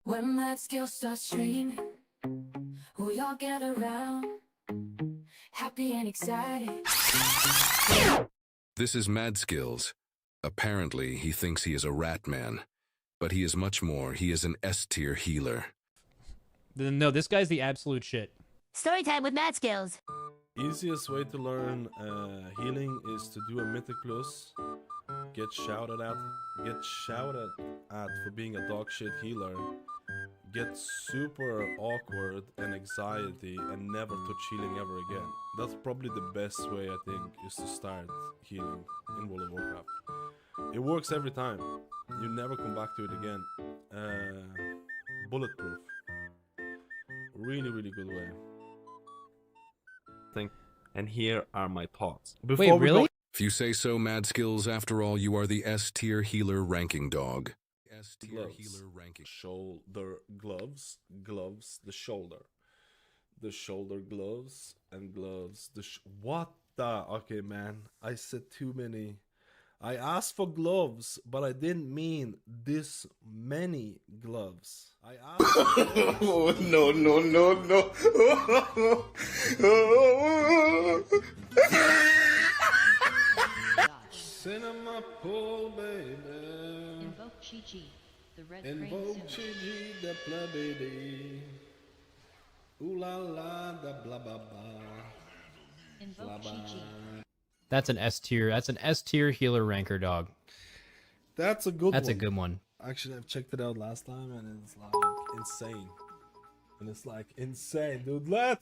When that skill starts streaming, we all get around, happy and excited. This is Mad Skills. Apparently, he thinks he is a rat man, but he is much more. He is an S-tier healer. No, this guy's the absolute shit. Storytime with Mad Skills. Easiest way to learn healing is to do a mythic plus, get shouted at for being a dog shit healer, get super awkward and anxiety and never touch healing ever again. That's probably the best way, I think, is to start healing in World of Warcraft. It works every time. You never come back to it again. Bulletproof. Really, really good way. And here are my thoughts. Wait, really? If you say so, Mad Skills, after all, you are the S-tier healer ranking dog. S-tier healer ranking. Shoulder gloves, the shoulder gloves, and gloves. What the? Okay, man. I said too many. I asked for gloves, but I didn't mean this many gloves. I asked for gloves. Oh, no. Cinema pool, baby. Invoke Chi-Chi, the red Invoke crane Chi-Chi, the plebedy. Ooh la la, the blah blah blah. Invoke Chi-Chi. That's an S tier. That's an S tier healer ranker dog. That's a good one. That's a good one. Actually, I've checked it out last time and it's like insane. And it's like insane, dude. What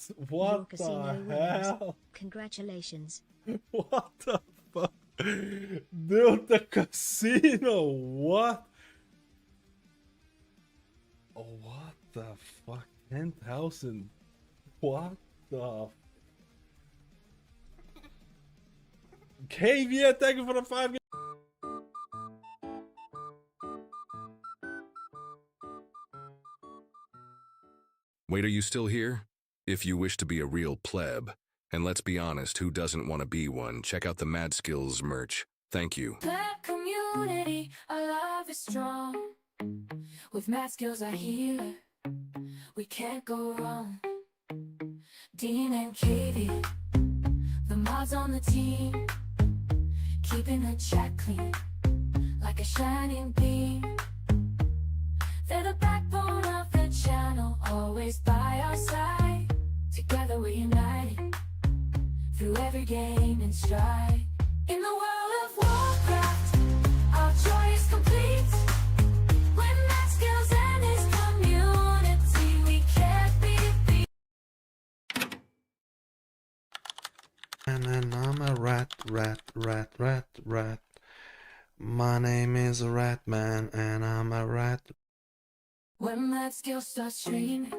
the hell? Congratulations. What the fuck? Dude, the casino, what? Oh, what the fuck? 10,000. What the? KV, thank you for the 5. Wait, are you still here? If you wish to be a real pleb, and let's be honest, who doesn't want to be one, check out the Mad Skills merch. Thank you. Black community, our love is strong. With Mad Skills, our healer, we can't go wrong. Dean and Katie, the mods on the team, keeping the chat clean, like a shining beam. They're the backbone of the channel, always by our side. Together we're united, through every game and stride. In the World of Warcraft, our joy is complete. When Mad Skills and his community, we can't be beat. And I'm a rat. My name is a rat man, and I'm a rat. When Mad Skills starts streaming,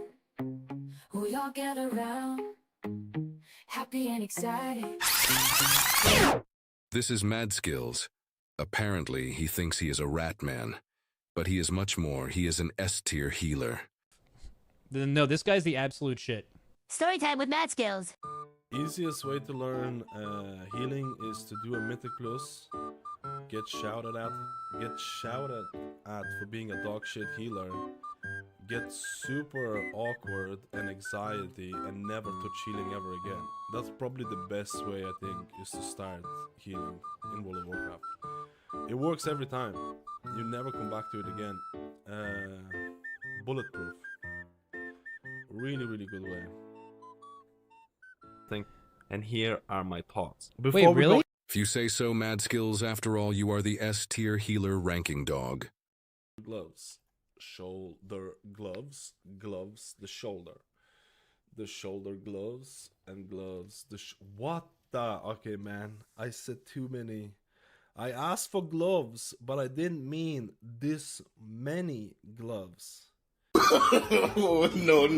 we all get around, happy and excited. This is Mad Skills. Apparently, he thinks he is a rat man, but he is much more. He is an S-tier healer. No, this guy's the absolute shit. Storytime with Mad Skills. Easiest way to learn healing is to do a mythic plus, get shouted at for being a dog shit healer, get super awkward and anxiety and never touch healing ever again. That's probably the best way, I think, is to start healing in World of Warcraft. It works every time. You never come back to it again. Bulletproof. Really, really good way. And here are my thoughts. Wait, really? If you say so, Mad Skills, after all, you are the S-tier healer ranking dog. Gloves, shoulder gloves, the shoulder gloves, and gloves. What the? Okay, man. I said too many. I asked for gloves, but I didn't mean this many gloves. Oh, no.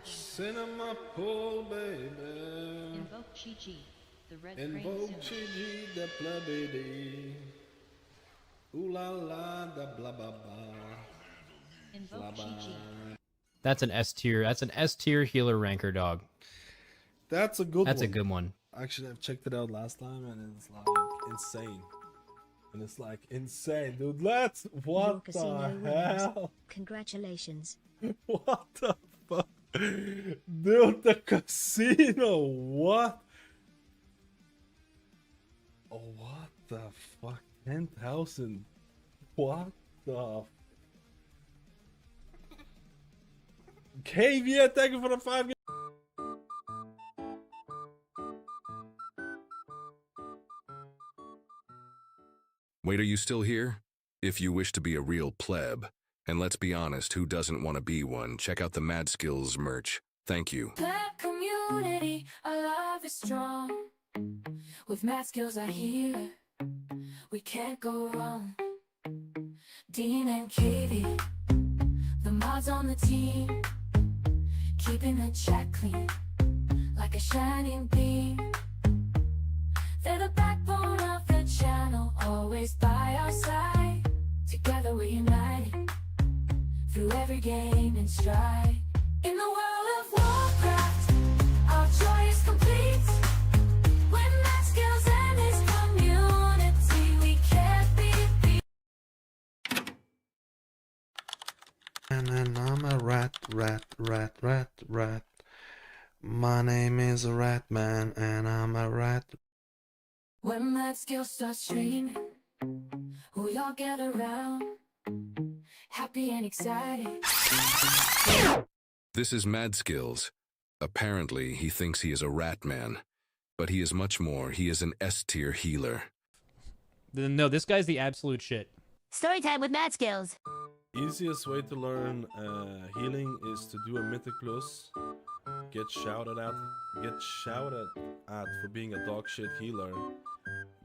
Cinema pool, baby. Invoke Chi-Chi, the red Invoke crane Chi-Chi, the plebedy. Ooh la la, the blah blah blah. Invoke Chi-Chi. That's an S tier. That's an S tier healer ranker dog. That's a good one. That's a good one. Actually, I've checked it out last time, and it's like insane. And it's like insane, dude. Let's. Your What casino the winners. hell? Congratulations. What the fuck? Dude, the casino. What? Oh, what the fuck? 10,000. What the? KV, thank you for the 5. Wait, are you still here? If you wish to be a real pleb, and let's be honest, who doesn't want to be one, check out the Mad Skills merch. Thank you. Black community, our love is strong. With mad skills, I heal it. We can't go wrong. Dean and Katie, the mods on the team, keeping the chat clean, like a shining beam. They're the backbone of the channel, always by our side. Together we're united, through every game and stride. In the world of Warcraft, our joy is complete. When that skills and his community, we can't be beat. And I'm a rat. My name is a rat man, and I'm a rat. When that skill starts streaming, we all get around, happy and excited. This is Mad Skills. Apparently, he thinks he is a rat man, but he is much more. He is an S-tier healer. No, this guy's the absolute shit. Storytime with Mad Skills. Easiest way to learn healing is to do a mythic plus. Get shouted at for being a dog shit healer.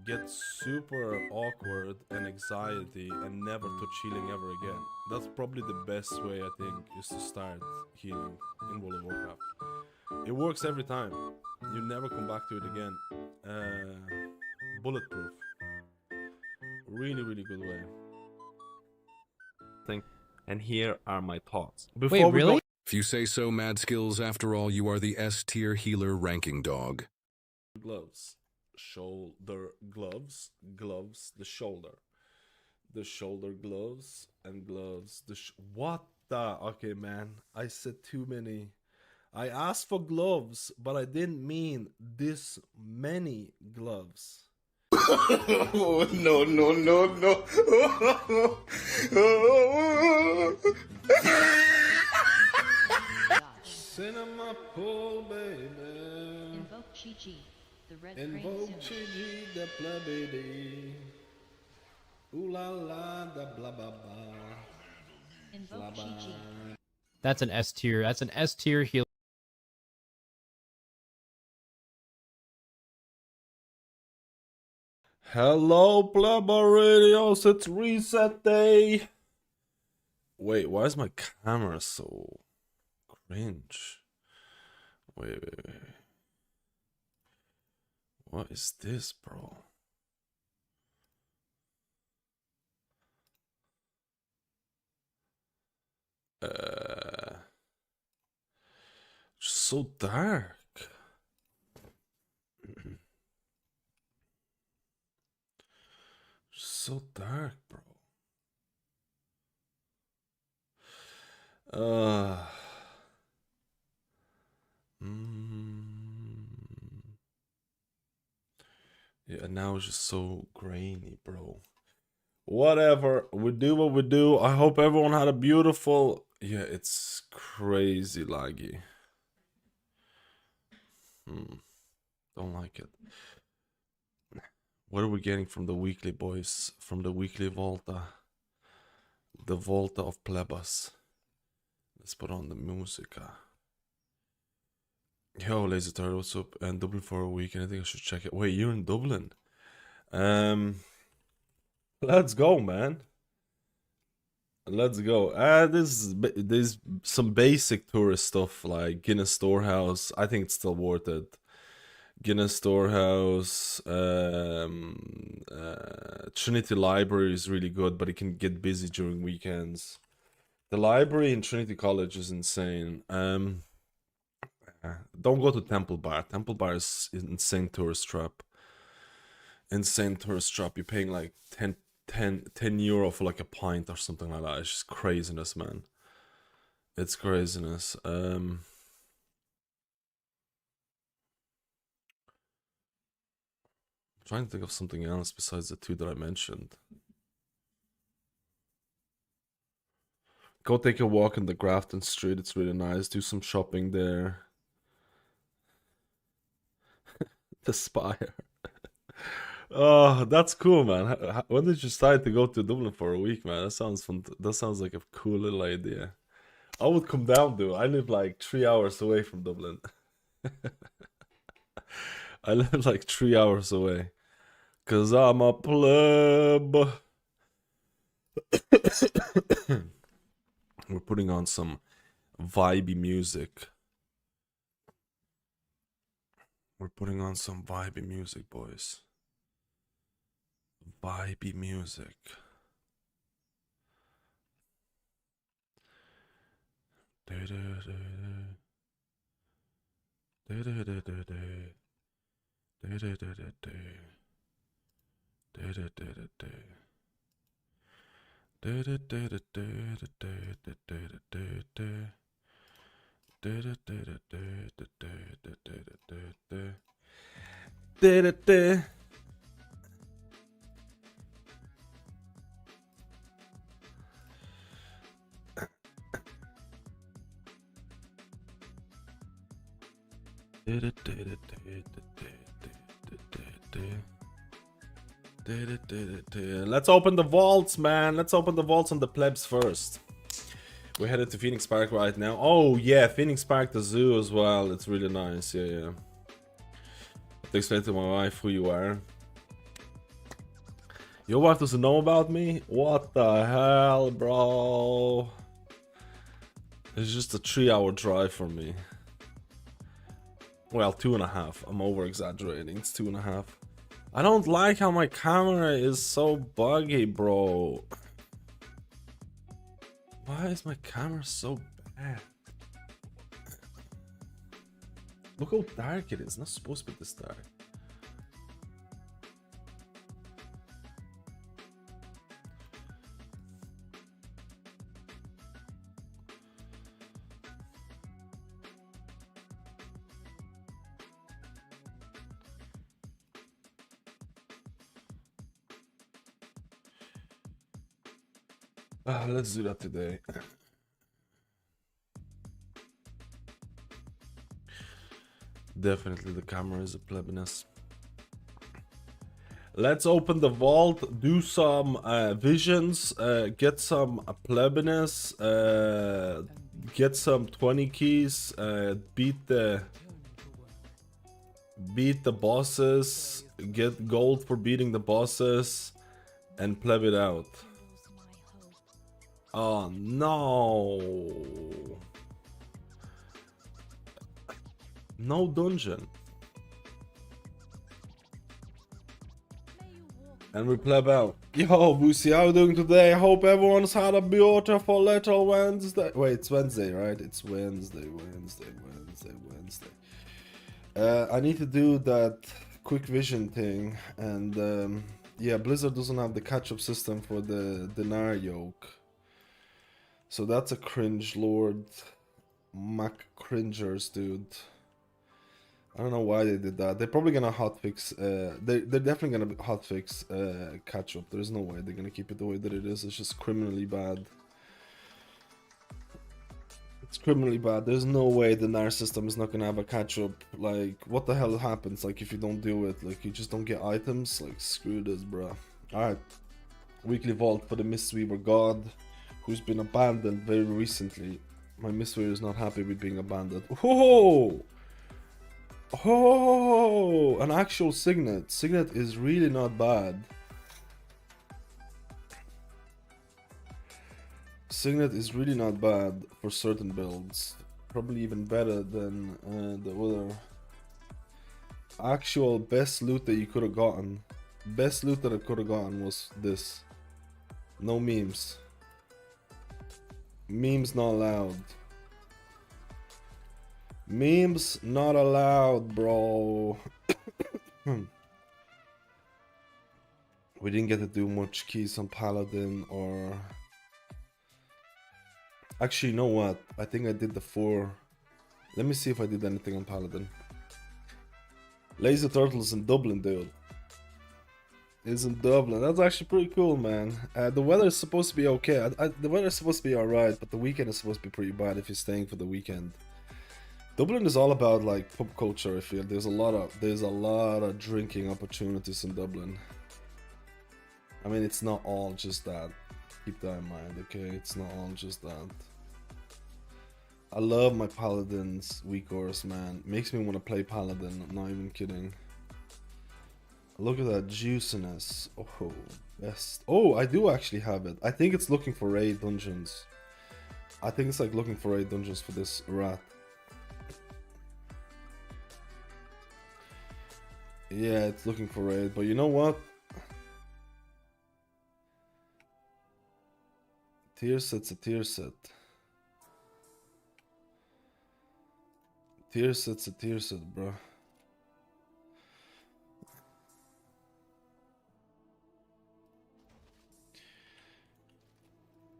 Get super awkward and anxiety and never touch healing ever again. That's probably the best way, I think, is to start healing in World of Warcraft. It works every time. You never come back to it again. Bulletproof. Really, really good way. And here are my thoughts. Wait, really? If you say so, Mad Skills, after all, you are the S-tier healer ranking dog. Gloves, shoulder gloves, the shoulder gloves, and gloves. What the? Okay, man, I said too many. I asked for gloves, but I didn't mean this many gloves. Oh, no. Cinema pool, baby. Invoke Chi-Chi, the red Invoke crane soon. Chi-Chi, the plebedy. Ooh la la, the blah blah blah. Invoke Chi-Chi. That's an S tier. That's an S tier healer. Hello, Plebber Radios, it's reset day. Wait, why is my camera so cringe? Wait. What is this, bro? So dark. So dark, bro. Yeah, now it's just so grainy, bro. Whatever, we do what we do. I hope everyone had a beautiful... Yeah, it's crazy laggy. Don't like it. What are we getting from the weekly, boys? From the weekly Volta. The Volta of Plebas. Let's put on the musica. Yo, Lazy Turtle, what's up? And Dublin for a week, and I think I should check it. Wait, you're in Dublin? Let's go, man. Let's go. There's some basic tourist stuff like Guinness Storehouse. I think it's still worth it. Guinness Storehouse, Trinity Library is really good, but it can get busy during weekends. The library in Trinity College is insane. Don't go to Temple Bar. Temple Bar is insane tourist trap. Insane tourist trap. You're paying like 10 euro for like a pint or something like that. It's just craziness, man. It's craziness. Trying to think of something else besides the two that I mentioned. Go take a walk in the Grafton Street. It's really nice. Do some shopping there. The Spire. Oh, that's cool, man. When did you decide to go to Dublin for a week, man? That sounds fun. That sounds like a cool little idea. I would come down, dude. I live like 3 hours away from Dublin. I live like 3 hours away. Cause I'm a pleb. We're putting on some vibey music. We're putting on some vibey music, boys. Vibey music. Let's open the vaults, man. Let's open the vaults on the plebs first. We're headed to Phoenix Park right now. Oh yeah, Phoenix Park, the zoo as well. It's really nice. Yeah. I have to explain to my wife who you are. Your wife doesn't know about me? What the hell, bro? It's just a 3-hour drive for me. Well, 2.5. I'm over exaggerating. It's 2.5. I don't like how my camera is so buggy, bro. Why is my camera so bad? Look how dark it is. It's not supposed to be this dark. Let's do that today. Definitely the camera is a plebiness. Let's open the vault, do some visions, get some plebiness, get some 20 keys, beat the bosses, get gold for beating the bosses, and pleb it out. Oh no! No dungeon. And we pleb out. Yo, Boosie, how you doing today? I hope everyone's had a beautiful little Wednesday. Wait, it's Wednesday, right? It's Wednesday. I need to do that quick vision thing. And yeah, Blizzard doesn't have the catch-up system for the dinar yoke. So that's a cringe, Lord. Mac cringers, dude. I don't know why they did that. They're probably gonna hotfix. They're definitely gonna hotfix catch up. There's no way they're gonna keep it the way that it is. It's just criminally bad. It's criminally bad. There's no way the NAR system is not gonna have a catch up. Like, what the hell happens? Like, if you don't do it, like, you just don't get items. Like, screw this, bro. All right, weekly vault for the Mistweaver god, who's been abandoned very recently. My Mistweaver is not happy with being abandoned. Whoa! Oh, an actual signet. Signet is really not bad. Signet is really not bad for certain builds. Probably even better than the other. Actual best loot that you could have gotten. Best loot that I could have gotten was this. No memes. Memes not allowed. Memes not allowed, bro. We didn't get to do much keys on Paladin or... Actually, you know what? I think I did the 4. Let me see if I did anything on Paladin. Laser Turtles in Dublin, dude. Is in Dublin. That's actually pretty cool, man. The weather is supposed to be okay. The weather is supposed to be alright, but the weekend is supposed to be pretty bad if you're staying for the weekend. Dublin is all about like pub culture. I feel there's a lot of drinking opportunities in Dublin. I mean, it's not all just that. Keep that in mind, okay? It's not all just that. I love my Paladin's weak course, man. Makes me want to play Paladin. I'm not even kidding. Look at that juiciness. Oh, best. Oh, I do actually have it. I think it's looking for raid dungeons. I think it's like looking for raid dungeons for this rat. Yeah, it's looking for raid, but you know what? Tier set's a tier set. Tier set's a tier set, bro.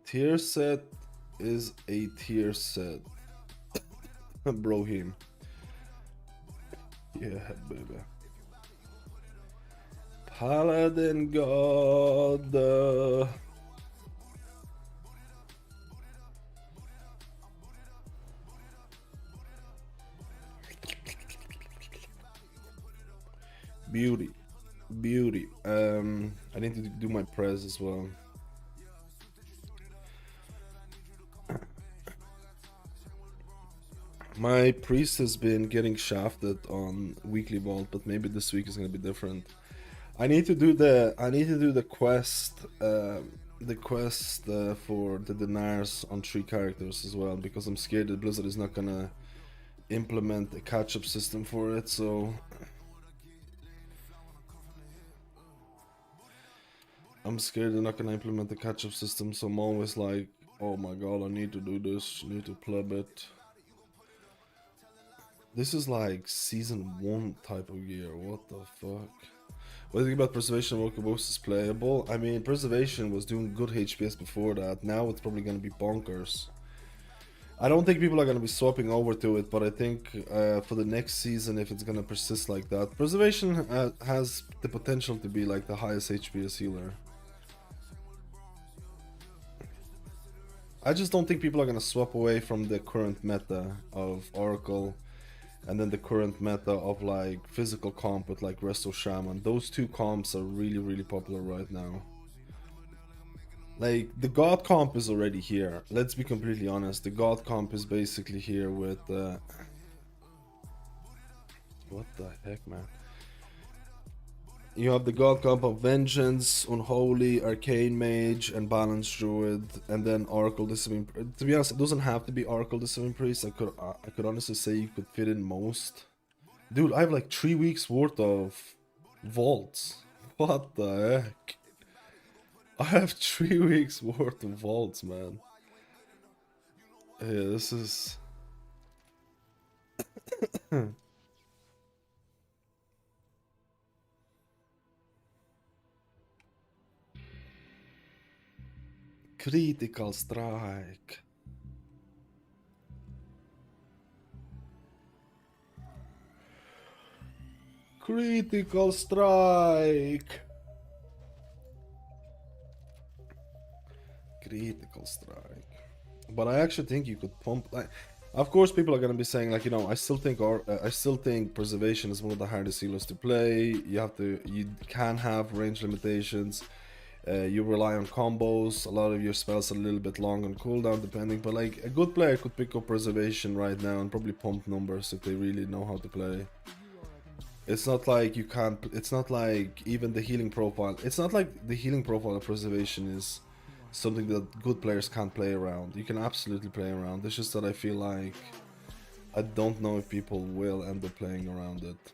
Tier set is a tier set. Bro him. Yeah, baby. Paladin God. Beauty. Beauty. I need to do my press as well. My priest has been getting shafted on weekly vault, but maybe this week is gonna be different. I need to do the quest for the deniers on 3 characters as well, because I'm scared that Blizzard is not gonna implement a catch-up system for it. So I'm scared they're not gonna implement the catch-up system. So I'm always like, oh my god, I need to do this. I need to pleb it. This is like season 1 type of gear. What the fuck? What do you think about Preservation and Evoker is playable? I mean, Preservation was doing good HPS before that. Now it's probably going to be bonkers. I don't think people are going to be swapping over to it, but I think for the next season, if it's going to persist like that, Preservation has the potential to be like the highest HPS healer. I just don't think people are going to swap away from the current meta of Oracle and then the current meta of like physical comp with like Resto Shaman. Those 2 comps are really popular right now. Like the God comp is already here. Let's be completely honest. The God comp is basically here with what the heck, man? You have the God comp of Vengeance, Unholy, Arcane Mage, and Balanced Druid, and then Oracle Discipline. To be honest, it doesn't have to be Oracle Discipline Priest. I could honestly say you could fit in most. Dude, I have like 3 weeks worth of vaults. What the heck? I have 3 weeks worth of vaults, man. Yeah, this is... Critical strike. Critical strike. Critical strike. But I actually think you could pump. Like, of course, people are gonna be saying like, you know, I still think Preservation is one of the hardest healers to play. You can have range limitations. You rely on combos. A lot of your spells are a little bit long on cooldown depending, but like a good player could pick up Preservation right now and probably pump numbers if they really know how to play. It's not like you can't, it's not like even the healing profile, it's not like the healing profile of Preservation is something that good players can't play around. You can absolutely play around. It's just that I feel like I don't know if people will end up playing around it.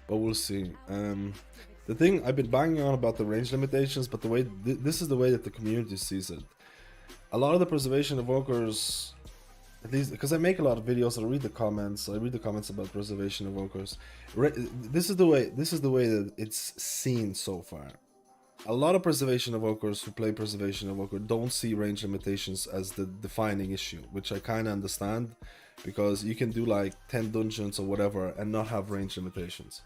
But we'll see. The thing I've been banging on about the range limitations, but the way this is the way that the community sees it. a lot of the preservation evokers, at least because I make a lot of videos, I read the comments. About preservation evokers. This is the way that it's seen so far. A lot of preservation evokers who play preservation evoker don't see range limitations as the defining issue, which I kind of understand, because you can do like 10 dungeons or whatever and not have range limitations.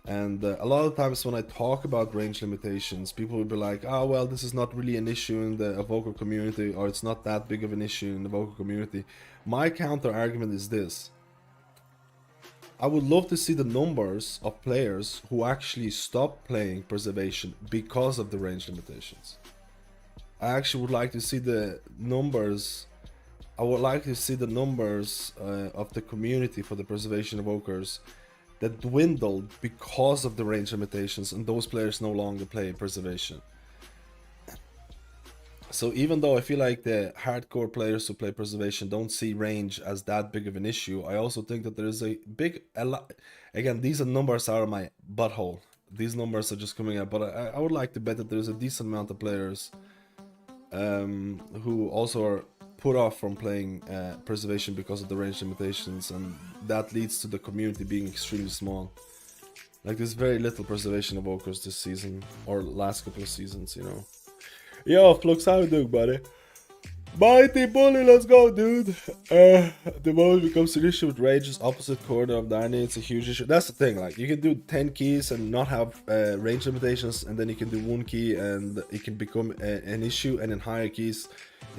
And a lot of times when I talk about range limitations, people will be like, oh well, this is not really an issue in the evoker community, or it's not that big of an issue in the evoker community. My counter argument is this: I would love to see the numbers of players who actually stop playing preservation because of the range limitations. I actually would like to see the numbers. I would like to see the numbers of the community for the preservation evokers that dwindled because of the range limitations, and those players no longer play preservation. So even though I feel like the hardcore players who play preservation don't see range as that big of an issue, I also think that there is a lot. Again, these are numbers out of my butthole. These numbers are just coming out, but I would like to bet that there's a decent amount of players who also are put off from playing preservation because of the range limitations, and that leads to the community being extremely small. Like, there's very little preservation evokers this season, or last couple of seasons, you know. Yo, Flux, how you doing, buddy? Mighty Bully, let's go, dude. The moment it becomes an issue with rage is opposite corner of 90. It's a huge issue. That's the thing, like, you can do 10 keys and not have range limitations, and then you can do 1 key and it can become an issue, and in higher keys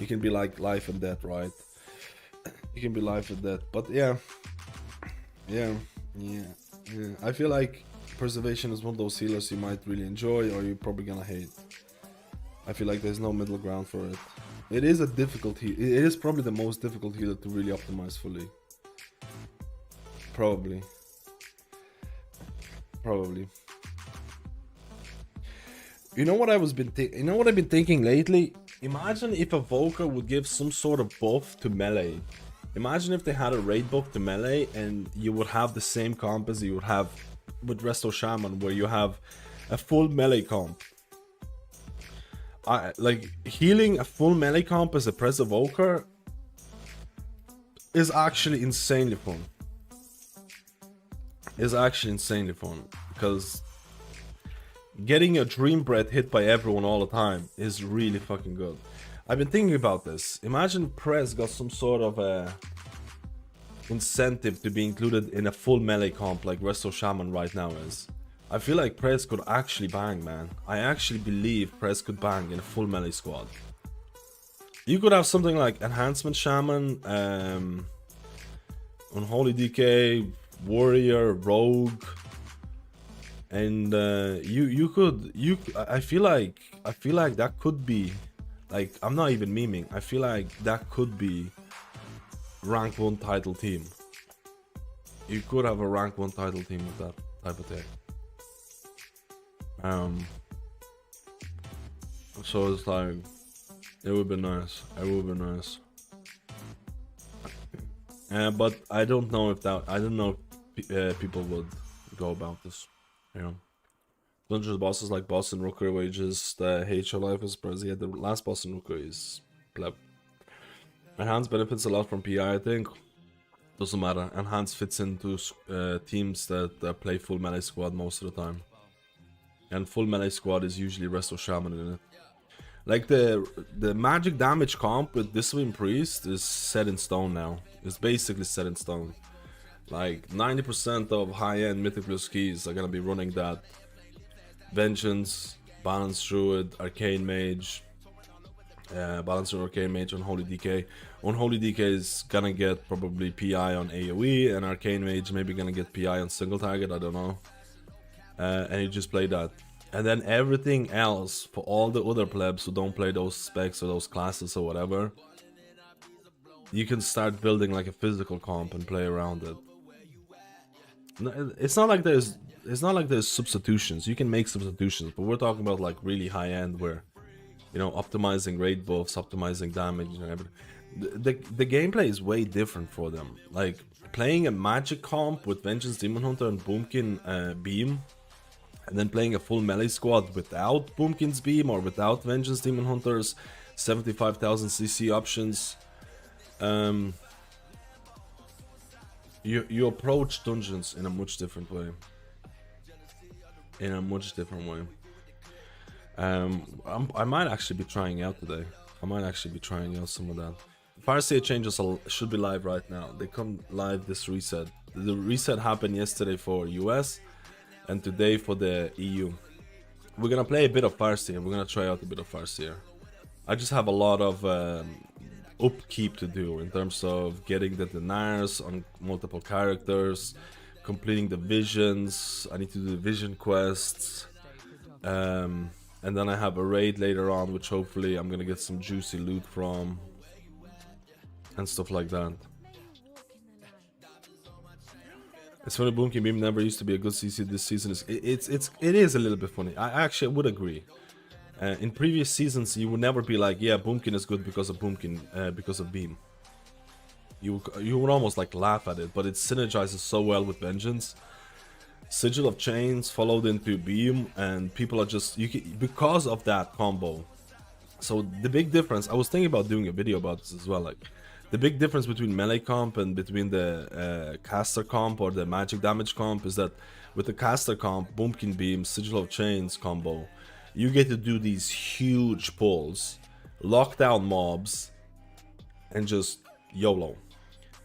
it can be like life and death, right? It can be life and death, but yeah. I feel like preservation is one of those healers you might really enjoy, or you're probably gonna hate. I feel like there's no middle ground for it. It is a difficult heal. It is probably the most difficult healer to really optimize fully. Probably. You know what I've been thinking lately? Imagine if Evoker would give some sort of buff to melee. Imagine if they had a raid buff to melee, and you would have the same comp as you would have with Resto Shaman, where you have a full melee comp. Like, healing a full melee comp as a Pres Evoker is actually insanely fun. Because getting your Dream Breath hit by everyone all the time is really fucking good. I've been thinking about this. Imagine Pres got some sort of a incentive to be included in a full melee comp like Resto Shaman right now is. I feel like Pres could actually bang, man. I actually believe Pres could bang in a full melee squad. You could have something like Enhancement Shaman, Unholy DK, Warrior, Rogue, and I feel like that could be, like, I'm not even memeing, I feel like that could be rank 1 title team. You could have a rank 1 title team with that type of tech. So it's like, it would be nice. But I don't know if people would go about this, you know. Dungeon bosses like boss and rooker wages, the hate your life is Pres. Yeah, the last boss in rooker is pleb. Enhance benefits a lot from PI, I think. Doesn't matter. Enhance fits into teams that play full melee squad most of the time. And full melee squad is usually Resto Shaman in it. Like, the magic damage comp with Discipline Priest is set in stone now. It's basically set in stone. Like, 90% of high-end Mythic Plus keys are gonna be running that. Vengeance, Balance Druid, Arcane Mage, Balance Druid, Arcane Mage, Unholy DK. Unholy DK is gonna get probably PI on AoE, and Arcane Mage maybe gonna get PI on single target, I don't know. And you just play that. And then everything else, for all the other plebs who don't play those specs or those classes or whatever, you can start building like a physical comp and play around it. It's not like there's substitutions. You can make substitutions, but we're talking about like really high end, where, you know, optimizing raid buffs, optimizing damage and everything. The gameplay is way different for them. Like, playing a magic comp with Vengeance Demon Hunter and Boomkin Beam, and then playing a full melee squad without Boomkin's Beam or without Vengeance Demon Hunters, 75,000 CC options. You approach dungeons in a much different way. I might actually be trying out today. I might actually be trying out some of that. Fire Seer changes should be live right now. They come live this reset. The reset happened yesterday for US and today for the EU. We're gonna play a bit of Fire Seer. We're gonna try out a bit of Fire Seer. I just have a lot of upkeep to do in terms of getting the deniers on multiple characters, completing the visions. I need to do the vision quests. And then I have a raid later on, which hopefully I'm gonna get some juicy loot from and stuff like that. It's funny, Boomkin Beam never used to be a good CC. This season it is a little bit funny. I actually would agree. In previous seasons, you would never be like, yeah, Boomkin is good because of because of Beam. You would almost like laugh at it, but it synergizes so well with Vengeance. Sigil of Chains followed into Beam, and people are just because of that combo. So the big difference, I was thinking about doing a video about this as well, like the big difference between melee comp and between the caster comp or the magic damage comp is that with the caster comp, Boomkin Beam, Sigil of Chains combo, you get to do these huge pulls, lock down mobs, and just YOLO.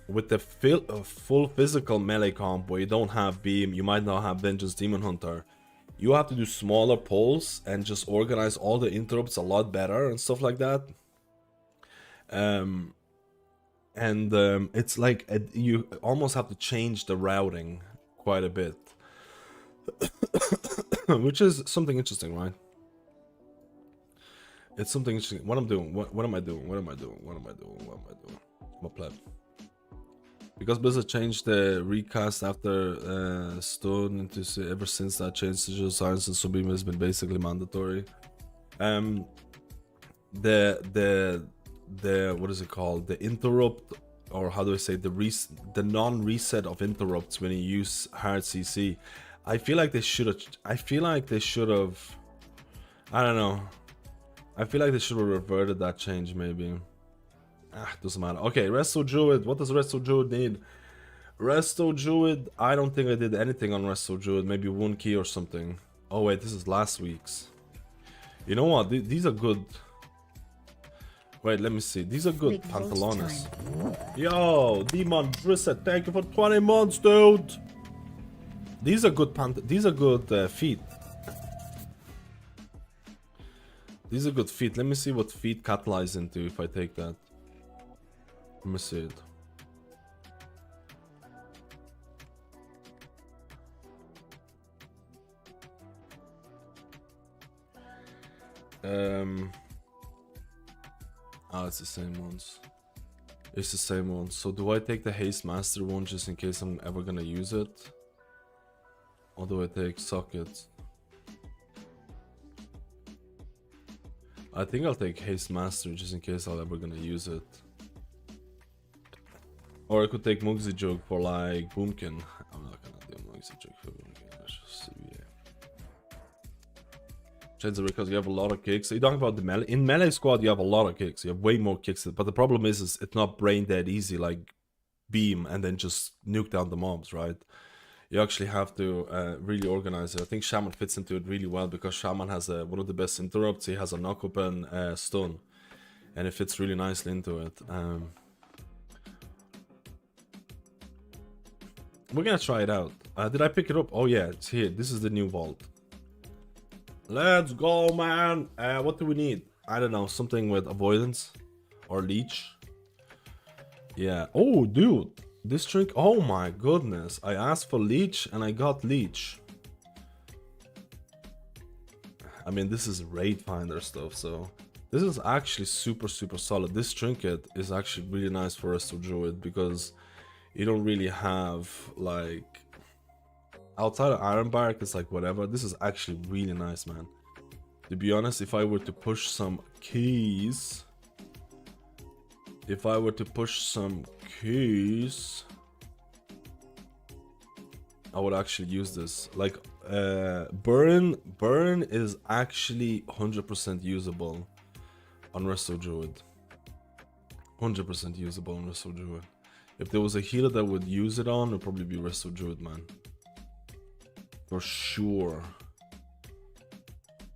With the full physical melee comp where you don't have Beam, you might not have Vengeance Demon Hunter, you have to do smaller pulls and just organize all the interrupts a lot better and stuff like that. It's like you almost have to change the routing quite a bit. Which is something interesting, right? It's something interesting. What I'm doing, what am I doing? I'm a pleb. Because Blizzard changed the recast after Stone into ever since that change, Sigil of Science and Sublime has been basically mandatory. The what is it called? The interrupt, or how do I say, the non-reset of interrupts when you use hard CC. I feel like they should have. I don't know. I feel like they should have reverted that change, maybe. Doesn't matter. Okay, Resto Druid. What does Resto Druid need? Resto Druid, I don't think I did anything on Resto Druid. Maybe one key or something. Oh wait, this is last week's. You know what? These are good. Wait, let me see. These are good pantalones. Yo, Demon Brisset, thank you for 20 months, dude. These are good feet. These are good feet. Let me see what feet catalyze into if I take that. Let me see it. It's the same ones. It's the same ones. So do I take the Haste Master one just in case I'm ever gonna use it? Or do I take Socket? I think I'll take Haste Master just in case I'm ever gonna use it. Or I could take Mugsy Jug for like Boomkin. I'm not gonna do Mugsy Jug for Boomkin. Let's just see, yeah. Change it because you have a lot of kicks. You're talking about the melee. In melee squad, you have a lot of kicks. You have way more kicks. But the problem is it's not brain dead easy like Beam and then just nuke down the mobs, right? You actually have to really organize it. I think Shaman fits into it really well because Shaman has one of the best interrupts. He has a knock up and stun, and it fits really nicely into it. We're gonna try it out. Did I pick it up? Oh yeah, it's here. This is the new vault. Let's go, man. What do we need? I don't know. Something with avoidance or leech. Yeah. Oh, dude. This trick, oh my goodness, I asked for leech and I got leech. I mean, this is raid finder stuff, so this is actually super solid. This trinket is actually really nice for us to Druid because you don't really have like outside of Iron Bark, it's like whatever. This is actually really nice, man. To be honest, if I were to push some keys, I would actually use this. Like burn is actually 100% usable. on Resto Druid. 100% usable on Resto Druid. If there was a healer that would use it on, it would probably be Resto Druid, man. For sure.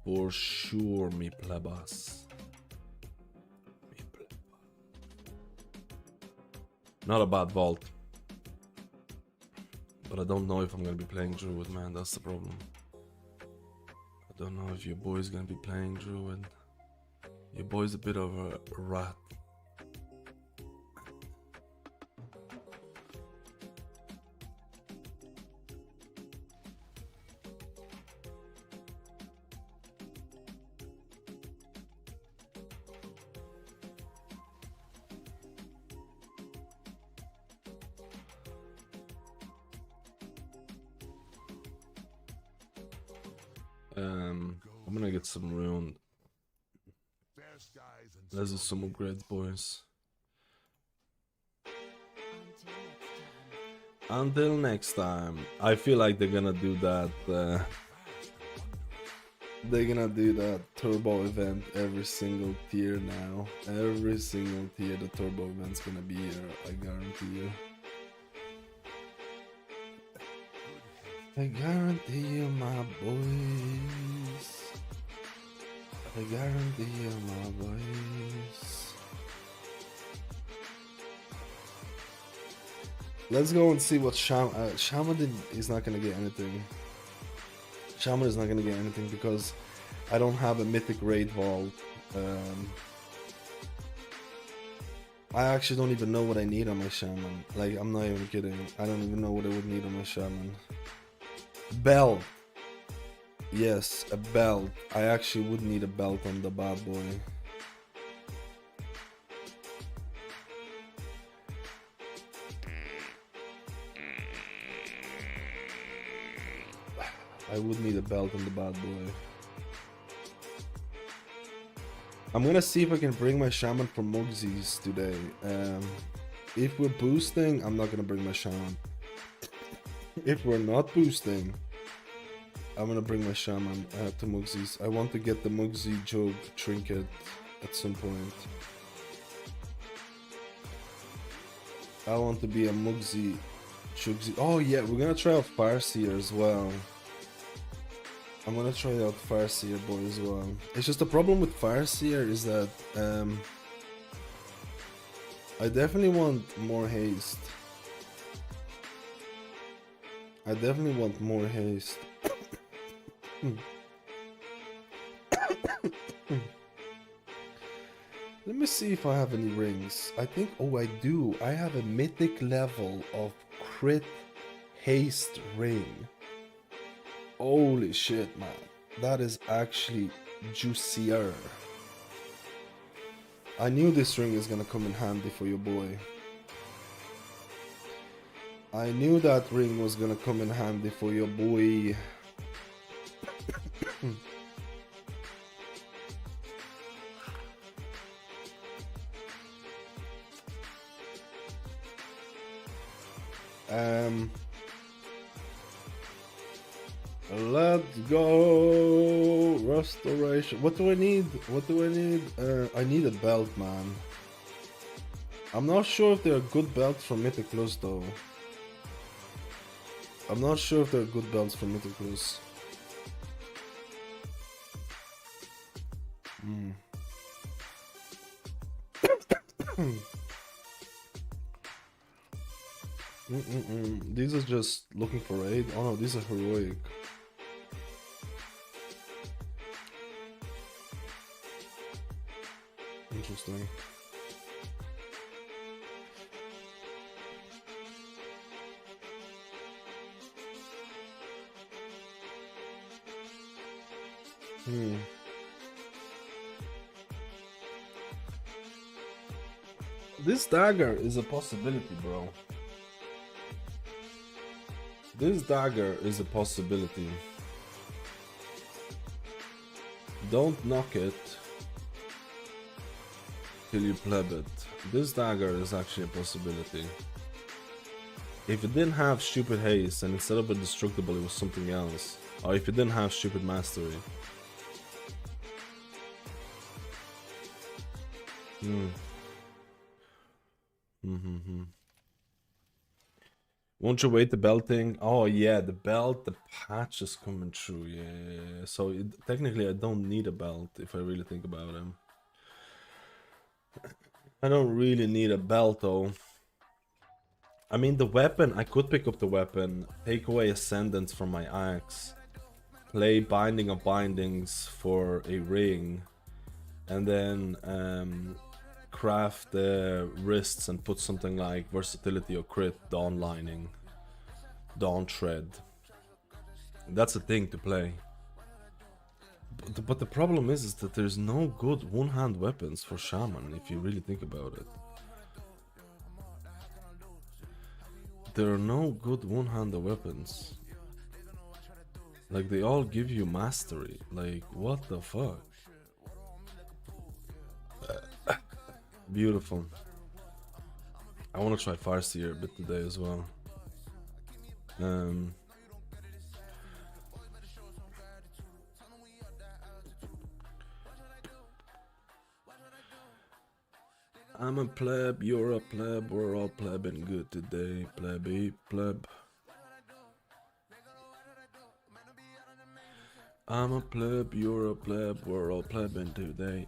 For sure, mi plebas. Mi plebas. Not a bad vault. But I don't know if I'm gonna be playing Druid, man. That's the problem. I don't know if your boy's gonna be playing Druid. Your boy's a bit of a rat. I'm gonna get some rune. Let's do some upgrades, boys. Until next time. I feel like they're gonna do that. They're gonna do that turbo event every single tier now. Every single tier, the turbo event's gonna be here. I guarantee you. I guarantee you, my boys. I guarantee you, my boys. Let's go and see what Shaman is not gonna get anything. Shaman is not gonna get anything because I don't have a mythic raid vault. I actually don't even know what I need on my Shaman. Like, I'm not even kidding. I don't even know what I would need on my Shaman. Belt. Yes, a belt. I actually would need a belt on the bad boy. I would need a belt on the bad boy. I'm gonna see if I can bring my Shaman from Mugsies today. If we're boosting, I'm not gonna bring my Shaman. If we're not boosting, I'm gonna bring my Shaman to Mugsies. I want to get the Mugsy Jug trinket at some point. I want to be a Mugsy Jugsy. Oh yeah, we're gonna try out Farseer as well. I'm gonna try out Farseer boy as well. It's just the problem with Farseer is that I definitely want more haste. I definitely want more haste. Let me see if I have any rings. I think, oh I do. I have a mythic level of crit haste ring. Holy shit, man. That is actually juicier. I knew this ring is gonna come in handy for your boy. I knew that ring was gonna come in handy for your boy. Let's go. Restoration. What do I need? What do I need? I need a belt, man. I'm not sure if there are good belts from Mythic Plus though. I'm not sure if there are good belts from Mythic Plus. These are just looking for raid. Oh no, these are heroic. Interesting. This dagger is a possibility, bro. This dagger is a possibility. Don't knock it till you pleb it. This dagger is actually a possibility. If it didn't have stupid haste and instead of indestructible it was something else, or if it didn't have stupid mastery, Hmm. Mm-hmm. Won't you wait the belt thing? Oh yeah, the belt, the patch is coming through. Yeah. So technically, I don't need a belt if I really think about him. I don't really need a belt though. I mean, the weapon, I could pick up the weapon, take away Ascendance from my axe, play Binding of Bindings for a ring, and then craft the wrists and put something like Versatility or Crit, Dawn Lining, Dawn Tread. That's a thing to play. But the problem is that there's no good one-hand weapons for Shaman, if you really think about it. There are no good one-handed weapons. Like, they all give you mastery. Like, what the fuck? Beautiful. I want to try Farseer a bit today as well. I'm a pleb, you're a pleb, we're all plebbing good today. Plebby, pleb. I'm a pleb, you're a pleb, we're all plebbing today.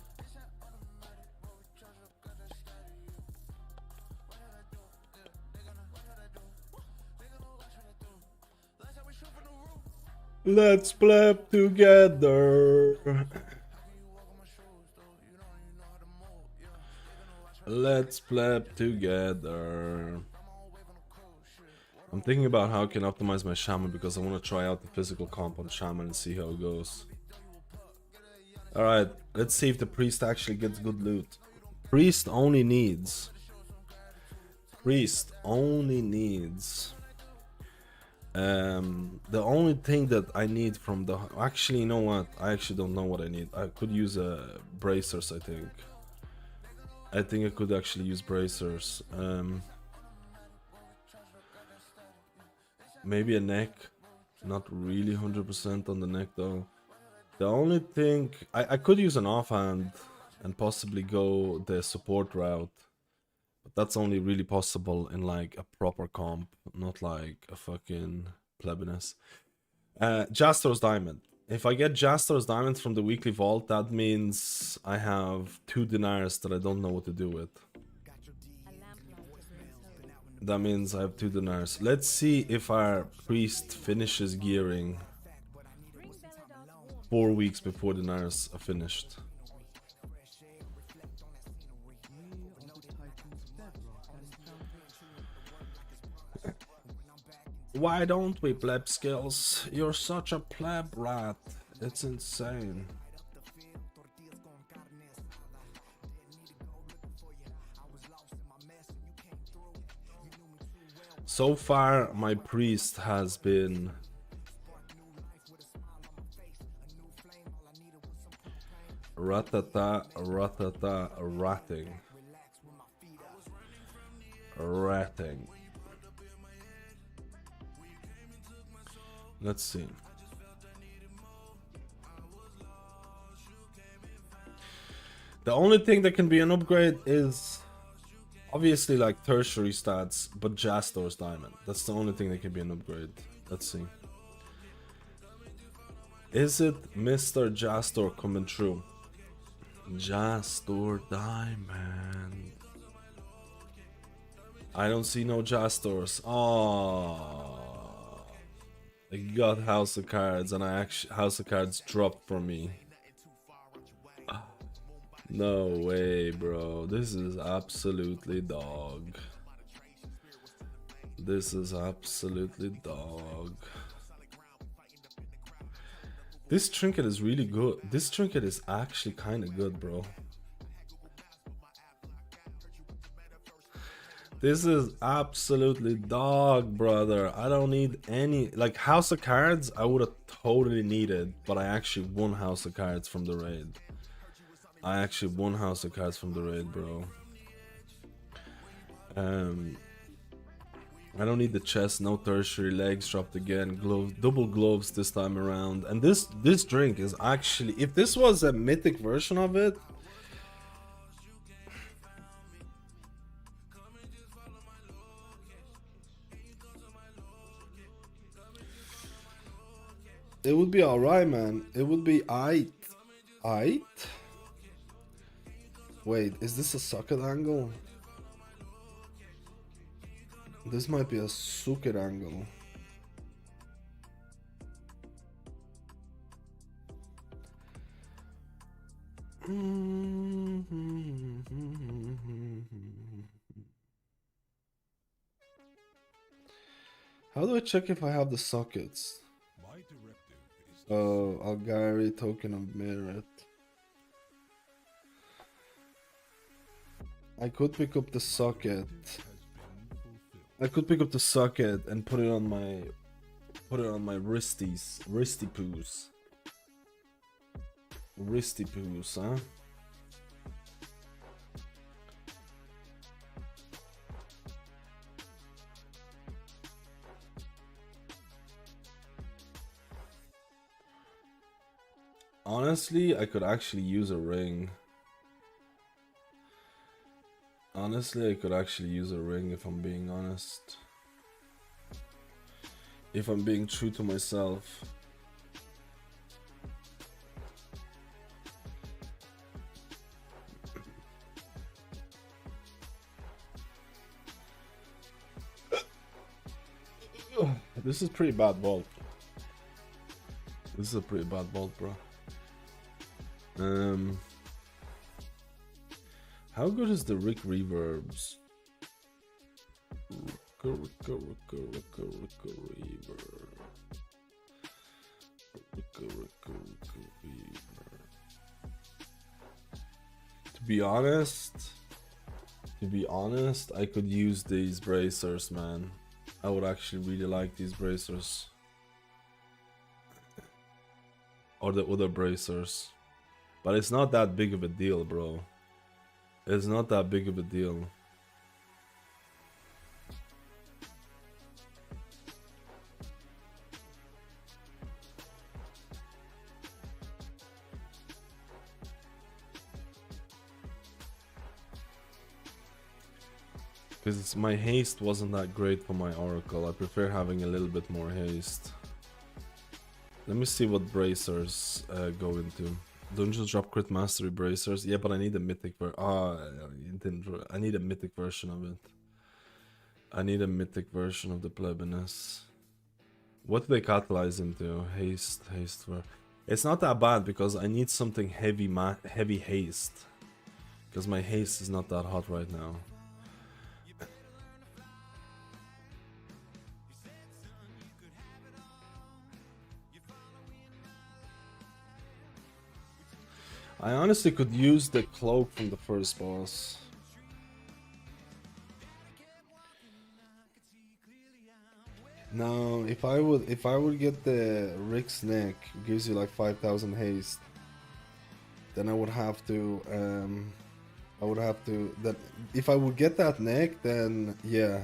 Let's pleb together. Let's pleb together. I'm thinking about how I can optimize my Shaman because I want to try out the physical comp on Shaman and see how it goes. Alright, let's see if the priest actually gets good loot. Priest only needs the only thing that I need from the... Actually, you know what? I actually don't know what I need. I could use bracers, I think. I could actually use bracers. Maybe a neck. Not really 100% on the neck though. The only thing... I could use an offhand and possibly go the support route. But that's only really possible in like a proper comp, not like a fucking plebiness. Jastor's Diamond. If I get Jastor's Diamond from the weekly vault, that means I have 2 dinars that I don't know what to do with. That means I have 2 dinars. Let's see if our priest finishes gearing 4 weeks before dinars are finished. Why don't we pleb skills? You're such a pleb rat. It's insane. So far, my priest has been ratata, ratata, ratting. Let's see. The only thing that can be an upgrade is obviously like tertiary stats, but Jastor's Diamond. That's the only thing that can be an upgrade. Let's see. Is it Mr. Jastor coming true? Jastor Diamond. I don't see no Jastors. Oh. I got House of Cards and House of Cards dropped for me. No way, bro. This is absolutely dog. This is absolutely dog. This trinket is really good. This trinket is actually kind of good, bro. This is absolutely dog, brother. I don't need any... Like, House of Cards, I would have totally needed, but I actually won House of Cards from the raid. I actually won House of Cards from the raid, bro. I don't need the chest, no tertiary, legs dropped again, gloves, double gloves this time around. And this drink is actually... If this was a mythic version of it... It would be alright, man. It would be aight. Aight? Wait, is this a socket angle? This might be a socket angle. How do I check if I have the sockets? Oh, Algari token of merit. I could pick up the socket. I could pick up the socket and put it on my wristies, wristy poos. Wristy poos, huh? Honestly, I could actually use a ring. Honestly, I could actually use a ring if I'm being honest. If I'm being true to myself. This is pretty bad vault. This is a pretty bad vault, bro. How good is the Rick reverbs? Reverb. To be honest, I could use these bracers, man. I would actually really like these bracers. Or the other bracers. But it's not that big of a deal, bro. It's not that big of a deal. Because my haste wasn't that great for my oracle. I prefer having a little bit more haste. Let me see what bracers go into. Dungeons drop crit mastery bracers. Yeah, but I need a mythic I need a mythic version of it. I need a mythic version of the plebiness. What do they catalyze into? Haste for. It's not that bad because I need something heavy haste. Because my haste is not that hot right now. I honestly could use the cloak from the first boss. No, if I would get the Rick's neck, gives you like 5,000 haste. Then I would have to that if I would get that neck, then yeah.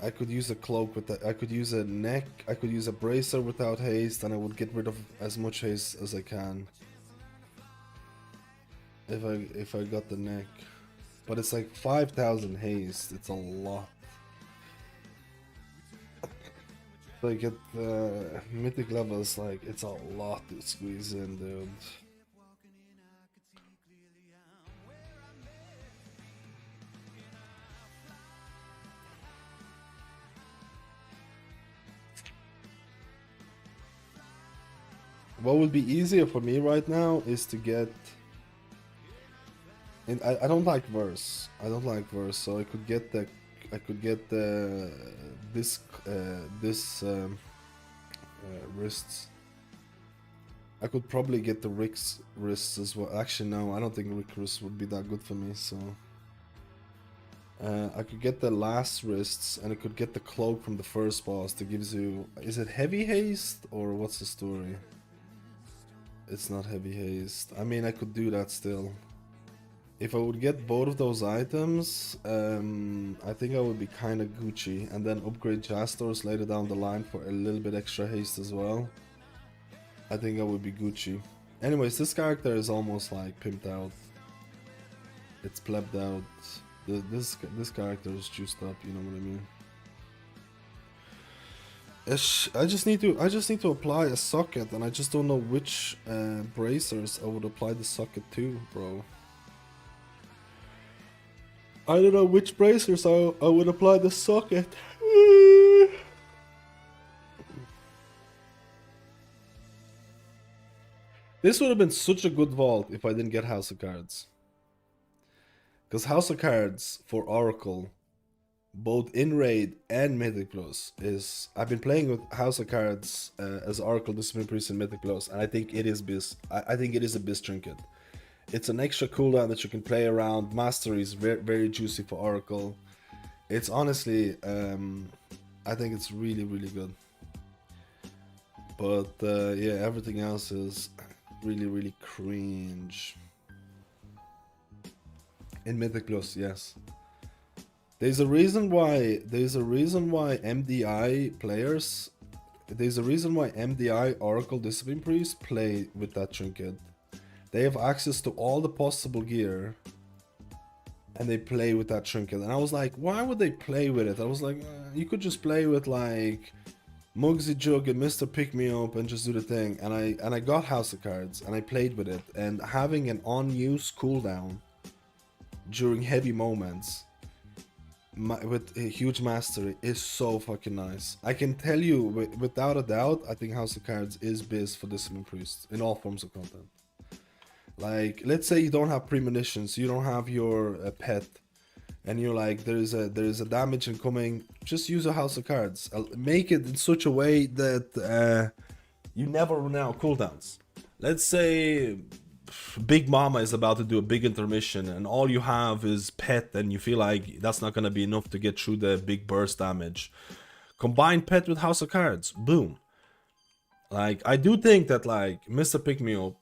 I could use a cloak with that. I could use a neck, I could use a bracer without haste, and I would get rid of as much haste as I can. If I got the neck. But it's like 5,000 haste, it's a lot. If I get the mythic levels, like it's a lot to squeeze in, dude. What would be easier for me right now is to get. And I don't like verse. I don't like verse, so I could get the. I could get the wrists. I could probably get the Rick's wrists as well. Actually, no, I don't think Rick's wrists would be that good for me. So I could get the last wrists, and I could get the cloak from the first boss that gives you. Is it heavy haste or what's the story? It's not heavy haste. I mean, I could do that still. If I would get both of those items, I think I would be kind of Gucci, and then upgrade Jastors later down the line for a little bit extra haste as well. I think I would be Gucci. Anyways, this character is almost like pimped out. It's plebbed out. This character is juiced up, you know what I mean? I just need to apply a socket, and I just don't know which bracers I would apply the socket to, bro. I don't know which bracers I would apply the socket. This would have been such a good vault if I didn't get House of Cards. Because House of Cards for Oracle, both in Raid and Mythic Plus, is... I've been playing with House of Cards as Oracle, Discipline Priest, and Mythic Plus, and I think it is I think it is a Biz trinket. It's an extra cooldown that you can play around. Mastery is very, very juicy for Oracle. It's honestly, I think it's really, really good. But yeah, everything else is really, really cringe. In Mythic Plus, yes. There's a reason why MDI players, there's a reason why MDI Oracle Discipline Priests play with that trinket. They have access to all the possible gear, and they play with that trinket. And I was like, why would they play with it? I was like, you could just play with like Mugsy Jug and Mr. Pick Me Up and just do the thing. And I got House of Cards and I played with it, and having an on-use cooldown during heavy moments with a huge mastery is so fucking nice. I can tell you without a doubt, I think House of Cards is biz for Discipline Priests in all forms of content. Like, let's say you don't have premonitions, you don't have your pet, and you're like, there is a damage incoming. Just use a House of Cards. Make it in such a way that you never run out of cooldowns. Let's say Big Mama is about to do a big intermission, and all you have is pet, and you feel like that's not gonna be enough to get through the big burst damage. Combine pet with House of Cards, boom. Like, I do think that like Mr. Pick Me Up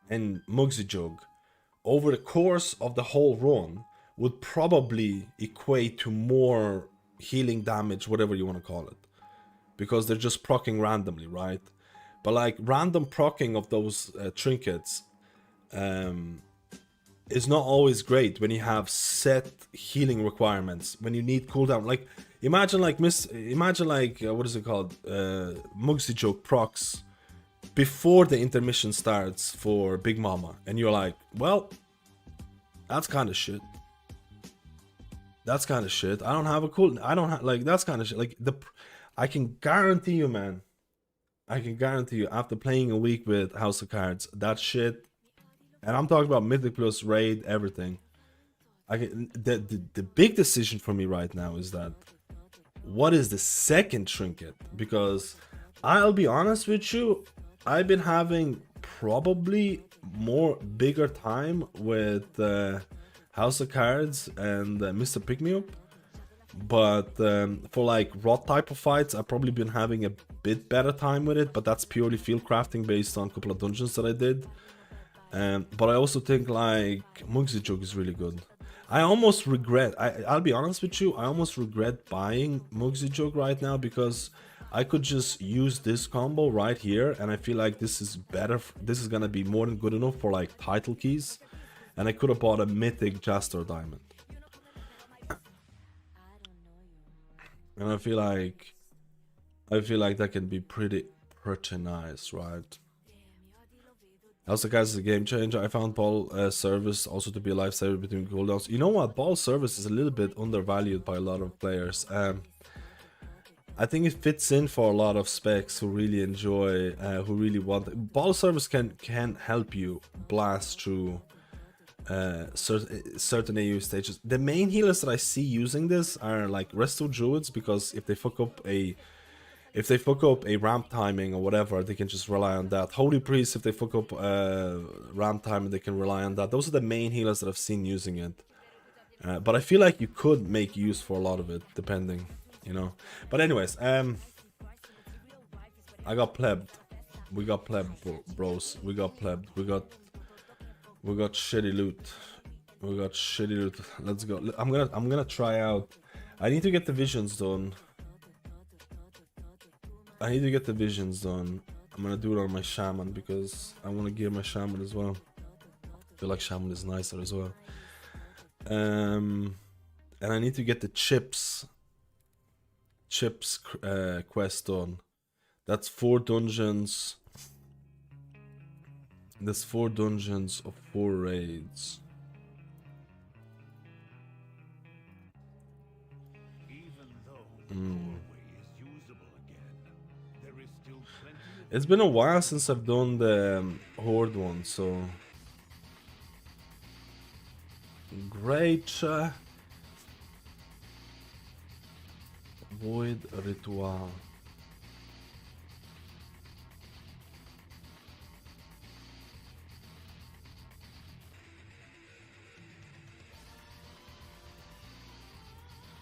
and Mugsy Jug over the course of the whole run would probably equate to more healing damage, whatever you want to call it, because they're just proccing randomly, right? But like random proccing of those trinkets is not always great when you have set healing requirements, when you need cooldown. Like imagine like what is it called, Mugsy Jug procs before the intermission starts for Big Mama, and you're like, well, that's kind of shit. That's kind of shit. I don't have a cool. I don't have like that's kind of shit. Like I can guarantee you, man. I can guarantee you, after playing a week with House of Cards, that shit, and I'm talking about Mythic Plus, Raid, everything. The big decision for me right now is that what is the second trinket? Because I'll be honest with you, I've been having probably bigger time with House of Cards and Mr. Pick Me Up, but for like rot type of fights, I've probably been having a bit better time with it, but that's purely field crafting based on a couple of dungeons that I did. But I also think like Mugsy Jug is really good. I almost regret, I'll be honest with you, I almost regret buying Mugsy Jug right now, because I could just use this combo right here, and I feel like this is better. This is gonna be more than good enough for like title keys, and I could have bought a mythic Jastor Diamond. And I feel like that can be pretty nice, right? Also, guys, is a game changer. I found ball service also to be a lifesaver between cooldowns. You know what? Ball service is a little bit undervalued by a lot of players. I think it fits in for a lot of specs who really enjoy, who really want it. Ball service can help you blast through certain AU stages. The main healers that I see using this are like Resto Druids, because if they fuck up a ramp timing or whatever, they can just rely on that. Holy Priests, if they fuck up ramp timing, they can rely on that. Those are the main healers that I've seen using it. But I feel like you could make use for a lot of it, depending, you know. But anyways, I got plebbed. We got plebbed, bros. We got plebbed. We got shitty loot. We got shitty loot. Let's go. I'm gonna try out. I need to get the visions done. I'm gonna do it on my Shaman, because I want to gear my Shaman as well. I feel like Shaman is nicer as well. And I need to get the chips quest done. That's 4 dungeons. That's 4 dungeons of 4 raids. It's been a while since I've done the Horde one, so great. Void Ritual.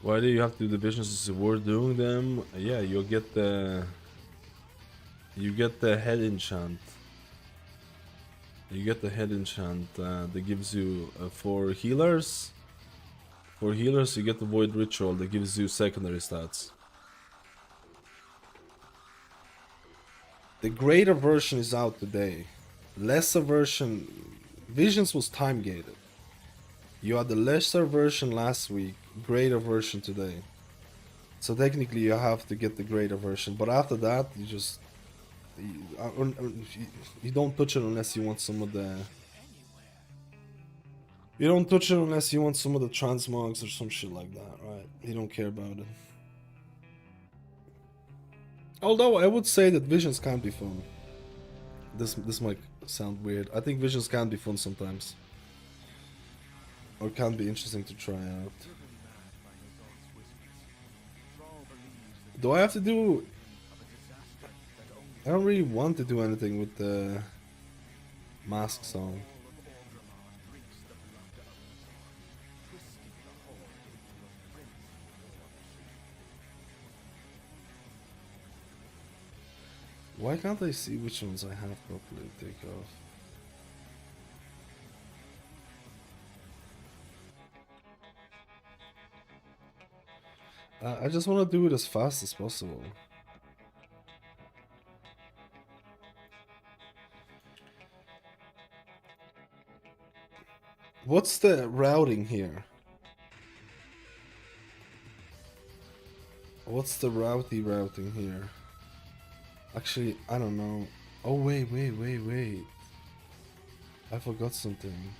Why do you have to do the visions? Is it worth doing them? Yeah, you get the head enchant. You get the head enchant that gives you 4 healers. For healers, you get the void ritual that gives you secondary stats. The greater version is out today. Lesser version, Visions was time gated. You had the lesser version last week, greater version today. So technically you have to get the greater version, but after that you just you don't touch it unless you want some of the. You don't touch it unless you want some of the transmogs or some shit like that, right? You don't care about it. Although I would say that visions can be fun. This might sound weird. I think visions can be fun sometimes. Or can be interesting to try out. Do I have to do... I don't really want to do anything with the mask song. Why can't I see which ones I have properly take off? I just want to do it as fast as possible. What's the routing here? What's the routing here? Actually, I don't know. Oh, wait. I forgot something.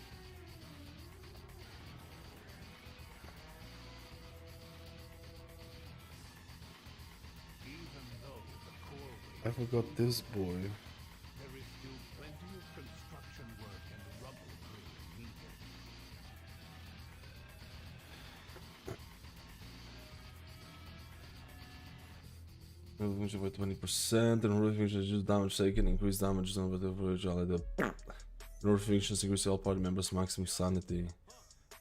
I forgot this boy. By 20% and notifications reduce damage taken, increase damage done with the original. Notifications increase all party members' maximum sanity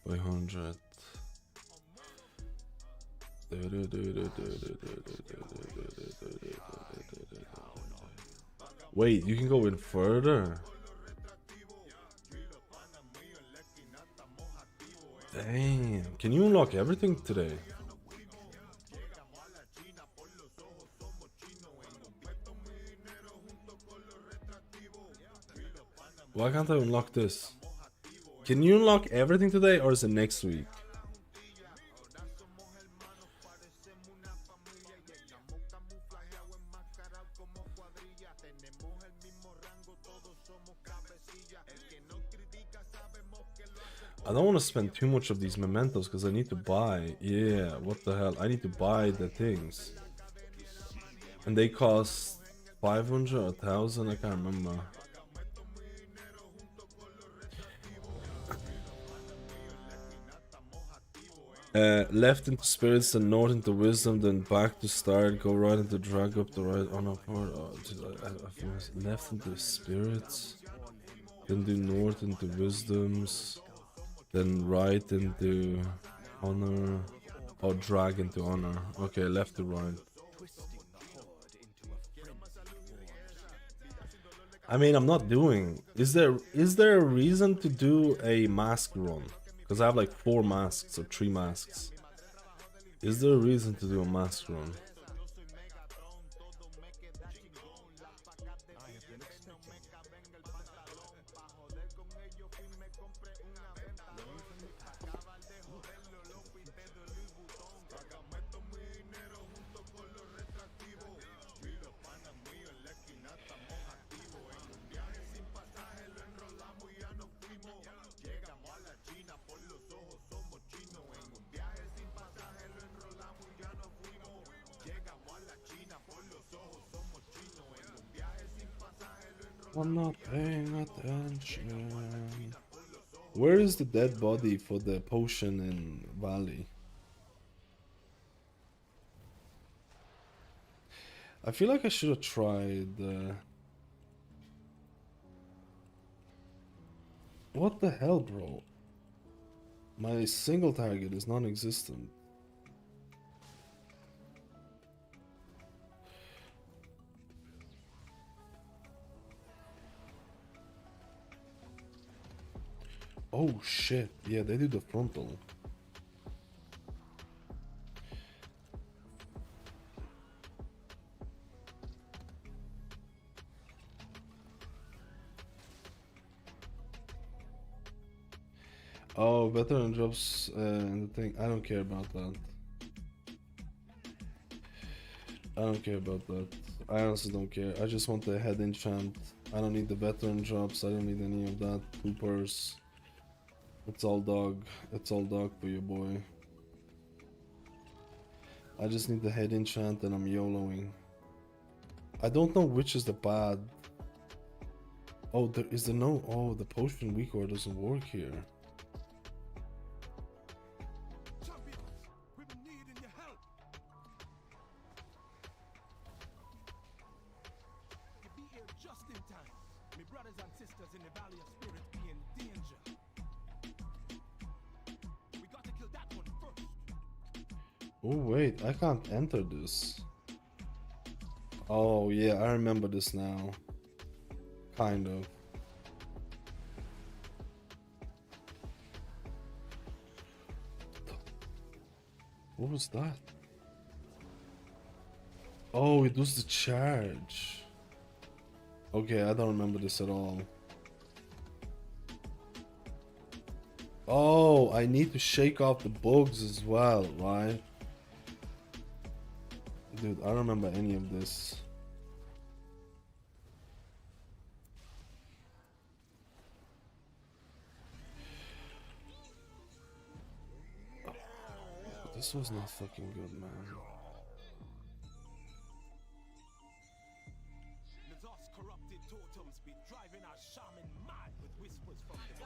by 100. Wait, you can go in further. Damn, can you unlock everything today? Why can't I unlock this? Can you unlock everything today or is it next week? I don't want to spend too much of these mementos because I need to buy. Yeah, what the hell? I need to buy the things. And they cost 500 or 1,000, I can't remember. Left into spirits, then north into wisdom, then back to start, go right into drag up the right on up part. Oh, left into spirits, then do north into wisdoms, then right into honor, or drag into honor. Okay, left to right. I mean, I'm not doing. Is there a reason to do a mask run? Because I have like 4 masks or 3 masks. Is there a reason to do a mask run? I'm not paying attention. Where is the dead body for the potion in Valley? I feel like I should have tried. What the hell, bro? My single target is non-existent. Oh shit, yeah, they do the frontal. Oh, veteran drops and the thing. I don't care about that. I don't care about that. I honestly don't care. I just want the head enchant. I don't need the veteran drops. I don't need any of that. Poopers. It's all dog. It's all dog for you, boy. I just need the head enchant and I'm YOLOing. I don't know which is the bad. Oh, there is the no. Oh, the potion weaker doesn't work here. Oh wait, I can't enter this. Oh yeah, I remember this now. Kind of. What was that? Oh, it was the charge. Okay, I don't remember this at all. Oh, I need to shake off the bugs as well, right? Dude, I don't remember any of this. This was not fucking good, man.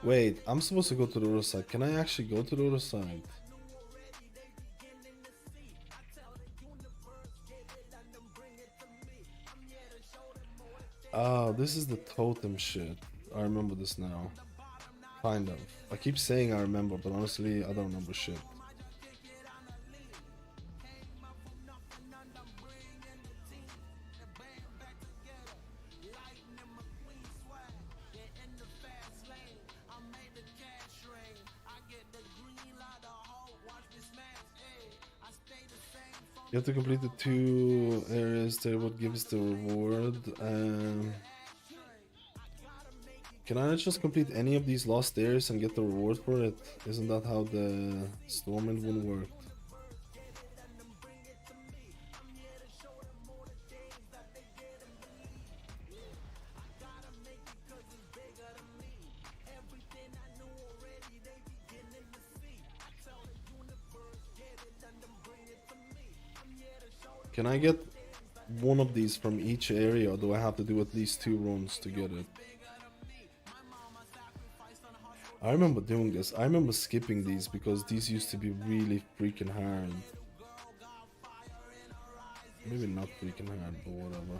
Wait, I'm supposed to go to the other side. Can I actually go to the other side? Oh, this is the totem shit. I remember this now. Kind of. I keep saying I remember, but honestly, I don't remember shit. You have to complete the 2 areas there, what gives the reward. Can I not just complete any of these lost areas and get the reward for it? Isn't that how the Stormwind one worked? Can I get one of these from each area, or do I have to do at least 2 runs to get it? I remember doing this. I remember skipping these because these used to be really freaking hard. Maybe not freaking hard, but whatever.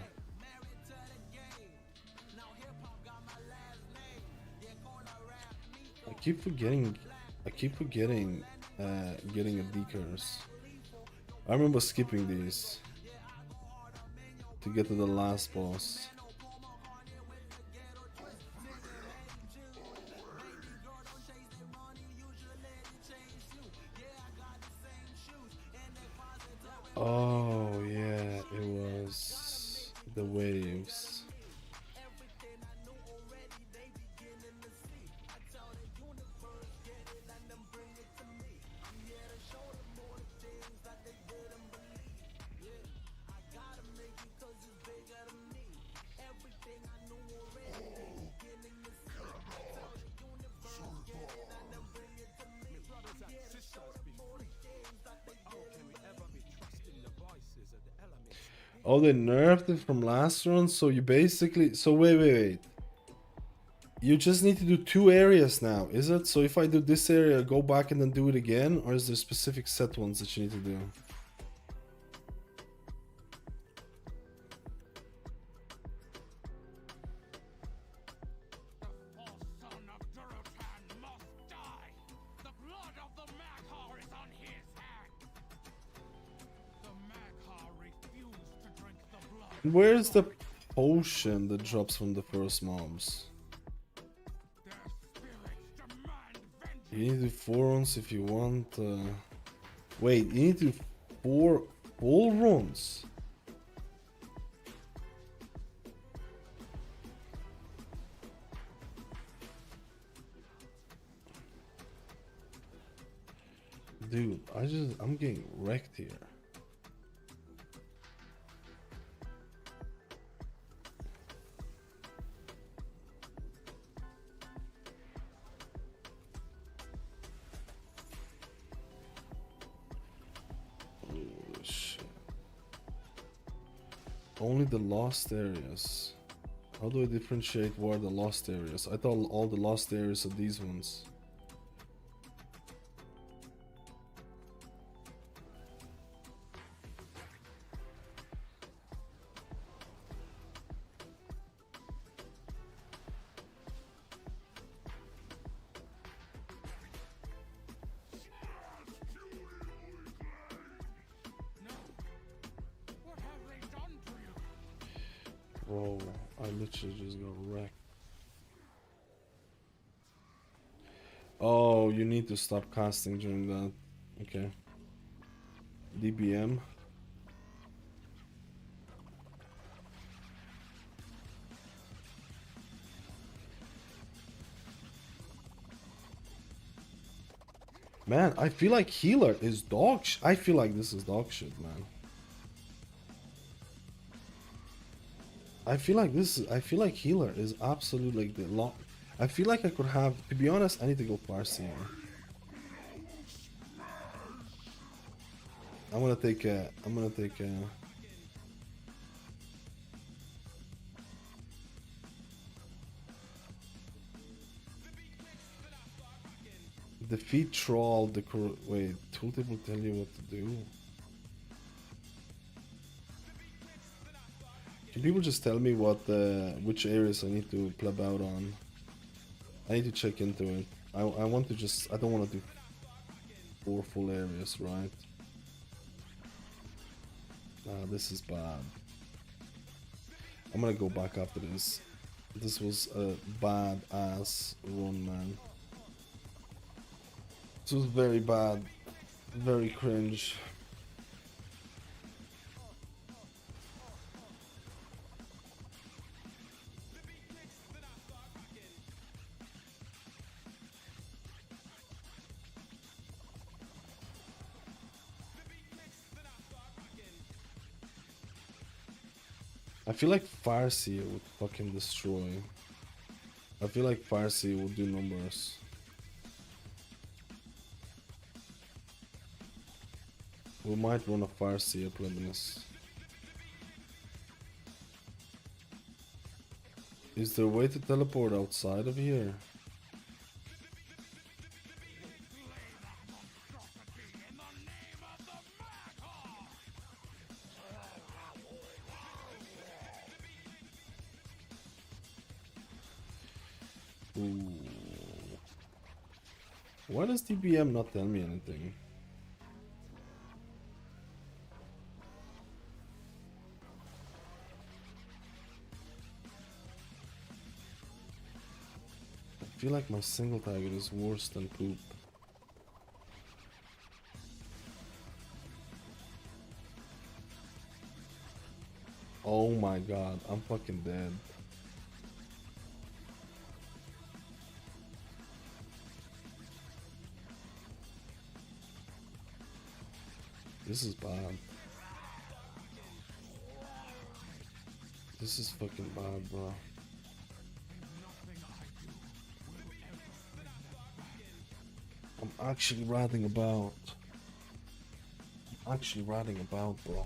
I keep forgetting getting a decurse. I remember skipping these to get to the last boss. Oh yeah, it was the waves. Oh, they nerfed it from last run, so you basically... So wait. You just need to do 2 areas now, is it? So if I do this area, go back and then do it again? Or is there specific set ones that you need to do? Where's the potion that drops from the first mobs? You need to do 4 runs if you want. Wait, you need to do 4 full runs. Dude, I'm getting wrecked here. Only the lost areas. How do I differentiate what are the lost areas? I thought all the lost areas are these ones. Bro, I literally just got wrecked. Oh, you need to stop casting during that. Okay. DBM. Man, I feel like healer is dog shit. I feel like this is dog shit, man. I feel like healer is absolutely like the long. I feel like I could have, to be honest, I need to go Farsi. I'm gonna take a defeat troll, wait, tooltip will tell you what to do. Can people just tell me which areas I need to pleb out on? I need to check into it. I want to just, I don't want to do 4 full areas, right? This is bad. I'm gonna go back after this. This was a bad ass run, man. This was very bad. Very cringe. I feel like Farsi would fucking destroy. I feel like Farsi would do numbers. We might run a Farsi up in this. Is there a way to teleport outside of here? Ooh. Why does DBM not tell me anything? I feel like my single target is worse than poop. Oh my god, I'm fucking dead. This is bad. This is fucking bad, bro. I'm actually ratting about. Bro.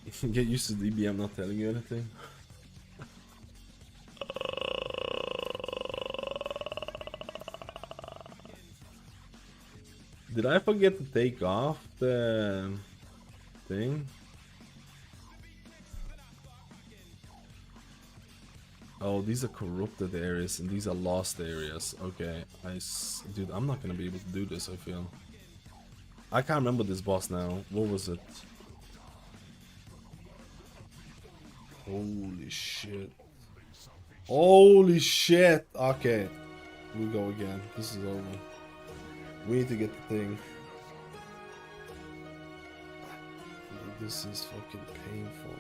You can get used to DBM not telling you anything. Did I forget to take off the thing? Oh, these are corrupted areas and these are lost areas. Okay, dude, I'm not gonna be able to do this, I feel. I can't remember this boss now. What was it? Holy shit. Holy shit! Okay. We go again. This is over. We need to get the thing. This is fucking painful.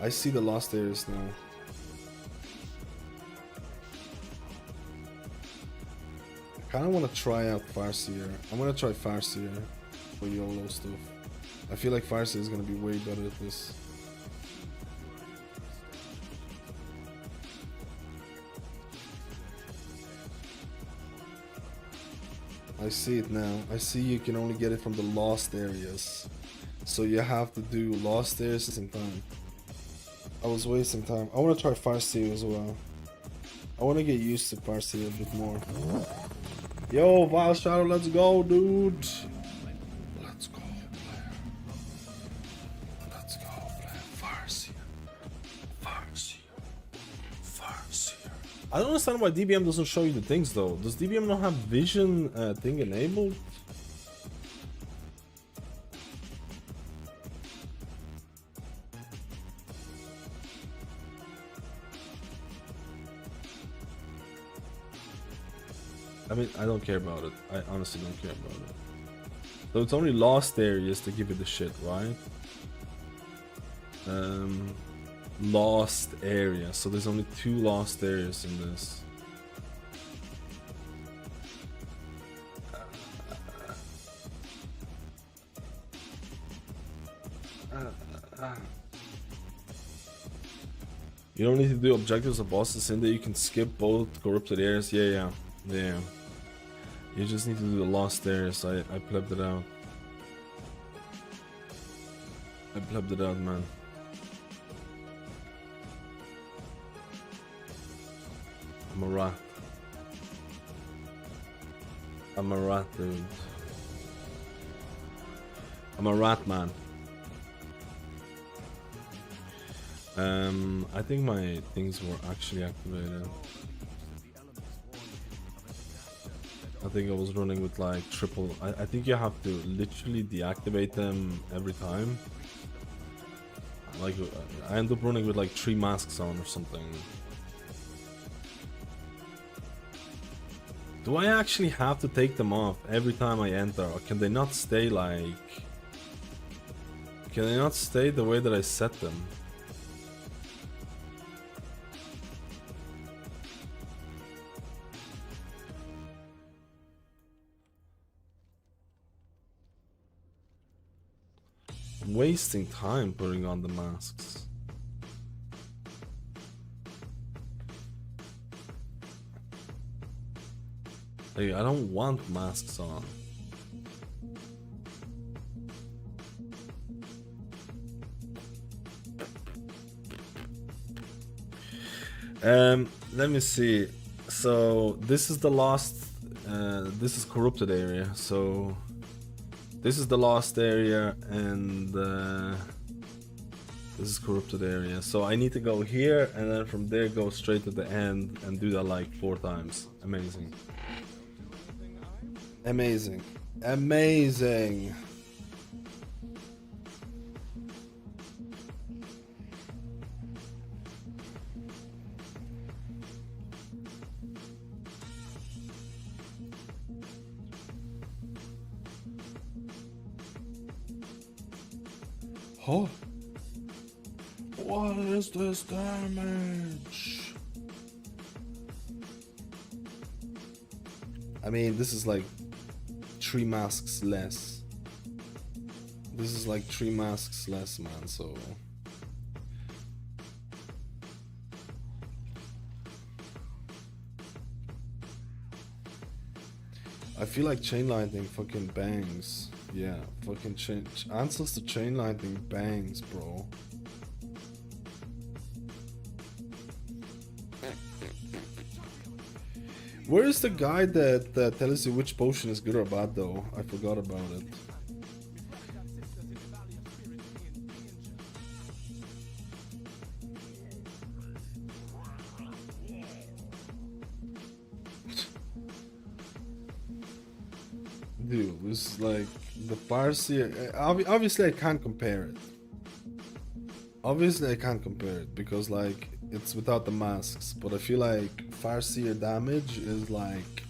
I see the lost areas now. I kinda wanna try out Farseer. I'm gonna try Farseer for YOLO stuff. I feel like Farseer is gonna be way better at this. I see it now. I see you can only get it from the lost areas. So you have to do lost areas at the same time. I was wasting time. I want to try Farseer as well. I want to get used to Farseer a bit more. Yo, Vile Shadow, let's go, dude. Let's go, player. Let's go, player. Farseer. I don't understand why DBM doesn't show you the things though. Does DBM not have vision thing enabled? I mean, I don't care about it. I honestly don't care about it. So it's only lost areas to give it the shit, right? Lost area. So there's only 2 lost areas in this. You don't need to do objectives or bosses in there. You can skip both corrupted areas. Yeah. You just need to do the lost areas. I plebbed it out. I plebbed it out, man. I'm a rat. I'm a rat, dude. I'm a rat, man. I think my things were actually activated. I think I was running with like triple. I think you have to literally deactivate them every time. Like I end up running with like 3 masks on or something. Do I actually have to take them off every time I enter, or can they not stay like... Can they not stay the way that I set them? I'm wasting time putting on the masks. Like, I don't want masks on. Let me see. So this is the lost. This is corrupted area. So this is the lost area, and this is corrupted area. So I need to go here, and then from there go straight to the end and do that like 4 times. Amazing. Amazing. Amazing. Oh. What is this damage? I mean, this is like 3 masks less. This is like 3 masks less, man, so... I feel like chain lightning fucking bangs. Yeah, fucking answers to chain lightning bangs, bro. Where is the guy that tells you which potion is good or bad though? I forgot about it. Dude, this is like the Farseer. Obviously, I can't compare it. Obviously, I can't compare it because like it's without the masks. But I feel like Farseer damage is like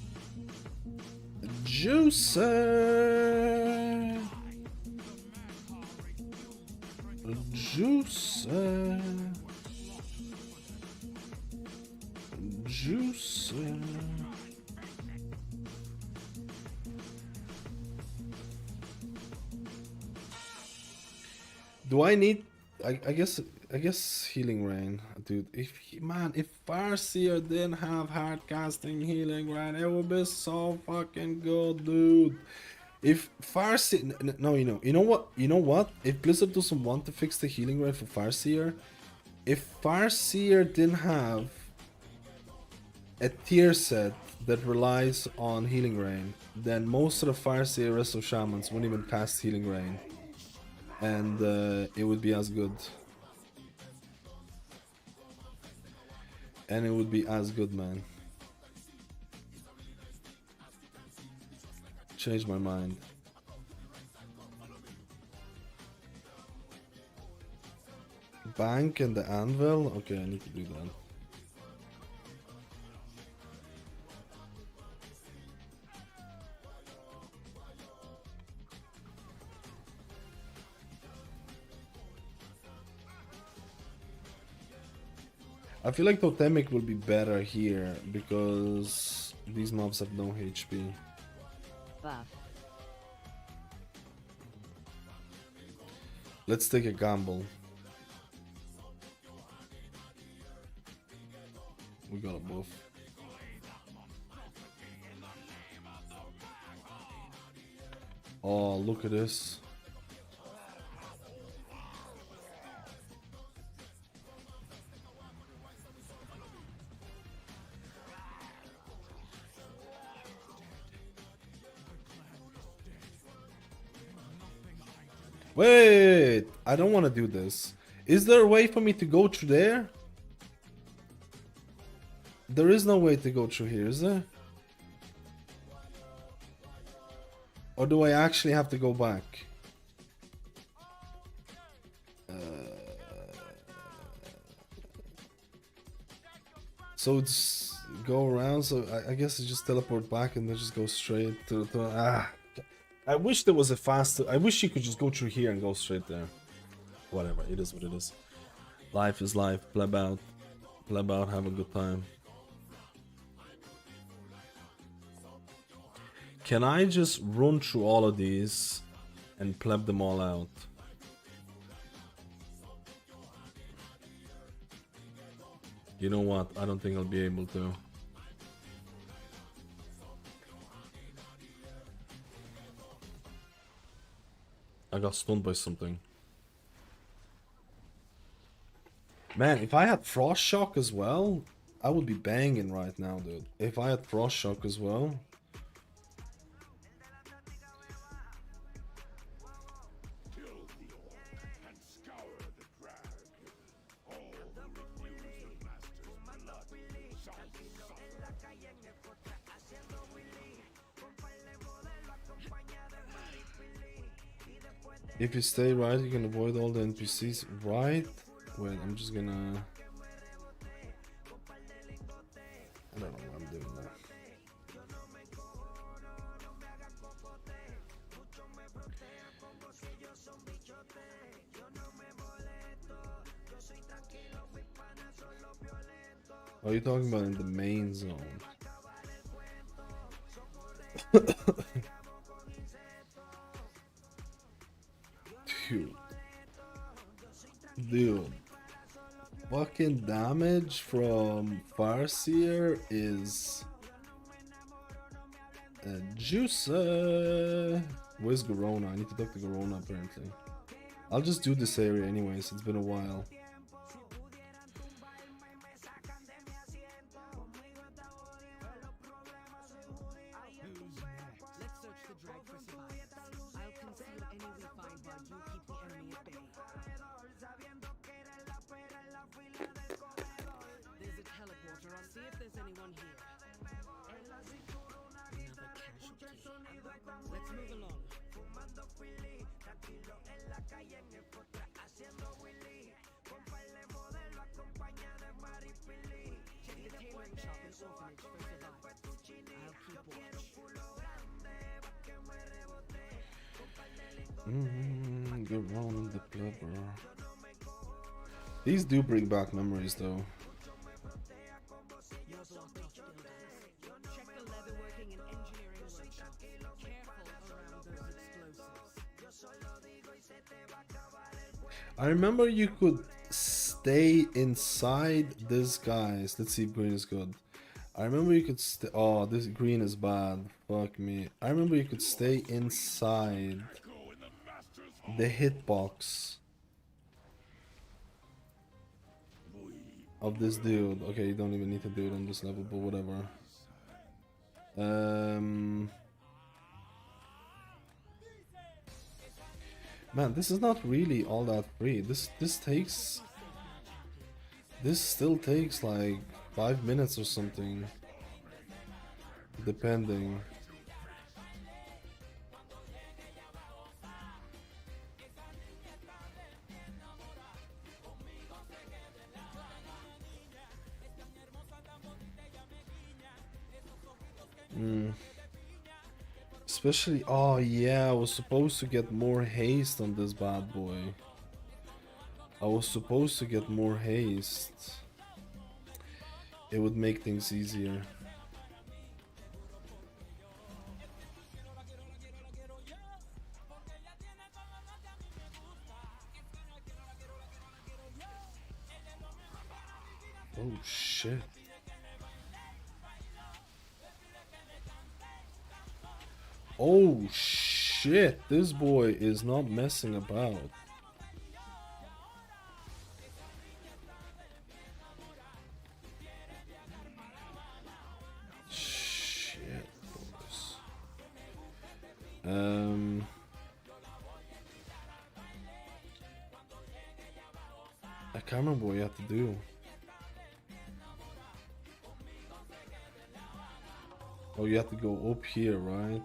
juicer, juicer, juicer. Do I need? I guess healing rain, dude. If Farseer didn't have hard casting healing rain, it would be so fucking good, dude. If Farseer, no, you know what? If Blizzard doesn't want to fix the healing rain for Farseer, if Farseer didn't have a tier set that relies on healing rain, then most of the Farseer Resto Shamans wouldn't even cast healing rain. And it would be as good. And it would be as good, man. Changed my mind. Bank and the anvil? Okay, I need to do that. I feel like Totemic will be better here because these mobs have no HP. Buff. Let's take a gamble. We got a buff. Oh, look at this. Wait, I don't want to do this. Is there a way for me to go through there? There is no way to go through here, is there? Or do I actually have to go back? So it's go around, so I guess I just teleport back and then just go straight to I wish there was a faster. I wish you could just go through here and go straight there. Whatever, it is what it is. Life is life. Pleb out. Pleb out, have a good time. Can I just run through all of these and pleb them all out? You know what? I don't think I'll be able to. I got stunned by something. Man, if I had Frost Shock as well, I would be banging right now, dude. If I had Frost Shock as well. If you stay right, you can avoid all the NPCs. Right? Wait, I'm just gonna... I don't know what I'm doing now. Are you talking about in the main zone? Dude, fucking damage from Farseer is a juicer. Where's Garona? I need to talk to Garona apparently. I'll just do this area anyways, it's been a while. Good round in the plebber. These do bring back memories though. I remember you could stay inside this guys. Let's see if green is good. I remember you could stay. Oh, this green is bad. Fuck me. I remember you could stay inside the hitbox of this dude. Okay, you don't even need to do it on this level, but whatever. Man, this is not really all that free. This still takes like 5 minutes or something, depending. Especially, oh yeah, I was supposed to get more haste on this bad boy. I was supposed to get more haste. It would make things easier. Oh shit. Oh shit, this boy is not messing about. Shit, boys. I can't remember what you have to do. Oh, you have to go up here, right?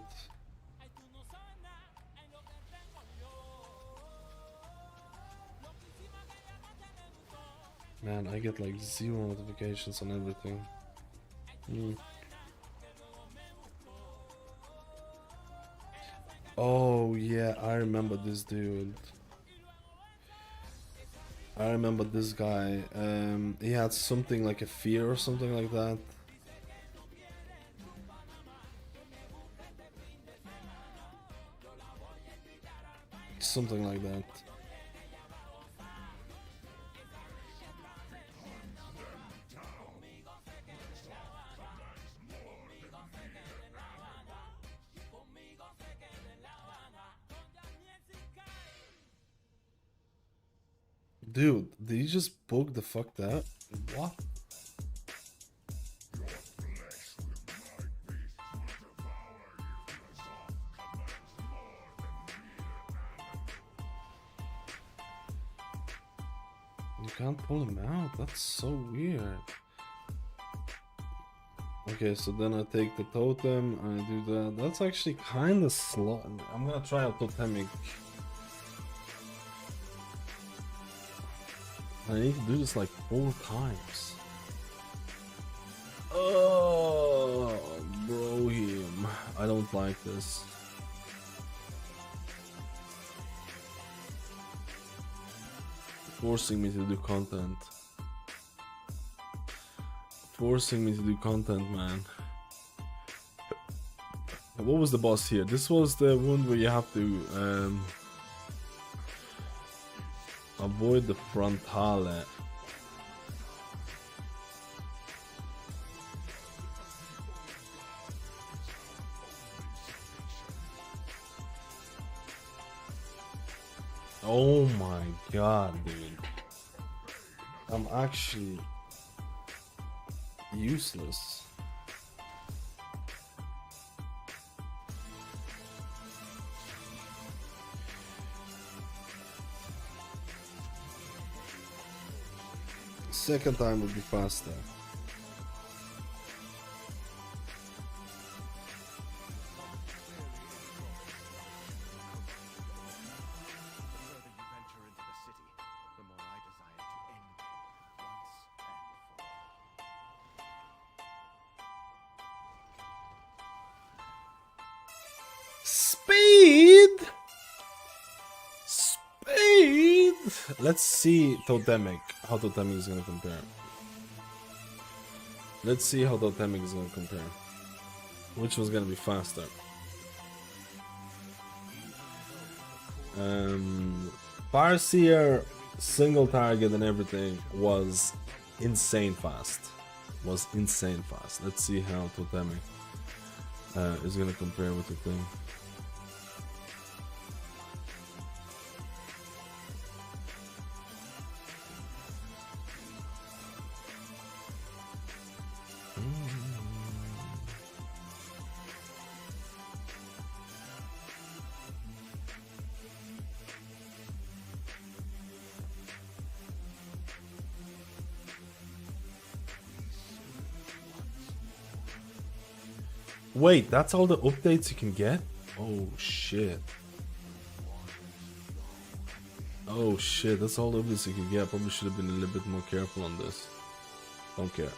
Man, I get like 0 notifications on everything. Oh yeah, I remember this dude. I remember this guy. He had something like a fear or something like that. Something like that. Dude, did you just bug the fuck that? What? You can't pull him out? That's so weird. Okay, so then I take the totem, I do that. That's actually kind of slow. I'm gonna try a totemic. I need to do this like 4 times. Oh, bro, him. I don't like this. Forcing me to do content. Forcing me to do content, man. What was the boss here? This was the one where you have to avoid the frontale. Oh my god, dude. I'm actually useless. Second time would be faster. let's see Totemic. How Totemic is gonna compare. Let's see how Totemic is gonna compare. Which one's gonna be faster? Farseer, single target and everything was insane fast. Let's see how Totemic is gonna compare with the thing. Wait, that's all the updates you can get? Oh shit. Oh shit, that's all the updates you can get. Probably should have been a little bit more careful on this. Don't care.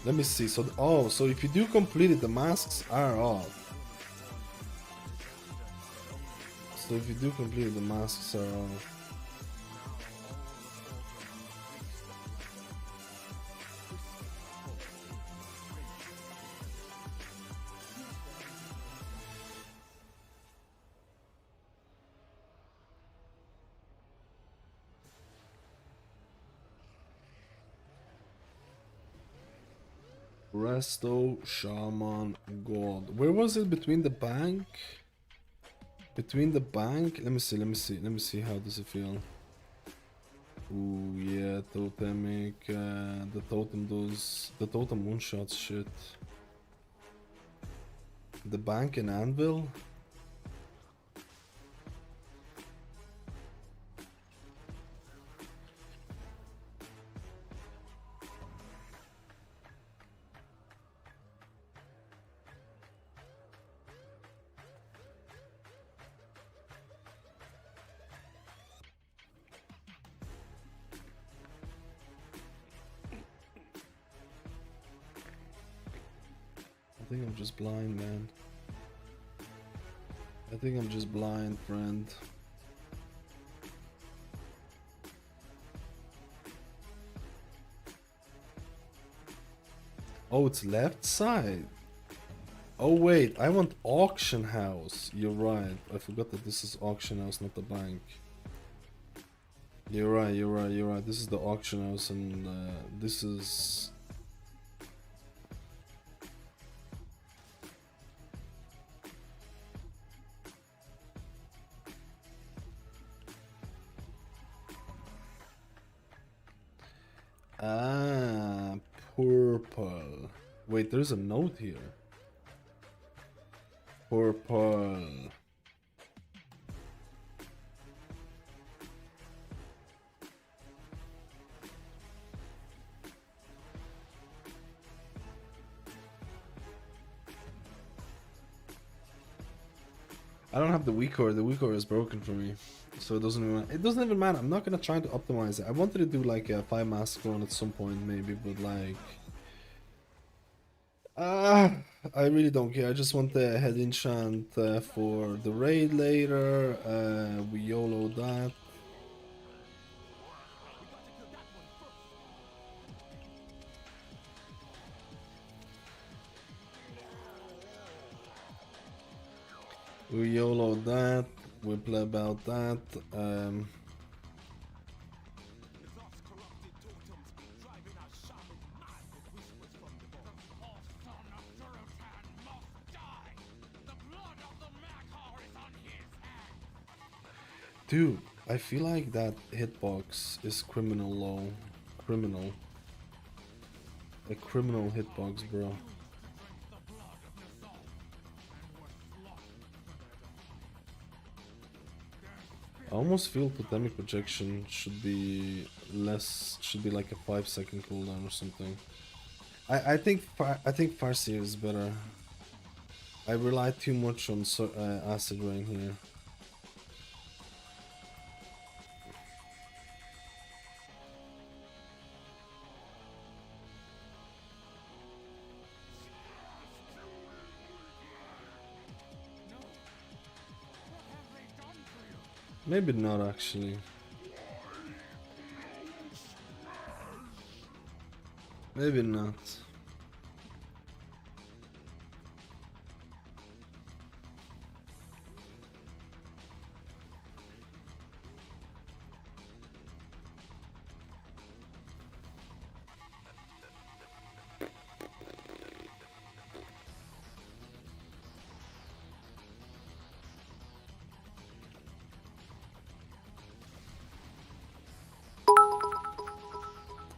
Let me see. So, so if you do complete it, the masks are off. So if you do complete it, the masks are off. Resto, Shaman, Gold. Where was it? Between the bank? Between the bank? Let me see how does it feel. Ooh, yeah, Totemic. The totem one-shots shit. The bank and anvil? I think I'm just blind, man. I think I'm just blind, friend. Oh, it's left side. Oh wait, I want auction house. You're right. I forgot that this is auction house, not the bank. You're right. This is the auction house, and this is. Ah, purple. Wait, there's a note here. Purple. I don't have the weak core. The weak core is broken for me, so it doesn't even matter. I'm not gonna try to optimize it. I wanted to do like a 5 mask run at some point maybe, but like I really don't care. I just want the head enchant for the raid later. We YOLO that. We YOLO that. We play about that. Dude, I feel like that hitbox is criminal low. Criminal. A criminal hitbox, bro. I almost feel totemic projection should be less, should be like a 5-second cooldown or something. I think Farseer is better. I rely too much on acid rain here. Maybe not actually. Maybe not.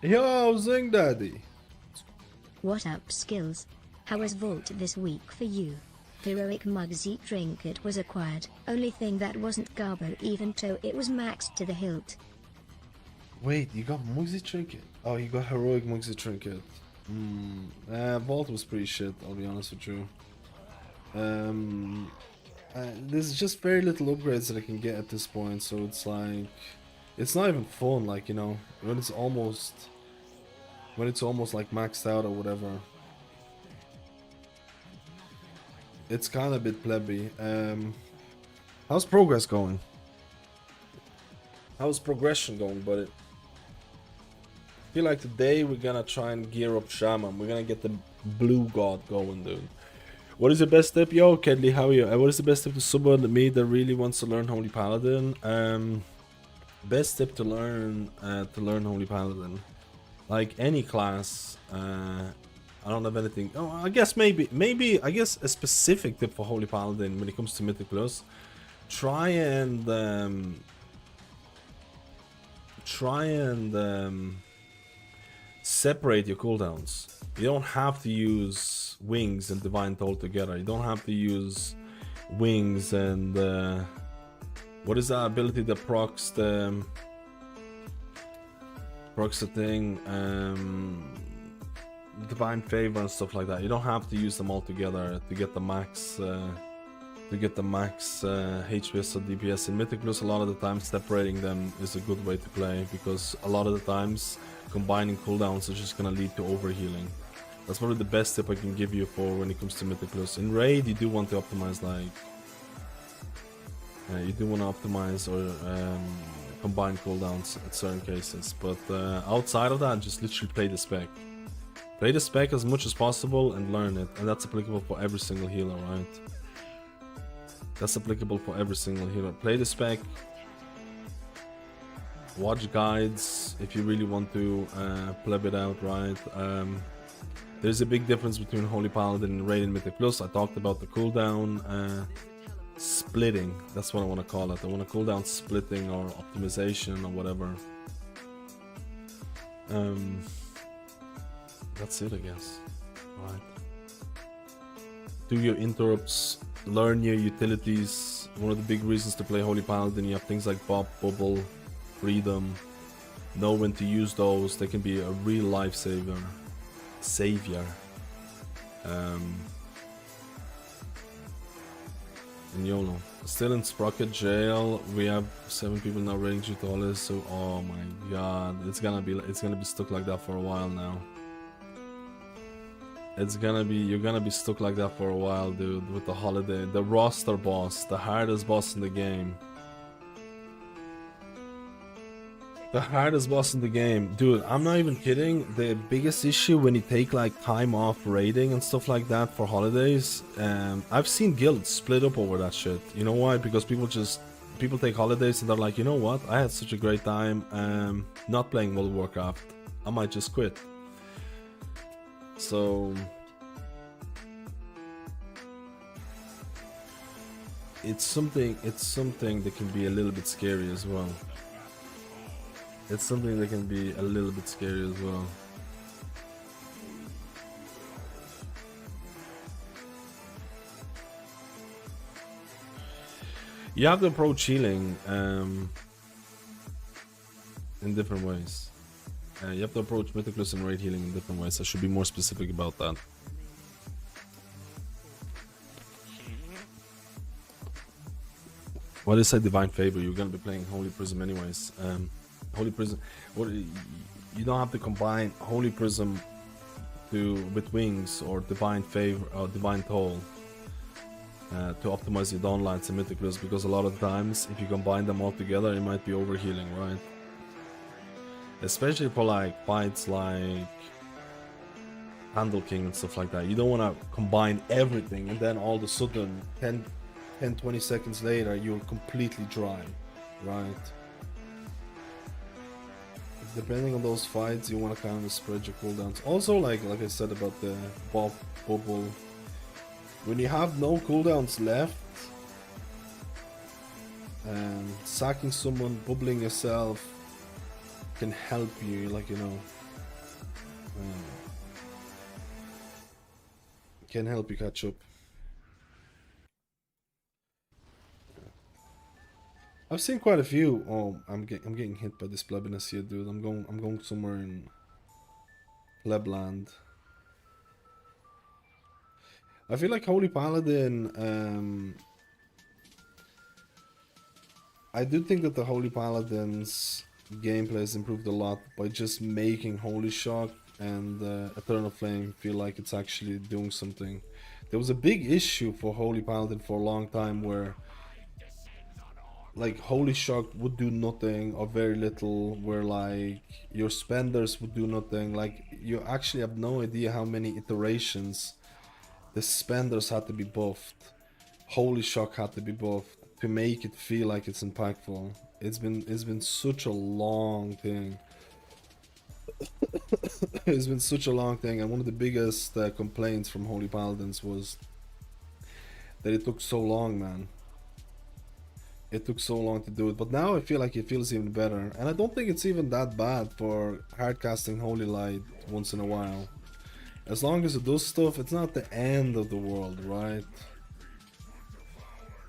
Yo, Zing Daddy. What up, skills? How was Vault this week for you? Heroic Mugsy Trinket was acquired, only thing that wasn't Garbo even though it was maxed to the hilt. Wait, you got Mugsy Trinket? Oh, you got Heroic Mugsy Trinket. Vault was pretty shit, I'll be honest with you. There's just very little upgrades that I can get at this point, so it's like... It's not even fun, like, you know, when it's almost like maxed out or whatever. It's kind of a bit plebby. How's progress going? How's progression going, buddy? I feel like today we're gonna try and gear up Shaman. We're gonna get the blue god going, dude. What is the best tip? Yo, Kedley, how are you? What is the best tip to someone me that really wants to learn Holy Paladin? Best tip to learn Holy Paladin. Like any class, I don't have anything. Oh, I guess maybe I guess a specific tip for Holy Paladin when it comes to Mythic Plus. Try and separate your cooldowns. You don't have to use wings and divine toll together. You don't have to use wings and what is that ability that procs the thing, divine favor and stuff like that. You don't have to use them all together to get the max HPS or DPS. In Mythic Plus, a lot of the times separating them is a good way to play, because a lot of the times combining cooldowns is just gonna lead to overhealing. That's probably the best tip I can give you for when it comes to Mythic Plus. In Raid, you do want to optimize, like you do want to optimize or combine cooldowns at certain cases, but outside of that, just literally play the spec. Play the spec as much as possible and learn it, and that's applicable for every single healer, right? That's applicable for every single healer. Play the spec, watch guides if you really want to pleb it out, right? There's a big difference between Holy Paladin and Raid and Mythic Plus. I talked about the cooldown splitting, that's what I want to call it. I want to cooldown splitting or optimization or whatever. That's it, I guess. Right. Do your interrupts, learn your utilities. One of the big reasons to play Holy Paladin, you have things like Bob, Bubble, Freedom. Know when to use those. They can be a real lifesaver. Savior. And YOLO. Still in Sprocket jail. We have 7 people now raiding tutorials. So, oh my god, it's gonna be stuck like that for a while now. You're gonna be stuck like that for a while, dude. With the holiday, the roster boss, the hardest boss in the game. The hardest boss in the game, dude. I'm not even kidding. The biggest issue when you take like time off raiding and stuff like that for holidays, I've seen guilds split up over that shit. You know why? Because people take holidays and they're like, you know what? I had such a great time not playing World of Warcraft. I might just quit. So it's something that can be a little bit scary as well. It's something that can be a little bit scary as well. You have to approach healing in different ways. You have to approach Mythic Plus and raid healing in different ways. I should be more specific about that. What is a divine favor? You're gonna be playing Holy Prism anyways. Holy Prism. You don't have to combine Holy Prism with wings or divine favor or divine toll. to optimize your downlines and mythic list, because a lot of times if you combine them all together, it might be overhealing, right? Especially for like fights like Handle King and stuff like that. You don't want to combine everything and then all of a sudden 10-20 seconds later you're completely dry, right? Depending on those fights, you want to kind of spread your cooldowns. Also, like I said about the buff bubble, when you have no cooldowns left, sacking someone, bubbling yourself can help you, like, you know, can help you catch up. I've seen quite a few. Oh, I'm getting hit by this plebiness here, dude. I'm going somewhere in plebland. I feel like Holy Paladin. I do think that the Holy Paladin's gameplay has improved a lot by just making Holy Shock and Eternal Flame feel like it's actually doing something. There was a big issue for Holy Paladin for a long time where like Holy Shock would do nothing or very little, where like your spenders would do nothing. Like you actually have no idea how many iterations the spenders had to be buffed, Holy Shock had to be buffed to make it feel like it's impactful. It's been such a long thing. It's been such a long thing, and one of the biggest complaints from Holy Paladins was that it took so long, man. It took so long to do it, but now I feel like it feels even better, and I don't think it's even that bad for hardcasting Holy Light once in a while. As long as it does stuff, it's not the end of the world, right?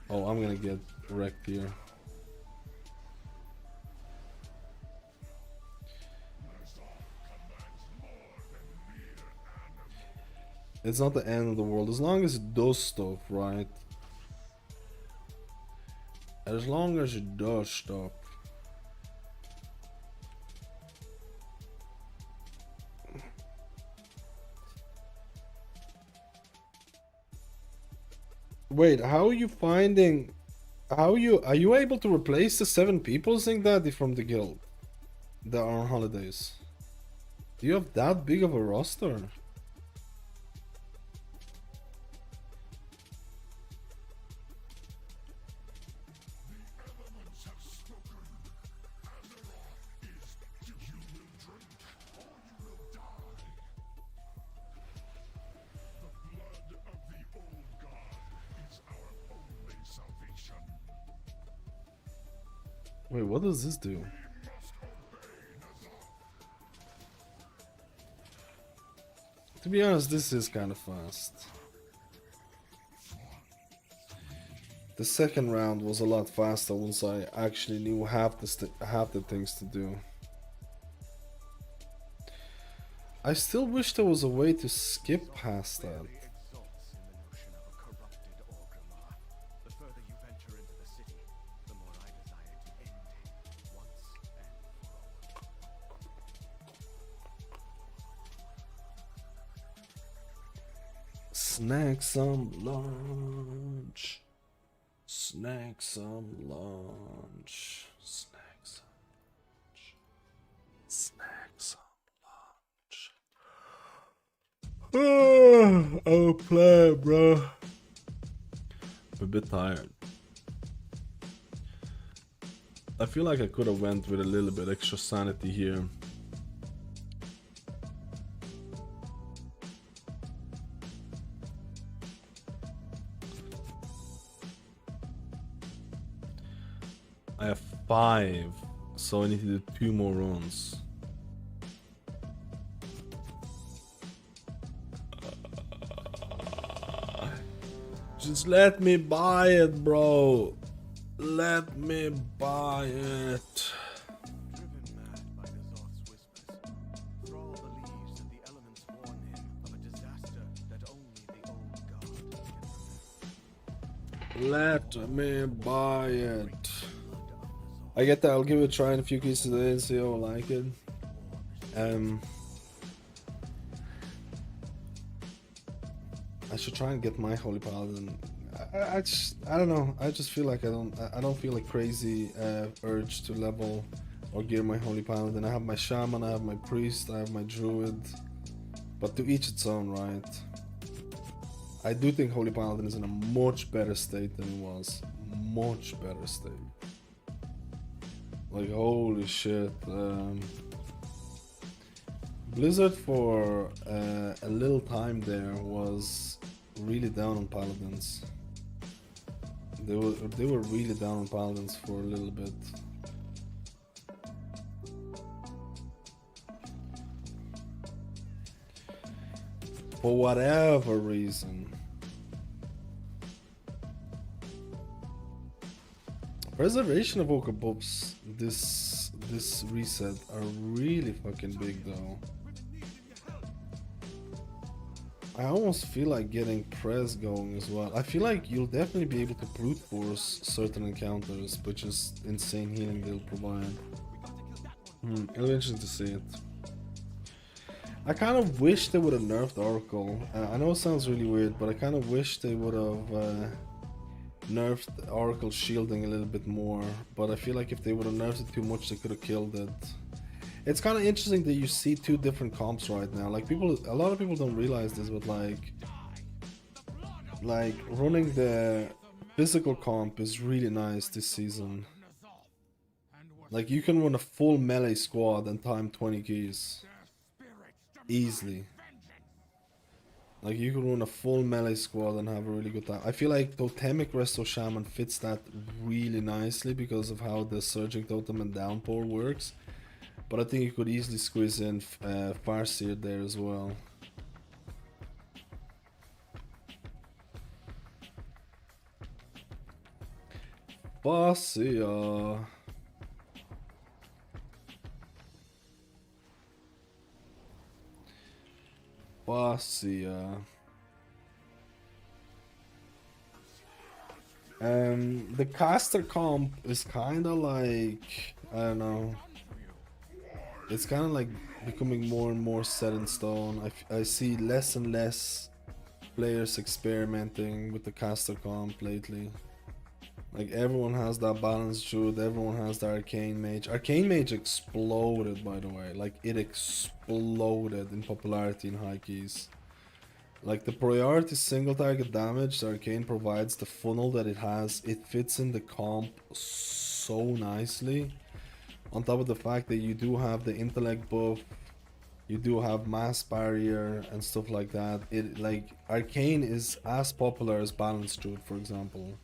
Oh, I'm gonna get wrecked here. It's not the end of the world, as long as it does stuff, right? As long as it does stuff. Wait, how are you finding... Are you able to replace the 7 people, Zing Daddy, from the guild that are on holidays? Do you have that big of a roster? Wait, what does this do? To be honest, this is kind of fast. The second round was a lot faster once I actually knew half the things to do. I still wish there was a way to skip past that. Snack some lunch. Snack some lunch. Snack some lunch. Snack some lunch. I'll play, bro. I'm a bit tired. I feel like I could have went with a little bit extra sanity here. I have 5, so I need to do 2 more runs. Just let me buy it, bro. Let me buy it. Let me buy it. I get that. I'll give it a try in a few cases today and see how I like it. I should try and get my Holy Paladin. I don't know. I just feel like I don't feel a crazy urge to level or gear my holy paladin. I have my shaman, I have my priest, I have my druid, but to each its own, right? I do think holy paladin is in a much better state than it was. Much better state. Like holy shit. Blizzard for a little time there was really down on paladins. They were really down on paladins for a little bit. For whatever reason. Preservation Evoker buffs this reset are really fucking big though. I almost feel like getting Prez going as well. I feel like you'll definitely be able to brute force certain encounters, which is insane healing they'll provide. It'll be interesting to see it. I kind of wish they would have nerfed Oracle. I know it sounds really weird, but I kind of wish they would have nerfed Oracle shielding a little bit more. But I feel like if they would have nerfed it too much, they could have killed it. It's kind of interesting that you see two different comps right now. Like a lot of people don't realize this, but like running the physical comp is really nice this season. Like you can run a full melee squad and time 20 keys easily. Like you can run a full melee squad and have a really good time. I feel like Totemic Resto Shaman fits that really nicely because of how the Surging Totem and Downpour works. But I think you could easily squeeze in Farseer there as well. Farseer. Farseer. The caster comp is kind of like, I don't know. It's kind of like becoming more and more set in stone. I see less and less players experimenting with the caster comp lately. Like everyone has that balanced druid, everyone has the arcane mage. Arcane mage exploded, by the way. Like it exploded in popularity in high keys. Like the priority single target damage the arcane provides, the funnel that it has, it fits in the comp so nicely. On top of the fact that you do have the intellect buff, you do have mass barrier and stuff like that. It like arcane is as popular as balanced druid, for example.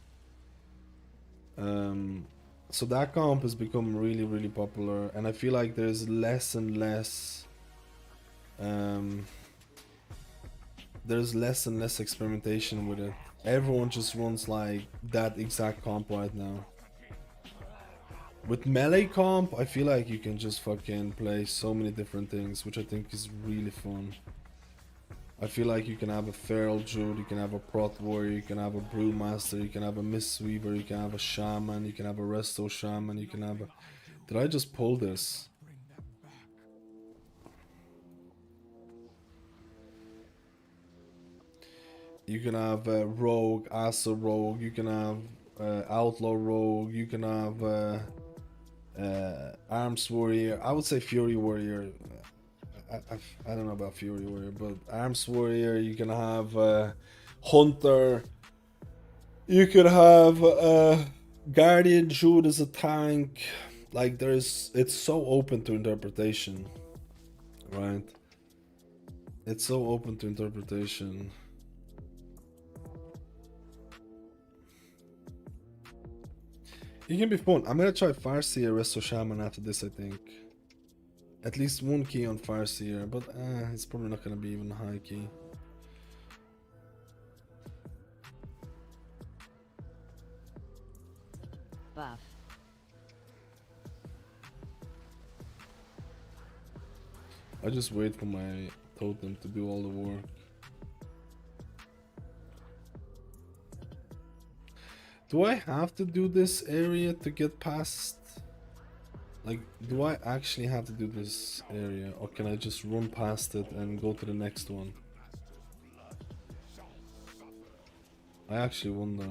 So that comp has become really, really popular, and I feel like there's less and less experimentation with it. Everyone just runs like that exact comp right now. With melee comp, I feel like you can just fucking play so many different things, which I think is really fun. I feel like you can have a feral druid, you can have a prot warrior, you can have a brewmaster, you can have a mistweaver, you can have a shaman, you can have a resto shaman, you can have a... Did I just pull this? You can have a rogue, asa rogue, you can have outlaw rogue, you can have arms warrior. I would say fury warrior. I don't know about fury warrior, but arms warrior. You can have hunter. You could have guardian druid as a tank. Like it's so open to interpretation, right? It's so open to interpretation. It can be fun. I'm gonna try Farseer, Resto Shaman after this, I think. At least one key on Farseer, but it's probably not gonna be even high key. Buff. I just wait for my totem to do all the work. Do I have to do this area to get past? Like, do I actually have to do this area, or can I just run past it and go to the next one? I actually wonder.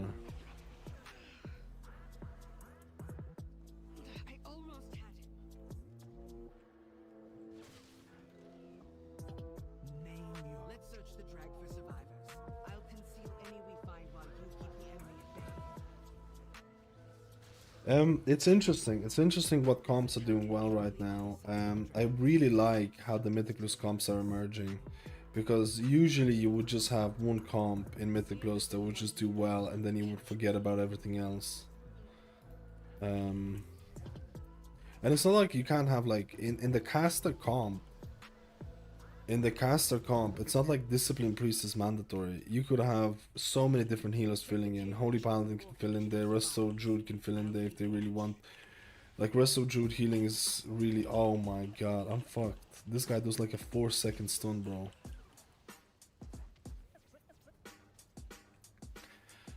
It's interesting. It's interesting what comps are doing well right now. I really like how the Mythic Plus comps are emerging, because usually you would just have one comp in Mythic Plus that would just do well, and then you would forget about everything else. And it's not like you can't have like in the caster comp. In the caster comp, it's not like Discipline Priest is mandatory. You could have so many different healers filling in. Holy Paladin can fill in there, Resto Druid can fill in there if they really want. Like, Resto Druid healing is really, oh my god, I'm fucked. This guy does like a 4-second stun, bro.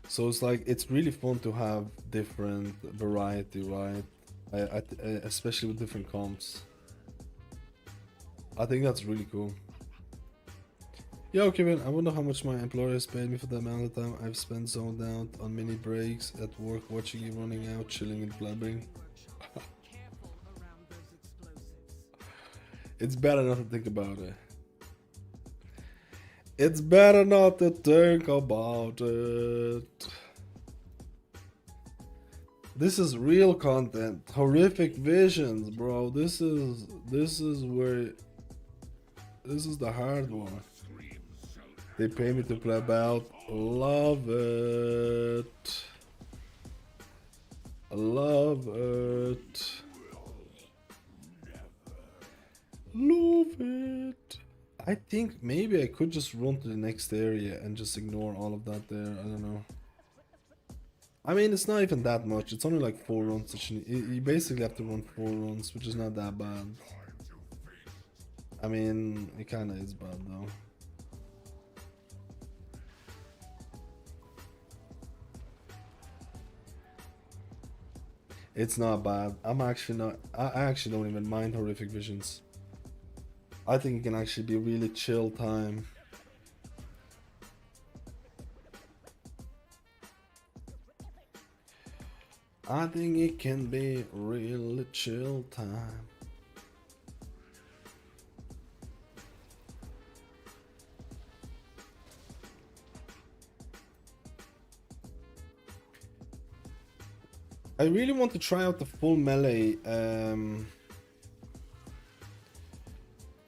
So it's like, it's really fun to have different variety, right? Especially with different comps. I think that's really cool. Yo, Kevin, I wonder how much my employer has paid me for the amount of time I've spent zoned out on mini breaks at work, watching you running out, chilling and blabbing. It's better not to think about it. It's better not to think about it. This is real content. Horrific visions, bro. This is where... This is the hard one. They pay me to play about. Love it. Love it. Love it. I think maybe I could just run to the next area and just ignore all of that there. I don't know. I mean, it's not even that much. It's only like 4 runs that you basically have to run 4 runs, which is not that bad. I mean, it kinda is bad though. It's not bad. I actually don't even mind horrific visions. I think it can actually be a really chill time. I think it can be a really chill time. I really want to try out the full melee.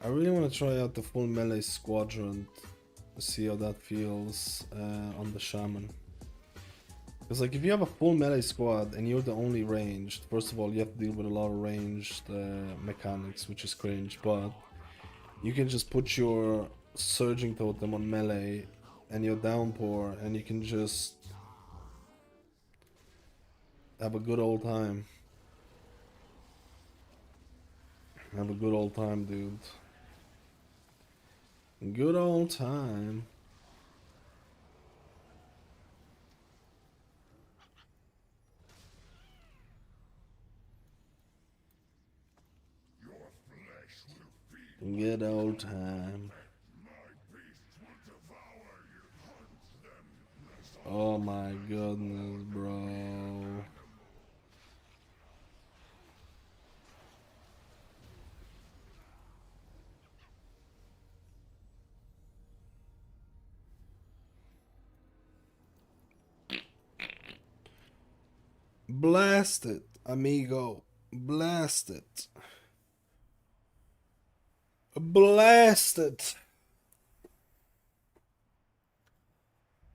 I really want to try out the full melee squadron to see how that feels on the Shaman. Because like if you have a full melee squad and you're the only ranged, first of all you have to deal with a lot of ranged mechanics, which is cringe, but you can just put your surging totem on melee and your downpour and you can just have a good old time. Have a good old time, dude. Good old time. Good old time. Oh my goodness, bro. Blast it, amigo. Blast it. Blast it.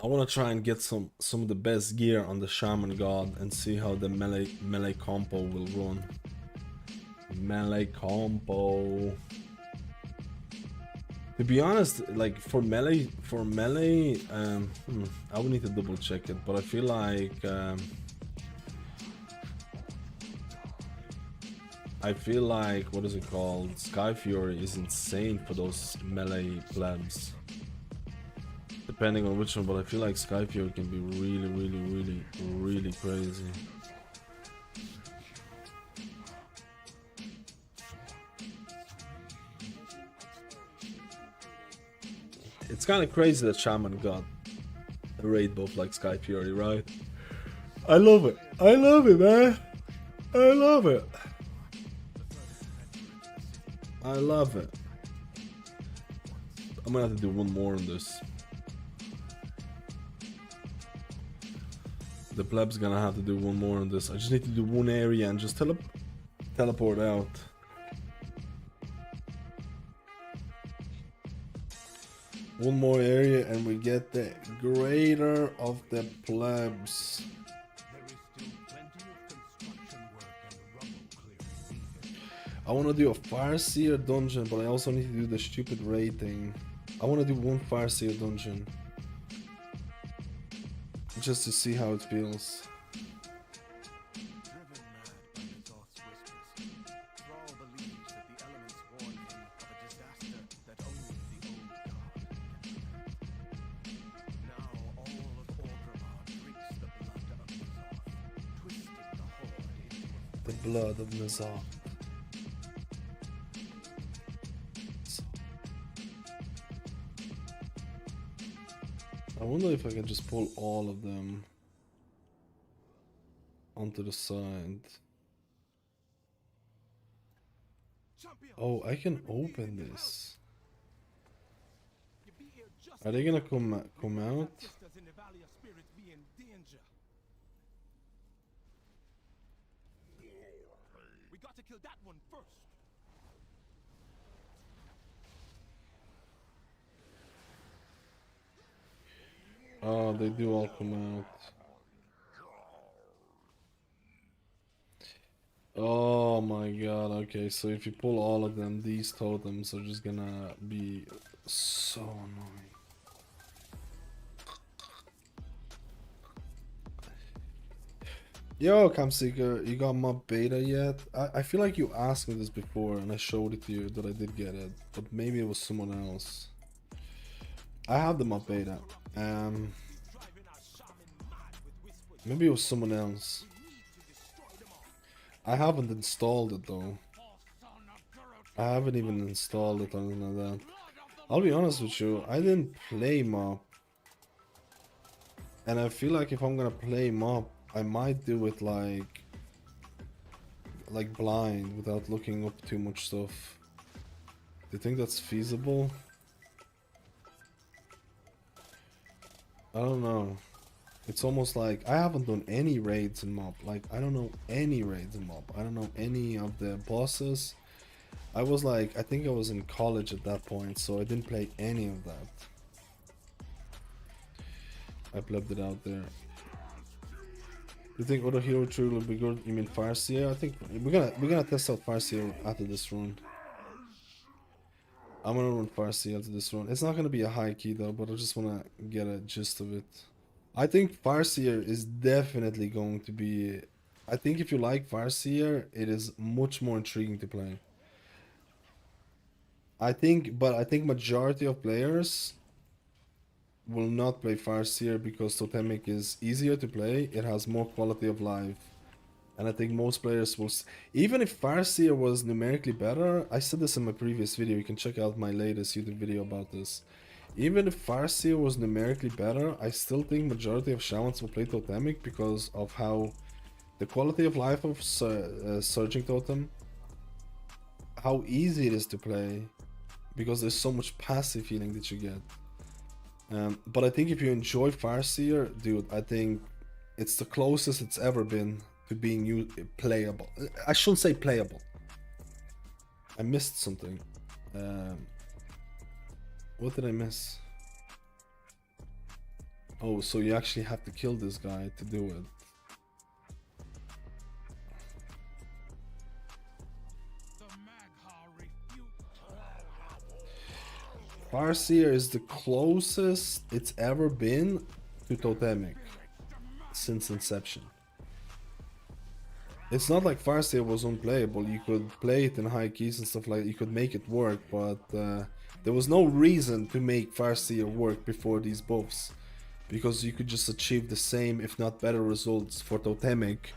I want to try and get some of the best gear on the Shaman God and see how the melee combo will run. Melee combo. To be honest, like for melee, I would need to double check it, but I feel like what is it called? Sky Fury is insane for those melee plebs. Depending on which one, but I feel like Sky Fury can be really crazy. It's kind of crazy that Shaman got a raid buff like Sky Fury, right? I love it. I love it, man. I love it. I love it. I'm gonna have to do one more on this. The pleb's gonna have to do one more on this. I just need to do one area and just teleport out. One more area and we get the greater of the plebs. I want to do a Fireseer dungeon, but I also need to do the stupid raid thing. I want to do one Fireseer dungeon. Just to see how it feels. The blood of Nazar. I wonder if I can just pull all of them onto the side. Oh, I can open this. Are they gonna come out? We got to kill that one first. Oh, they do all come out. Oh my god, okay, so if you pull all of them, these totems are just gonna be so annoying. Yo, Camseeker, you got mob beta yet? I feel like you asked me this before and I showed it to you that I did get it, but maybe it was someone else. I have the mob beta. Maybe it was someone else. I haven't installed it though. I haven't even installed it or anything like that. I'll be honest with you, I didn't play mob. And I feel like if I'm gonna play mob, I might do it like blind without looking up too much stuff. Do you think that's feasible? I don't know. It's almost like I haven't done any raids in mob. Like I don't know any raids in mob. I don't know any of the bosses. I was like, I think I was in college at that point, so I didn't play any of that. I plugged it out there. You think other hero tree will be good? You mean Fireseer? I think we're gonna test out Fireseer after this run. I'm gonna run Fireseer after this run. It's not gonna be a high key though, but I just wanna get a gist of it. I think Fireseer is definitely going to be. I think if you like Fireseer, it is much more intriguing to play. I think majority of players will not play Farseer because Totemic is easier to play, it has more quality of life. And I think most players will... Even if Farseer was numerically better, I said this in my previous video, you can check out my latest YouTube video about this. Even if Farseer was numerically better, I still think majority of Shamans will play Totemic because of how the quality of life of Surging Totem, how easy it is to play, because there's so much passive healing that you get. But I think if you enjoy Farseer, dude, I think it's the closest it's ever been to being playable. I shouldn't say playable. I missed something. What did I miss? Oh, so you actually have to kill this guy to do it. Farseer is the closest it's ever been to Totemic since inception. It's not like Farseer was unplayable. You could play it in high keys and stuff like that. You could make it work, but there was no reason to make Farseer work before these buffs, because you could just achieve the same, if not better, results for Totemic,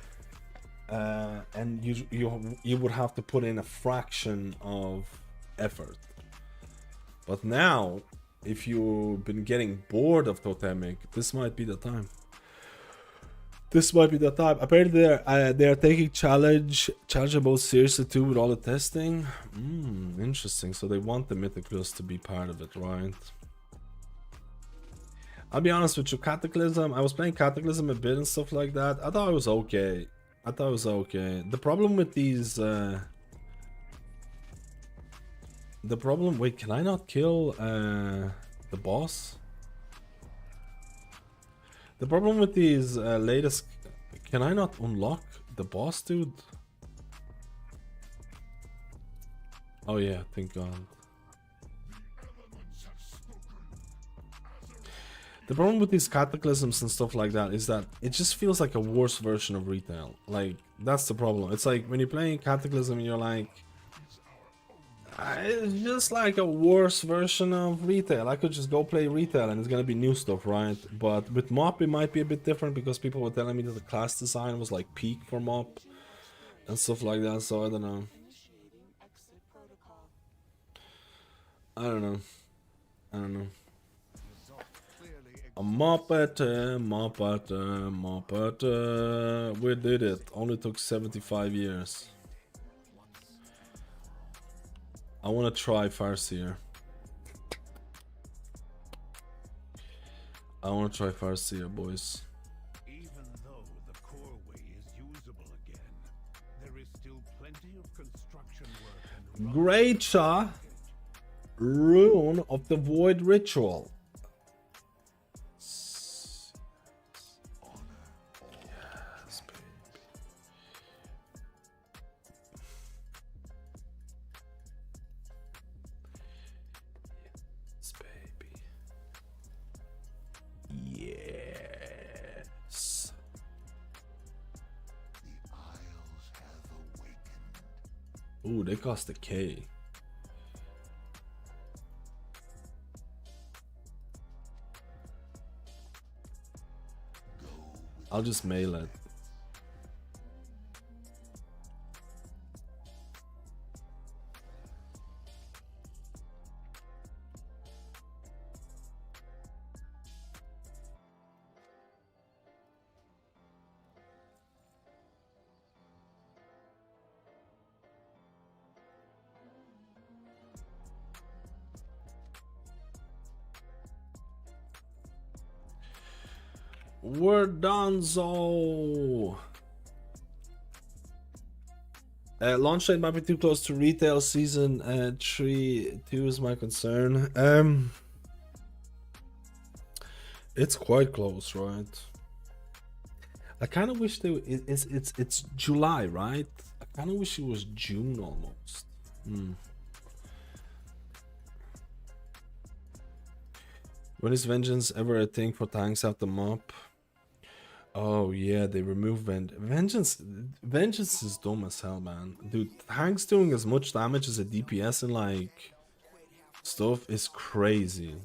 and you would have to put in a fraction of effort. But now, if you've been getting bored of totemic, this might be the time. This might be the time. Apparently they're taking challengeable seriously too with all the testing. Interesting. So they want the Mythic Plus to be part of it, right? I'll be honest with you, Cataclysm, I was playing Cataclysm a bit and stuff like that. I thought it was okay. The problem with these wait, can I not kill the boss? The problem with these latest, can I not unlock the boss, dude? Oh yeah, thank God. The problem with these cataclysms and stuff like that is that it just feels like a worse version of retail. Like, that's the problem. It's like when you're playing Cataclysm, you're like, it's just like a worse version of retail. I could just go play retail and it's gonna be new stuff, right? But with MOP, it might be a bit different because people were telling me that the class design was like peak for MOP and stuff like that. So I don't know. I don't know. A Moppet, we did it. Only took 75 years. I want to try Farseer. Boys. Even though the core way is usable again, there is still plenty of construction work and Greater Rune of the Void Ritual. Yes, baby. Yes, baby. Yes. the Isles have awakened. Ooh, they cost a K. I'll just mail it. We're donezo. Launch date might be too close to retail. Season 2 is my concern. It's quite close, right? I kind of wish they. It's July, right? I kind of wish it was June almost. When is vengeance ever a thing for tanks after MOP? Oh yeah, they remove vengeance. Vengeance is dumb as hell, man. Dude, tanks doing as much damage as a DPS and like stuff is crazy.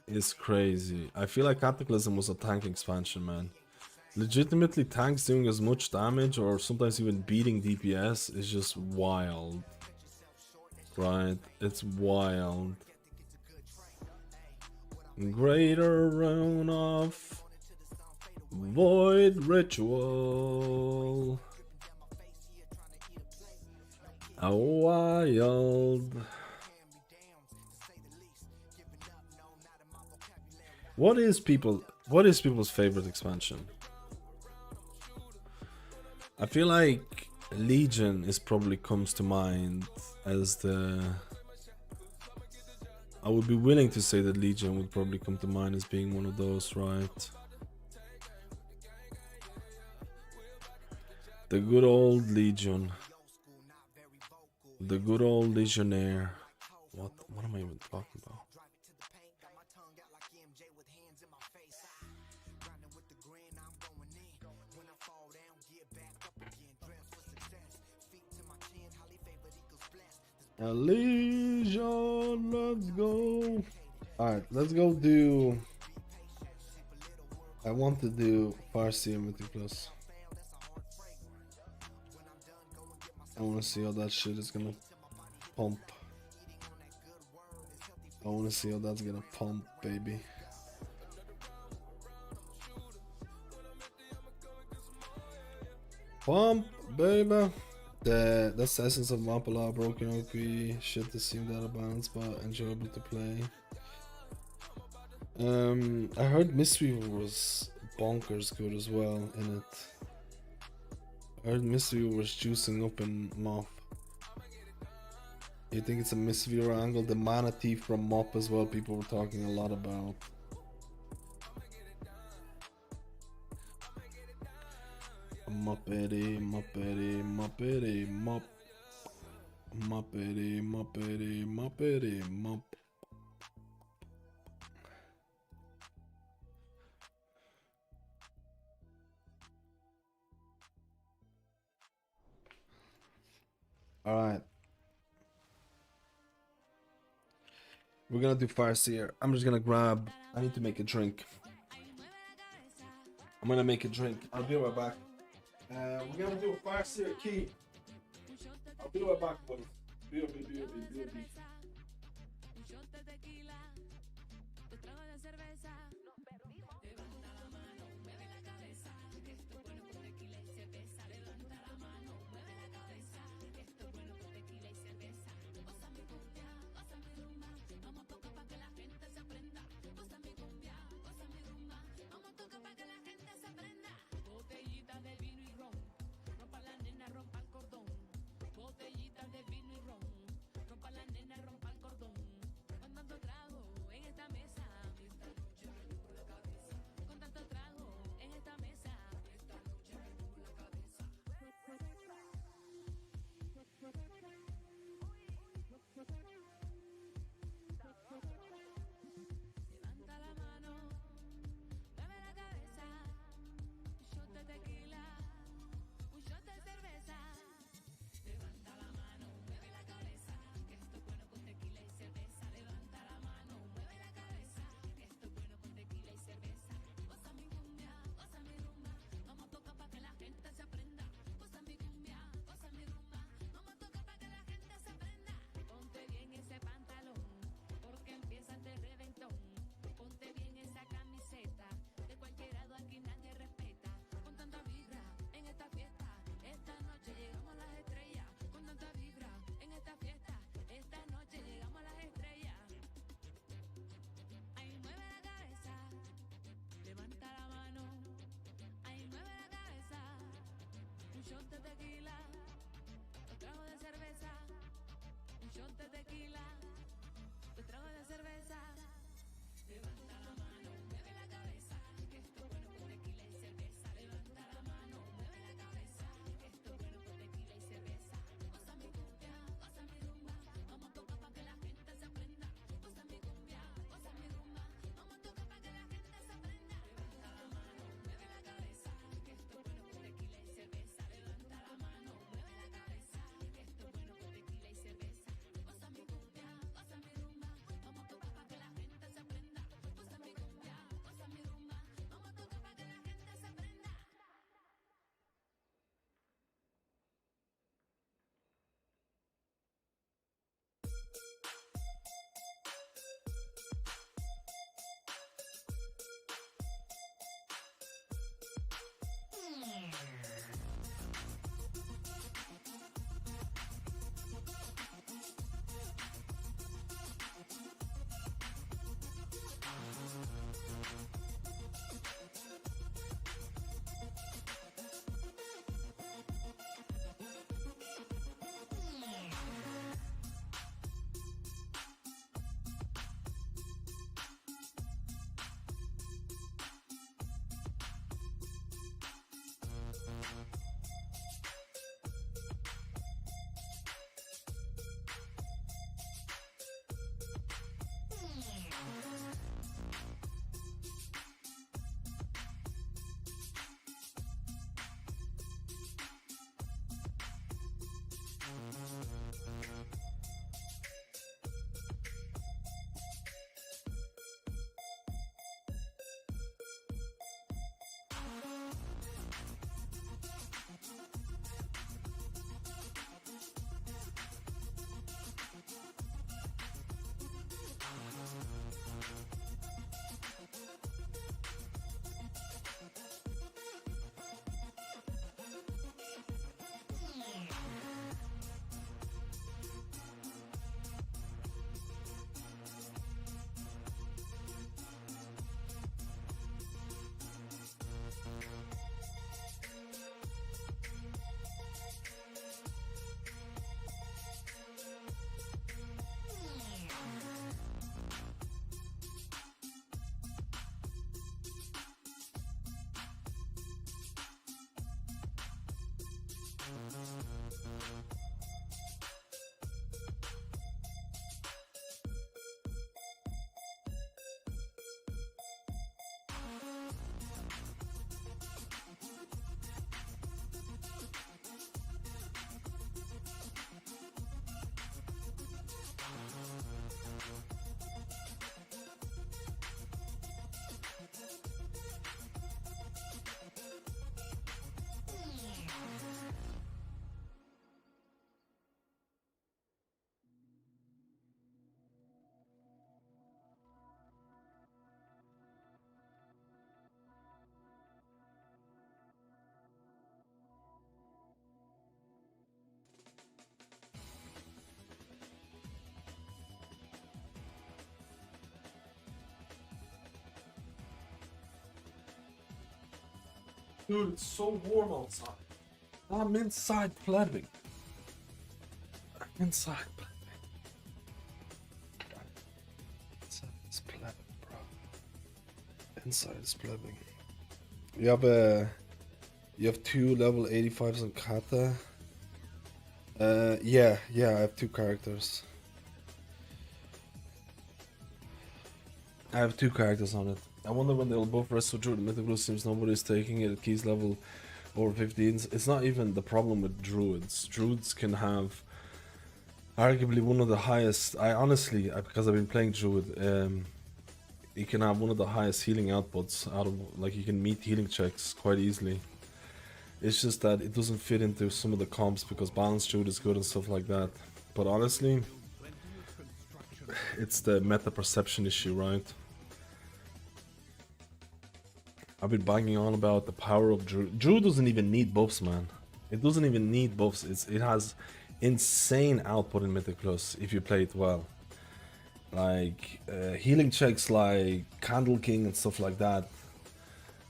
It's crazy. I feel like Cataclysm was a tank expansion, man. Legitimately, tanks doing as much damage or sometimes even beating DPS is just wild. Right? It's wild. Greater Rune of Void Ritual. A wild. What is people's favorite expansion? I feel like Legion is probably comes to mind as the. I would be willing to say that Legion would probably come to mind as being one of those, right? The good old Legion. The good old Legionnaire. What am I even talking about? A Legion, let's go. Alright, let's go do. I want to do Farseer Mythic Plus. I want to see how that shit is gonna pump. I wanna see how that's gonna pump, baby. Pump, baby. That's the essence of Mapala, broken OP, shit that seemed out of balance but enjoyable to play. I heard Mistweaver was bonkers good as well in it. I heard Mistweaver was juicing up in Mop. You think it's a Mistweaver angle? The Mana Thief from Mop as well, people were talking a lot about. Muppety, muppety, muppety, mop. Muppety, muppety, muppety, mop. Alright. We're gonna do Farseer. I'm just gonna grab. I need to make a drink. I'm gonna make a drink. I'll be right back. We're gonna do a Farseer key. I'll be right back, boys. Be. Dude, it's so warm outside. I'm inside plebbing. I'm inside plebbing. Inside is plebbing, bro. Inside is plebbing. You have 2 level 85s on Kata. Yeah, I have 2 characters. I have 2 characters on it. I wonder when they'll both rest with Druid. Mythic Blue seems nobody's taking it at keys level over 15s. It's not even the problem with Druids. Druids can have arguably one of the highest. Because I've been playing Druid, you can have one of the highest healing outputs out of, like, you can meet healing checks quite easily. It's just that it doesn't fit into some of the comps because balanced Druid is good and stuff like that. But honestly, it's the meta perception issue, right? I've been banging on about the power of Druid. Druid doesn't even need buffs, man. It doesn't even need buffs. It has insane output in Mythic Plus if you play it well. Like, healing checks like Candle King and stuff like that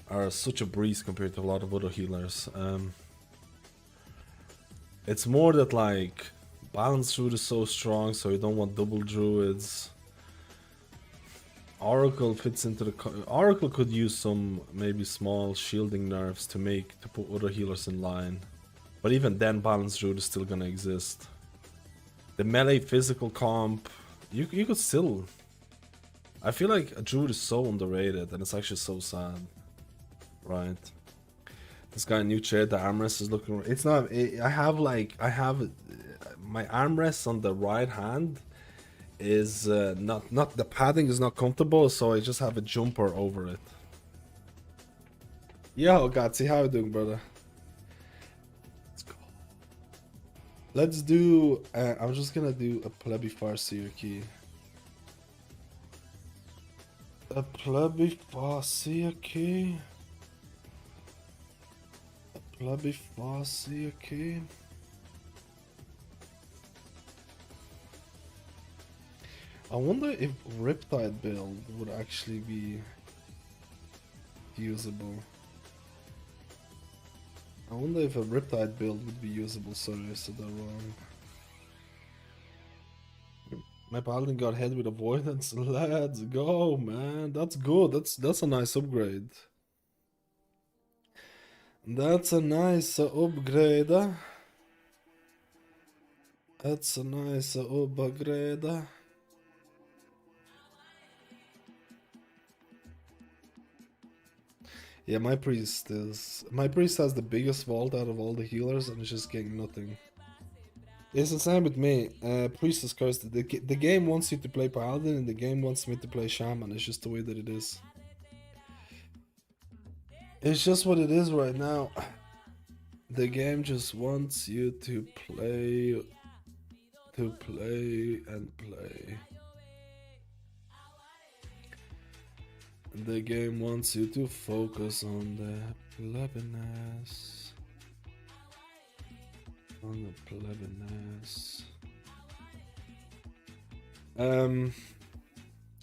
are such a breeze compared to a lot of other healers. It's more that, like, Balanced Druid is so strong, so you don't want double Druids. Oracle fits into the... Oracle could use some maybe small shielding nerfs to put other healers in line. But even then, Balanced Druid is still gonna exist. The melee physical comp, you could still... I feel like a Druid is so underrated, and it's actually so sad. Right. This guy new chair, the armrest is looking... It's not... I have my armrest on the right hand is not the padding is not comfortable, so I just have a jumper over it. Yo, Gatsy, how you doing, brother? Let's go. Let's do... I'm just gonna do a Plebby Farseer key. A Plebby Farseer key? Plebby Farseer key? I wonder if Riptide build would actually be usable. I wonder if a Riptide build would be usable. Sorry, I said that wrong. My Paladin got hit with avoidance. Let's go, man. That's good. That's a nice upgrade. That's a nice upgrade. That's a nice upgrade. Yeah, my priest has the biggest vault out of all the healers and it's just getting nothing. It's the same with me. Priest is cursed. The game wants you to play Paladin and the game wants me to play Shaman. It's just the way that it is. It's just what it is right now. The game just wants you to play and play. The game wants you to focus on the plebiness. On the plebiness.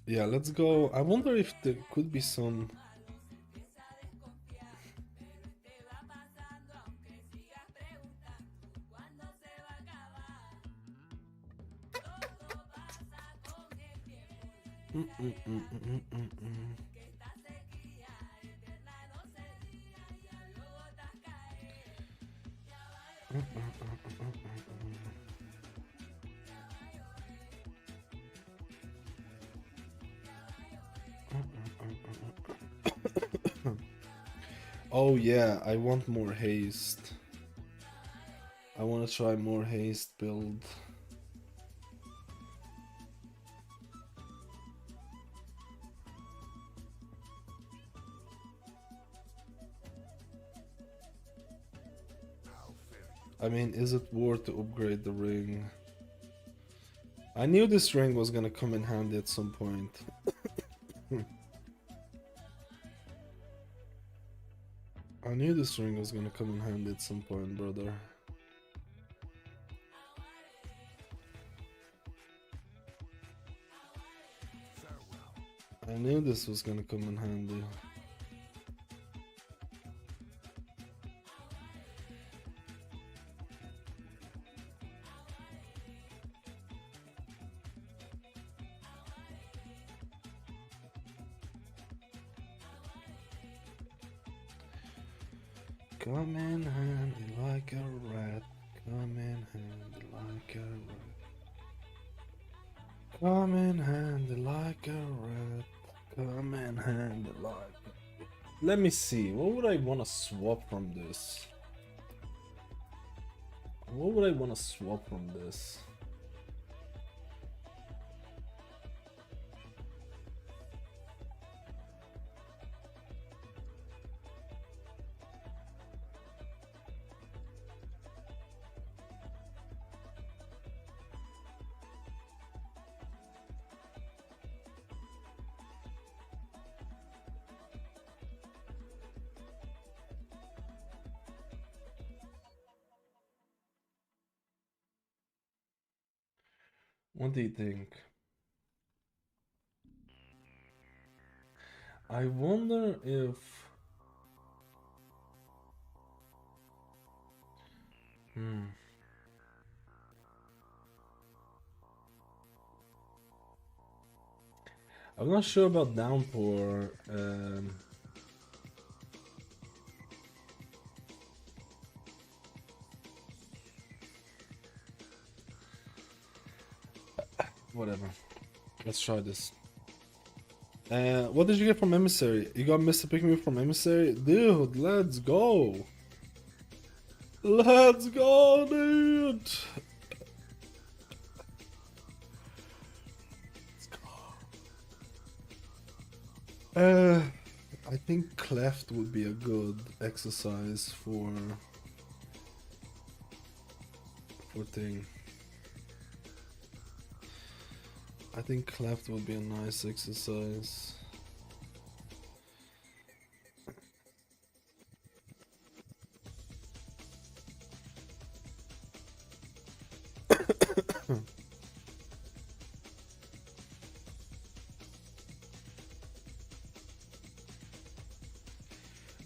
Yeah, let's go. I wonder if there could be some... Oh yeah, I want more haste. I want to try more haste build. I mean, is it worth to upgrade the ring? I knew this ring was gonna come in handy at some point. I knew this ring was gonna come in handy at some point, brother. I knew this was gonna come in handy. Come in handy like a rat. Come in handy like a rat. Come in handy like a rat. Come in handy like a... Let me see. What would I want to swap from this? What would I want to swap from this? What do you think? I wonder if... I'm not sure about Downpour. Whatever. Let's try this. What did you get from Emissary? You got Mr. Pick-Me from Emissary? Dude, let's go! Let's go, dude! I think Cleft would be a good exercise for thing. I think Cleft would be a nice exercise.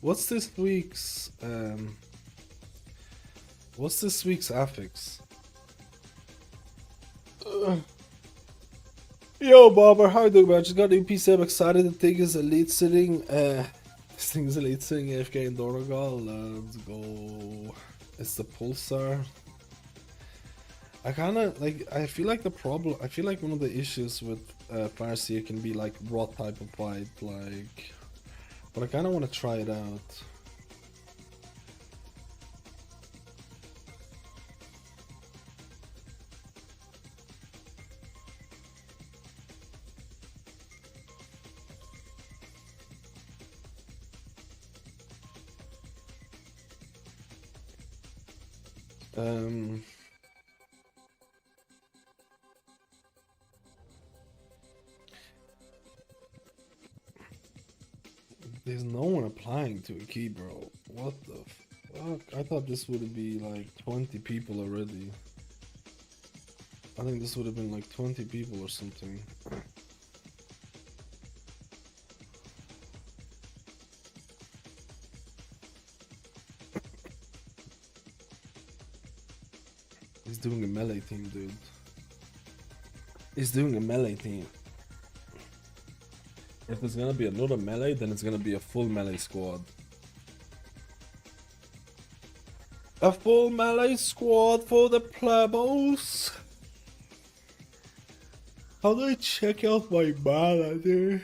What's this week's affix? Yo, Bobber, how you doing, man? Just got a new PC. I'm excited. The thing is elite sitting. This thing is elite sitting AFK in Donegal. Let's go. It's the Pulsar. I kinda like. I feel like the problem. I feel like one of the issues with Farseer can be like raw type of fight, like. But I kinda want to try it out. There's no one applying to a key, bro. What the fuck? I thought this would be like 20 people already. I think this would have been like 20 people or something. He's doing a melee team, dude. He's doing a melee team. If there's gonna be another melee, then it's gonna be a full melee squad. A full melee squad for the plebos. How do I check out my mana, dude?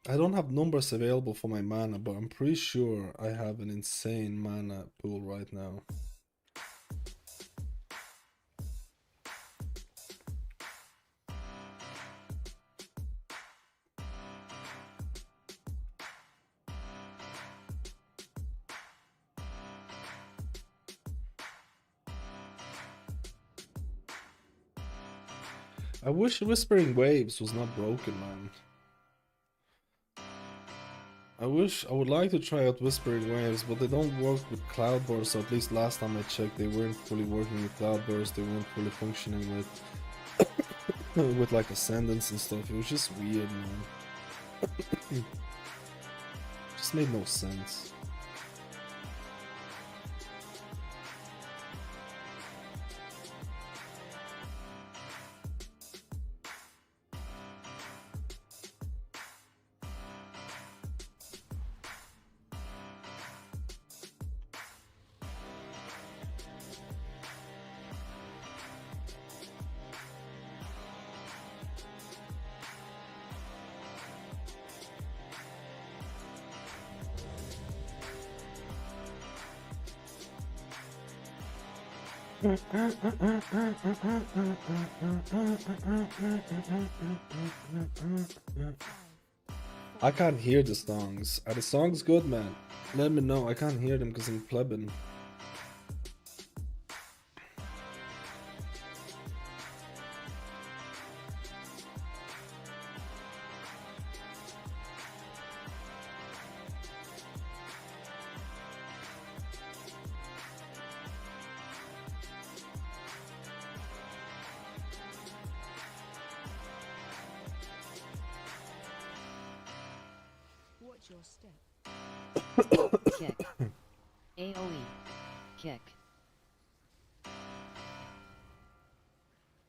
I don't have numbers available for my mana, but I'm pretty sure I have an insane mana pool right now. I wish Whispering Waves was not broken, man. I would like to try out Whispering Waves, but they don't work with Cloudburst, so at least last time I checked they weren't fully working with Cloudburst, they weren't fully functioning with with like Ascendance and stuff. It was just weird, man. Just made no sense. I can't hear the songs. Are the songs good, man? Let me know. I can't hear them because I'm plebbing. Watch your step. Kick. AoE. Kick.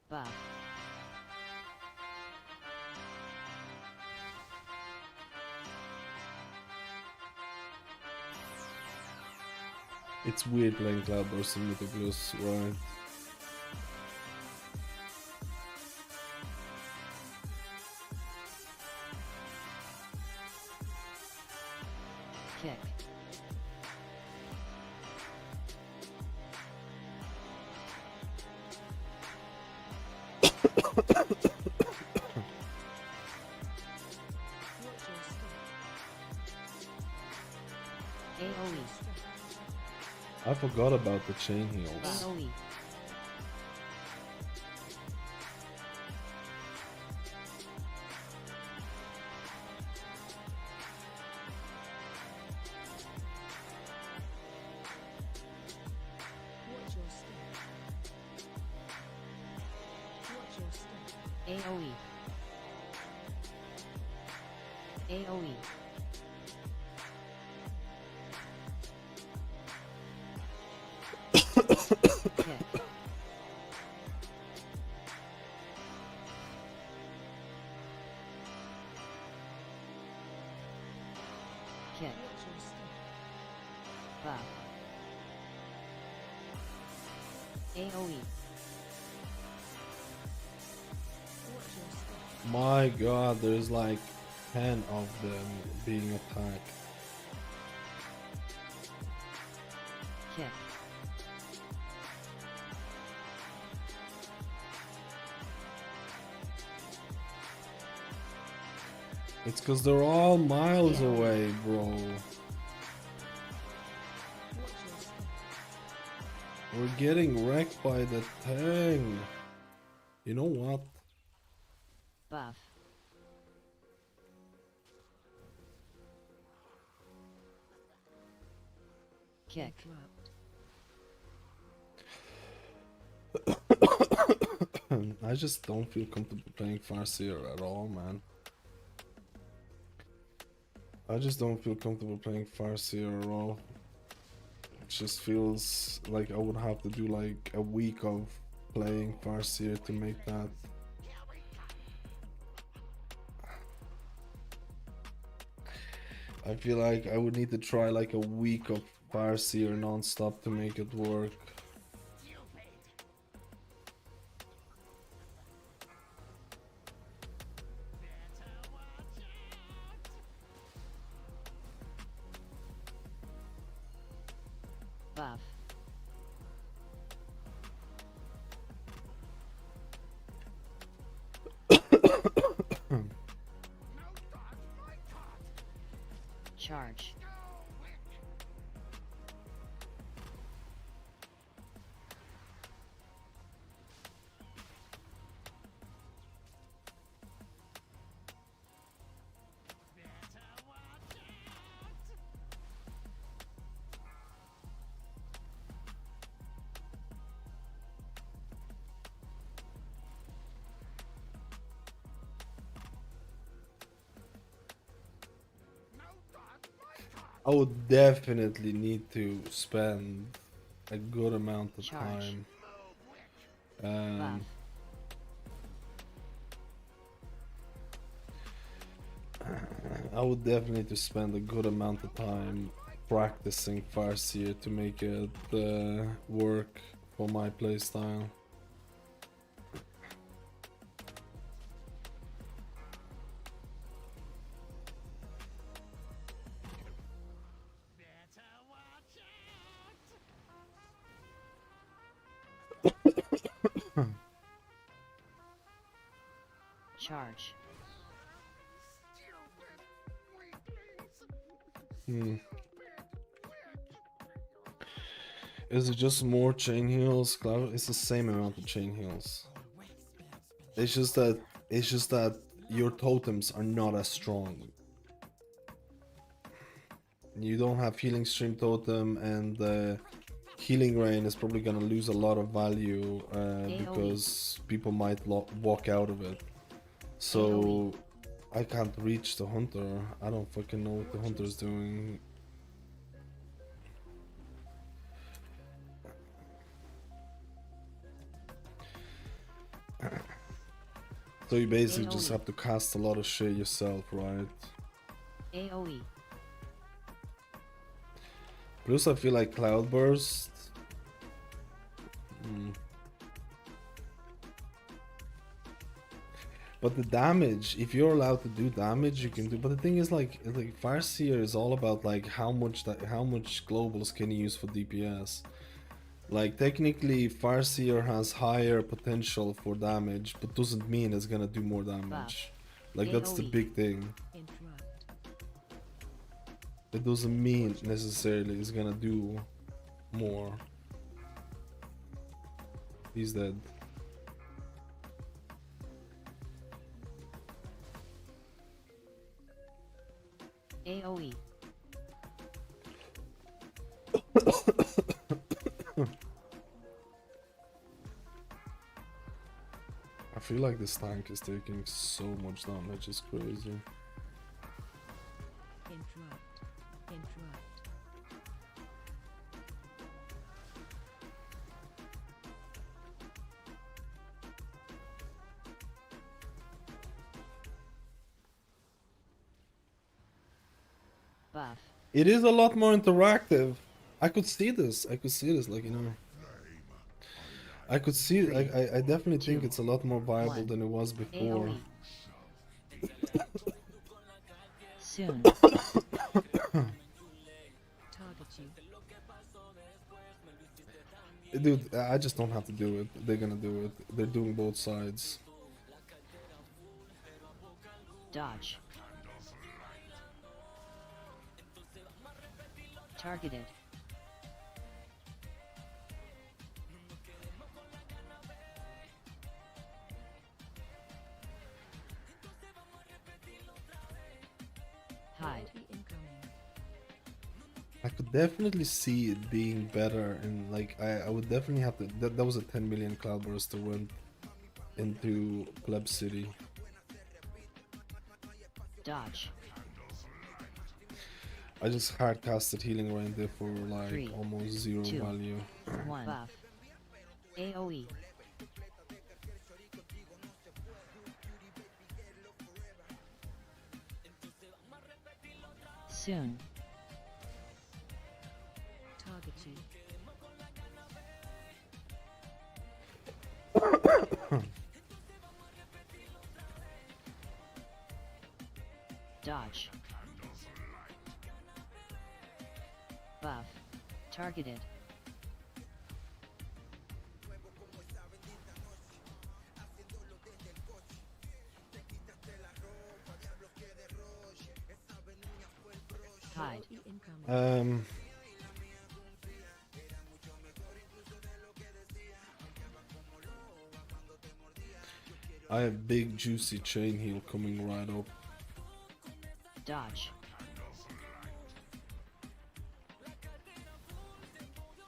Buff. It's weird playing Cloudburst in Mythic Blues, right? Kick. AoE. I forgot about the chain heals. AoE. AoE. AoE. Kick. Kick. Buff. AoE. My god, there's like 10 of them being attacked. Kick. It's cause they're all miles Yeah. away, bro. We're getting wrecked by the thing. You know what? Buff. Kick. I just don't feel comfortable playing Farseer at all, man. I just don't feel comfortable playing Farseer at all. It just feels like I would have to do like a week of playing Farseer to make that. I feel like I would need to try like a week of Farseer non-stop to make it work. Buff. Charge. I would definitely need to spend a good amount of Charge. time. Buff. I would definitely need to spend a good amount of time practicing Farseer to make it work for my playstyle. Charge. Is it just more chain heals? It's the same amount of chain heals. It's just that your totems are not as strong. You don't have healing stream totem, and the healing rain is probably gonna lose a lot of value because people might walk out of it. So I can't reach the hunter. I don't fucking know what the hunter's doing. So you basically just have to cast a lot of shit yourself, right? AoE. Plus I feel like Cloudburst. But the damage, if you're allowed to do damage, you can do. But the thing is, like Farseer is all about like how much globals can you use for DPS. Like technically, Farseer has higher potential for damage, but doesn't mean it's gonna do more damage. Like that's the big thing. It doesn't mean necessarily it's gonna do more. He's dead. AoE. I feel like this tank is taking so much damage, it's crazy. Buff. It is a lot more interactive. I could see this, like, you know. I could see, I definitely think it's a lot more viable than it was before. Soon. Dude, I just don't have to do it. They're gonna do it. They're doing both sides. Dodge. Targeted. Hide. I could definitely see it being better, and like I would definitely have to. That was a 10 million Cloudburst that went into Pleb City. Dodge. I just hard casted Healing Rain there for like 3, almost 0 2, value. 1. Buff. AoE. Soon. Target you. Dodge. Buff. Targeted. Hide. I have big juicy chain heal coming right up. Dodge.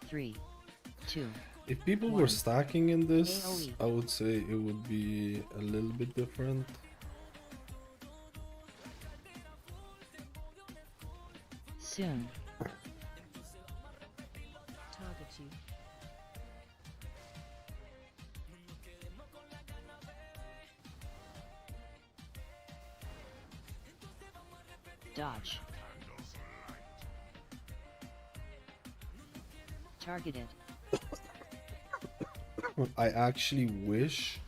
3, 2. If people 1. were stacking in this, AoE. I would say it would be a little bit different. Soon. Target you. Dodge. Targeted. I actually wish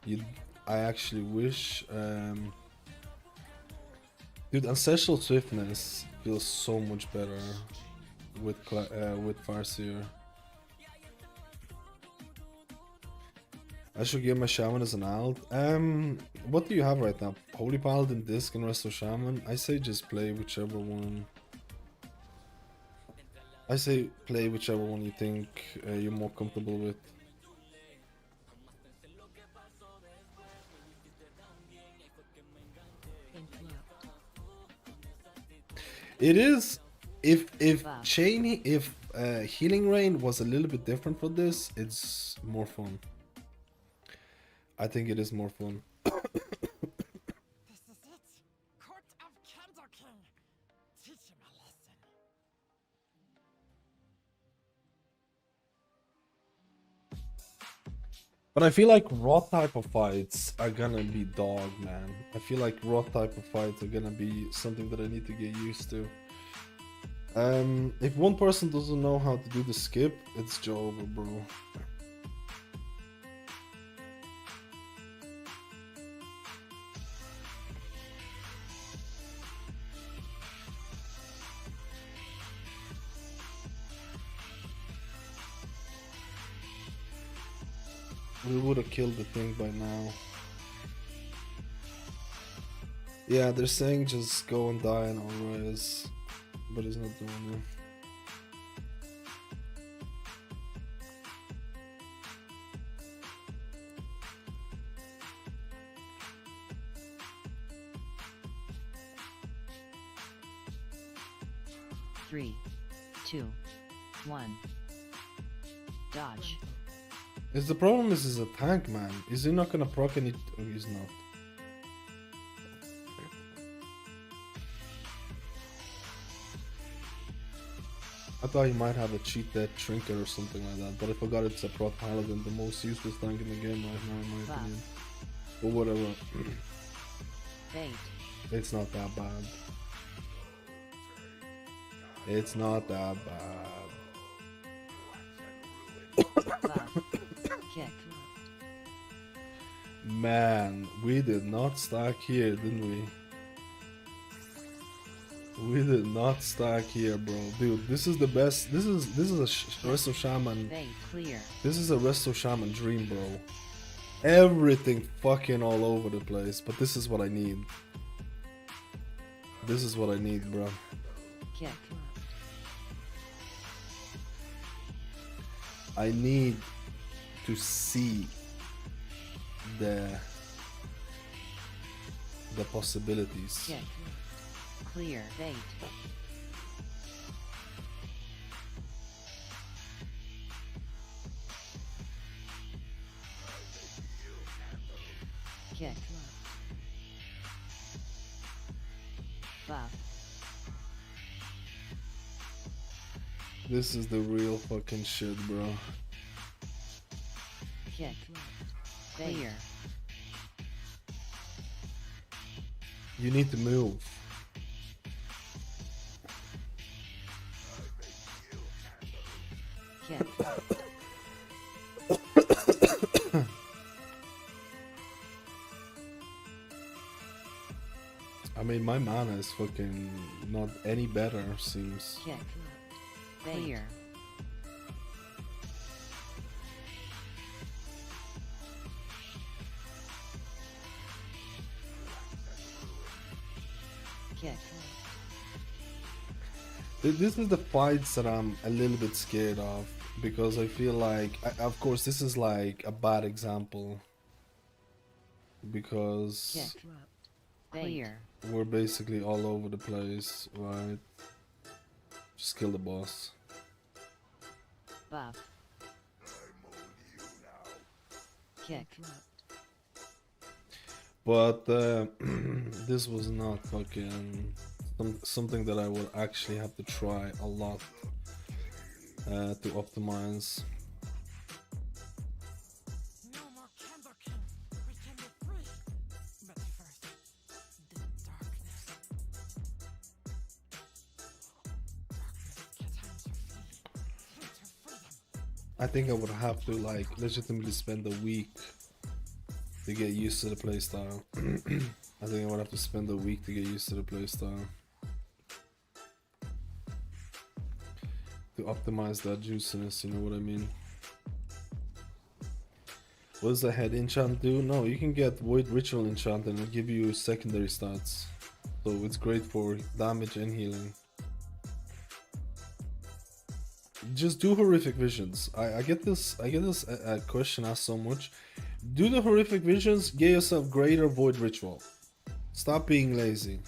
dude, Ancestral Swiftness feels so much better with Farseer. I should give my Shaman as an alt. What do you have right now? Holy Paladin, Disc, and Resto Shaman? I say just play whichever one. I say play whichever one you think you're more comfortable with. Interrupt. It is if Healing Rain was a little bit different for this, it's more fun. I think it is more fun. This is it. Court of Candle King. Teach him a lesson. But I feel like raw type of fights are gonna be dog, man. I feel like raw type of fights are gonna be something that I need to get used to. If one person doesn't know how to do the skip, it's Joe, bro. We would have killed the thing by now. Yeah, they're saying just go and die in on res, but he's not doing it. Three, two, one. Dodge. Is the problem is he's a tank, man. Is he not gonna proc any? Oh, he's not. I thought he might have a cheat death trinket or something like that, but I forgot it's a proc paladin, the most useless tank in the game right now, in my opinion. But whatever. Bait. It's not that bad. It's not that bad. Buff. Kick. Man, we did not stack here, didn't we? We did not stack here, bro. Dude, this is the best. This is a Resto Shaman. Bait clear. This is a Resto Shaman dream, bro. Everything fucking all over the place, but this is what I need. This is what I need, bro. Kick. I need to see the possibilities. Kick. Clear. Bait. Kick. Buff. This is the real fucking shit, bro. Kick. Clear. You need to move. Kick. I mean, my mana is fucking not any better, seems. Kick. Clear. Kick. This is the fights that I'm a little bit scared of, because I feel like, of course, this is like a bad example, because Kick. Clear. we're basically all over the place, right? Just kill the boss. Buff. Kick. But this was not fucking something that I would actually have to try a lot to optimize. No more Candle King. We can be free. But first, the darkness. Darkness can't harm your freedom. Freedom. I think I would have to like legitimately spend a week to get used to the playstyle. I think I would have to spend a week to get used to the playstyle. To optimize that juiciness, you know what I mean? What does the head enchant do? No, you can get Void Ritual enchant and it'll give you secondary stats. So it's great for damage and healing. Just do horrific visions. I get this question asked so much. Do the horrific visions, get yourself greater Void Ritual. Stop being lazy.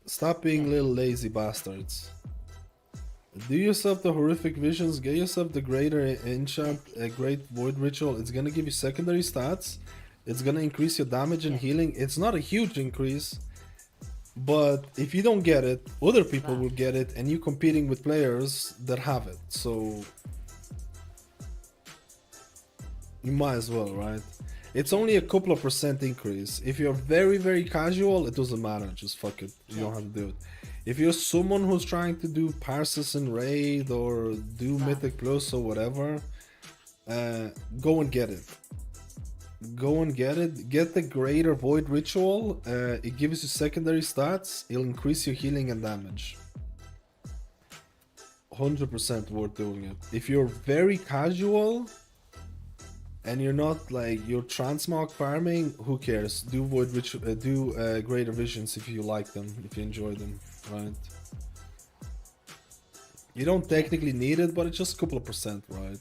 Stop being little lazy bastards. Do yourself the horrific visions, get yourself the greater enchant, a great Void Ritual. It's gonna give you secondary stats. It's gonna increase your damage and healing. It's not a huge increase, but if you don't get it, other people will get it, and you're competing with players that have it. So you might as well, right? It's only a couple of % increase. If you're very, very casual, it doesn't matter. Just fuck it. You don't have to do it. If you're someone who's trying to do Parsis and Raid or do Mythic Plus or whatever, go and get it. Go and get it. Get the greater Void Ritual. It gives you secondary stats. It'll increase your healing and damage. 100% worth doing it. If you're very casual and you're not like you're transmog farming, who cares? Do Void Ritual, do greater visions if you like them, if you enjoy them, right? You don't technically need it, but it's just a couple of %, right?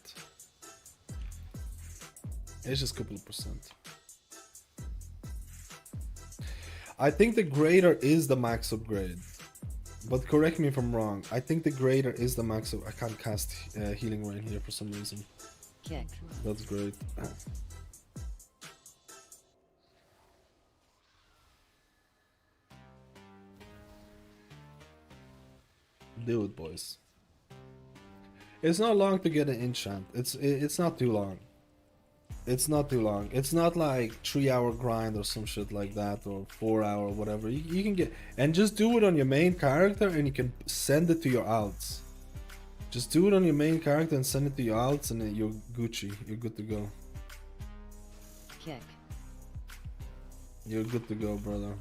It's just a couple of %. I think the greater is the max upgrade, but correct me if I'm wrong. I think the greater is the max. I can't cast healing rain here for some reason. Kick. That's great. Do it, boys. It's not long to get an enchant. It's not too long. It's not too long. It's not like 3-hour grind or some shit like that, or 4-hour, whatever. You can get, and just do it on your main character, and you can send it to your alts. Just do it on your main character and send it to your alts, and then you're Gucci. You're good to go. Kick. You're good to go, brother.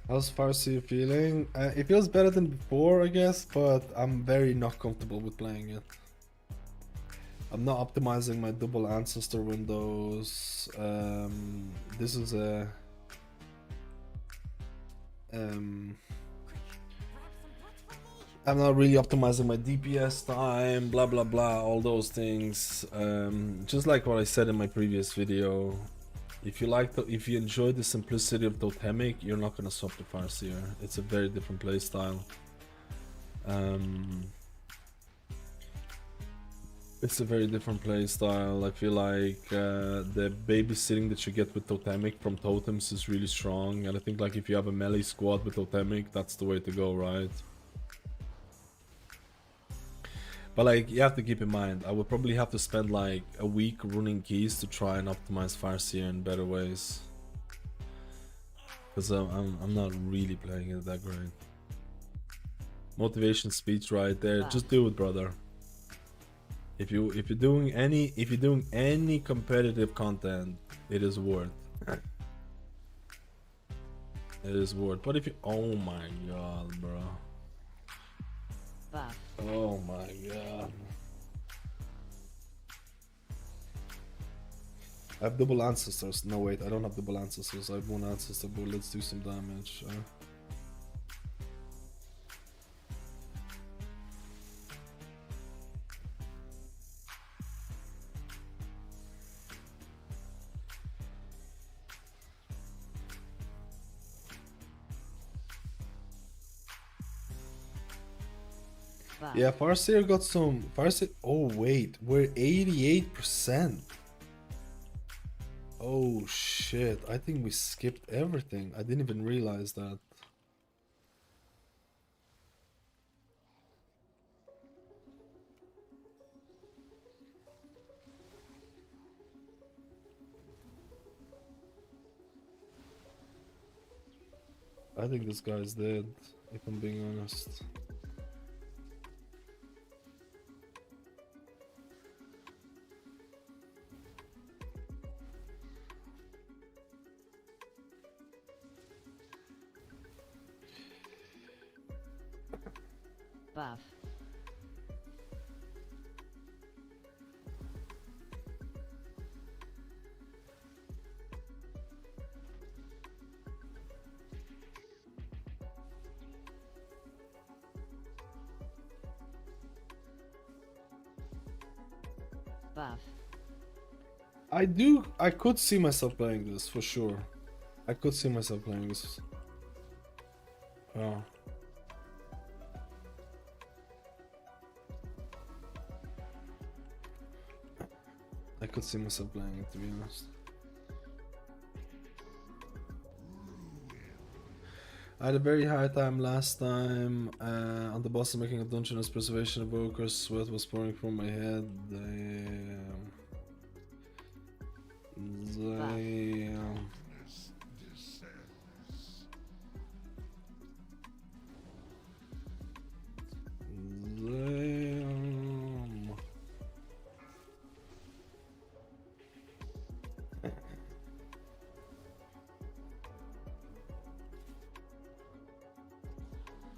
How's Farsi feeling? It feels better than before, I guess, but I'm very not comfortable with playing it. I'm not optimizing my double ancestor windows. This is a I'm not really optimizing my DPS time, blah blah blah, all those things. Just like what I said in my previous video. If you enjoy the simplicity of Totemic, you're not gonna swap to Farseer. It's a very different playstyle. It's a very different playstyle. I feel like the babysitting that you get with Totemic from totems is really strong, and I think like if you have a melee squad with Totemic, that's the way to go, right? But like, you have to keep in mind, I would probably have to spend like a week running keys to try and optimize Farseer in better ways. Because I'm not really playing it that great. Motivation speech right there. Just do it, brother. If you're doing any competitive content, it is worth. It is worth. But if you, oh my god, bro. Buff. Oh my god. I have double ancestors. No wait, I don't have double ancestors. I have one ancestor, but let's do some damage. Buff. Yeah, Farseer got some. Farseer. Oh wait, we're 88%. Oh shit! I think we skipped everything. I didn't even realize that. I think this guy's dead, if I'm being honest. Buff. Buff. I could see myself playing this for sure. I could see myself playing this. Oh. I could see myself playing it, to be honest. I had a very hard time last time on the boss of making a dungeon as preservation evoker. Sweat was pouring from my head. Damn. Damn. Damn.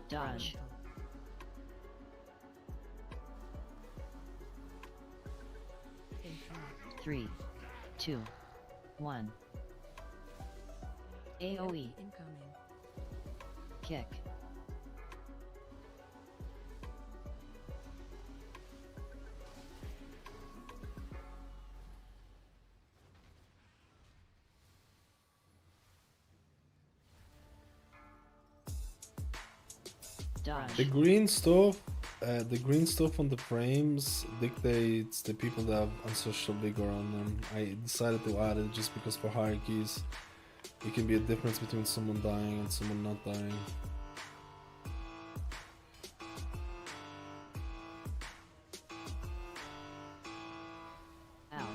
Dodge. Three, two, one. AOE. Incoming. Kick. Dodge. The green stuff on the frames dictates the people that have ancestral vigor on them. I decided to add it just because for hierarchies, it can be a difference between someone dying and someone not dying. Out.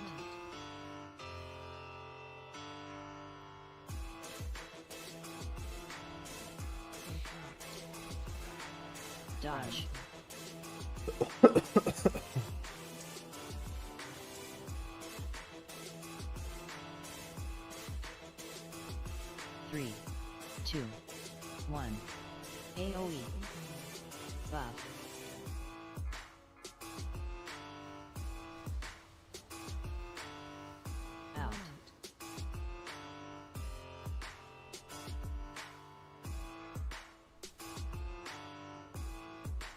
Dodge. Three, two, one. AOE. Buff. Out.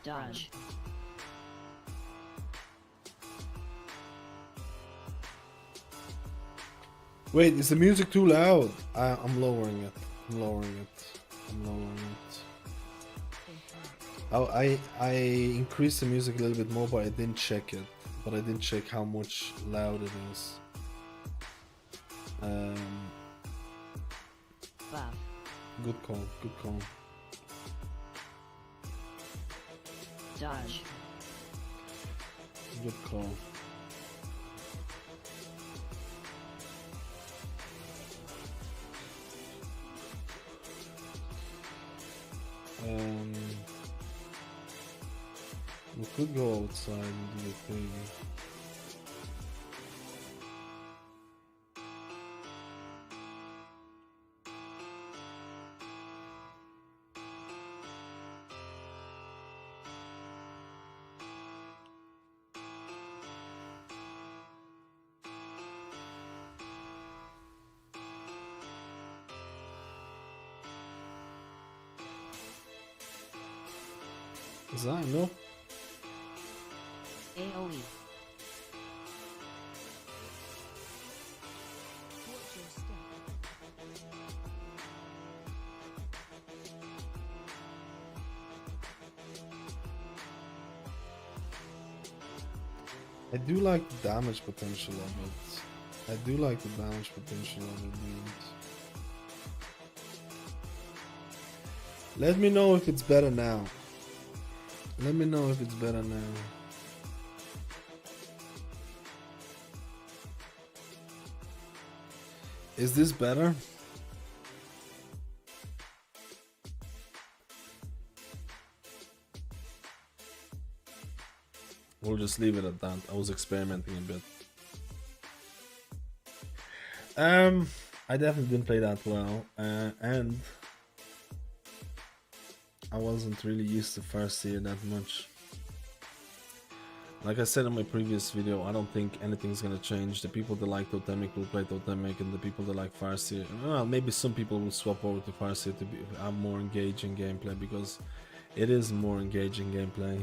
Dodge. Wait, is the music too loud? I'm lowering it. I'm lowering it. I'm lowering it. I increased the music a little bit more, but I didn't check it. But I didn't check how much loud it is. Buff. Good call. Good call. Dodge. Good call. We could go outside and do the thing. Is that enough? AOE. I do like the damage potential of it. I do like the damage potential of it, dude. Let me know if it's better now. Let me know if it's better now. Is this better? We'll just leave it at that. I was experimenting a bit. I definitely didn't play that well, and I wasn't really used to Farseer that much. Like I said in my previous video, I don't think anything's gonna change. The people that like Totemic will play Totemic, and the people that like Farseer, well, maybe some people will swap over to Farseer to have more engaging gameplay, because it is more engaging gameplay.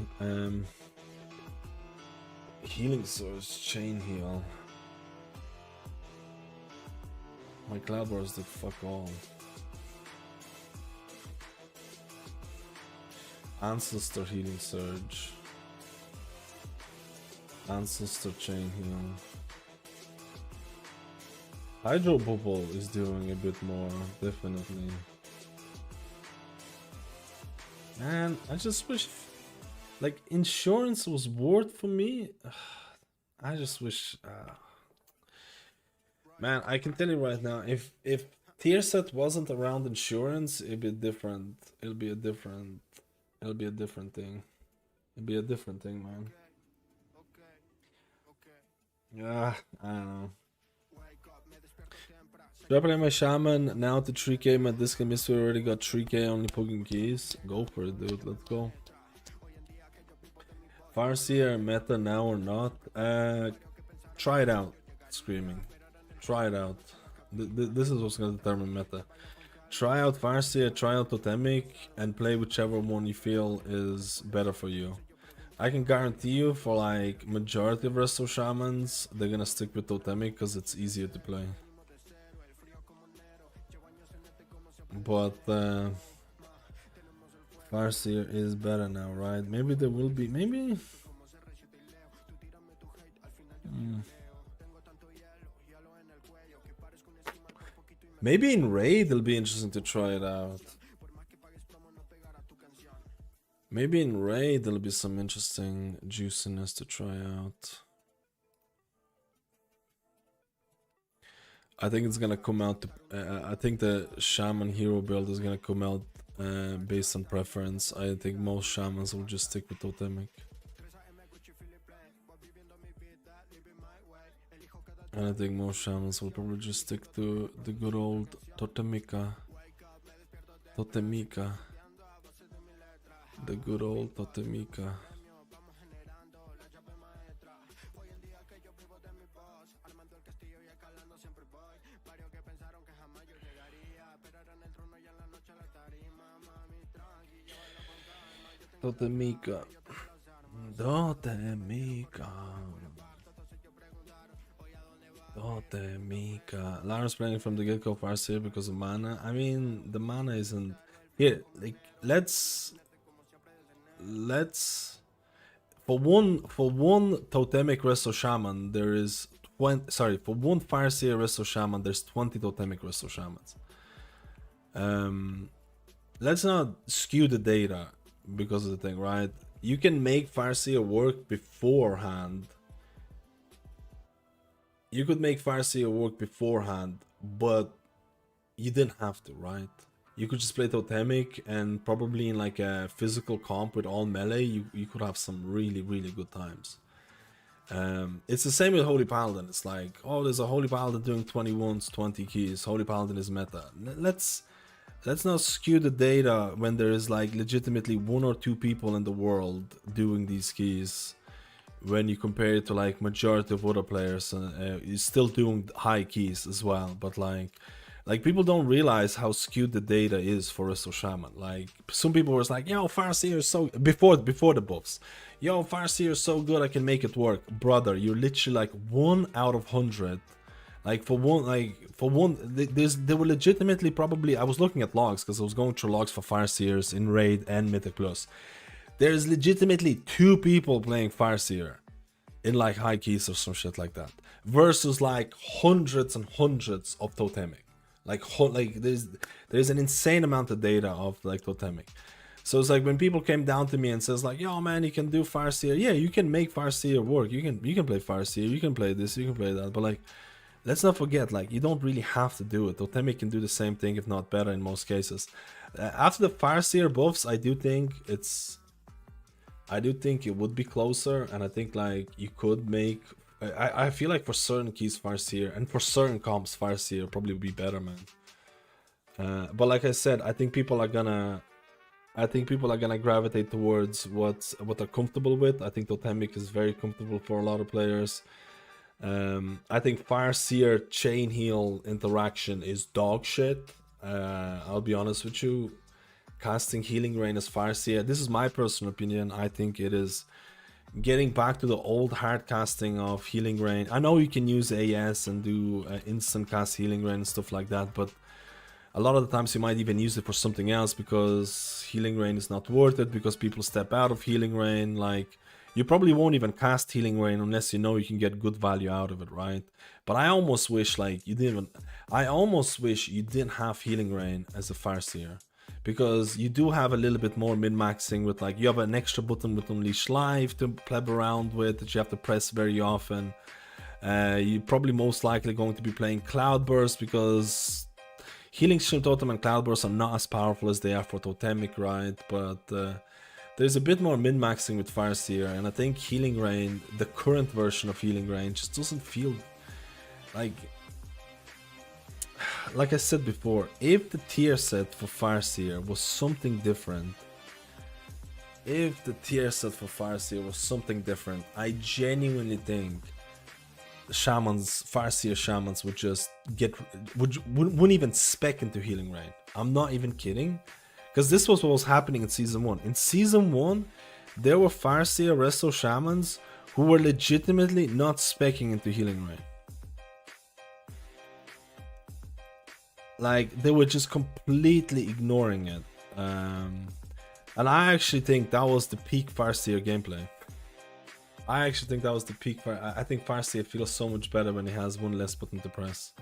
Healing Source, Chain Heal. My Cloud Wars did fuck all. Ancestor Healing Surge. Ancestor Chain Heal. Hydro Bubble is doing a bit more, definitely. Man, I just wish, like, insurance was worth for me. I just wish. Man, I can tell you right now, if tier set wasn't around insurance, it'd be different. It'll be a different thing. It'd be a different thing, man. Yeah, I don't know. Should I play my Shaman now to 3k? My disc and Mistweaver already got 3k only poking keys. Go for it, dude. Let's go. Farseer meta now or not? Try it out. Screaming. Try it out. This is what's gonna determine meta. Try out Farseer, try out Totemic, and play whichever one you feel is better for you. I can guarantee you, for like majority of Resto Shamans, they're gonna stick with Totemic because it's easier to play. But Farseer is better now, right? Maybe there will be, maybe. Maybe in Raid it'll be interesting to try it out. Maybe in Raid there'll be some interesting juiciness to try out. I think it's gonna come out. I think the Shaman hero build is gonna come out based on preference. I think most Shamans will just stick with Totemic. And I think most Shamans will probably just stick to the good old Totemica. The good old Totemica. Totemica. Lara's playing from the get-go Farseer because of mana. I mean, the mana isn't here. Like, let's for one Totemic Resto Shaman there is 20. Sorry, for one Farseer Resto Shaman there's 20 Totemic Resto Shamans. Let's not skew the data because of the thing, right? You can make Farseer work beforehand. You could make Farseer work beforehand, but you didn't have to, right? You could just play Totemic, and probably in like a physical comp with all melee, you could have some really, really good times. It's the same with Holy Paladin. It's like, oh, there's a Holy Paladin doing 20 wounds, 20 keys. Holy Paladin is meta. Let's not skew the data when there is like legitimately 1 or 2 people in the world doing these keys. When you compare it to like majority of other players, you're still doing high keys as well. But like people don't realize how skewed the data is for Resto Shaman. Like some people were like, yo, Farseer is so before the buffs. Yo, Farseer is so good, I can make it work. Brother, you're literally like 1 out of 100. Like for one, there were legitimately probably, I was looking at logs because I was going through logs for Farseers in Raid and Mythic Plus. There's legitimately 2 people playing Farseer in like high keys or some shit like that, versus like hundreds and hundreds of Totemic. Like there's an insane amount of data of like Totemic. So it's like when people came down to me and says like, yo man, you can do Farseer. Yeah, you can make Farseer work. You can play Farseer. You can play this. You can play that. But like, let's not forget, like, you don't really have to do it. Totemic can do the same thing, if not better in most cases. After the Farseer buffs, I do think it would be closer, and I think like you could make. I feel like for certain keys Farseer and for certain comps Farseer probably would be better, man. But like I said, I think people are gonna I think people are gonna gravitate towards what they're comfortable with. I think Totemic is very comfortable for a lot of players. I think Fireseer chain heal interaction is dog shit. I'll be honest with you. Casting Healing Rain as Fireseer, this is my personal opinion. I think it is getting back to the old hard casting of Healing Rain. I know you can use AS and do instant cast Healing Rain and stuff like that, but a lot of the times you might even use it for something else because Healing Rain is not worth it, because people step out of Healing Rain. Like, you probably won't even cast Healing Rain unless you know you can get good value out of it, right? But I almost wish like you didn't have Healing Rain as a Fireseer, because you do have a little bit more min-maxing with, like, you have an extra button with Unleash Life to pleb around with that you have to press very often. You're probably most likely going to be playing Cloudburst, because Healing Stream Totem and Cloudburst are not as powerful as they are for Totemic, right? But there's a bit more min-maxing with Fireseer, and I think Healing Rain, the current version of Healing Rain, just doesn't feel like I said before, if the tier set for Fireseer was something different, I genuinely think Fireseer Shamans would just wouldn't even spec into Healing Rain. I'm not even kidding, because this was what was happening in Season 1. In Season 1, there were Fireseer Resto Shamans who were legitimately not specking into Healing Rain. Like, they were just completely ignoring it. And I actually think that was the peak Fireseer gameplay. I think Fireseer feels so much better when it has one less button to press.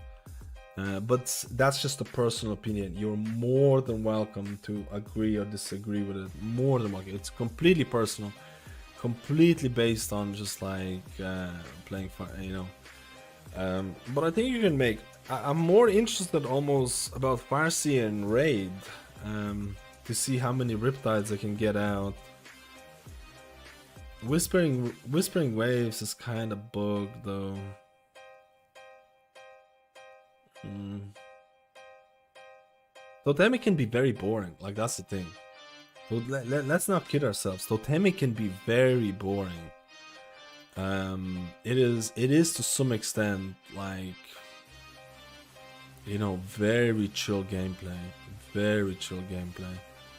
But that's just a personal opinion. You're more than welcome to agree or disagree with it. More than welcome. It's completely personal, completely based on just like playing fire, you know. But I think you can make. I'm more interested almost about Fireseer and Raid to see how many Riptides I can get out. Whispering Waves is kind of bugged though. Totemic can be very boring, like that's the thing. So let's not kid ourselves. Totemic can be very boring. It is to some extent, like, you know, very chill gameplay.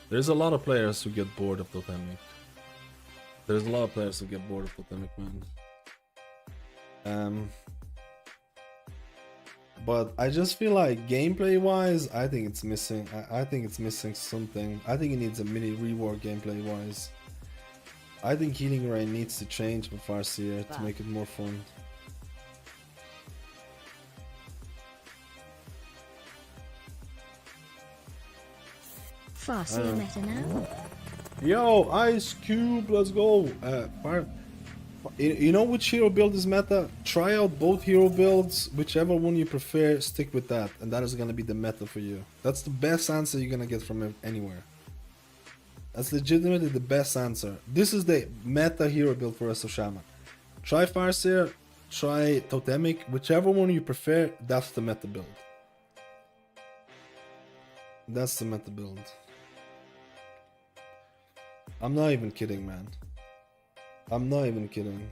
There's a lot of players who get bored of Totemic. Man. But I just feel like gameplay wise, I think it's missing. I think it's missing something. I think it needs a mini rework gameplay wise. I think Healing Rain needs to change for Farseer to make it more fun. Farseer meta now. Yo, Ice Cube, let's go. You know which hero build is meta? Try out both hero builds, whichever one you prefer, stick with that, and that is gonna be the meta for you. That's the best answer you're gonna get from anywhere. That's legitimately the best answer. This is the meta hero build for Resto Shaman. Try Farseer, try Totemic, whichever one you prefer, that's the meta build. That's the meta build. I'm not even kidding, man. I'm not even kidding.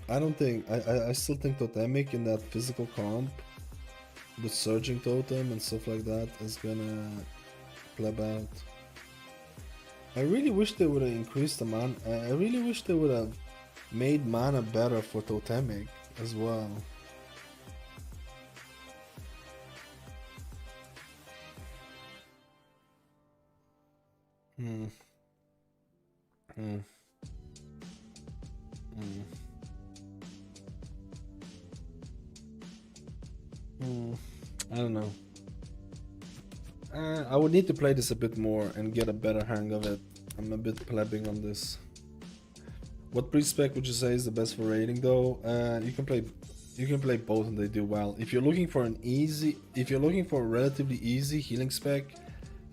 I still think Totemic in that physical comp with Surging Totem and stuff like that is gonna pleb out. I really wish they would have increased the mana. I really wish they would have made mana better for Totemic as well. I don't know. I would need to play this a bit more and get a better hang of it. I'm a bit plebbing on this. What pre-spec would you say is the best for raiding though? You can play both and they do well. If you're looking for a relatively easy healing spec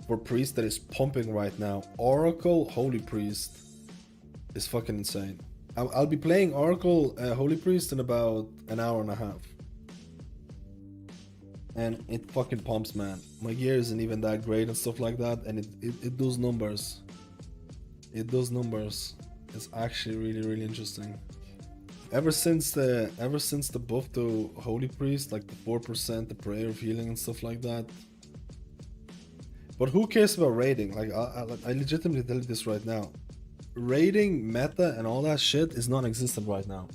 for priest that is pumping right now, Oracle Holy Priest is fucking insane. I'll be playing Oracle Holy Priest in about an hour and a half. and it fucking pumps, man. My gear isn't even that great and stuff like that, and it does numbers. It does numbers. It's actually really interesting. Ever since the buff to Holy Priest, like the 4%, the prayer of healing and stuff like that. But who cares about raiding? Like I legitimately tell you this right now. Raiding meta and all that shit is non-existent right now.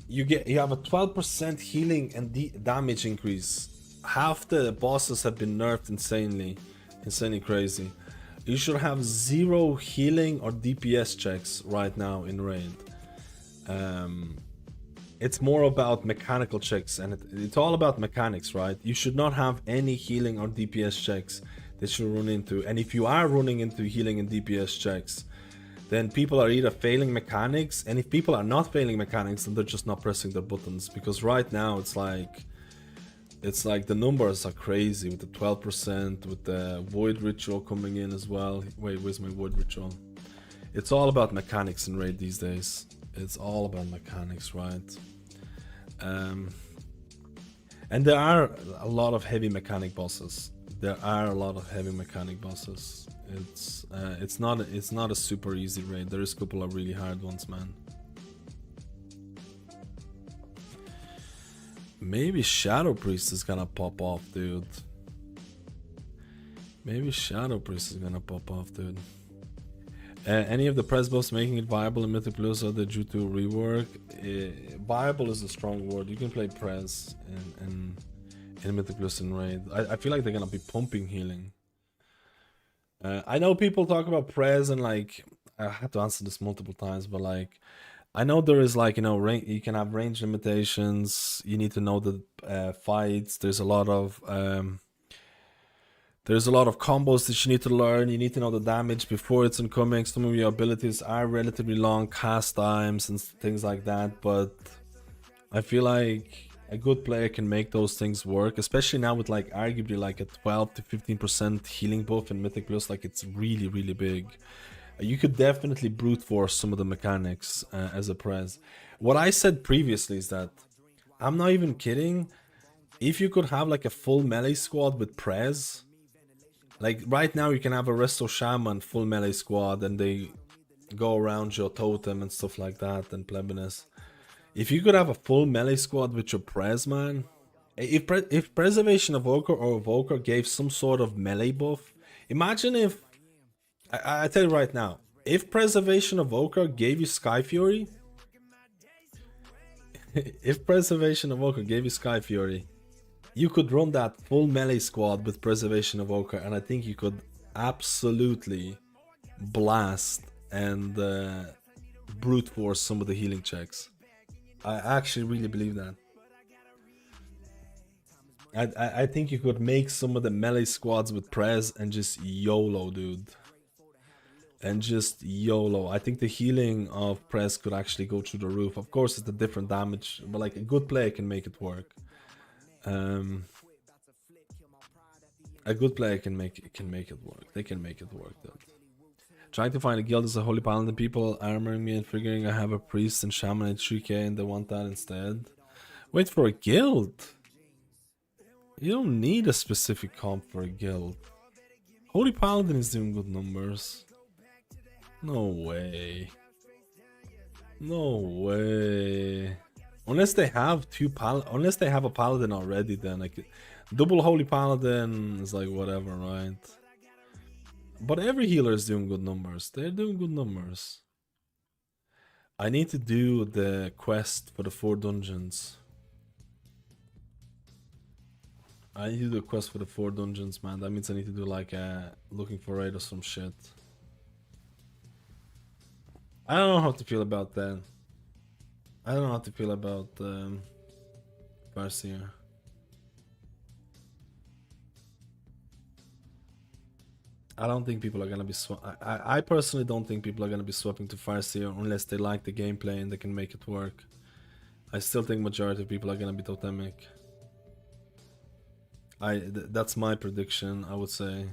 You have a 12% healing and damage increase. Half the bosses have been nerfed insanely crazy. You should have 0 healing or DPS checks right now in raid. It's more about mechanical checks, and it's all about mechanics, right? You should not have any healing or DPS checks that you run into. And if you are running into healing and DPS checks, then people are either failing mechanics, and if people are not failing mechanics, then they're just not pressing their buttons. Because right now it's like the numbers are crazy with the 12%, with the void ritual coming in as well. Wait, where's my void ritual? It's all about mechanics in raid these days. It's all about mechanics, right? And there are a lot of heavy mechanic bosses. It's not a super easy raid. There is a couple of really hard ones, man. Maybe Shadow Priest is gonna pop off, dude. Any of the press buffs making it viable in Mythic Plus, or due to rework? Viable is a strong word. You can play press in Mythic Plus and raid. I feel like they're gonna be pumping healing. I know people talk about press, and like I had to answer this multiple times, but like I know there is, like, you know, you can have range limitations. You need to know the fights. There's a lot of combos that you need to learn. You need to know the damage before it's incoming. Some of your abilities are relatively long cast times and things like that, but I feel like a good player can make those things work, especially now with like arguably like a 12 to 15% healing buff in Mythic Plus. Like, it's really big. You could definitely brute force some of the mechanics as a prez. What I said previously is that, I'm not even kidding, if you could have like a full melee squad with prez, like right now you can have a Resto Shaman full melee squad and they go around your totem and stuff like that, and plebiness. If you could have a full melee squad with your prez, man, if Preservation Evoker or Evoker gave some sort of melee buff, imagine if, I tell you right now, if Preservation Evoker gave you Sky Fury, you could run that full melee squad with Preservation Evoker, and I think you could absolutely blast and brute force some of the healing checks. I actually really believe that. I think you could make some of the melee squads with Prez and just YOLO, dude. And just YOLO. I think the healing of Prez could actually go through the roof. Of course, it's a different damage, but like a good player can make it work. A good player can make it work. They can make it work, dude. Trying to find a guild as a Holy Paladin, people armoring me and figuring I have a priest and shaman at 3k and they want that instead. Wait for a guild. You don't need a specific comp for a guild. Holy Paladin is doing good numbers. No way. No way. Unless they have unless they have a Paladin already, then like double Holy Paladin is like whatever, right? But every healer is doing good numbers. They're doing good numbers. I need to do the quest for the 4 dungeons. I need to do a quest for the 4 dungeons, man. That means I need to do like looking for raid or some shit. I don't know how to feel about that. I don't know how to feel about Farseer. I don't think people are gonna be I personally don't think people are gonna be swapping to Farseer unless they like the gameplay and they can make it work. I still think majority of people are gonna be totemic. That's my prediction, I would say.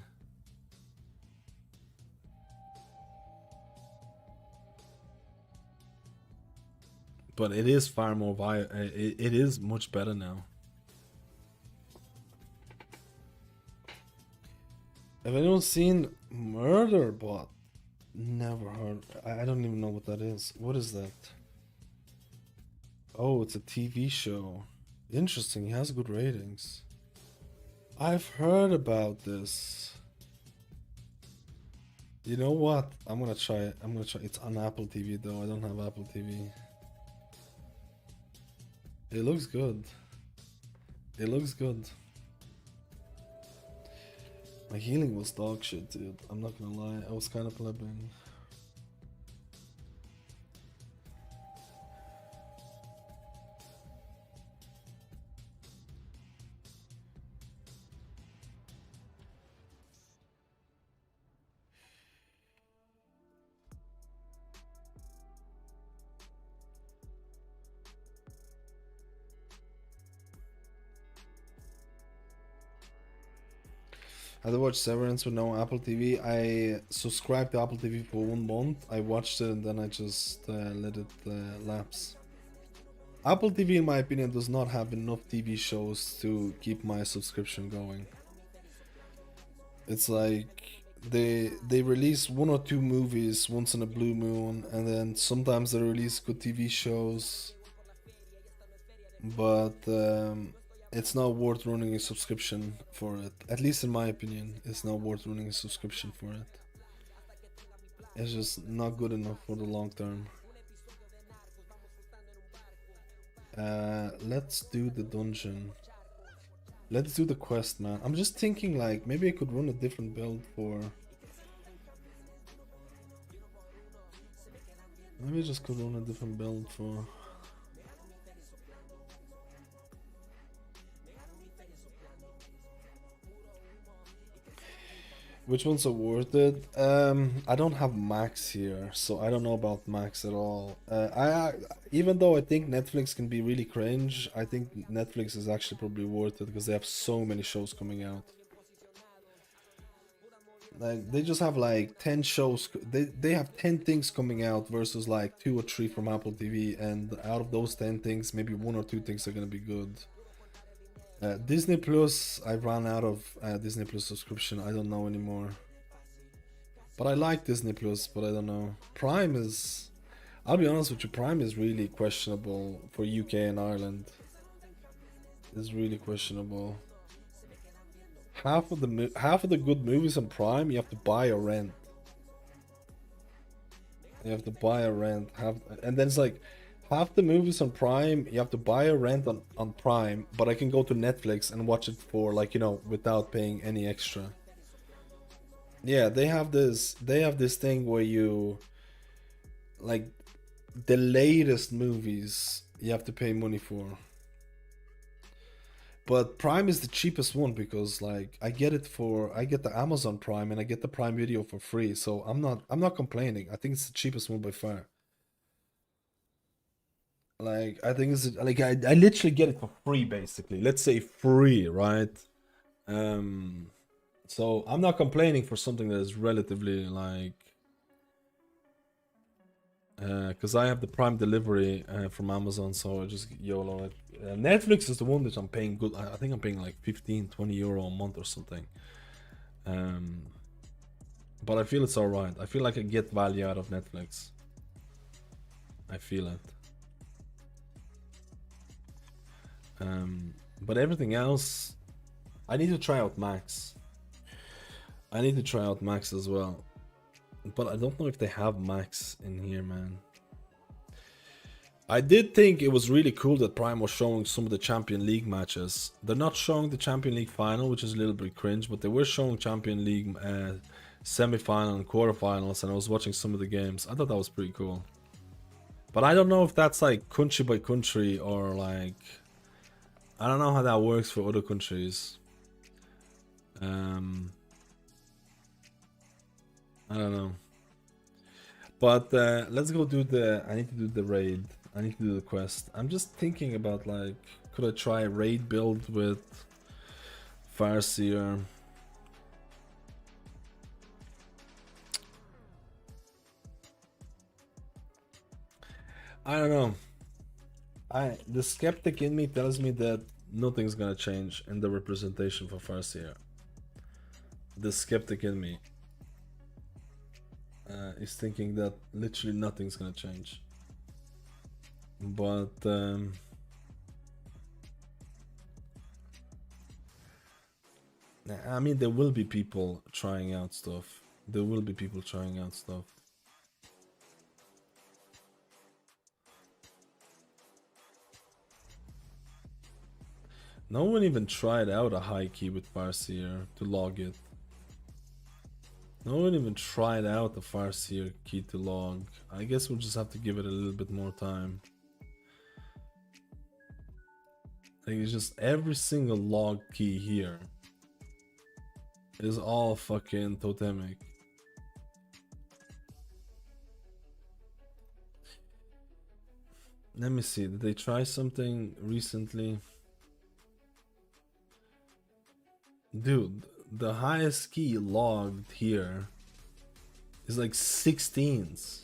But it is far more it is much better now. Have anyone seen Murder Bot? Never heard. I don't even know what that is. What is that? Oh, it's a TV show. Interesting. He has good ratings. I've heard about this. You know what? I'm gonna try it. I'm gonna try. It's on Apple TV though. I don't have Apple TV. It looks good. It looks good. My healing was dog shit, dude. I'm not gonna lie. I was kind of plebbing. I had to watch Severance with no Apple TV. I subscribed to Apple TV for 1 month. I watched it and then I just let it lapse. Apple TV, in my opinion, does not have enough TV shows to keep my subscription going. It's like they release 1 or 2 movies once in a blue moon, and then sometimes they release good TV shows, but it's not worth running a subscription for it. At least in my opinion, it's not worth running a subscription for it. It's just not good enough for the long term. Let's do the dungeon. Let's do the quest, man. I'm just thinking like maybe I could run a different build for... Maybe I just could run a different build for... Which ones are worth it? I don't have Max here, so I don't know about Max at all. Even though I think Netflix can be really cringe, I think Netflix is actually probably worth it because they have so many shows coming out. Like they just have like 10 shows. They have 10 things coming out versus like 2 or 3 from Apple TV, and out of those 10 things, maybe 1 or 2 things are gonna be good. Disney Plus, I ran out of Disney Plus subscription. I don't know anymore. But I like Disney Plus, but I don't know. Prime is... I'll be honest with you, Prime is really questionable for UK and Ireland. It's really questionable. Half of the good movies on Prime you have to buy or rent. You have to buy or rent. And then it's like... Half the movies on Prime, you have to buy or rent on Prime, but I can go to Netflix and watch it for, like, you know, without paying any extra. Yeah, they have this thing where you, like, the latest movies you have to pay money for. But Prime is the cheapest one because, like, I get the Amazon Prime and I get the Prime Video for free, so I'm not complaining. I think it's the cheapest one by far. Like, I think it's like I literally get it for free, basically. Let's say free, right? So I'm not complaining for something that is relatively like, because I have the Prime delivery from Amazon, so I just YOLO it. Netflix is the one that I'm paying good. I think I'm paying like 15-20 euro a month or something. But I feel it's alright. I feel like I get value out of Netflix. I feel it. But everything else, I need to try out Max. I need to try out Max as well. But I don't know if they have Max in here, man. I did think it was really cool that Prime was showing some of the Champion League matches. They're not showing the Champion League final, which is a little bit cringe, but they were showing Champion League semi-final and quarterfinals, and I was watching some of the games. I thought that was pretty cool. But I don't know if that's like country by country or like... I don't know how that works for other countries. I don't know. But let's go do the... I need to do the raid. I need to do the quest. I'm just thinking about like... Could I try a raid build with Farseer? I don't know. The skeptic in me tells me that nothing's gonna change in the representation for Farseer. the skeptic in me is thinking that literally nothing's gonna change. But I mean, there will be people trying out stuff. There will be people trying out stuff. No one even tried out a high key with Farseer to log it. No one even tried out the Farseer key to log. I guess we'll just have to give it a little bit more time. Like, it's just every single log key here is all fucking totemic. Let me see, did they try something recently? Dude, the highest key logged here is like 16s.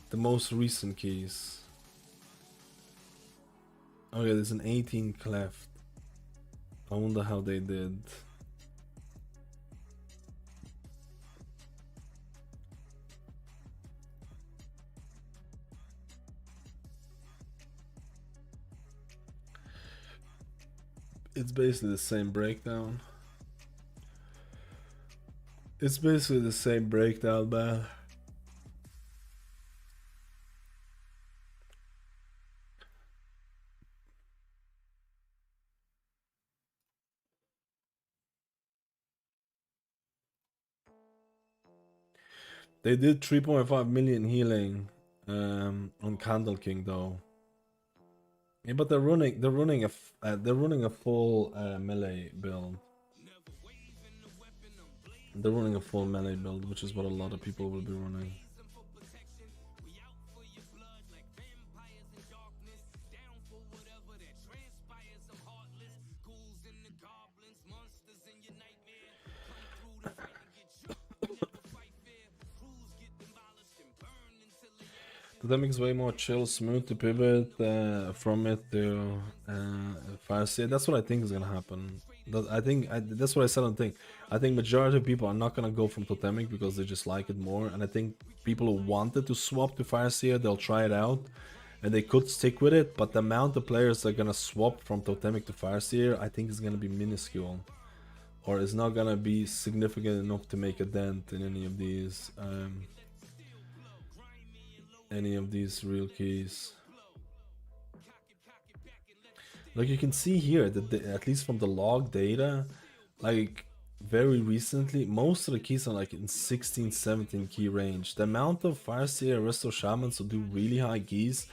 The most recent keys. Okay, there's an 18 cleft. I wonder how they did. It's basically the same breakdown. It's basically the same breakdown, man. They did 3.5 million healing on Candle King though. Yeah, but they're running a full melee build. They're running a full melee build, which is what a lot of people will be running. That makes way more chill, smooth to pivot from it to Farseer. That's what I think is gonna happen. That's what I said on the thing. I think majority of people are not gonna go from Totemic because they just like it more, and I think people who wanted to swap to Farseer, they'll try it out, and they could stick with it. But the amount of players that are gonna swap from Totemic to Farseer, I think is gonna be minuscule, or is not gonna be significant enough to make a dent in any of these. Any of these real keys. Like you can see here that at least from the log data, like very recently, most of the keys are like in 16-17 key range. The amount of Farseer and Resto Shamans who do really high keys,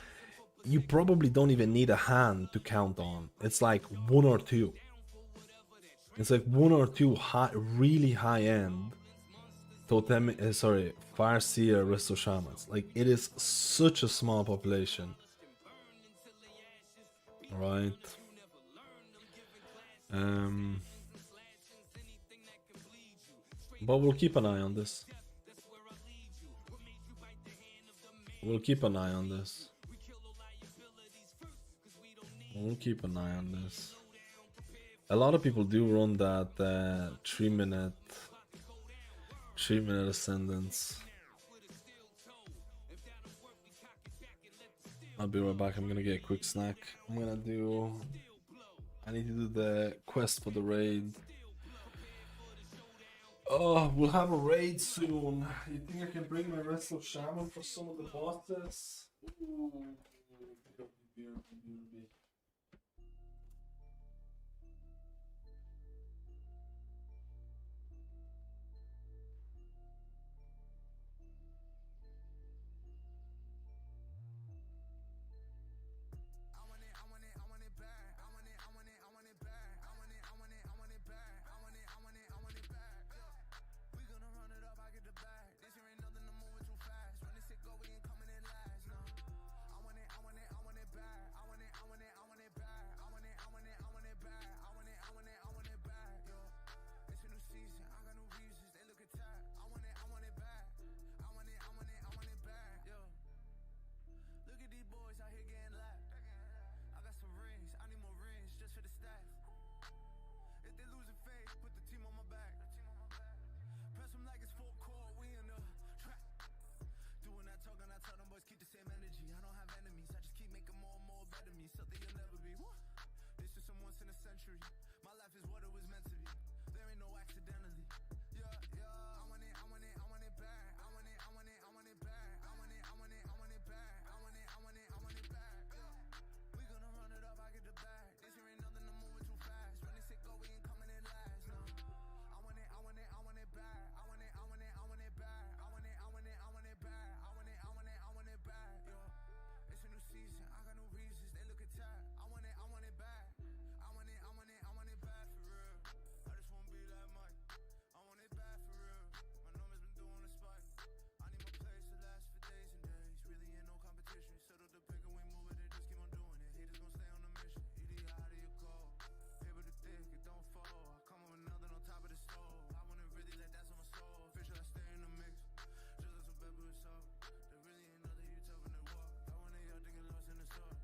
you probably don't even need a hand to count on. It's like one or two. It's like one or two really high end Totem, Farseer, Resto Shamans. Like, it is such a small population. Right. But we'll keep an eye on this. We'll keep an eye on this. We'll keep an eye on this. A lot of people do run that 3-minute ascendance. I'll be right back. I'm gonna get a quick snack. I need to do the quest for the raid. Oh, we'll have a raid soon. You think I can bring my rest of Shaman for some of the bosses? Ooh. ahead of me, something you'll never be. Woo. This is some once in a century. My life is what it was meant to be. There ain't no accidentally. Yeah, yeah. I want it, I want it, I want it bad. I want it, I want it, I want it bad. I want it, I want it, I want it bad. I want it, I want it, I want it bad. Yeah. We gonna run it up, I get the bag. This here ain't nothing, I'm moving too fast. When they say go, we ain't coming in last. No. I want it, I want it, I want it bad. I want it, I want it, I want it bad. I want it, I want it, I want it bad. I want it, I want it, I want it bad. Yeah. It's a new season, I got new reasons. They look at that. I want it bad. I want it, I want it, I want it bad for real. I just wanna be like Mike. I want it bad for real. My numbers been doing a spike. I need my place to last for days and days. Really ain't no competition. Settle the pick and we move it, just keep on doing it. Haters gon' stay on the mission. Idiot, how do you go? Paper to thick, it don't fall. I come up with nothing on top of the stove. I wanna really let that's on my soul. Official, I stay in the mix. Just like some pepper and salt. There really ain't nothing you tell when they walk. I want it, y'all thinking lost in the sauce.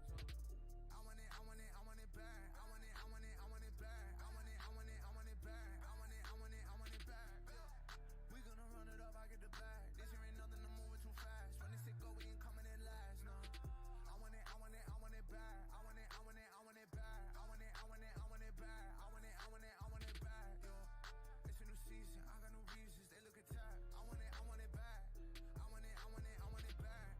I want it, I want it, I want it bad. I want it, I want it, I want it bad. I want it, I want it, I want it bad. I want it, I want it, I want it bad. Yeah. We gonna run it up, I get the bag. This here ain't nothing, I'm moving too fast. When they say go, we ain't coming in last. No. I want it, I want it, I want it bad. I want it, I want it, I want it bad. I want it, I want it, I want it bad. I want it, I want it, I want it bad. Yeah. It's a new season, I got new reasons. They look at that. I want it bad. I want it, I want it, I want it bad.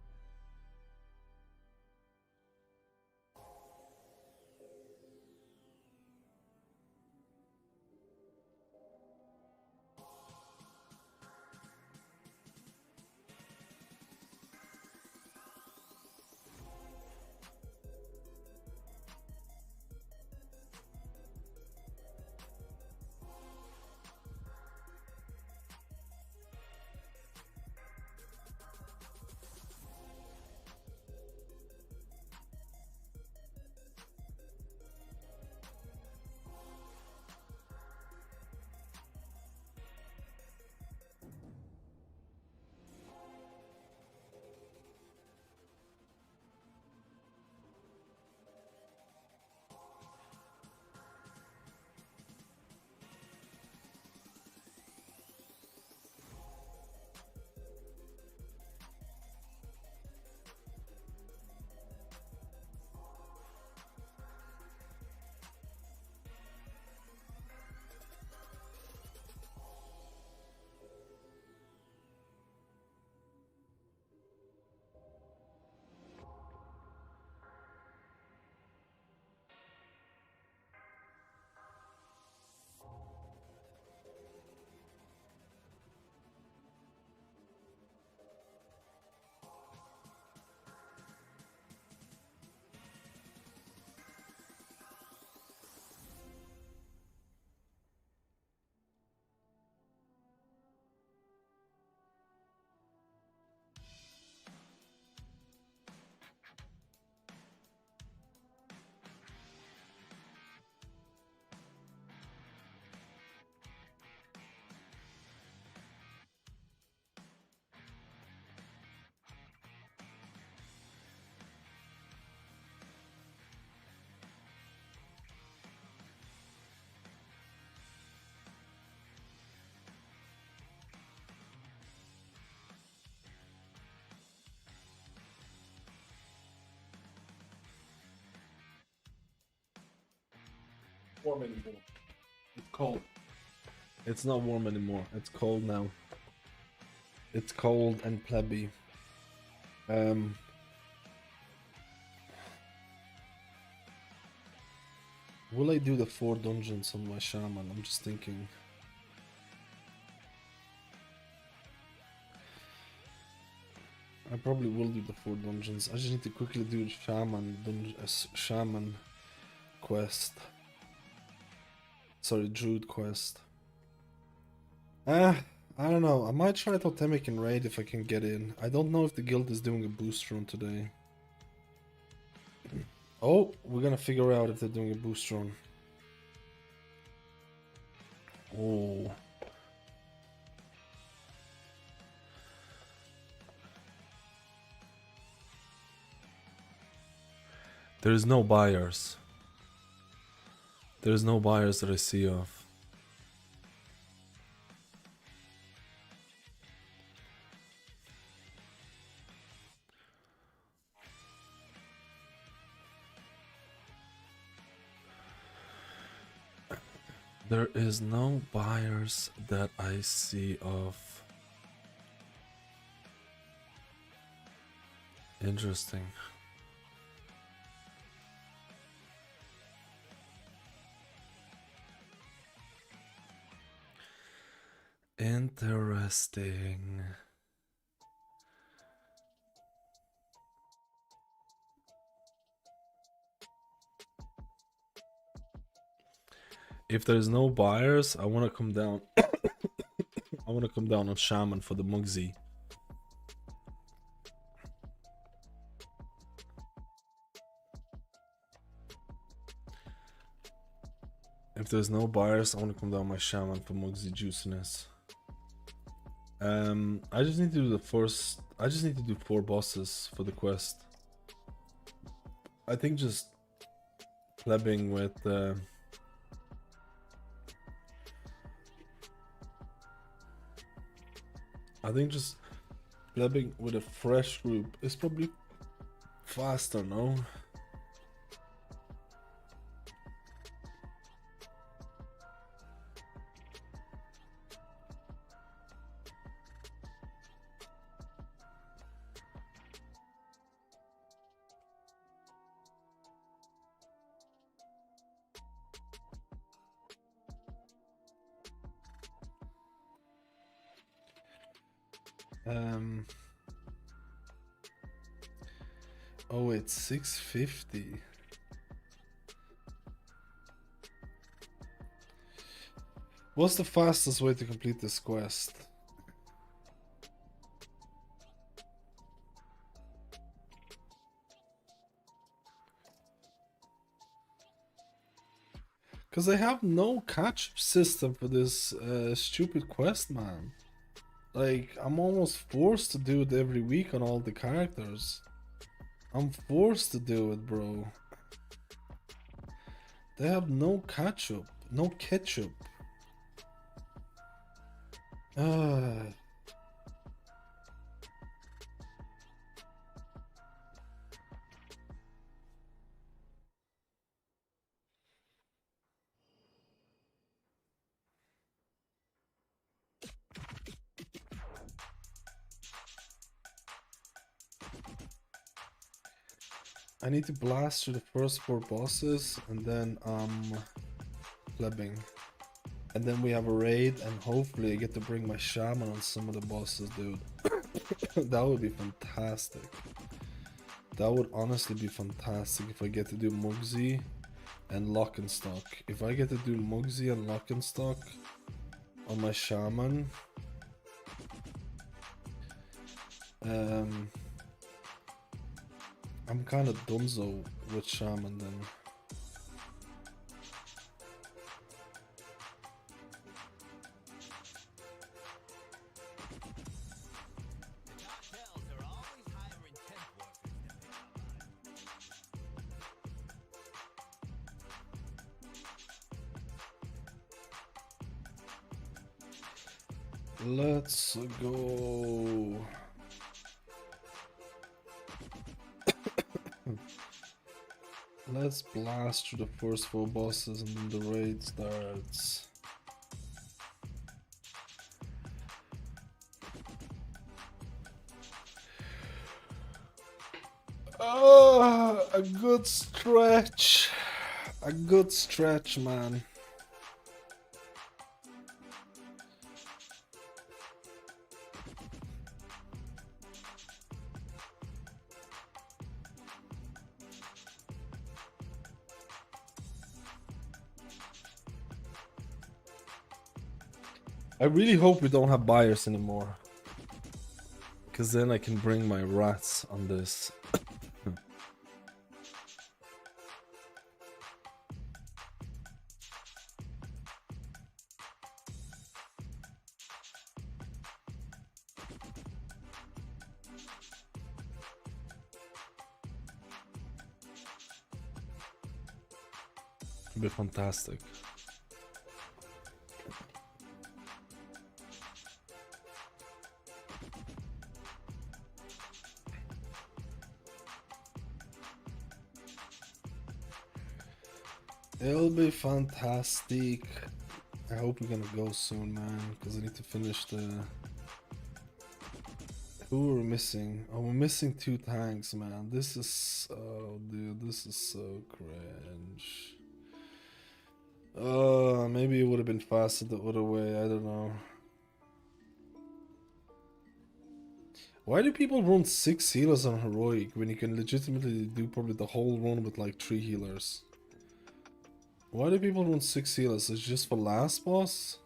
Warm anymore. It's cold. It's not warm anymore. It's cold now. It's cold and plebby. Will I do the 4 dungeons on my shaman? I'm just thinking. I probably will do the 4 dungeons. I just need to quickly do the shaman quest. Sorry, Druid quest. I don't know. I might try Totemic and Raid if I can get in. I don't know if the guild is doing a boost run today. Oh, we're gonna figure out if they're doing a boost run. Oh. There's no buyers. There's no buyers that I see of. There is no buyers that I see of. Interesting. Interesting. If there's no buyers, I want to come down. I want to come down on Shaman for the Mugsy. If there's no buyers, I want to come down my Shaman for Mugsy juiciness. I just need to do the first. I just need to do 4 bosses for the quest. I think just plebbing with. I think just plebbing with a fresh group is probably faster, no? Oh, it's 650. What's the fastest way to complete this quest? Because I have no catch-up system for this stupid quest, man. Like, I'm almost forced to do it every week on all the characters. I'm forced to do it, bro. They have no catch-up. No ketchup. I need to blast through the first 4 bosses and then plebbing. And then we have a raid and hopefully I get to bring my Shaman on some of the bosses, dude. That would be fantastic. That would honestly be fantastic if I get to do Mugsy and Lock and Stock. If I get to do Mugsy and Lock and Stock on my Shaman, I'm kind of dunzo with Shaman then. Let's go. Let's blast through the first 4 bosses and then the raid starts. Oh, a good stretch. A good stretch, man. I really hope we don't have buyers anymore, because then I can bring my rats on this. It'd be fantastic. It'll be fantastic. I hope we're gonna go soon, man, because I need to finish the... Who are we missing? Oh, we're missing 2 tanks, man. This is... Oh, dude, this is so cringe. Maybe it would have been faster the other way, I don't know. Why do people run 6 healers on Heroic when you can legitimately do probably the whole run with like 3 healers? Why do people run 6 healers? It's just for last boss?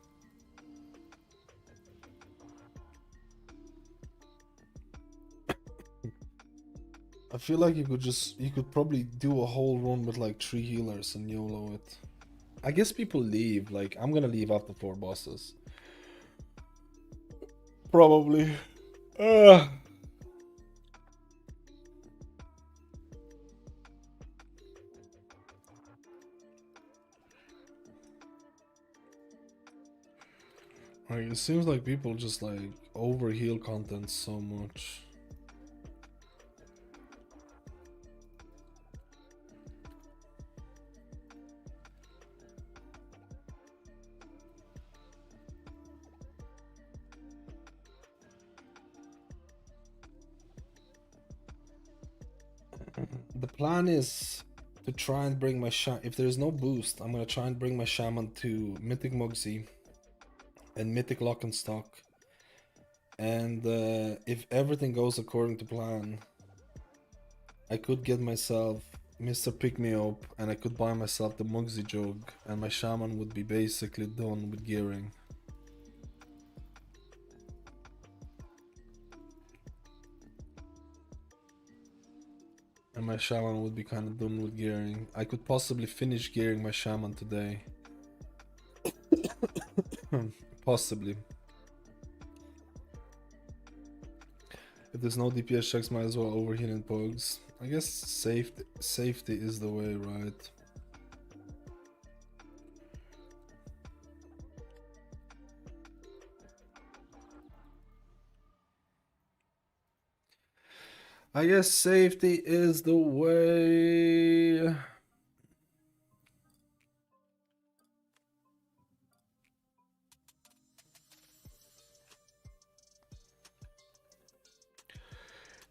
I feel like you could probably do a whole run with like 3 healers and YOLO it. I guess people leave, like I'm gonna leave after 4 bosses. Probably. Like, it seems like people just like overheal content so much. The plan is to try and bring my Shaman. If there's no boost, I'm gonna try and bring my Shaman to Mythic Mugsy and Mythic Lock and Stock. And if everything goes according to plan, I could get myself Mr. Pick Me Up and I could buy myself the Mugsy Jug, and my Shaman would be basically done with gearing. And my Shaman would be kind of done with gearing. I could possibly finish gearing my Shaman today. Possibly. If there's no DPS checks, might as well overheal in pogs. I guess safety is the way, right? I guess safety is the way.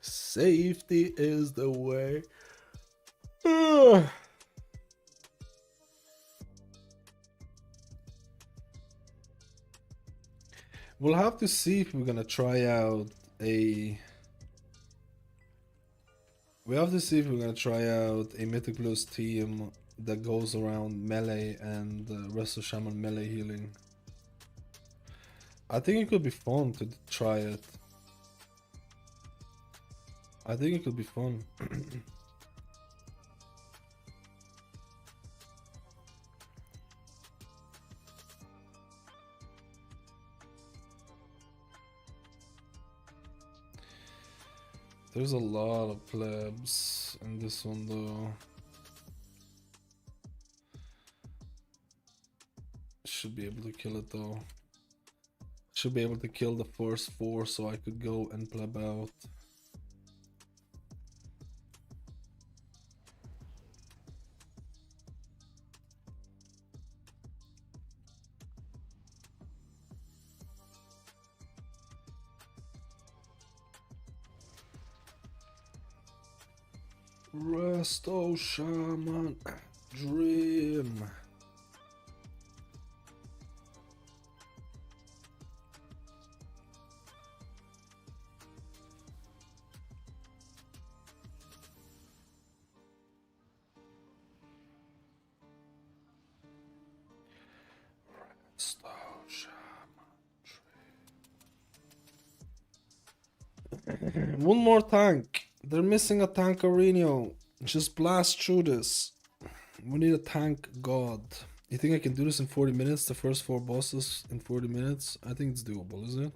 Safety is the way. We'll have to see if we're gonna try out a... We have to see if we're gonna try out a Mythic Plus team that goes around melee and rest of Shaman melee healing. I think it could be fun to try it. I think it could be fun. There's a lot of plebs in this one though. Should be able to kill it though. Should be able to kill the first 4 so I could go and pleb out. Resto Shaman Dream. Resto Shaman Dream. One more tank. They're missing a tank Arenio. Just blast through this. We need a tank god. You think I can do this in 40 minutes? The first 4 bosses in 40 minutes? I think it's doable, isn't it?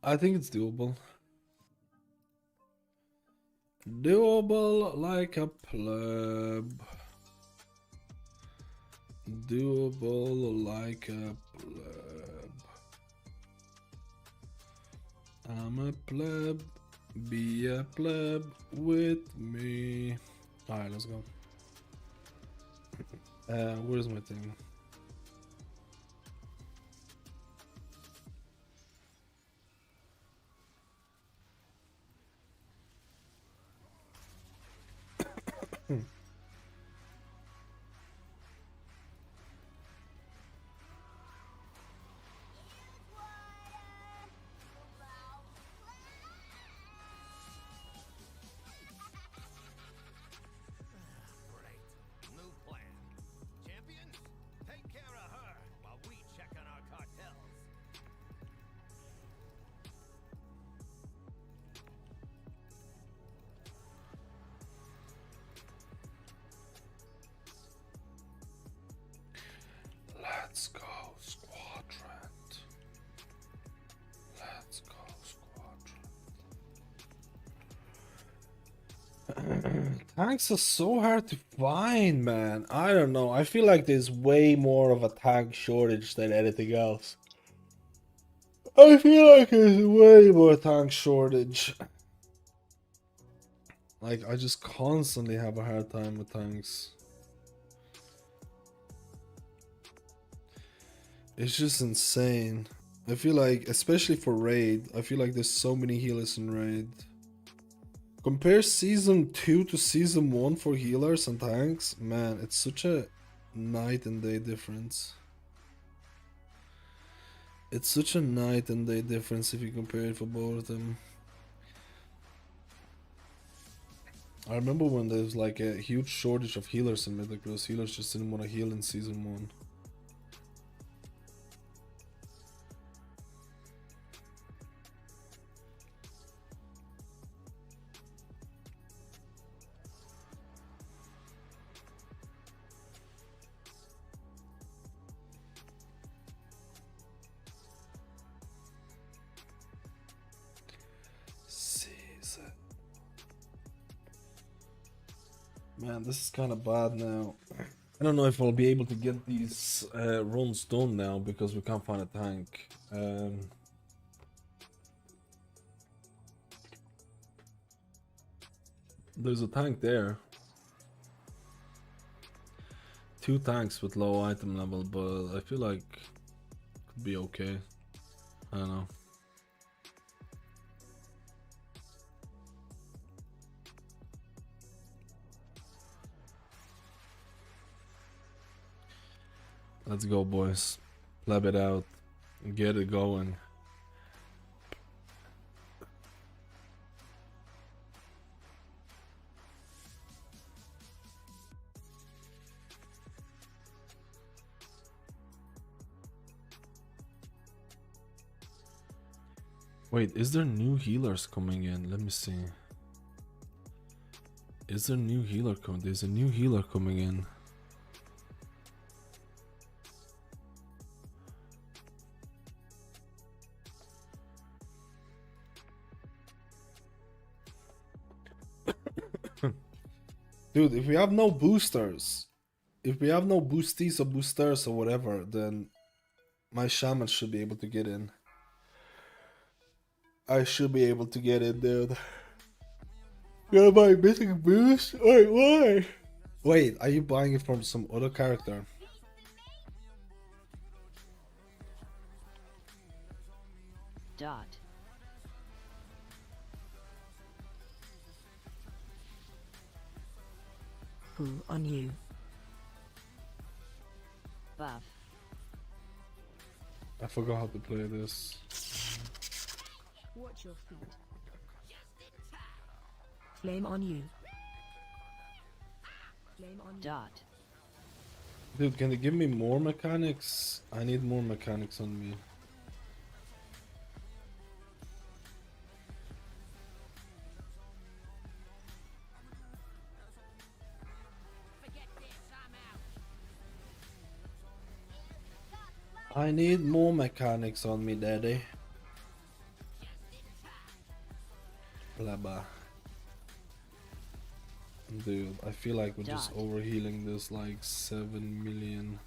I think it's doable. Doable like a pleb. Doable like a pleb. I'm a pleb, be a pleb with me. Alright, let's go. Where's my thing? New plan. Champions, take care of her while we check on our cartels. Let's go, squadron. Let's go, squadron. Tanks are so hard to find, man. I don't know. I feel like there's way more of a tank shortage than anything else. I feel like there's way more tank shortage. Like, I just constantly have a hard time with tanks. It's just insane. I feel like, especially for raid, I feel like there's so many healers in raid. Compare season 2 to season 1 for healers and tanks. Man, it's such a night and day difference. It's such a night and day difference if you compare it for both of them. I remember when there was like a huge shortage of healers in Mythic because healers just didn't want to heal in season 1. Man, this is kind of bad now. I don't know if I'll be able to get these runs done now because we can't find a tank. There's a tank there. 2 tanks with low item level, but I feel like it could be okay. I don't know. Let's go, boys. Pleb it out. Get it going. Wait, is there new healers coming in? Let me see. Is there new healer coming? There's a new healer coming in. Dude, if we have no boosters, if we have no boosties or boosters or whatever, then my shaman should be able to get in. I should be able to get in, dude. You're buy missing boost? Wait, why? Wait, are you buying it from some other character? Dot. Who on you? Buff. I forgot how to play this. Watch your feet. Flame on you. Flame on you. Dot. Dude, can they give me more mechanics? I need more mechanics on me. I need more mechanics on me, daddy. Blabba. Dude, I feel like we're just overhealing this like 7 million.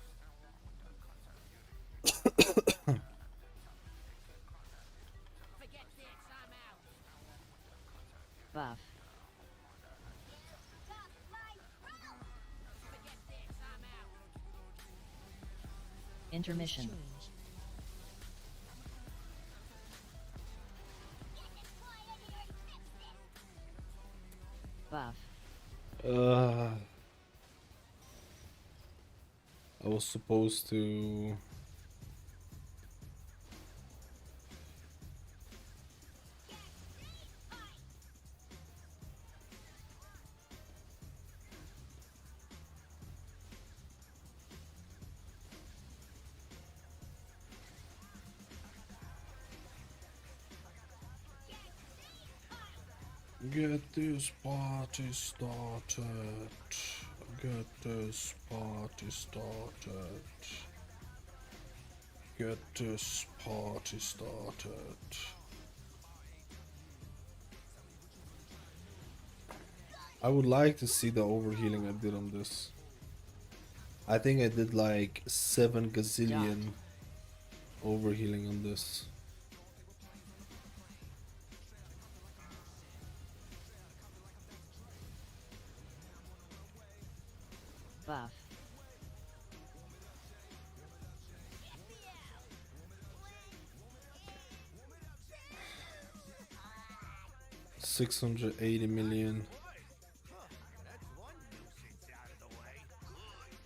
Buff. Intermission. Buff. I was supposed to. Get this party started. Get this party started. Get this party started. I would like to see the overhealing I did on this. I think I did like 7 gazillion overhealing on this. Buff. 680 million.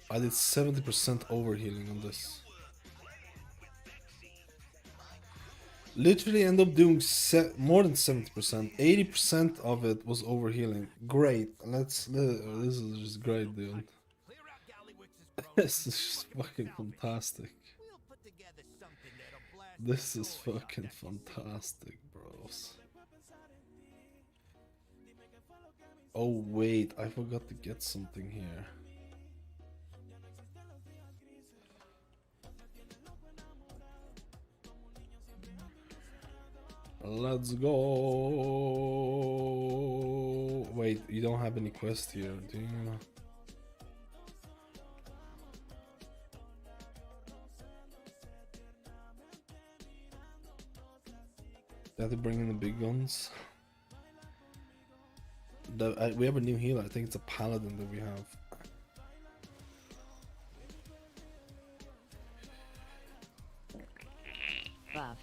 I did 70% overhealing on this. Literally end up doing more than 70%. 80% of it was overhealing. Great. This is just great, dude. This is just fucking fantastic. This is fucking fantastic, bros. Oh wait, I forgot to get something here. Let's go. Wait, you don't have any quest here, do you? They have to bring in the big guns. We have a new healer. I think it's a Paladin that we have. Buff.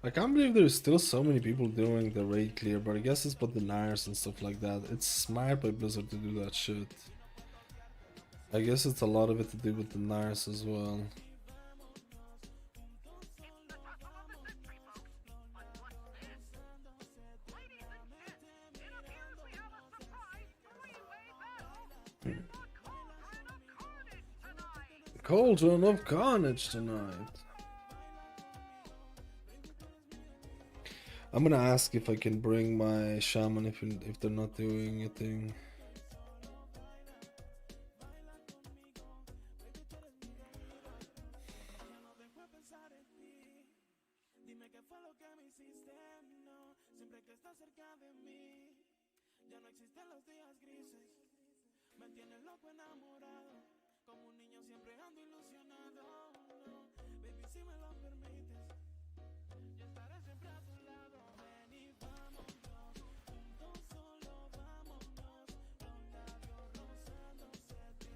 I can't believe there's still so many people doing the raid clear, but I guess it's for the Nires and stuff like that. It's smart by Blizzard to do that shit. I guess it's a lot of it to do with the Nires as well. Cauldron of Carnage tonight. I'm gonna ask if I can bring my Shaman if they're not doing anything.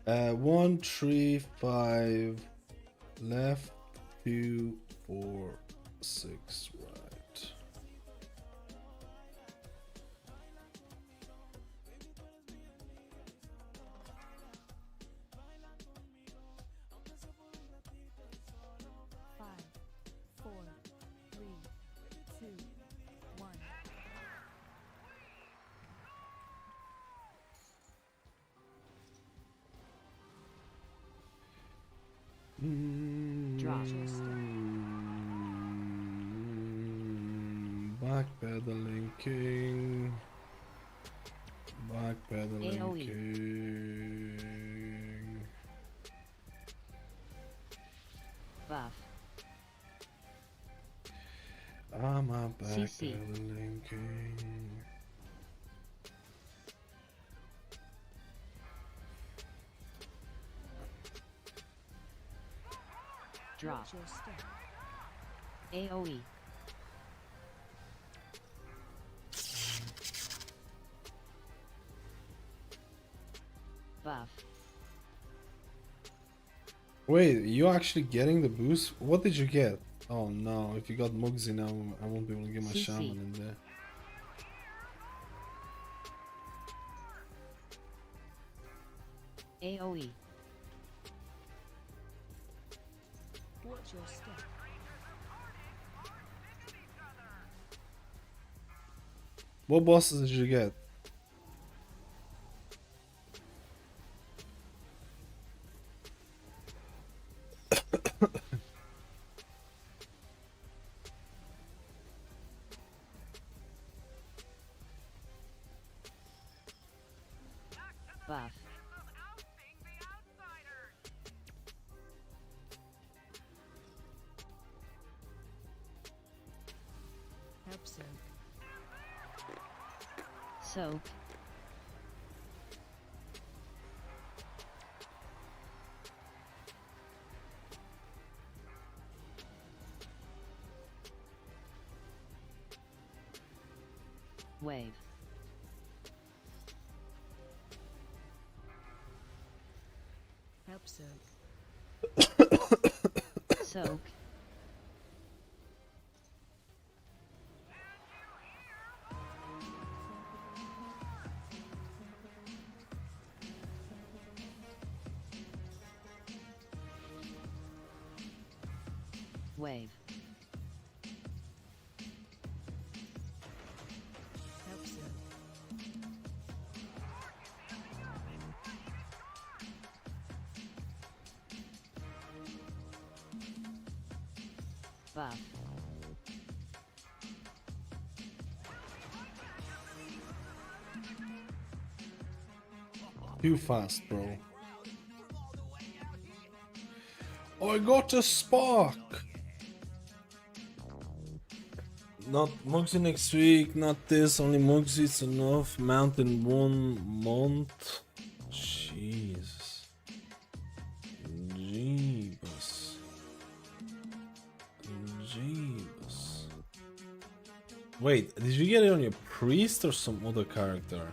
One, 3, 5 left, 2, 4, 6 right. Five, 4, 3, 2, 1. Drop. Backpedaling king. Backpedaling AoE. king. Buff. I'm a CC. backpedaling king. Drop. AoE. Buff. Wait, you actually getting the boost? What did you get? Oh no, if you got Mugsy now, I won't be able to get my CC. Shaman in there. AoE. Watch your step. What bosses did you get? Buff. Help soak. Soak. Wave. Help soak. Soak. Wave. Help soak. Buff. Too fast, bro. I got a spark! Not Mugsy next week, not this, only Mugsy, it's enough. Mountain 1 month. Jesus. Jeebus. Jeebus. Wait, did you get it on your priest or some other character?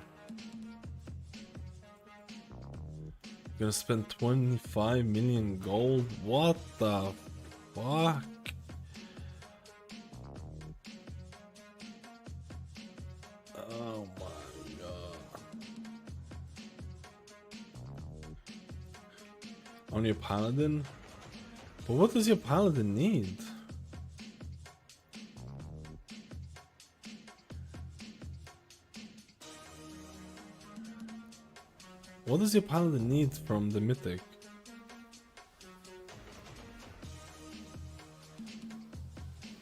Gonna spend 25 million gold? What the fuck? Oh my god. On your paladin? But what does your paladin need? What does your paladin need from the mythic?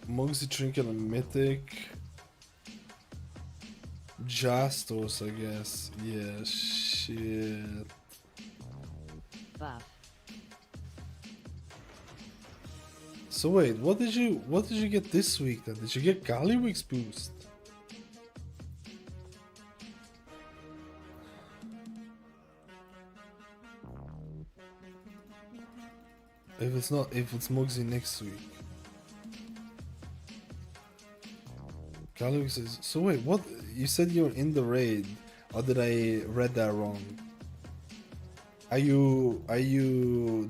Mugsy trinket and mythic. Jastos, I guess. Yeah, shit. Buff. So wait, what did you get this week then? Did you get Gallywig's boost? If it's Mugsy next week. Gallywig says, so wait, what? You said you're in the raid, or did I read that wrong? Are you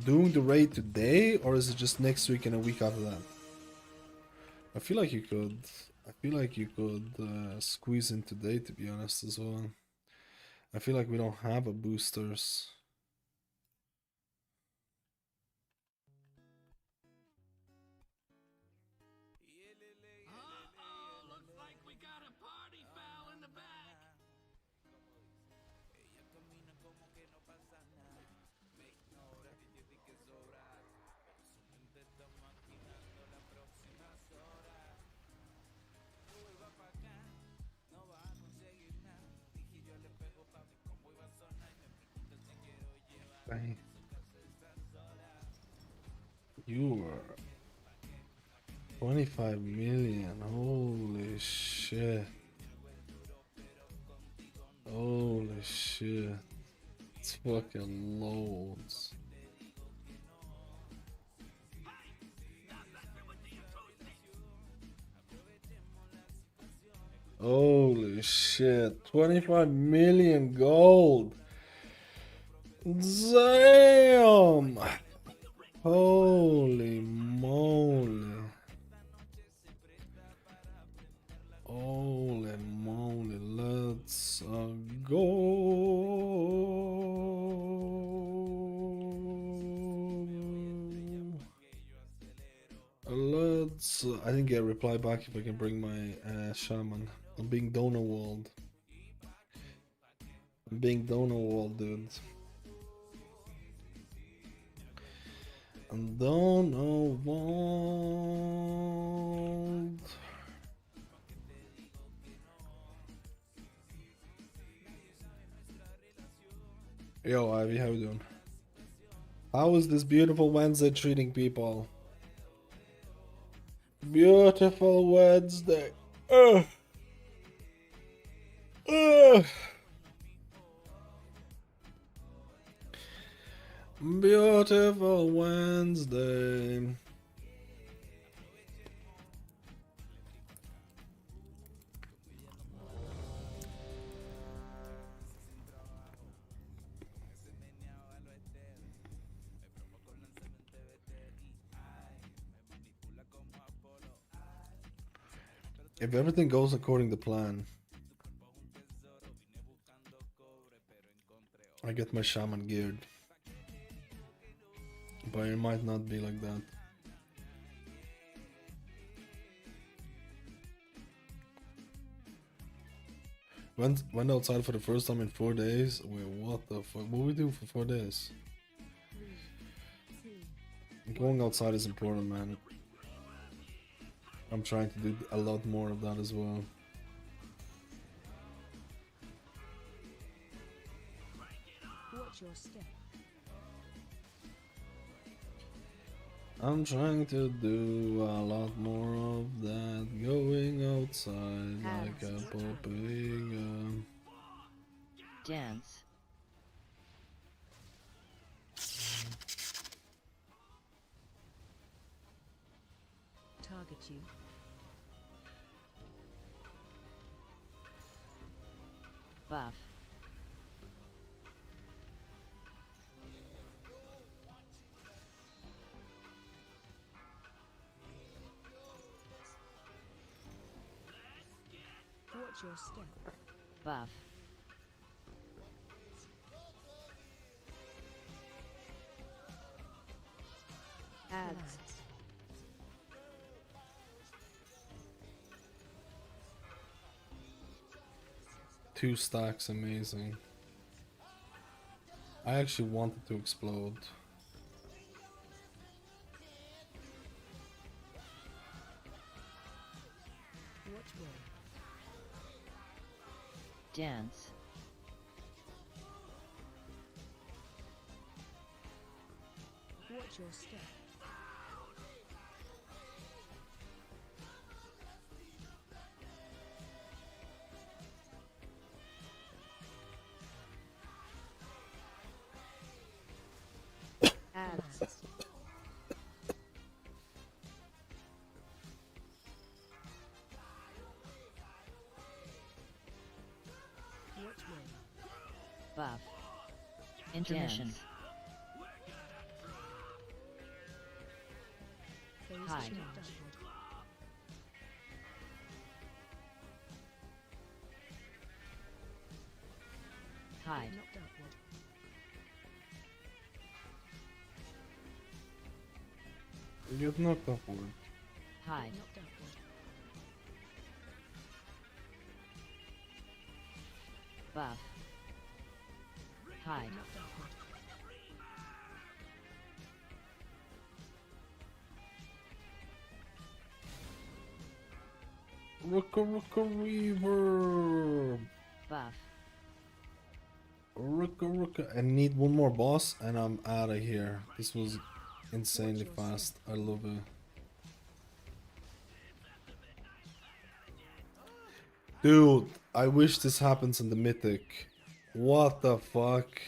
doing the raid today, or is it just next week and a week after that? I feel like you could. I feel like you could squeeze in today, to be honest, as well. I feel like we don't have a boosters. Bang. You were 25 million. Holy shit. Holy shit. It's fucking loads. Holy shit. 25 million gold. Damn. Holy moly. Holy moly. Let's go. Let's. I didn't get a reply back if I can bring my shaman. I'm being donor walled. I'm being donor walled, dude. I'm donor walled. Yo, Ivy, how you doing? How is this beautiful Wednesday treating people? Beautiful Wednesday. Ugh. Ugh. Beautiful Wednesday. If everything goes according to plan, I get my shaman geared. But it might not be like that. Went outside for the first time in 4 days. Wait, what the fuck? What we do for 4 days? Going outside is important, man. I'm trying to do a lot more of that as well. Watch your step. I'm trying to do a lot more of that. Going outside like a puppy. Dance. Target you. Buff. Watch your step. Buff. Ads. 2 stacks, amazing. I actually wanted to explode. Watch where. Dance. Watch your step. Ads. Watch where. Buff. Intermission. Phase Hide. change. Hide. Knocked upward. Get knocked upward. Hide. Knocked upward. Buff. Hide. Knocked upward. Rooka reverb. Buff. Rooka. I need one more boss and I'm out of here. This was insanely fast. I love it. Dude, I wish this happens in the mythic. What the fuck?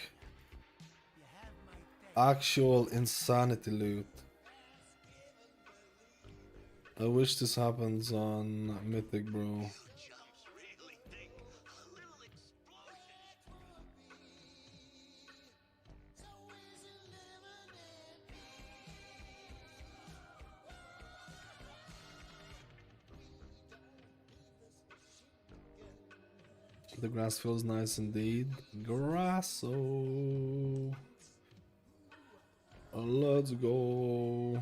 Actual insanity loot. I wish this happens on mythic, bro. The grass feels nice indeed. Grasso. Let's go.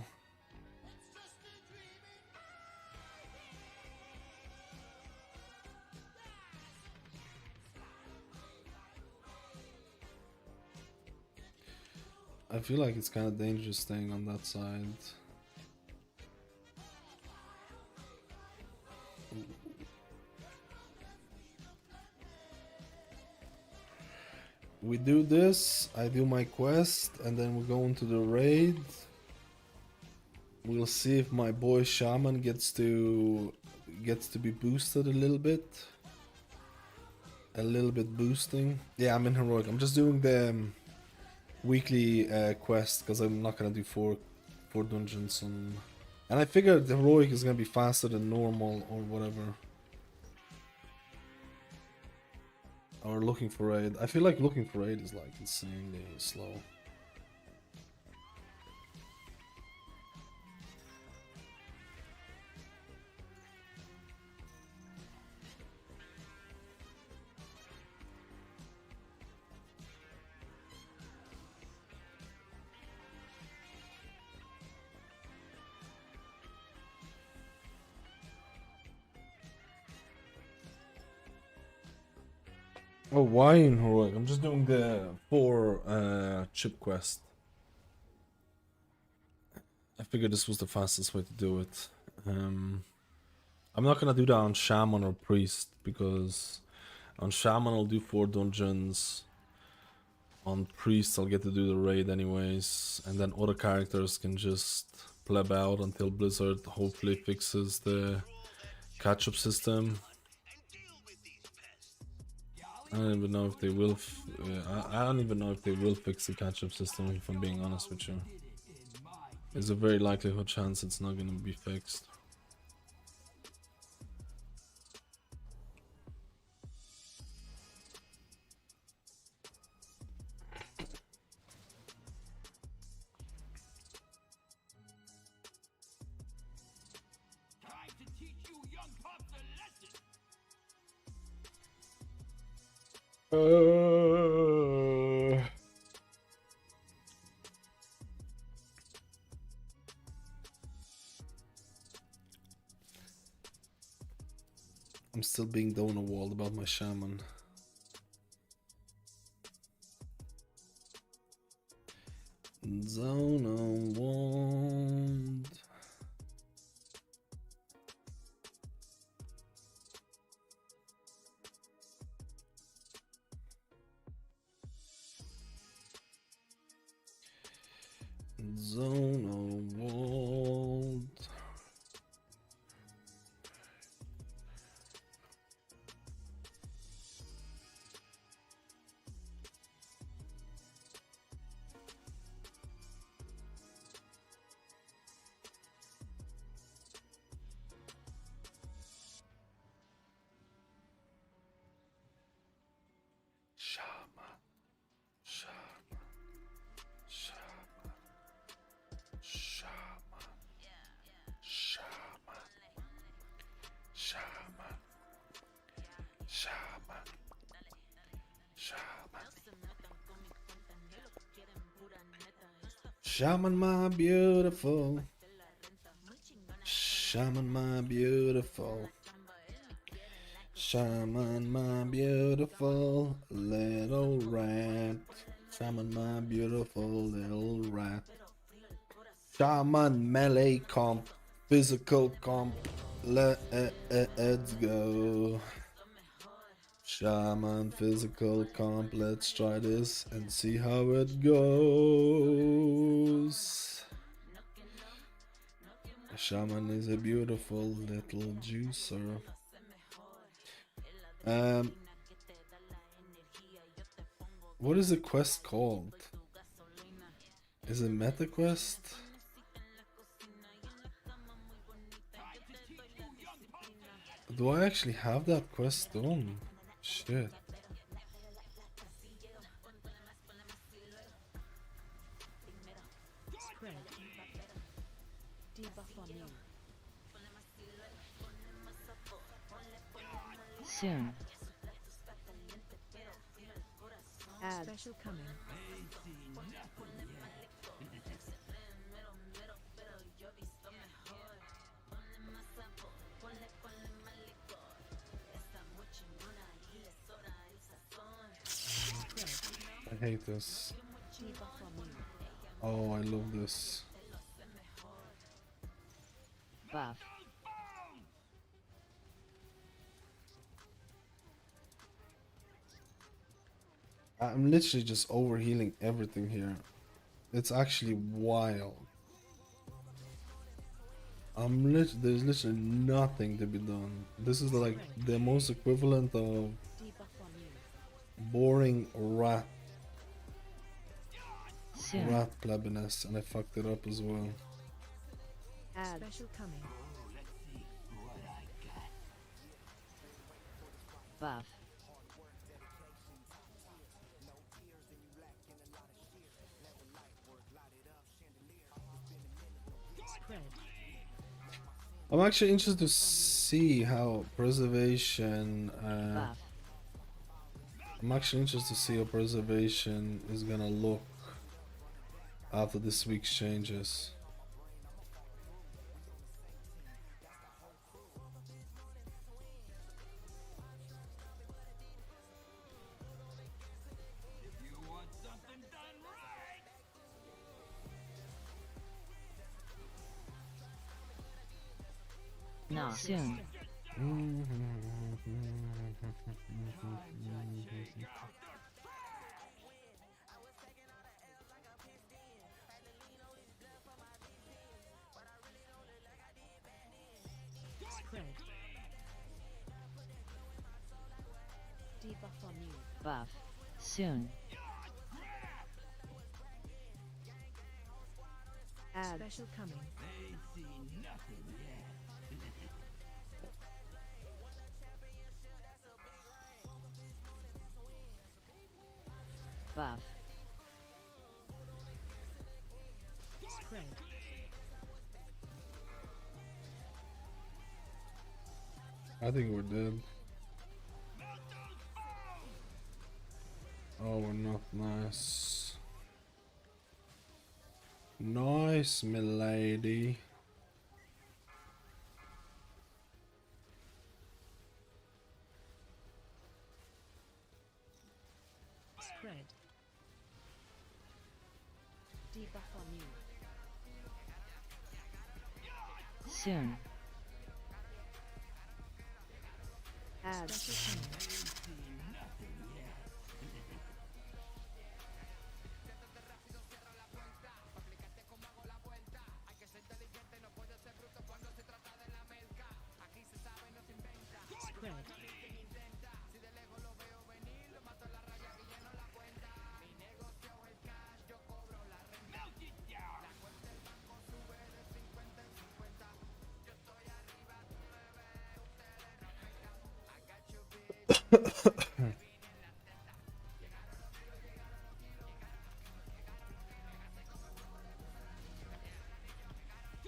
I feel like it's kind of dangerous staying on that side. We do this, I do my quest, and then we go into the raid. We'll see if my boy Shaman gets to be boosted a little bit. A little bit boosting. Yeah, I'm in heroic. I'm just doing the weekly quest because I'm not gonna do four dungeons on. And I figured the heroic is gonna be faster than normal or whatever. Or looking for raid. I feel like looking for raid is like insanely slow. Oh, why in heroic? I'm just doing the 4 chip quest. I figured this was the fastest way to do it. I'm not gonna do that on Shaman or Priest because on Shaman I'll do 4 dungeons. On Priest I'll get to do the raid anyways, and then other characters can just pleb out until Blizzard hopefully fixes the catch-up system. I don't even know if they will. I don't even know if they will fix the catch-up system. If I'm being honest with you, there's a very likelihood chance it's not going to be fixed. I'm still being donor walled about my Shaman. Zone walled. Zone walled. Shaman, my beautiful. Shaman, my beautiful. Shaman, my beautiful little rat. Shaman, my beautiful little rat. Shaman, melee comp, physical comp. Let's go. Shaman, physical comp. Let's try this and see how it goes. Shaman is a beautiful little juicer. What is the quest called? Is it meta quest? Do I actually have that quest done? Shit. Spread. Debuff on you. Soon. Add. Special coming. I hate this. Debuff on you. Oh, I love this. Buff. I'm literally just overhealing everything here. It's actually wild. There's literally nothing to be done. This is like the most equivalent of Debuff on you. boring rat Soon. plebiness, and I fucked it up as well. Add. Special coming. Buff. Spread. I'm actually interested to see how preservation. Buff. I'm actually interested to see how preservation is gonna look after this week's changes. No. Soon. Spread. Debuff on you. Buff. Soon. Add. Special coming. Buff. Spread. I think we're dead. Oh, we're not. Nice. Nice, milady. Spread. Debuff on you. Soon. Add. Special coming. Spread.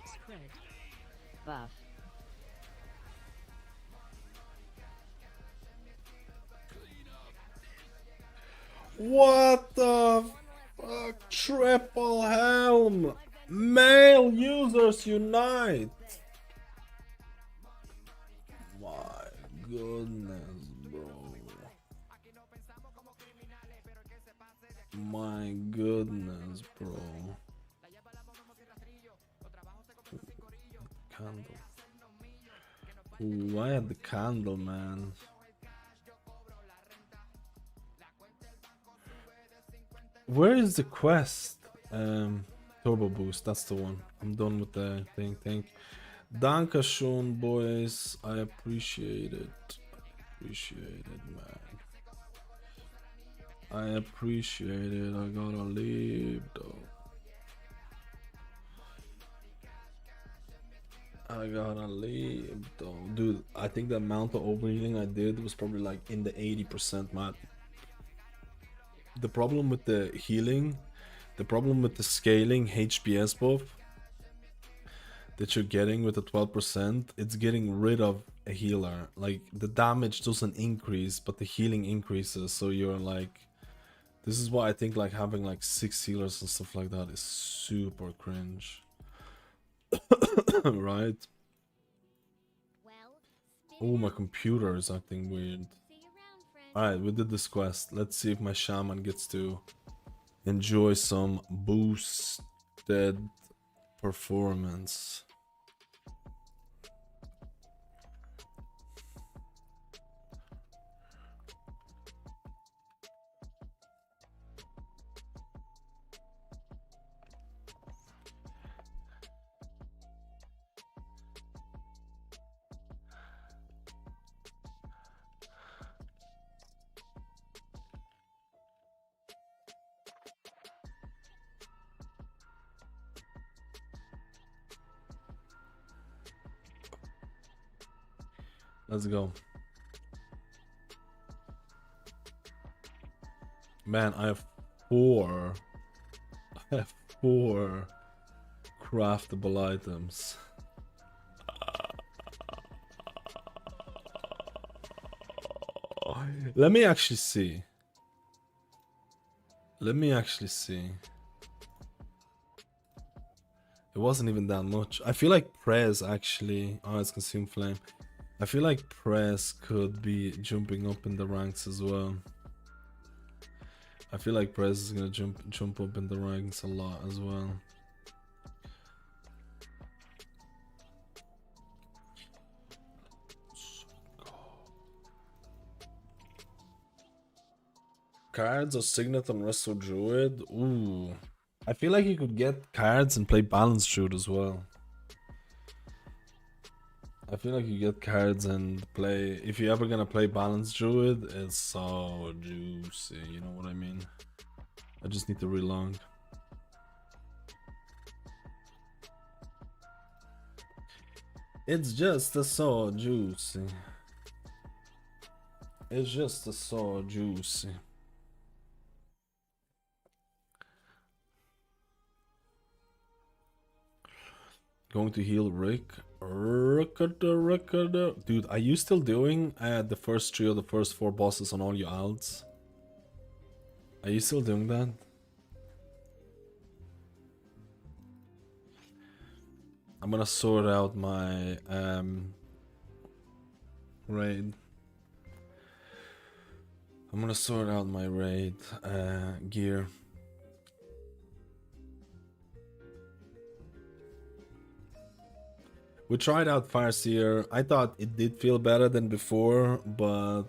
Spread. Buff. What the fuck? Triple helm! Male users unite! My goodness, bro. My goodness, bro. Candle. Ooh, I had the candle, man. Where is the quest? Turbo boost, that's the one. I'm done with the thing. Dankeschön, boys. I appreciate it. Appreciate it, man. I appreciate it. I gotta leave, though. I gotta leave, though. Dude, I think the amount of overhealing I did was probably like in the 80% mark. The problem with the healing, the problem with the scaling HPS buff that you're getting with the 12%, it's getting rid of a healer. Like, the damage doesn't increase, but the healing increases, so you're like This is why I think like having like 6 healers and stuff like that is super cringe. Right? Oh, my computer is acting weird. Alright, we did this quest. Let's see if my shaman gets to enjoy some boosted performance. Let's go. Man, I have 4 craftable items. Let me actually see. Let me actually see. It wasn't even that much. I feel like Prez actually... Oh, it's Consume Flame. I feel like Prez could be jumping up in the ranks as well. I feel like Prez is gonna jump up in the ranks a lot as well. Cards or Signet on Resto Druid? Ooh. I feel like you could get cards and play Balance Druid as well. I feel like you get cards and play... If you're ever gonna play Balance Druid, it's so juicy, you know what I mean? I just need to relong. It's just so juicy. It's just so juicy. Going to heal Rick. Dude, are you still doing the first 3 or the first 4 bosses on all your alts? Are you still doing that? I'm gonna sort out my raid. I'm gonna sort out my raid gear. We tried out Farseer. I thought it did feel better than before, but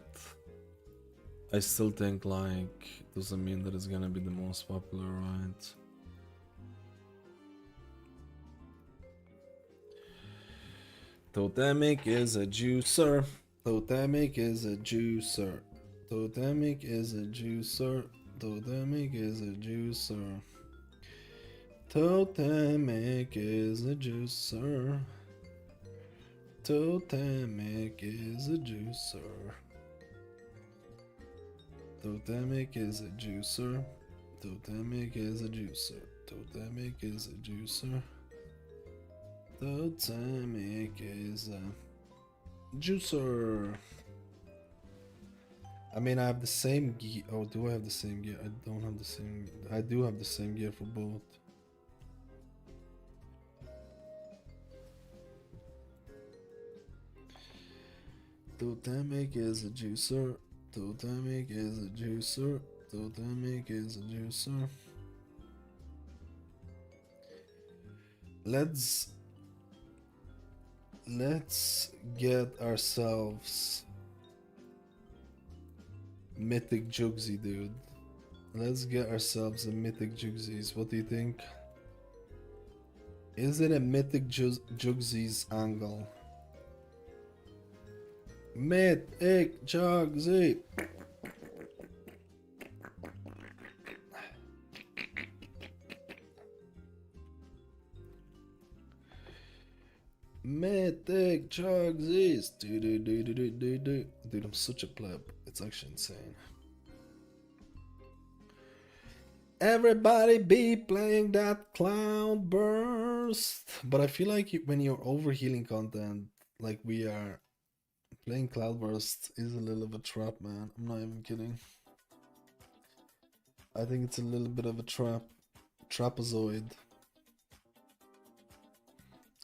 I still think like it doesn't mean that it's gonna be the most popular, right? Totemic is a juicer. Totemic is a juicer. Totemic is a juicer. Totemic is a juicer. Totemic is a juicer. Totemic is a juicer. Totemic is a juicer. Totemic is a juicer. Totemic is a juicer. Totemic is a juicer. I mean, I have the same gear. Oh, do I have the same gear? I don't have the same. I do have the same gear for both. Totemic is a juicer. Totemic is a juicer. Totemic is a juicer. Let's get ourselves mythic Jugsy, dude. Let's get ourselves a mythic Jugsies. What do you think? Is it a mythic Jugsies angle? Mythic Jugsy. Mythic Jugsies. Dude, I'm such a pleb. It's actually insane. Everybody be playing that cloud burst. But I feel like when you're overhealing content, like we are, playing cloud burst is a little of a trap, man. I'm not even kidding. I think it's a little bit of a trapezoid.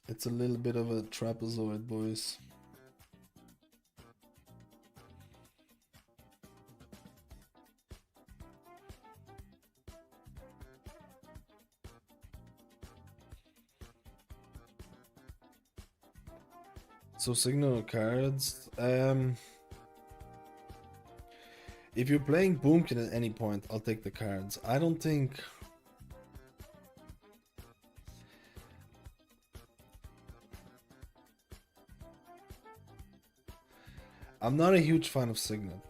It's a little bit of a trapezoid, boys. So signal cards. If you're playing Boomkin at any point, I'll take the cards. I don't think. I'm not a huge fan of Signet.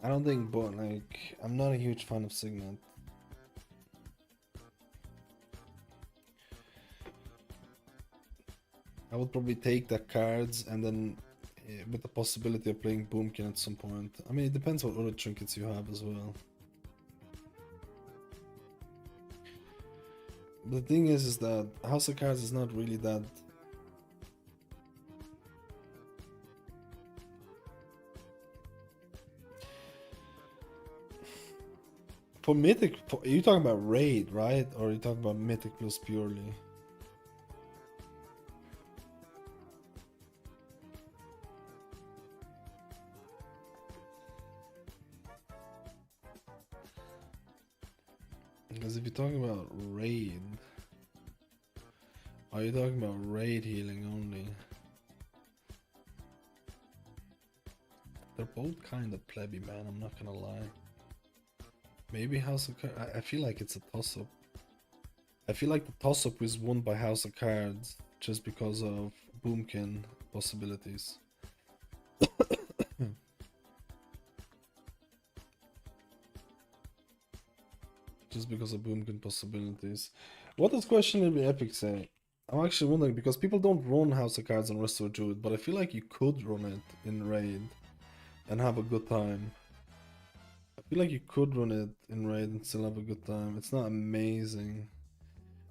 I don't think, but like, I'm not a huge fan of Signet. I would probably take the cards and then with the possibility of playing Boomkin at some point. I mean, it depends what other trinkets you have as well. But the thing is that House of Cards is not really that. For Mythic, are you talking about Raid, right? Or are you talking about Mythic plus purely? Because if you're talking about Raid, are you talking about Raid healing only? They're both kind of plebby, man, I'm not gonna lie. Maybe House of Cards. I feel like it's a toss-up. I feel like the toss-up is won by House of Cards just because of Boomkin possibilities. Just because of Boomkin possibilities. What does Questionably Epic say? I'm actually wondering because people don't run House of Cards on Restore Druid, but I feel like you could run it in Raid and have a good time. I feel like you could run it in Raid and still have a good time. It's not amazing.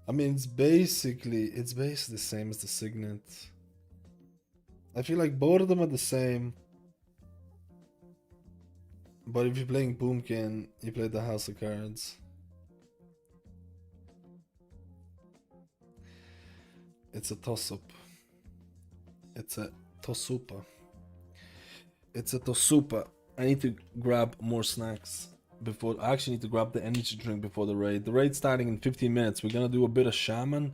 I mean, it's basically the same as the Signet. I feel like both of them are the same. But if you're playing Boomkin, you play the House of Cards. It's a toss-up. It's a tosupa. It's a tosupa. I need to grab more snacks before. I actually need to grab the energy drink before the raid. The raid's starting in 15 minutes. We're gonna do a bit of Shaman.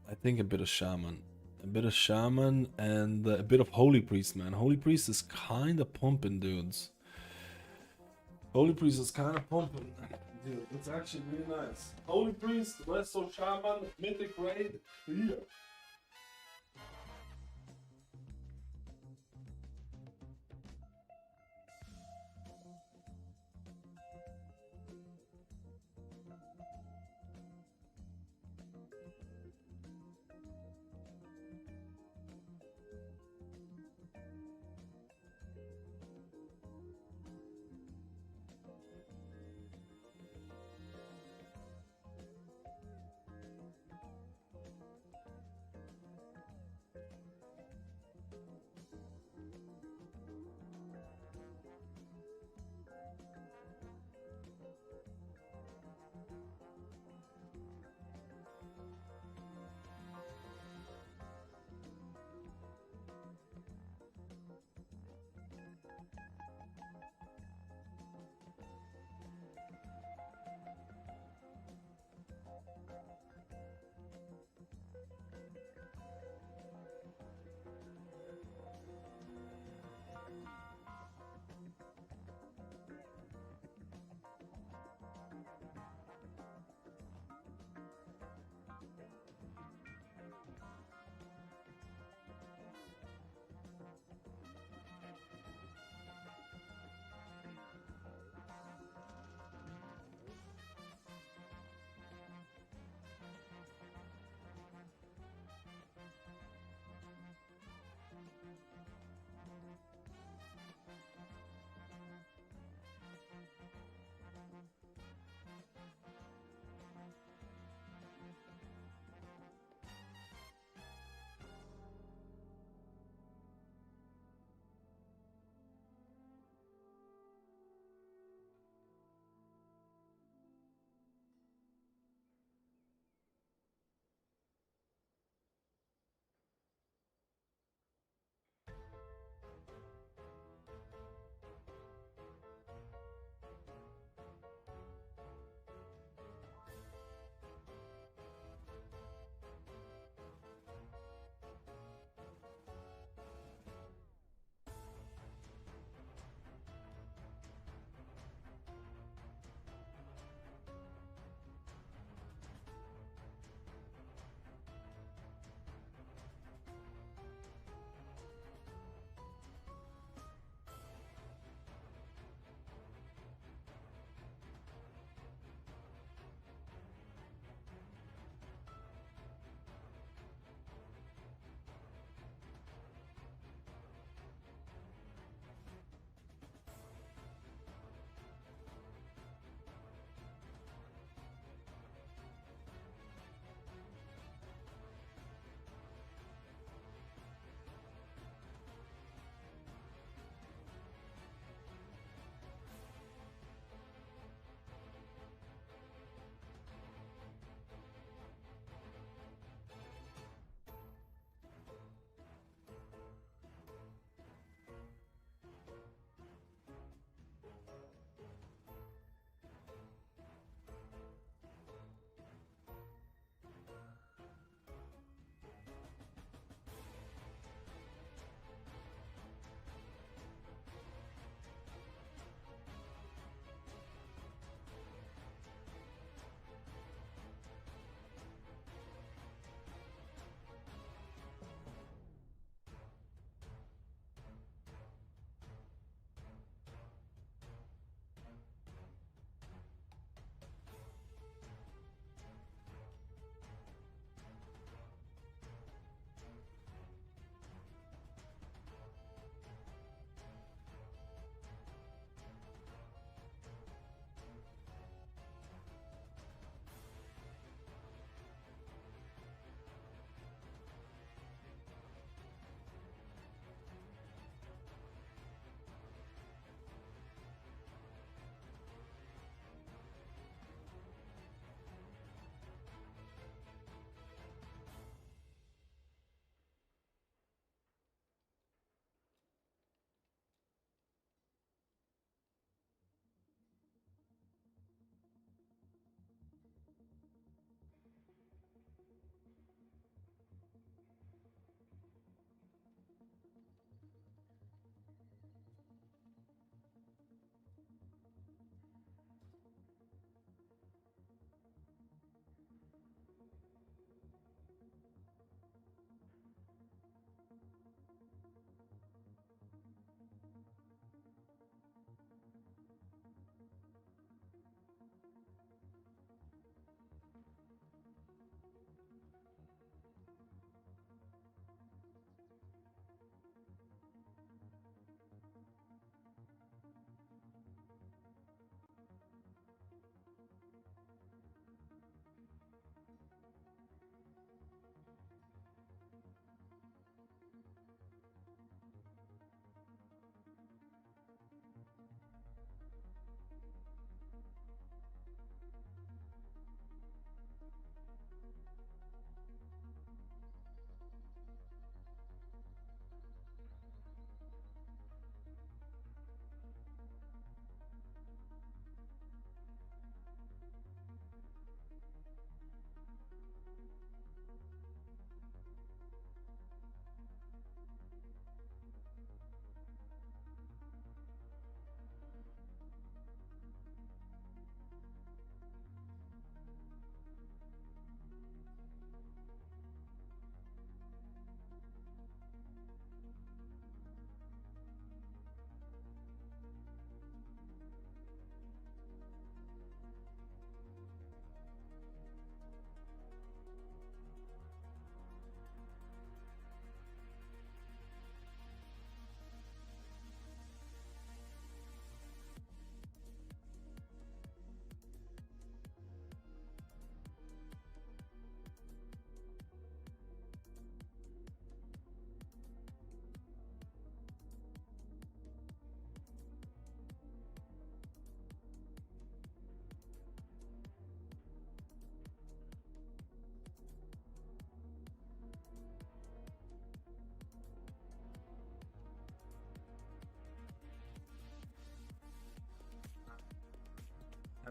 I think a bit of Shaman. A bit of Shaman and a bit of Holy Priest, man. Holy Priest is kind of pumping, dudes. Holy Priest is kind of pumping. Dude, it's actually really nice. Holy Priest, Resto Shaman, Mythic Raid, here.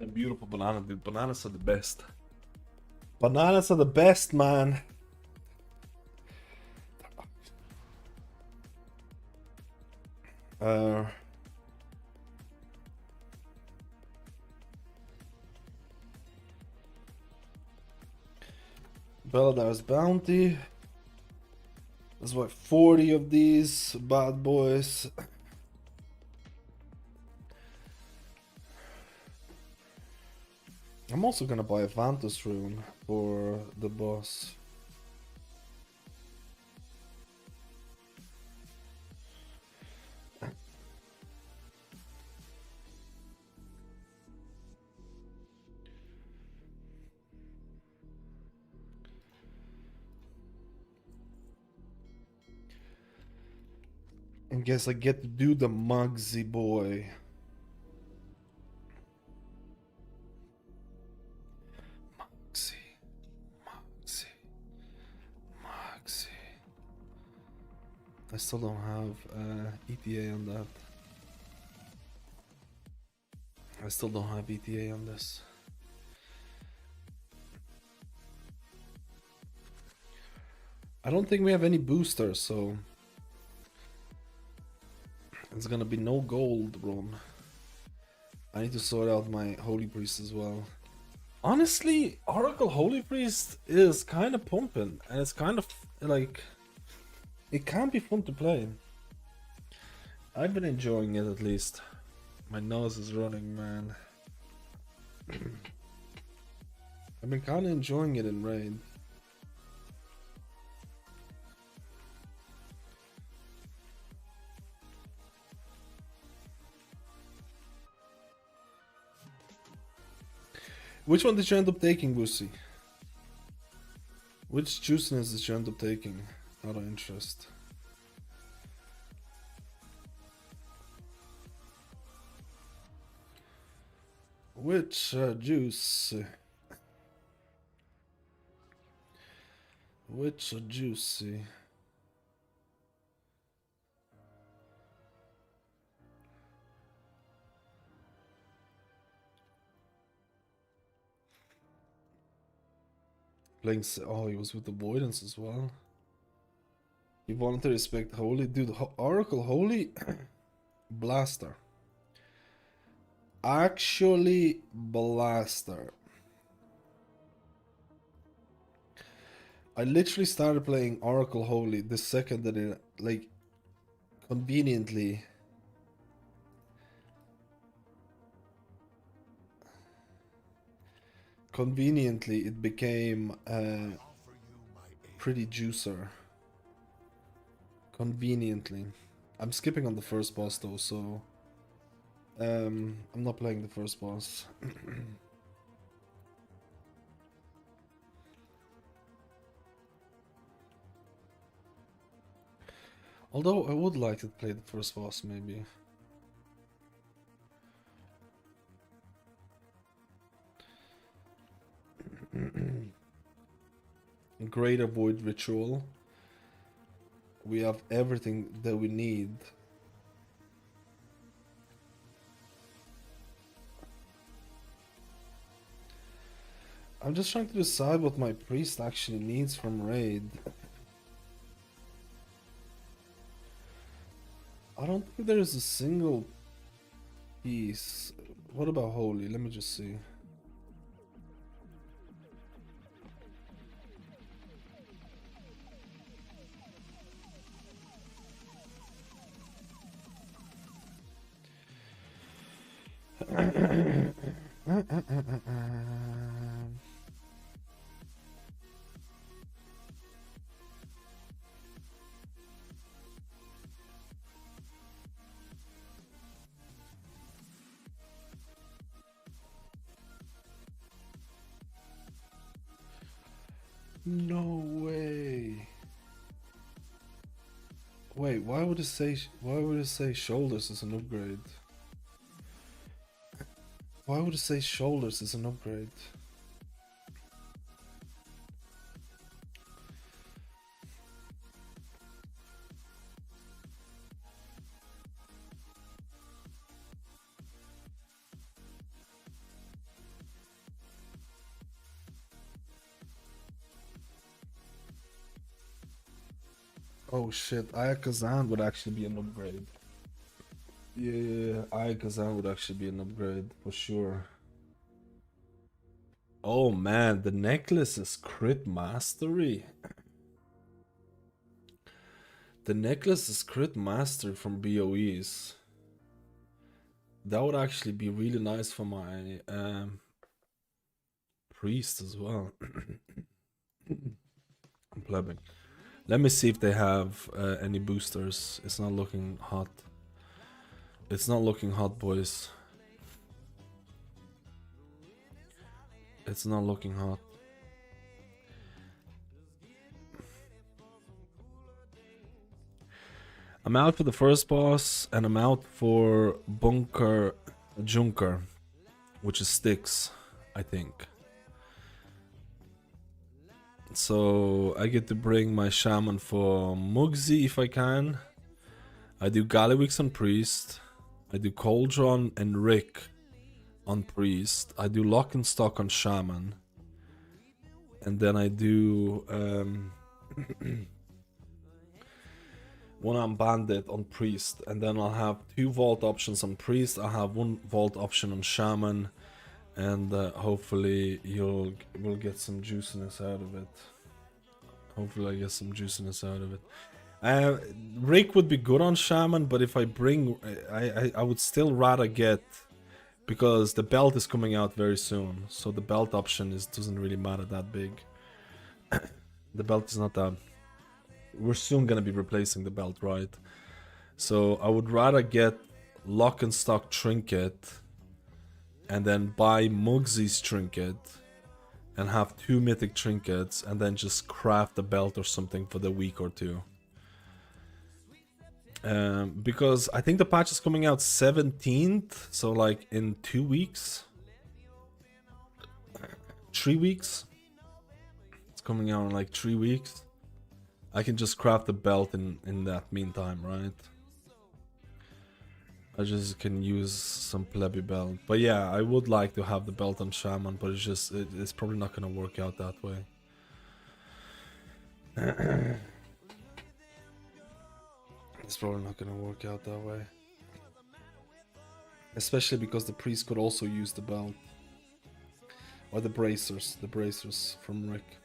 A beautiful banana, dude. Bananas are the best. Bananas are the best, man. Beladar's bounty. There's like 40 of these bad boys. I'm also gonna buy a Vantus rune for the boss. And guess I get to do the Mugsy boy. Mugsy. I still don't have ETA on that. I still don't have ETA on this. I don't think we have any boosters, so it's gonna be no gold run. I need to sort out my Holy Priest as well. Honestly, Oracle Holy Priest is kind of pumping, and it's kind of like, it can be fun to play. I've been enjoying it at least. My nose is running, man. I've been kind of enjoying it in raid. Which one did you end up taking, Lucy? Which juiciness did you end up taking? Out of interest. Which juice? Which juicy? Playing. Oh, he was with Avoidance as well. He wanted to respect Holy. Dude, Oracle Holy Blaster. Actually, Blaster. I literally started playing Oracle Holy the second that it, like, conveniently. Conveniently, it became pretty juicer. Conveniently. I'm skipping on the first boss though, so I'm not playing the first boss. Although I would like to play the first boss, maybe. Greater Void Ritual. We have everything that we need. I'm just trying to decide what my priest actually needs from raid. I don't think there is a single piece. What about Holy? Let me just see. No way. Wait, why would it say shoulders is an upgrade? Why would it say shoulders is an upgrade? Oh shit, Ayakazan would actually be an upgrade. Yeah, Ayakazan would actually be an upgrade for sure. Oh man, the necklace is crit mastery. The necklace is crit mastery from BOEs. That would actually be really nice for my priest as well. I'm plebbing. Let me see if they have any boosters. It's not looking hot. It's not looking hot, boys. It's not looking hot. I'm out for the first boss, and I'm out for Bunker Junker, which is Styx, I think. So I get to bring my Shaman for Mugsy if I can. I do Gallywix on Priest. I do Cauldron and Rick on Priest. I do Lock and Stock on Shaman. And then I do One-Arm Bandit on Priest. And then I'll have 2 vault options on Priest. I'll have 1 vault option on Shaman. And hopefully we'll get some juiciness out of it. Hopefully I get some juiciness out of it. Rick would be good on Shaman, but if I bring... I would still rather get... Because the belt is coming out very soon. So the belt option doesn't really matter that big. The belt is not that... We're soon gonna be replacing the belt, right? So I would rather get Lock and Stock Trinket... and then buy Mugsy's trinket and have 2 mythic trinkets and then just craft a belt or something for the week or 2. Because I think the patch is coming out 17th, so like in 2 weeks. 3 weeks. It's coming out in like 3 weeks. I can just craft a belt in that meantime, right? I just can use some plebby belt. But yeah, I would like to have the belt on Shaman, but it's probably not gonna work out that way. It's probably not gonna work out that way. Especially because the priest could also use the belt. Or the bracers from Rick.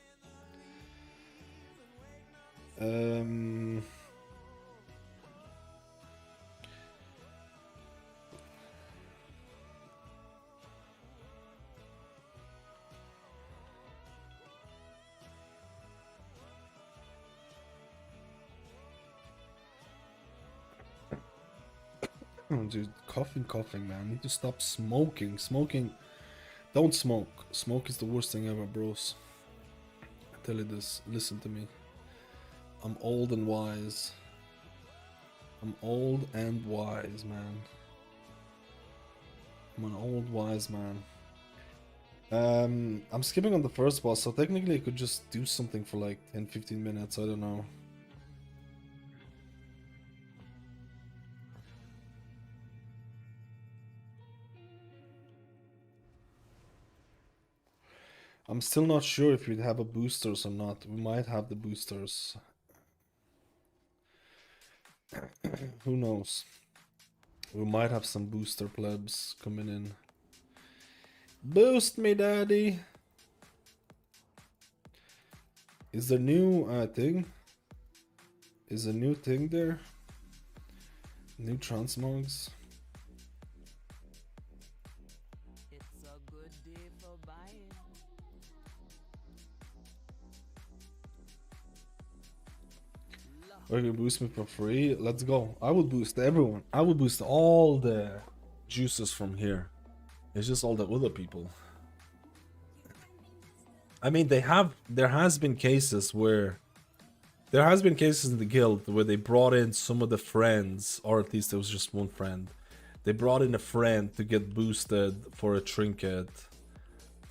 Oh, dude, coughing, man. I need to stop smoking. Don't smoke. Smoke is the worst thing ever, bros. I tell you this. Listen to me. I'm old and wise. I'm old and wise, man. I'm an old wise man. I'm skipping on the first boss, so technically I could just do something for like 10-15 minutes. I don't know. I'm still not sure if we'd have a boosters or not. We might have the boosters. Who knows? We might have some booster plebs coming in. Boost me, daddy! Is there new thing? Is a new thing there? New transmogs? Or you can boost me for free. Let's go. I would boost everyone. I would boost all the juices from here. It's just all the other people. I mean, there has been cases where there has been cases in the guild where they brought in some of the friends, or at least there was just one friend. They brought in a friend to get boosted for a trinket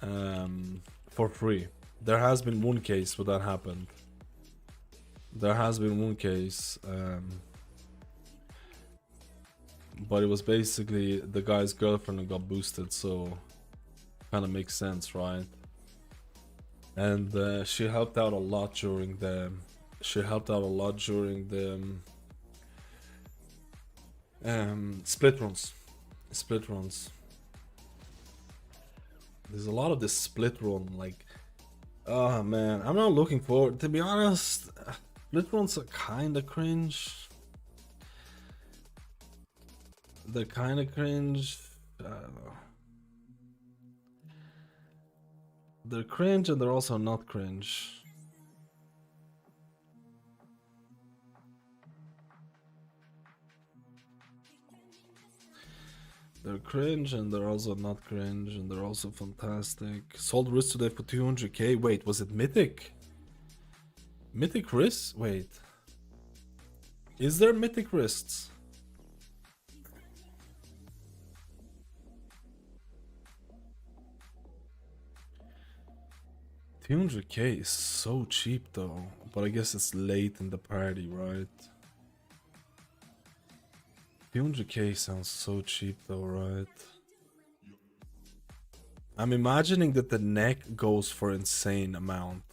for free. There has been one case where that happened. There has been one case, but it was basically the guy's girlfriend who got boosted, so kind of makes sense, right? And she helped out a lot during the She helped out a lot during the split runs. Split runs. There's a lot of this split run, like, oh man, I'm not looking forward. To be honest, split runs are kind of cringe. They're kind of cringe. I don't know. They're cringe and they're also not cringe. They're cringe and they're also not cringe and they're also fantastic. Sold wrist today for 200k. Wait, was it mythic? Mythic wrists? Wait. Is there mythic wrists? $200k is so cheap though, but I guess it's late in the party, right? 200k sounds so cheap though, right? I'm imagining that the neck goes for insane amount.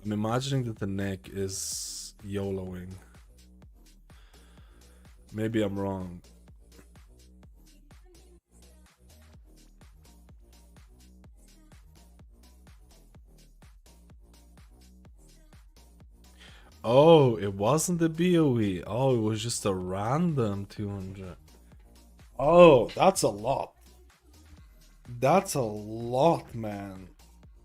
I'm imagining that the neck is YOLOing. Maybe I'm wrong. Oh, it wasn't the BOE. Oh, it was just a random 200. Oh, that's a lot. That's a lot, man.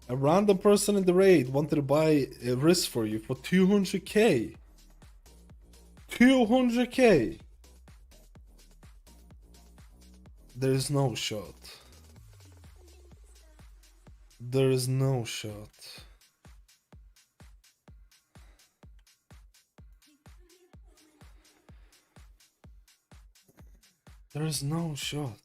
A random person in the raid wanted to buy a wrist for you for 200k. 200k. There's no shot. There is no shot. There is no shot.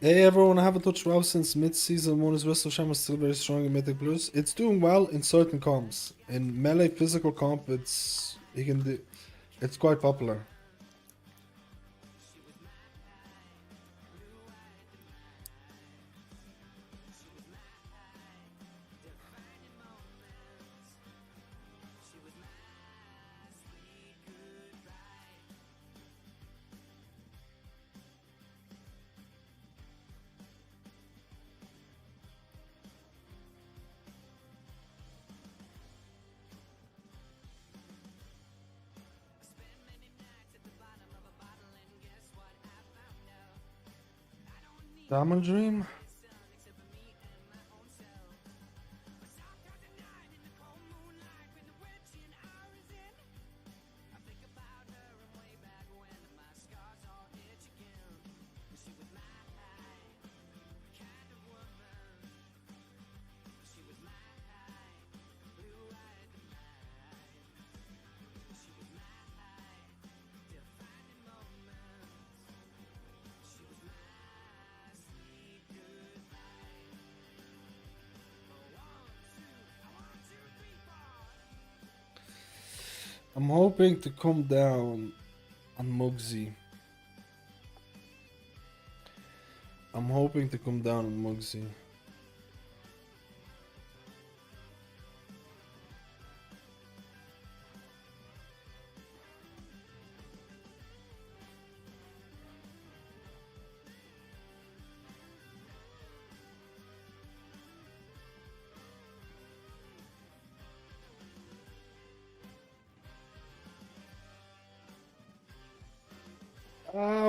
Hey everyone, I haven't touched WoW since mid-season 1. Is Wrestle Shaman still very strong in Mythic Plus? It's doing well in certain comps. In melee physical comp, it's quite popular. Diamond Dream? I'm hoping to come down on Mugsy. I'm hoping to come down on Mugsy.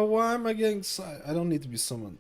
Why am I getting I don't need to be summoned.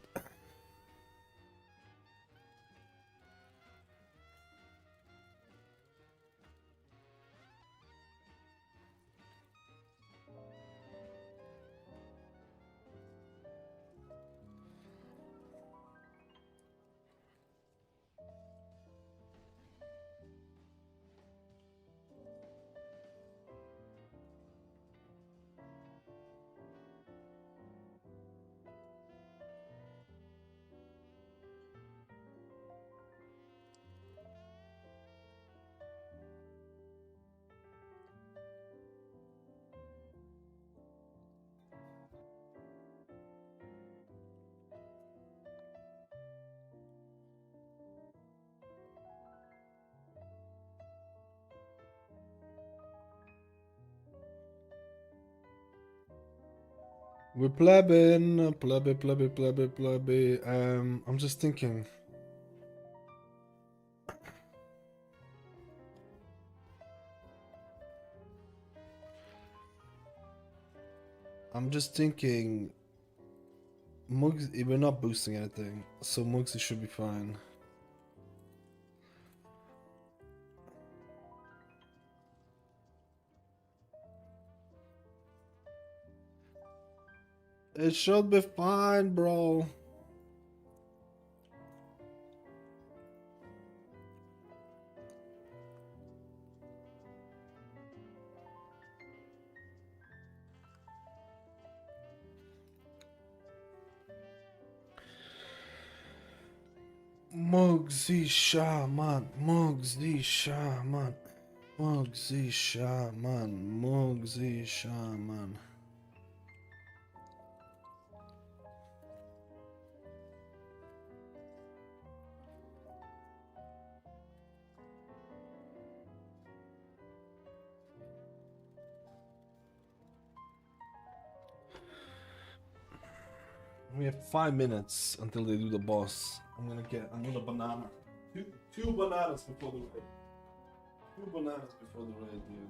We're plebbing, plebby. I'm just thinking. Mugs, we're not boosting anything, so Mugsy should be fine. It should be fine, bro. Mugsy Shaman, Mugsy Shaman, Mugsy Shaman, Mugsy Shaman. We have 5 minutes until they do the boss. I'm gonna get another banana. Two bananas before the raid. 2 bananas before the raid, dude.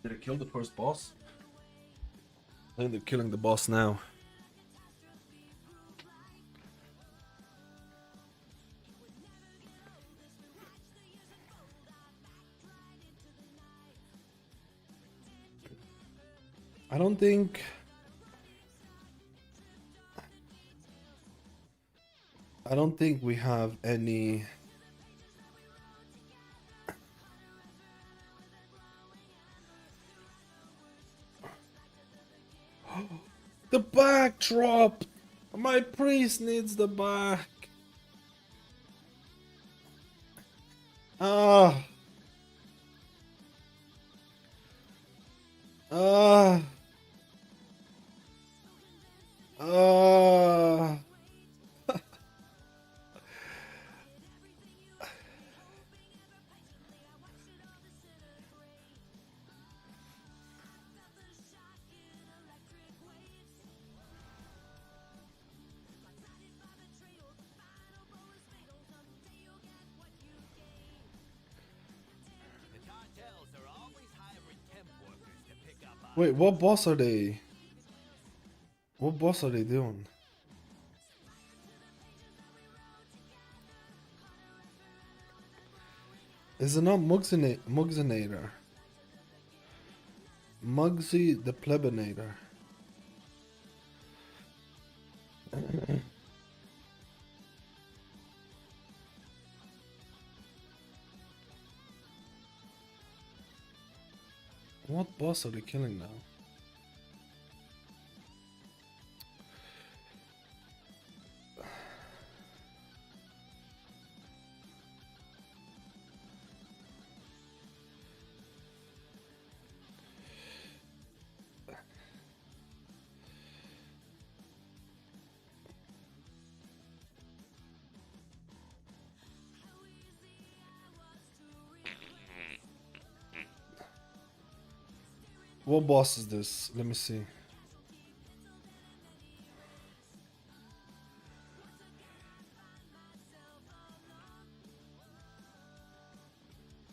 Did it kill the first boss? I think they're killing the boss now. I don't think we have any the backdrop. My priest needs the back. Ah. Ah. Ah. Wait, what boss are they? What boss are they doing? Is it not Mugsinator? Mugsy the Plebinator. What boss are they killing now? What boss is this? Let me see.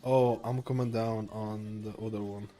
Oh, I'm coming down on the other one.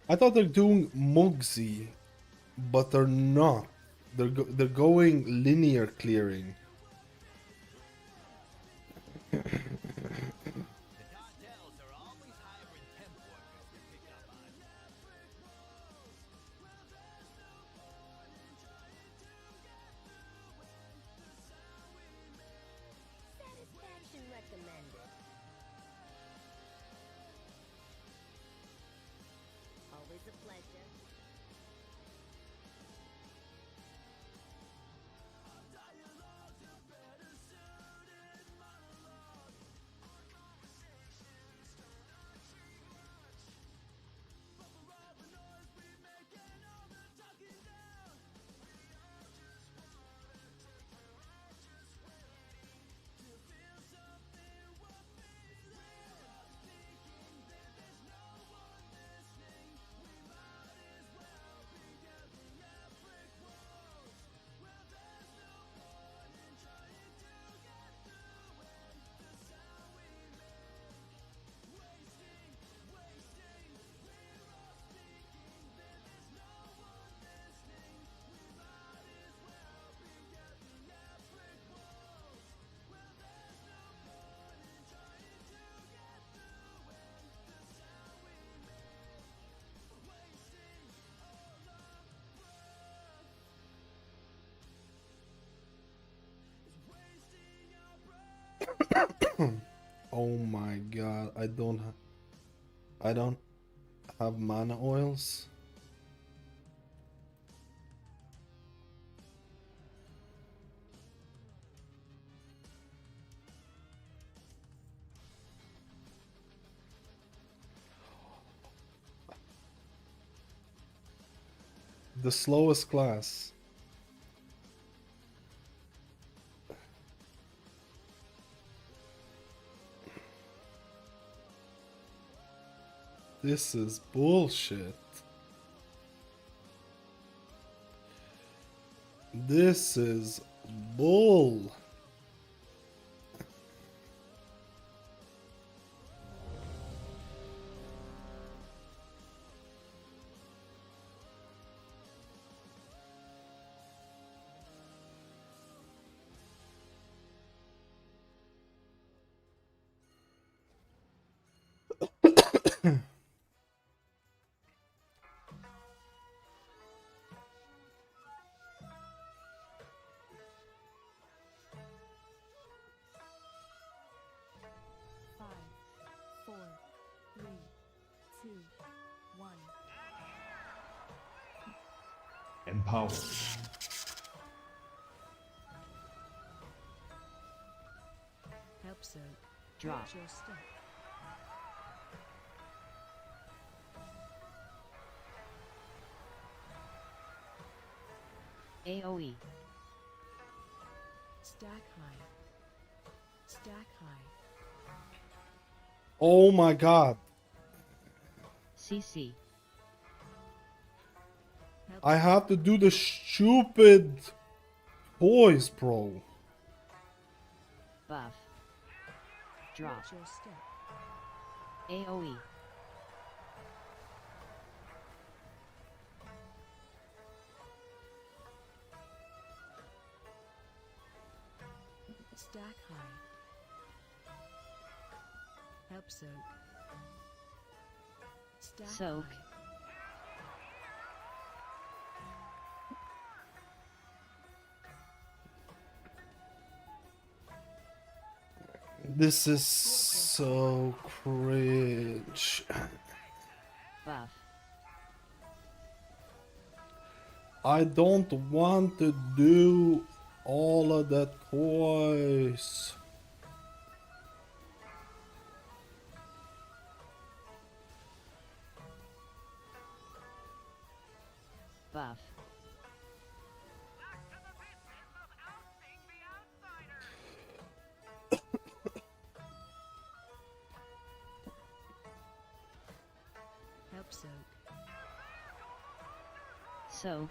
I thought they're doing Mugsy, but they're not. They're going linear clearing. Satisfaction recommended. Always a pleasure. Oh my god, I don't have mana oils. The slowest class. This is bullshit. This is bull. Five, four, three, two, one. Empowered. Help soak. Drop. Watch your step. AoE. Stack high. Stack high. Oh my god. CC. Help I have to do the stupid toys, bro. Buff. Drop. Watch your step. AoE. Stack high. Help soak. Stack Soak. high. This is so cringe. Buff. I don't want to do all of the toys. Buff. Help soak. Soak.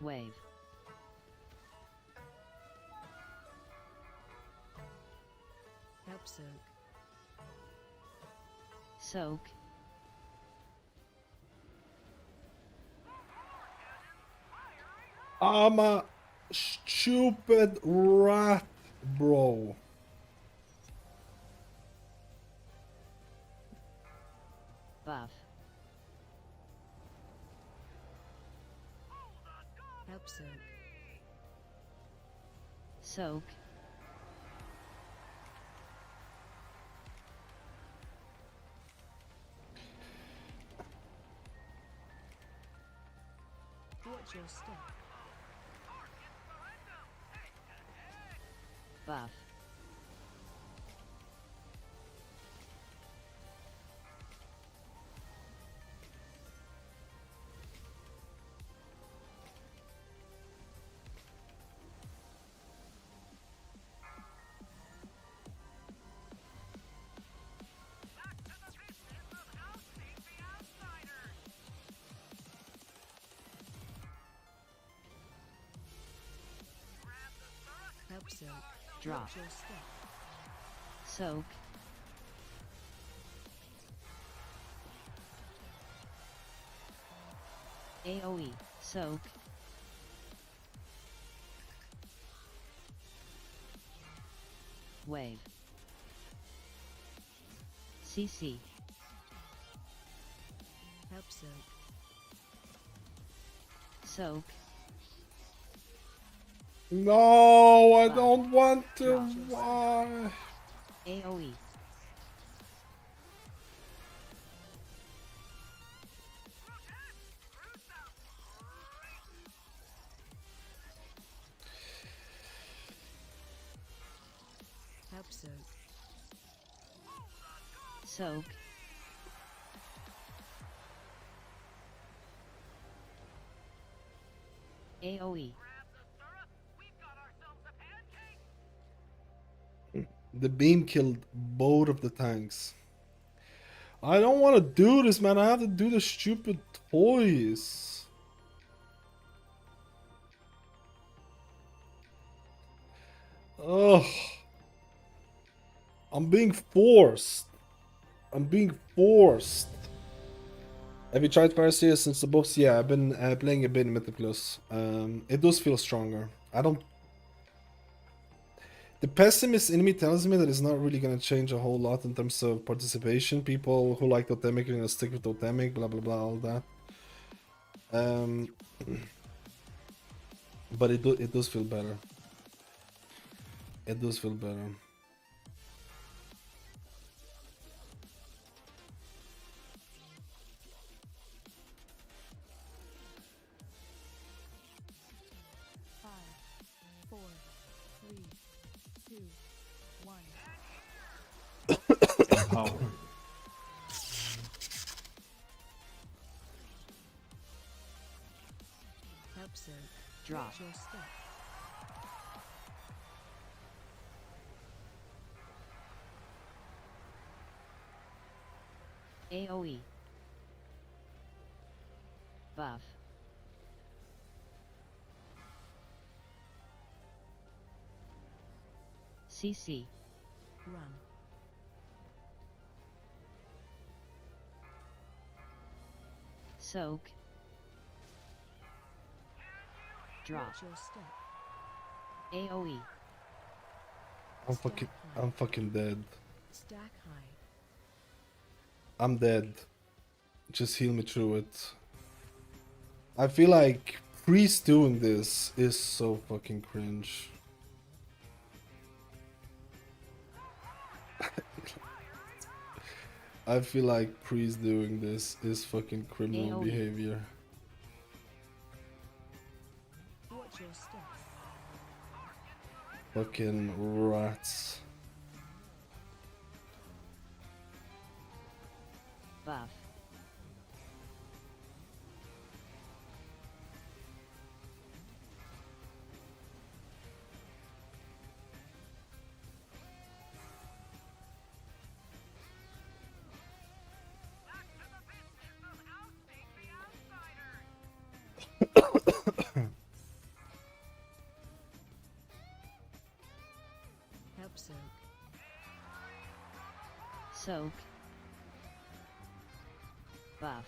Wave. Help soak. Soak. I'm a stupid rat, bro. Buff. Help soak. Soak. Watch your step. Buff. Help soak. Drop. Watch your step. Soak. AoE. Soak. Wave. CC. Help soak. Soak. No, I Buff. don't want to. Drop. Why? AoE. Help soak. Soak. AoE. The beam killed both of the tanks. I don't want to do this, man. I have to do the stupid toys. Ugh. I'm being forced. I'm being forced. Have you tried Pharisee since the books? Yeah, I've been playing a bit in Mythic Plus. It does feel stronger. I don't... The pessimist in me tells me that it's not really gonna change a whole lot in terms of participation. People who like Totemic are gonna stick with Totemic, blah blah blah, all that. But it does feel better. It does feel better. Power. Help soak. Drop. Watch your step. AoE. Buff. CC. Run. Soak. Drop. Watch your step. AoE. I'm fucking dead. Stack high. I'm dead. Just heal me through it. I feel like Priest doing this is so fucking cringe. I feel like Priest doing this is fucking criminal AoE. behavior. Watch your step. Fucking rats. Buff. Help soak. Soak. Buff.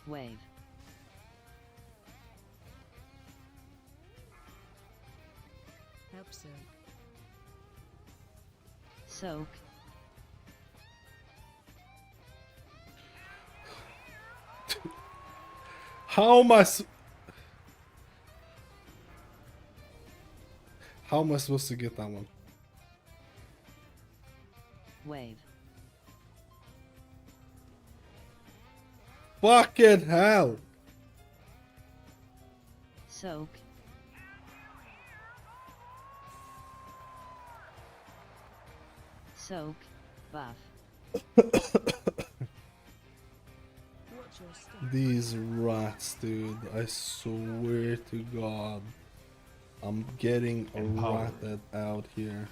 Wave. Help soak. Soak. How am I How am I supposed to get that one? Wave. Fucking hell! Soak. Soak. Buff. Watch your step. These rats, dude. I swear to God. I'm getting ratted out here.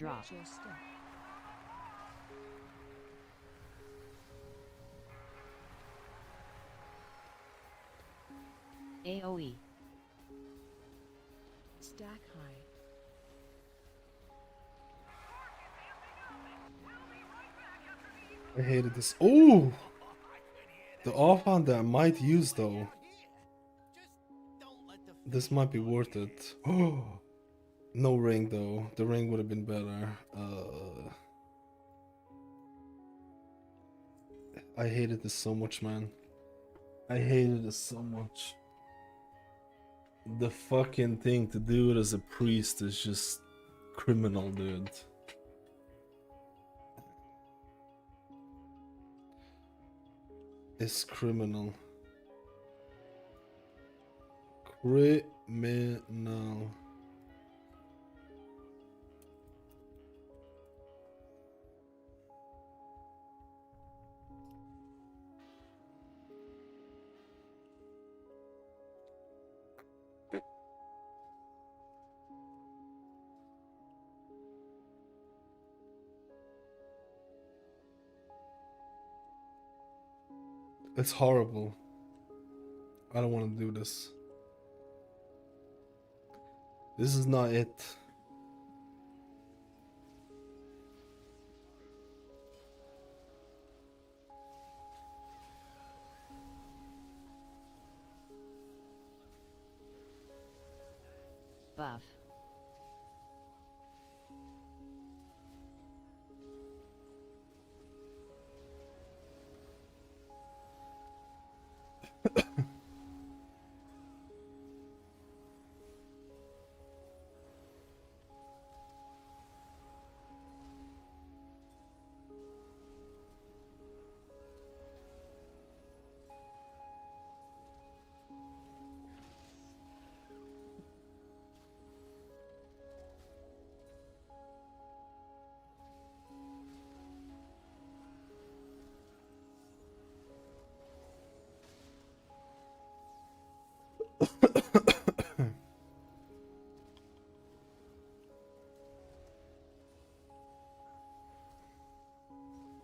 Drop. Watch your step. AoE. Stack high. I hated this. Oh! The offhand that I might use though. This might be worth it. Oh! No ring though. The ring would have been better. I hated this so much, man. I hated this so much. The fucking thing to do it as a priest is just criminal, dude. It's criminal. Criminal. It's horrible. I don't want to do this. This is not it. Buff.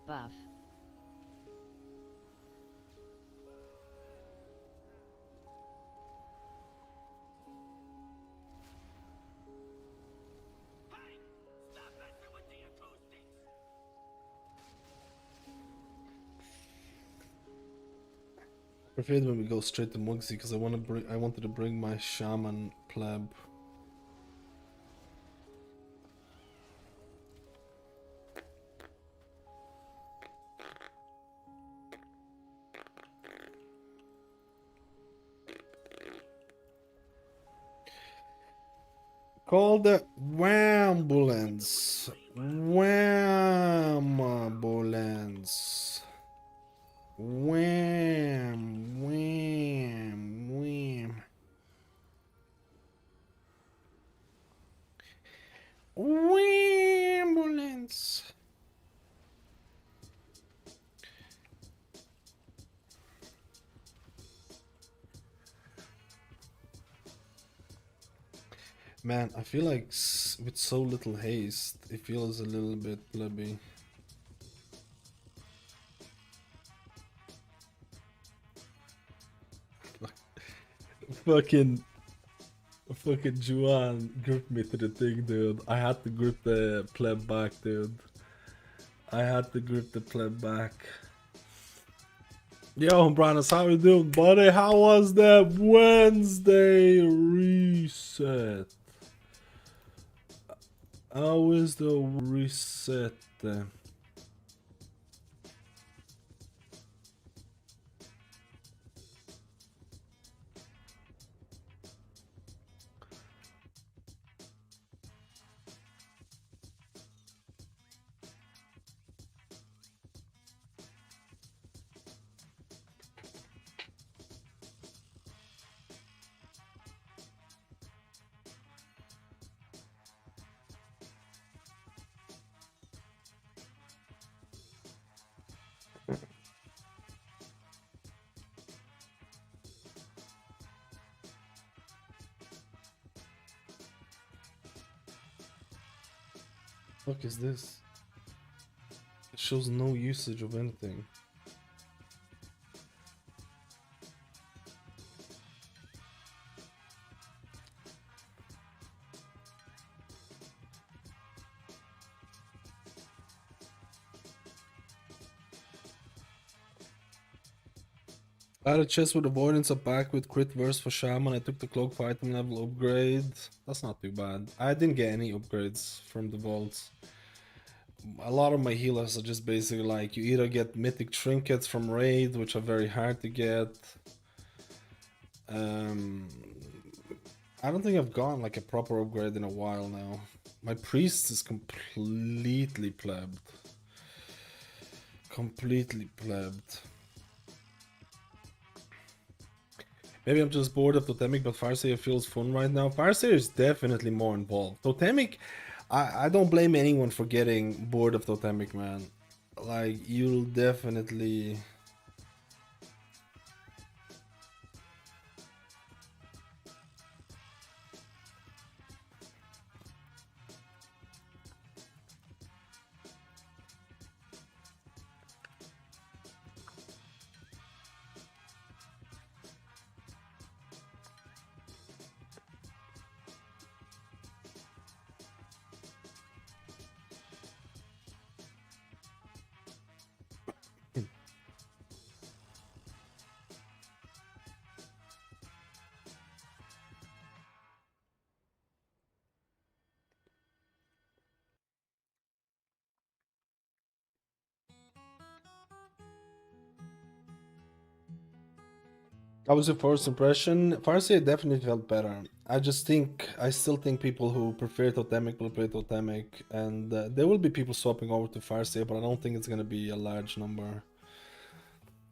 Buff. I preferred when we go straight to Mugsy because I wanted to bring my Shaman pleb. Call the Wambulance. Wambulance. Wham, wham, wham. Wambulance. Man, I feel like with so little haste, it feels a little bit plebby. Fucking Juan gripped me to the thing, dude. I had to grip the pleb back, dude. I had to grip the pleb back. Yo, Branus, how you doing, buddy? How was that Wednesday reset? How is the reset? fuck is this? It shows no usage of anything. I had a chest with avoidance, a pack with crit verse for Shaman. I took the cloak for item level upgrade. That's not too bad. I didn't get any upgrades from the vaults. A lot of my healers are just basically like, you either get mythic trinkets from raid, which are very hard to get. I don't think I've gotten like a proper upgrade in a while now. My priest is completely plebbed. Completely plebbed. Maybe I'm just bored of Totemic, but Farseer feels fun right now. Farseer is definitely more involved. Totemic, I don't blame anyone for getting bored of Totemic, man. Like, you'll definitely... That was your first impression. Farseer definitely felt better. I still think people who prefer Totemic will play Totemic, and there will be people swapping over to Farseer, but I don't think it's gonna be a large number.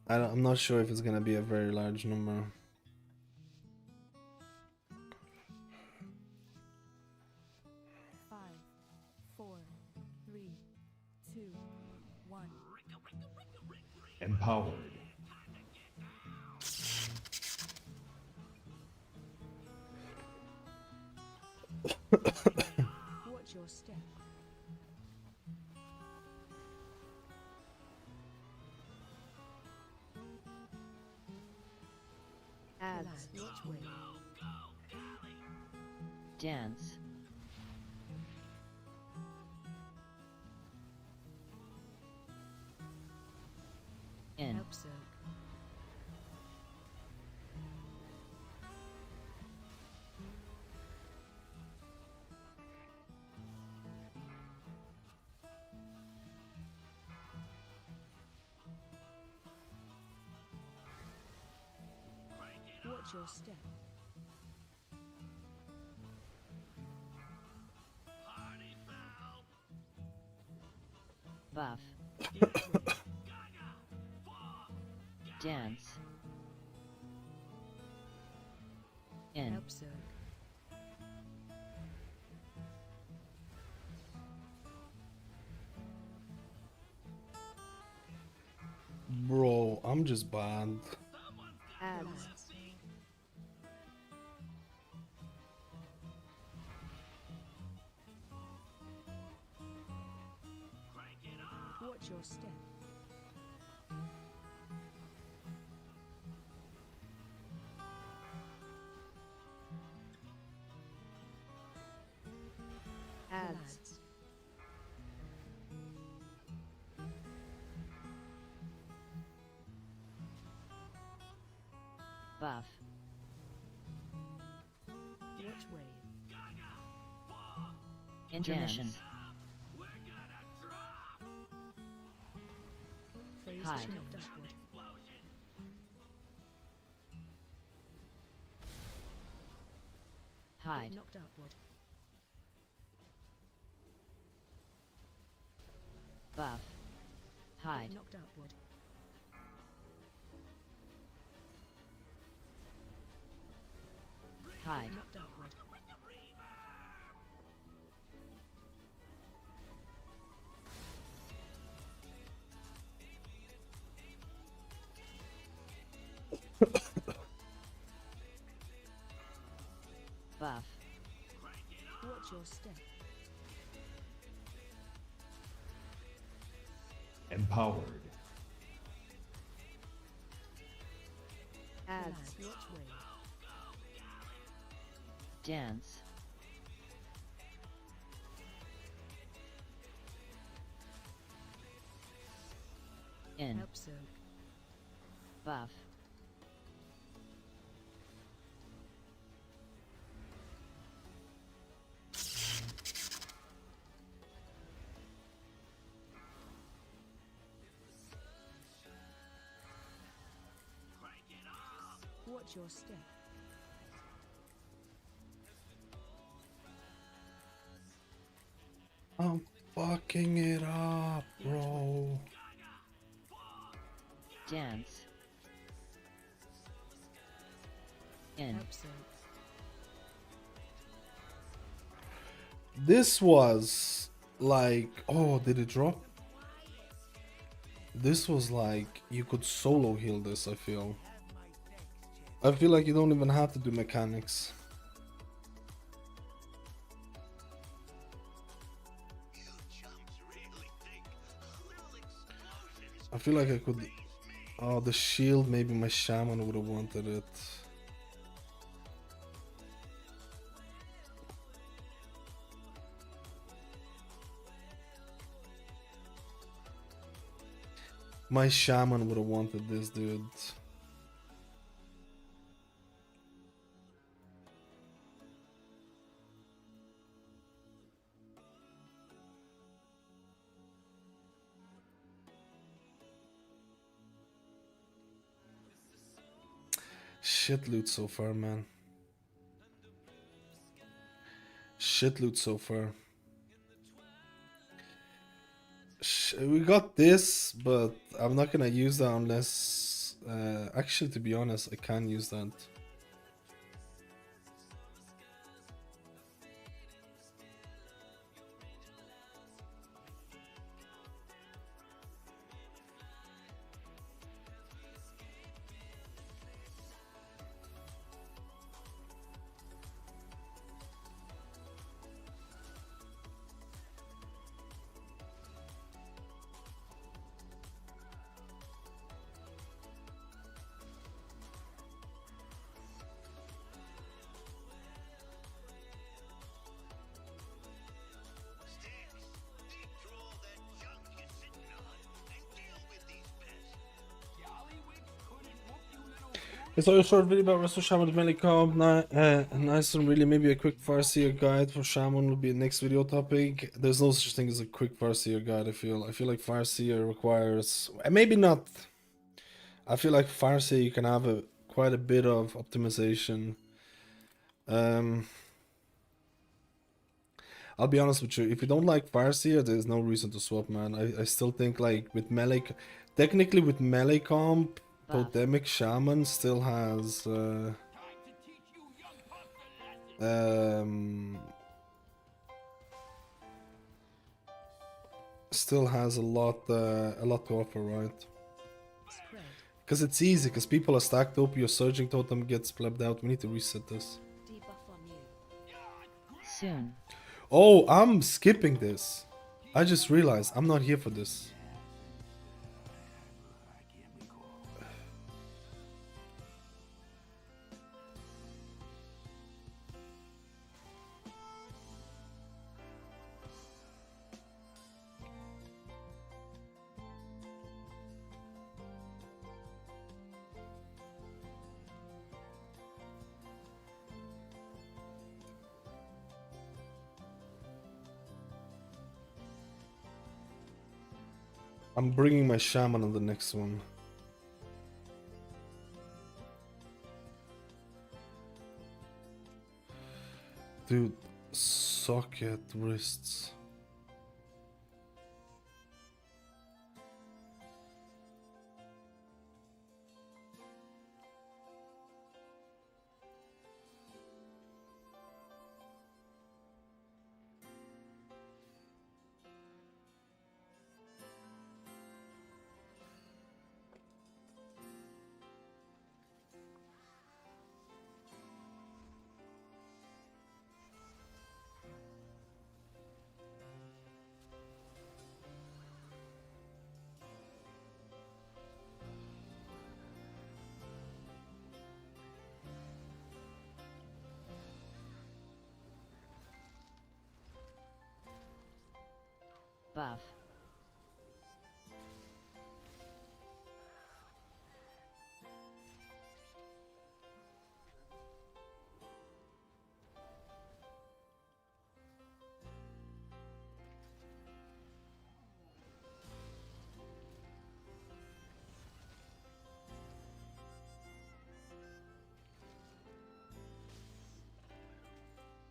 I'm not sure if it's gonna be a very large number. Five, four, three, two, one. Empowered. Watch your step. Ads. Which way? Dance. In. Help so. Watch your step. Buff. Dance. In. Help so. Bro, I'm just banned. Ads. Watch your step. Ads. Buff. Which way? Intermission. Phase Hide. shift upward. Hide. Knocked upward. Buff. Hide. Knocked upward. Hide. Knocked upward. Buff. Watch your step. empowered. Ads. Which way? Dance. In. Help soak. Buff. Watch your step. I'm fucking it up, bro. Dance. In. Help soak. This was like, oh, did it drop? This was like, you could solo heal this, I feel. I feel like you don't even have to do mechanics. I feel like I could... Oh, the shield, maybe my shaman would have wanted it. My shaman would have wanted this, dude. Shit loot so far, man. Shit loot so far. We got this, but I'm not gonna use that unless... actually, to be honest, I can use that. I saw a short video about Resto Shaman with melee comp. Nice and really maybe a quick Farseer guide for Shaman will be the next video topic. There's no such thing as a quick Farseer guide, I feel. I feel like Farseer requires... maybe not. I feel like Farseer you can have quite a bit of optimization. I'll be honest with you, if you don't like Farseer, there's no reason to swap, man. I still think like with melee... Technically with melee comp, Totemic Shaman still has still has a lot to offer, right? Because it's easy, because people are stacked up, your Surging Totem gets blebbed out. We need to reset this. Soon. Oh, I'm skipping this. I just realized I'm not here for this. I'm bringing my Shaman on the next one. Dude, socket wrists. Buff.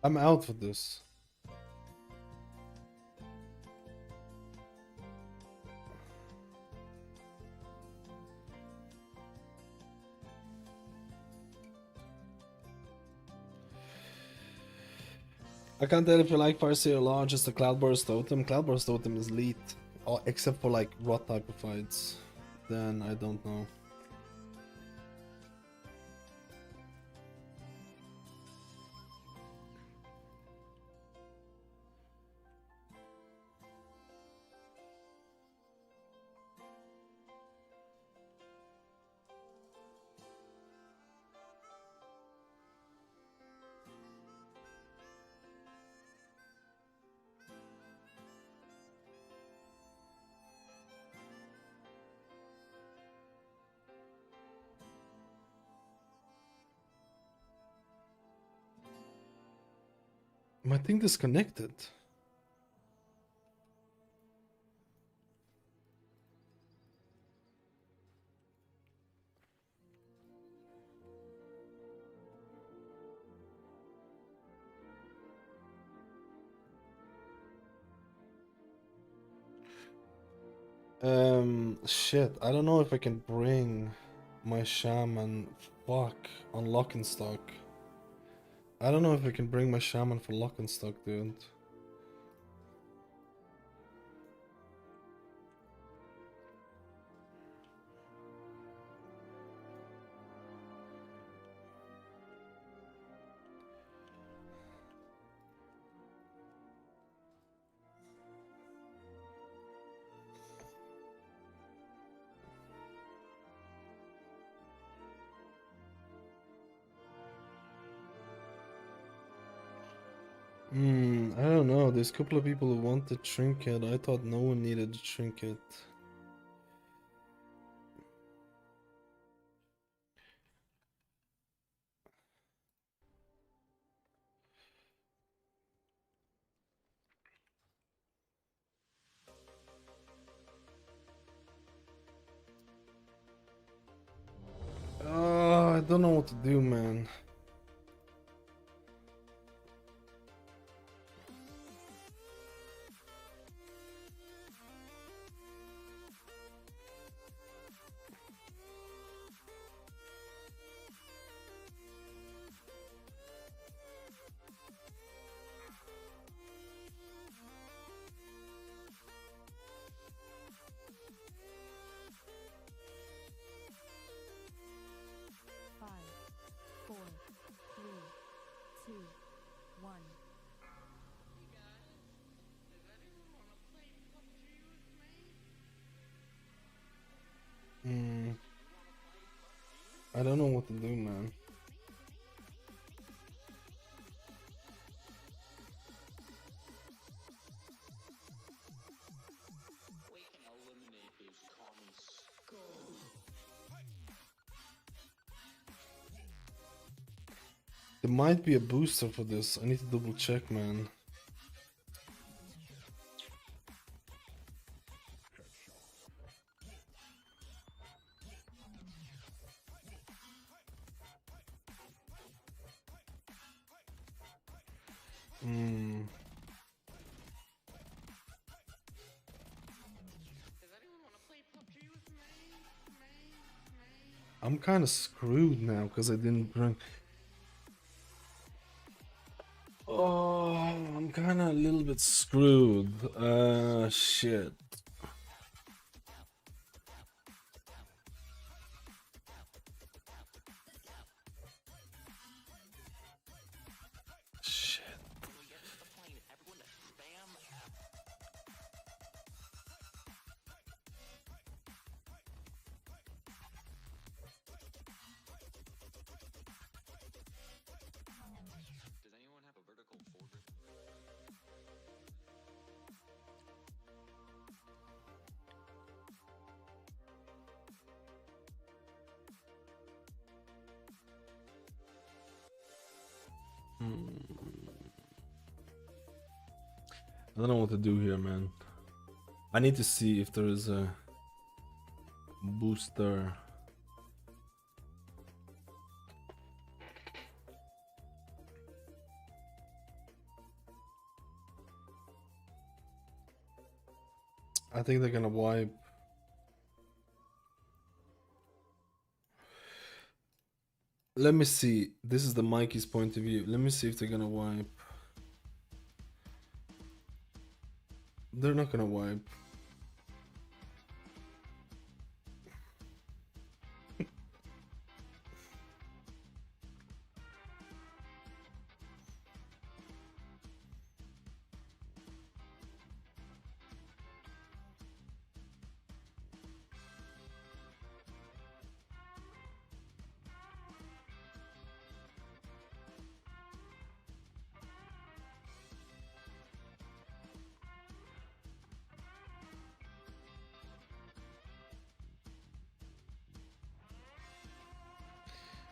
I'm out for this. I can't tell if you like Farseer or Law, just the Cloudburst Totem. Cloudburst Totem is elite, except for like rot type of fights. Then I don't know. My thing disconnected. Shit. I don't know if I can bring my Shaman. Fuck. On lock and stock. I don't know if I can bring my Shaman for lock and stock, dude. I don't know. There's a couple of people who want the trinket. I thought no one needed the trinket. Oh, I don't know what to do, man. Five, four, three, two, one. I don't know what to do, man. There might be a booster for this. I need to double check, man. I'm kind of screwed now because I didn't bring. Oh, I'm kind of a little bit screwed. Shit. Shit. Does anyone have a vertical forward? I don't know what to do here, man. I need to see if there is a booster. I think they're gonna wipe. Let me see. This is the Mikey's point of view. Let me see if they're gonna wipe. They're not gonna wipe.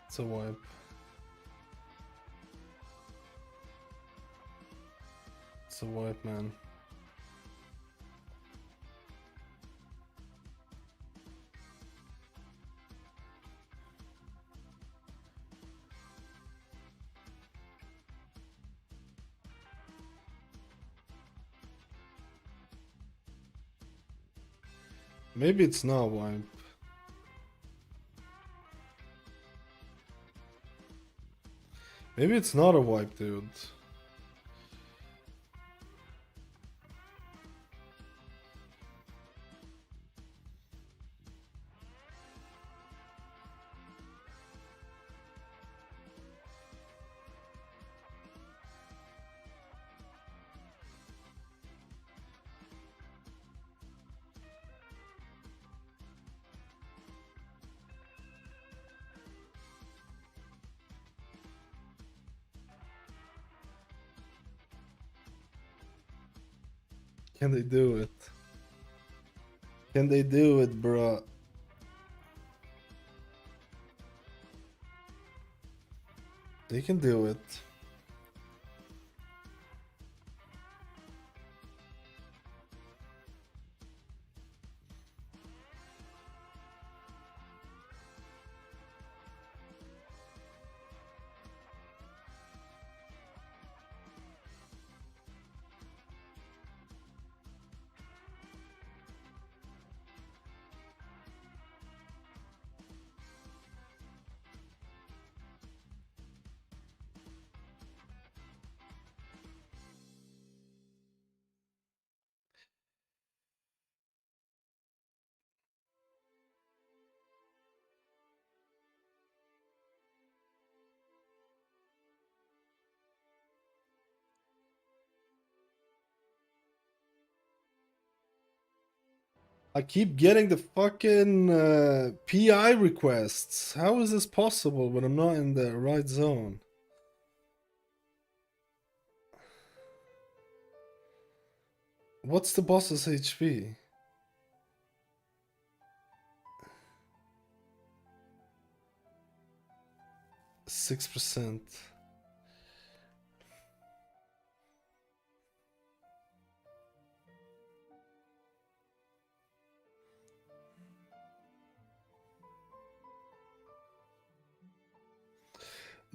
It's a wipe. It's a wipe, man. Maybe it's not a wipe. Maybe it's not a wipe, dude. Can they do it? Can they do it, bruh? They can do it. I keep getting the fucking PI requests. How is this possible when I'm not in the right zone? What's the boss's HP? %6%.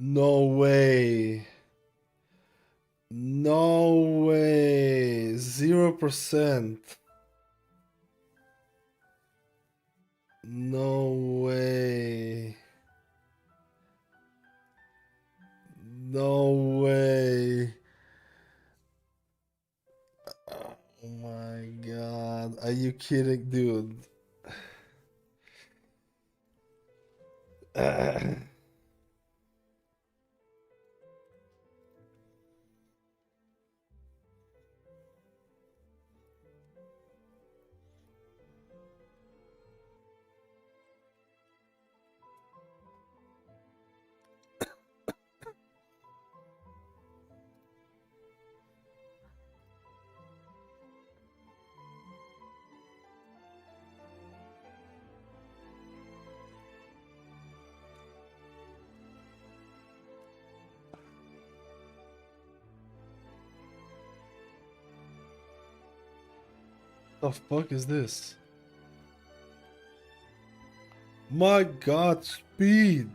No way. No way. 0%. No way. No way. Oh my god. Are you kidding, dude? The fuck is this? My god, speed!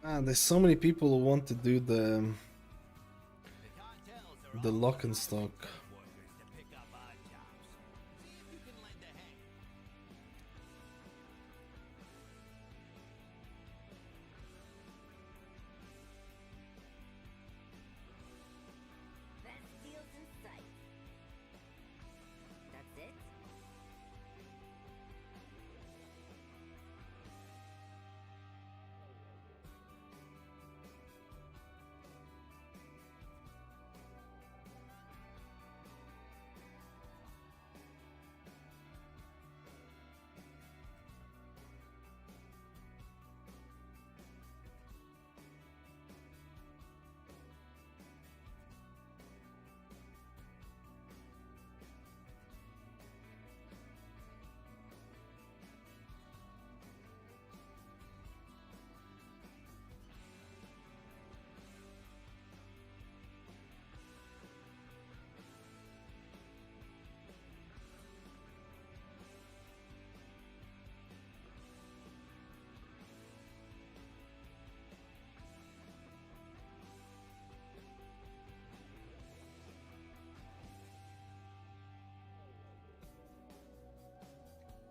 Man, there's so many people who want to do the lock and stock.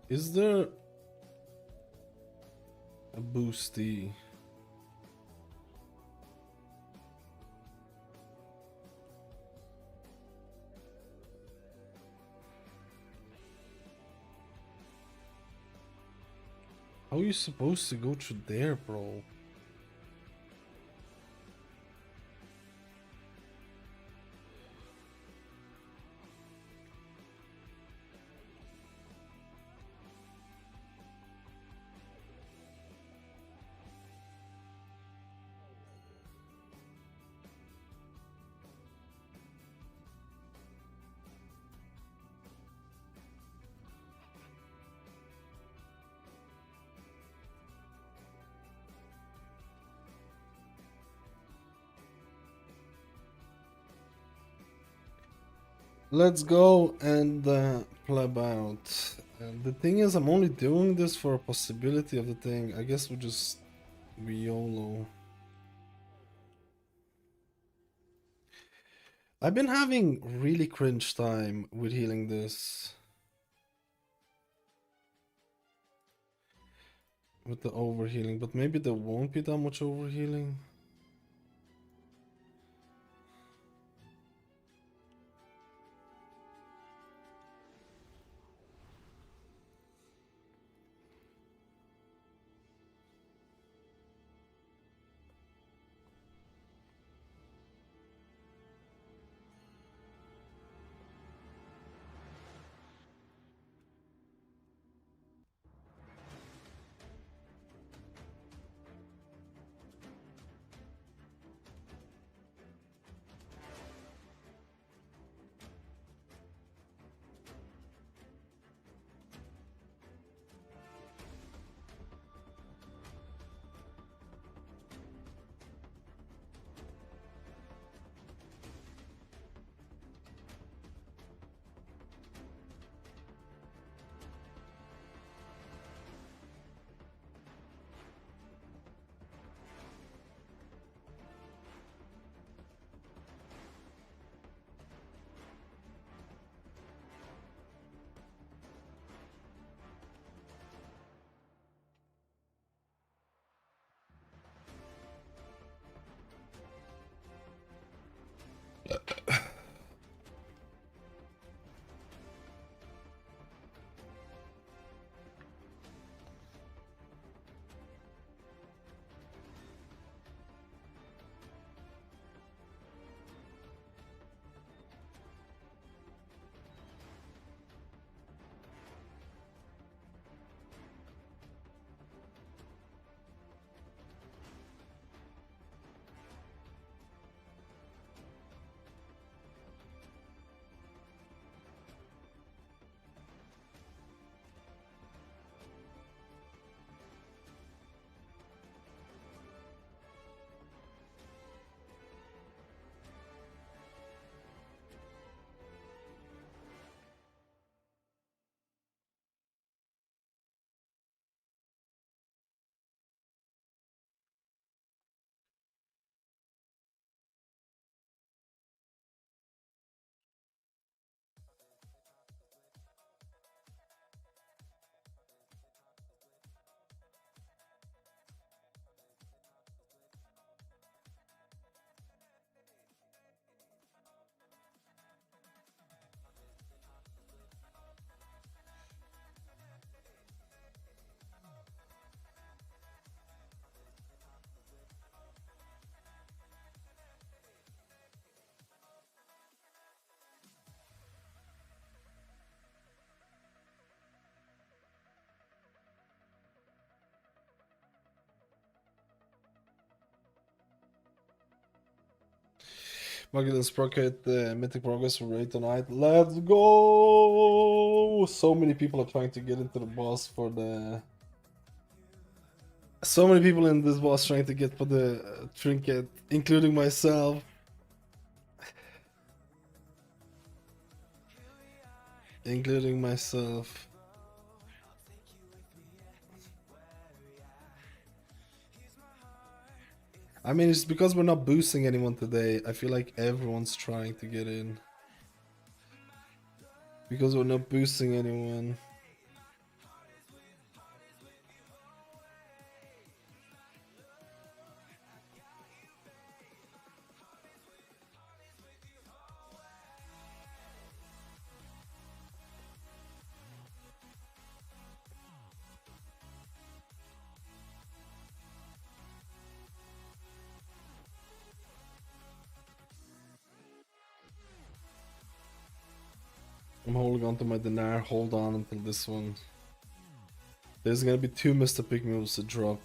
Is there a boosty? How are you supposed to go through there, bro? Let's go and pleb out. And the thing is, I'm only doing this for a possibility of the thing. I guess we'll just be YOLO. I've been having really cringe time with healing this. With the overhealing, but maybe there won't be that much overhealing. Magdalene Sprocket, Mythic Progress for Raid tonight. Let's go! So many people are trying to get into the boss for the... So many people in this boss trying to get for the trinket, including myself. Including myself. I mean, it's because we're not boosting anyone today. I feel like everyone's trying to get in. Because we're not boosting anyone. I'm holding on to my dinar. Hold on until this one. There's gonna be 2 Mr. Pig moves to drop.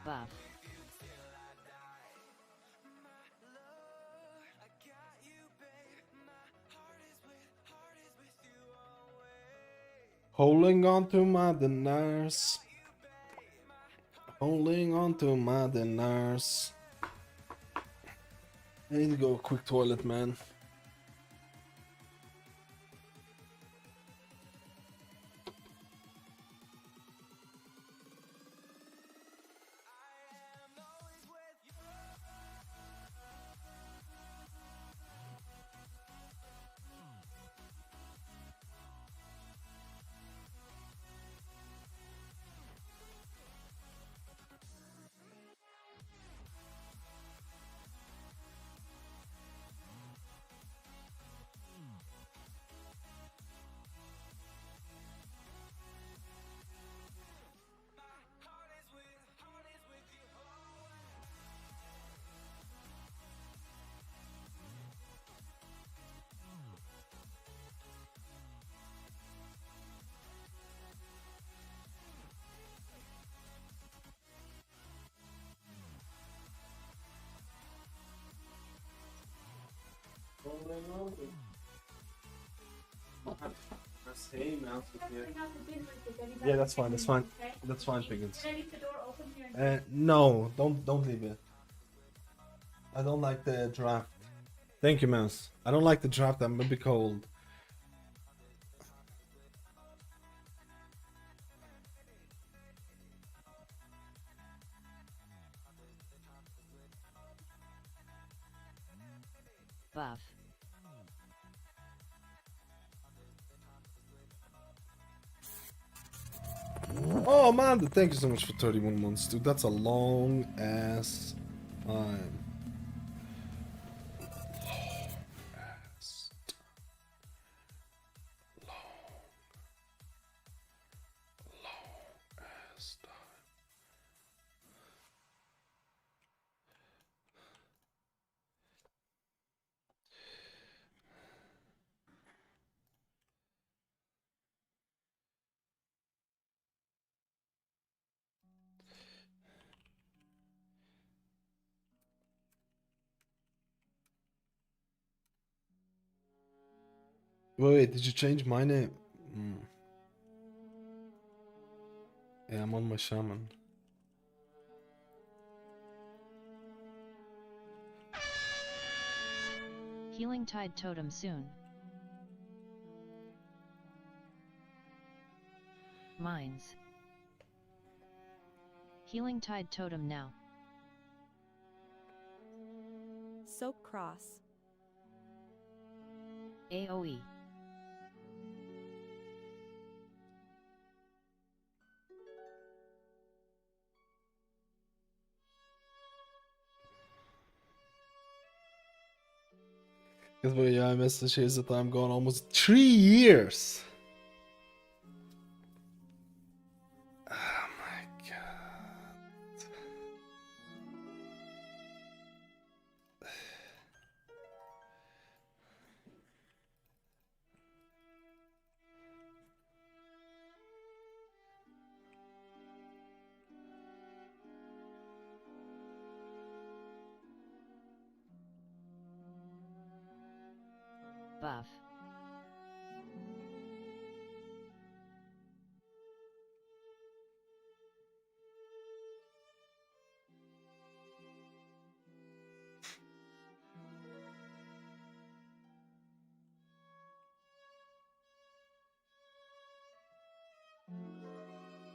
Buff. Holding on to my dinars. Holding on to my dinars. I need to go quick toilet, man. Yeah, that's fine. That's fine. That's fine, Piggins. No, don't leave it. I don't like the draft. Thank you, Mouse. I don't like the draft. I'm a bit cold. Buff. Oh man, thank you so much for 31 months, dude. That's a long ass time. Wait, did you change my name? Yeah, I'm on my Shaman. Healing Tide Totem soon. Mines. Healing Tide Totem now. Soap cross. AoE. Because yeah, I message here's the time gone almost 3 years. Oh my god. Buff.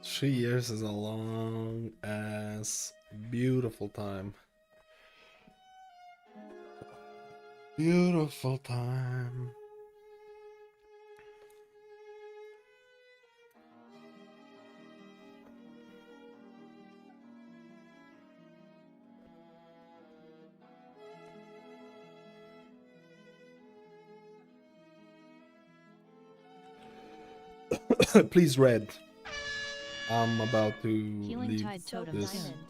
Three years is a long ass beautiful time. Beautiful time. Please, Red. I'm about to Healing leave Tide Soap Totem this. soon. diamond.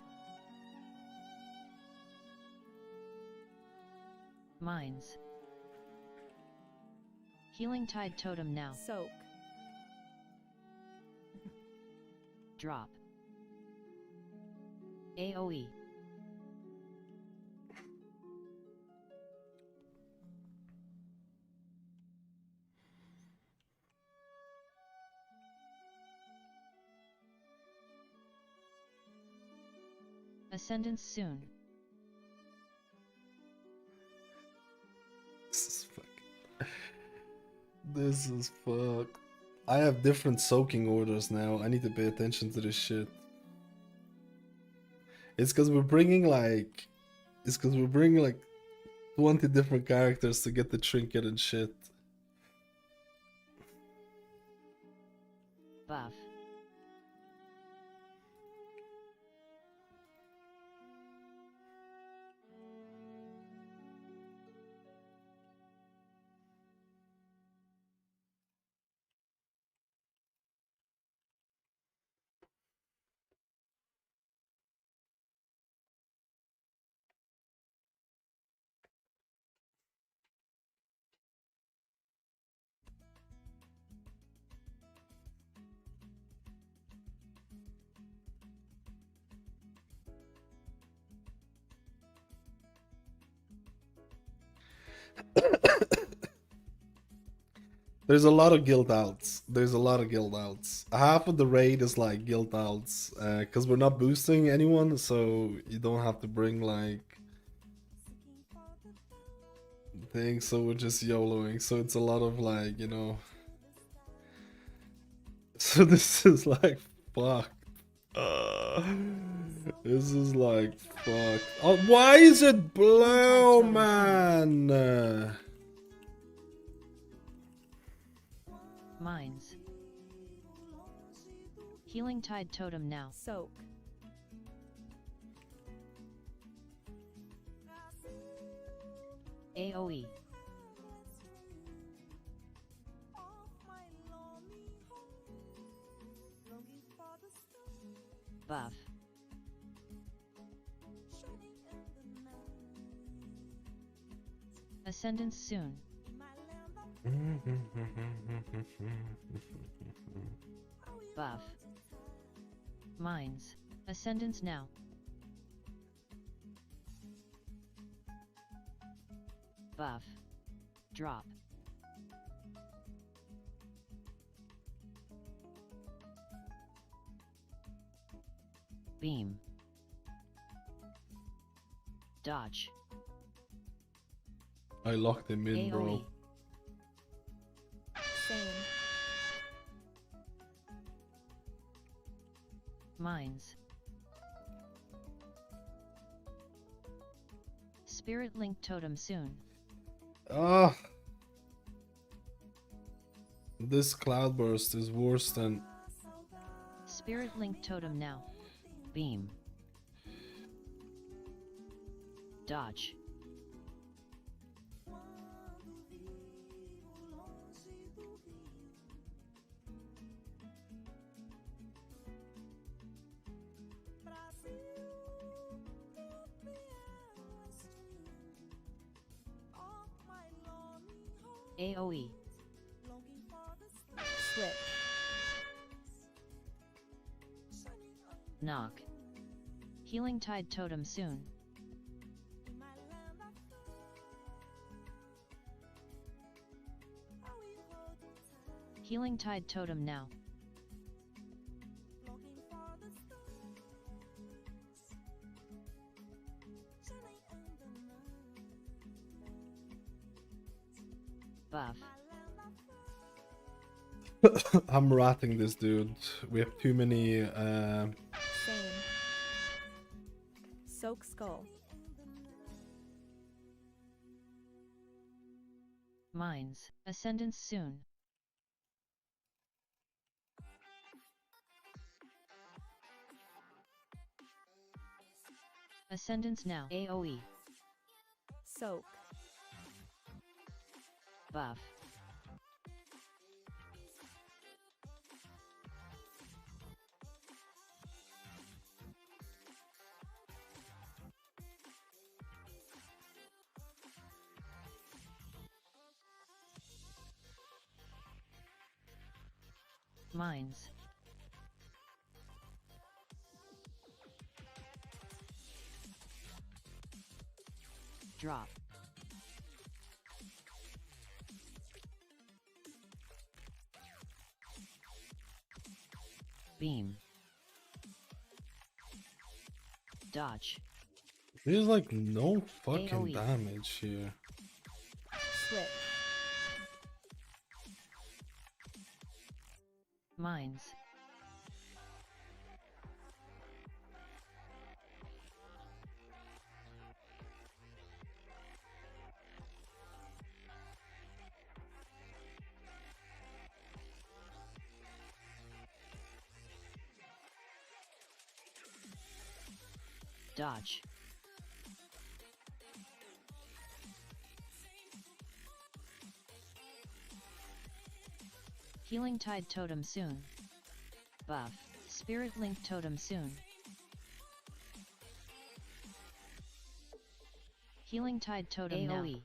Mines. Healing Tide Totem now. Soak. Drop. AoE. Ascendance soon. This is fuck. This is fuck. I have different soaking orders now. I need to pay attention to this shit. It's because we're bringing like 20 different characters to get the trinket and shit. Buff. There's a lot of guild outs. Half of the raid is like guild outs, because we're not boosting anyone, so you don't have to bring like things. So we're just YOLOing. So it's a lot of like, you know. So this is like fuck. This is like fuck. Oh, why is it blue, man? Mines. Healing Tide Totem now. Soak. AoE. Buff. Ascendance soon. Buff. Mines. Ascendance now. Buff. Drop. Beam. Dodge. I locked him in, bro. AoE. Same. Mines. Spirit Link Totem soon. Ah. This cloudburst is worse than... Spirit Link Totem now. Beam. Dodge. AoE. Switch. Knock. Healing Tide Totem soon. Healing Tide Totem now. Buff. I'm ratting this dude. We have too many... Same. Soak Skull. Mines. Ascendance soon. Ascendance now. AoE. Soak. Buff. Mines. Drop. Beam. Dodge. There's like no fucking AoE. damage here. Switch. Mines. Dodge. Healing Tide Totem soon. Buff. Spirit Link Totem soon. Healing Tide Totem now. AoE.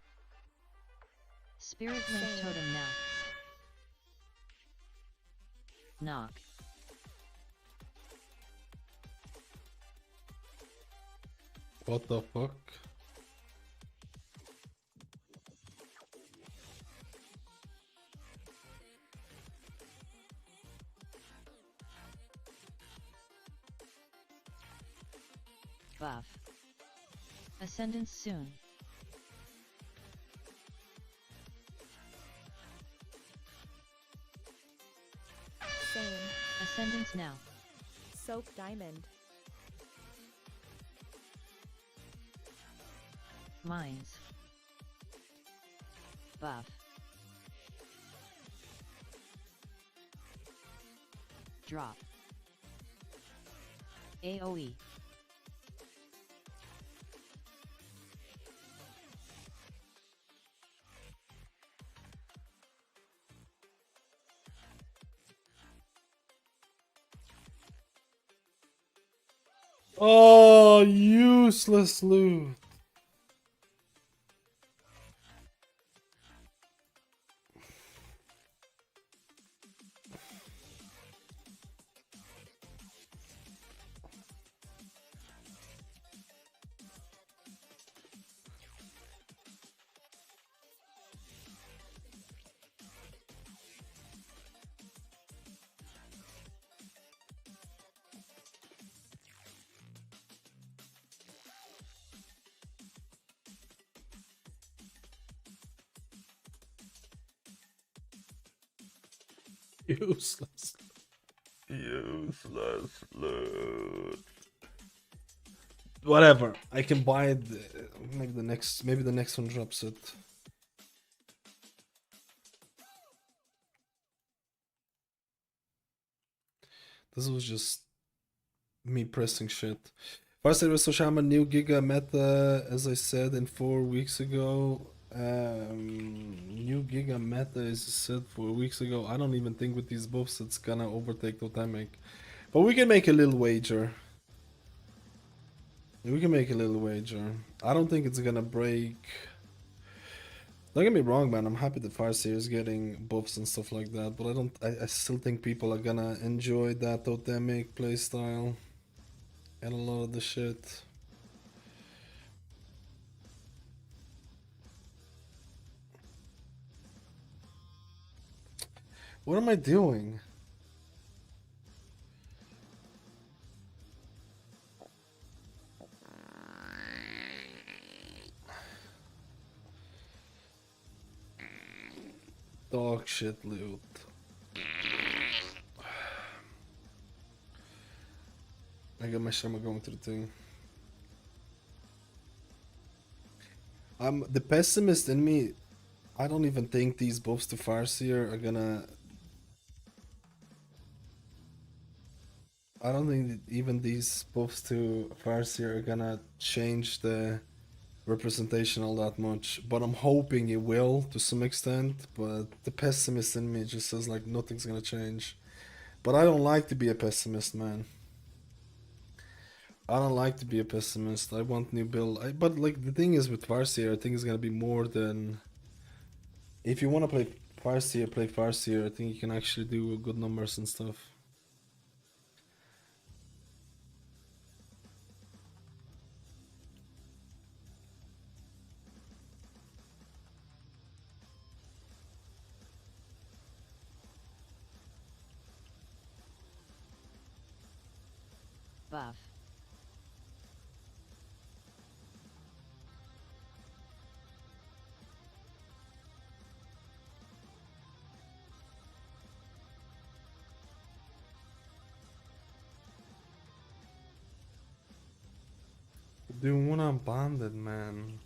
Spirit Link Same. Totem now. Knock. What the fuck? Buff. Ascendance soon. Same. Ascendance now. Soak Diamond. Mines. Buff. Drop. AoE. Oh, useless loot. Useless. Useless loot. Whatever. I can buy it. maybe the next one drops it. This was just me pressing shit. First it was so Shaman new Giga meta, as I said in 4 weeks ago. New Giga meta is said 4 weeks ago. I don't even think with these buffs it's gonna overtake Totemic. But we can make a little wager. We can make a little wager. I don't think it's gonna break. Don't get me wrong, man. I'm happy that Farseer is getting buffs and stuff like that, but I still think people are gonna enjoy that Totemic playstyle and a lot of the shit. What am I doing? Dog shit loot. I got my Shaman going to the thing. I'm the pessimist in me. I don't even think these buffs to Farseer are gonna. I don't think that even these buffs to Farseer are gonna change the representation all that much. But I'm hoping it will to some extent. But the pessimist in me just says like nothing's gonna change. But I don't like to be a pessimist, man. I don't like to be a pessimist. I want new build. But like the thing is with Farseer, I think it's gonna be more than. If you want to play Farseer, play Farseer. I think you can actually do good numbers and stuff. Buff. Dude, when I'm bonded, man.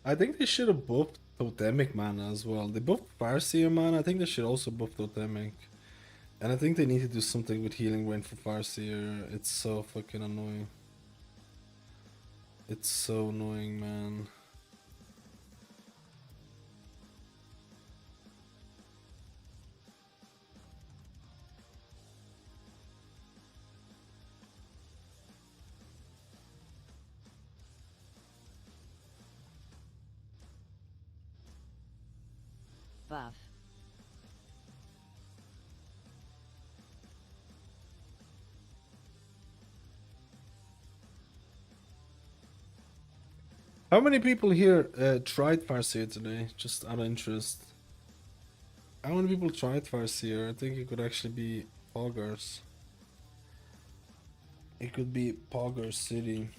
I think they should have buffed Totemic mana as well. They buffed Farseer mana. I think they should also buff Totemic. And I think they need to do something with Healing Rain for Farseer. It's so fucking annoying. It's so annoying, man. Buff. How many people here tried Farseer today? Just out of interest. How many people tried Farseer? I think it could actually be Poggers. It could be Pogger City.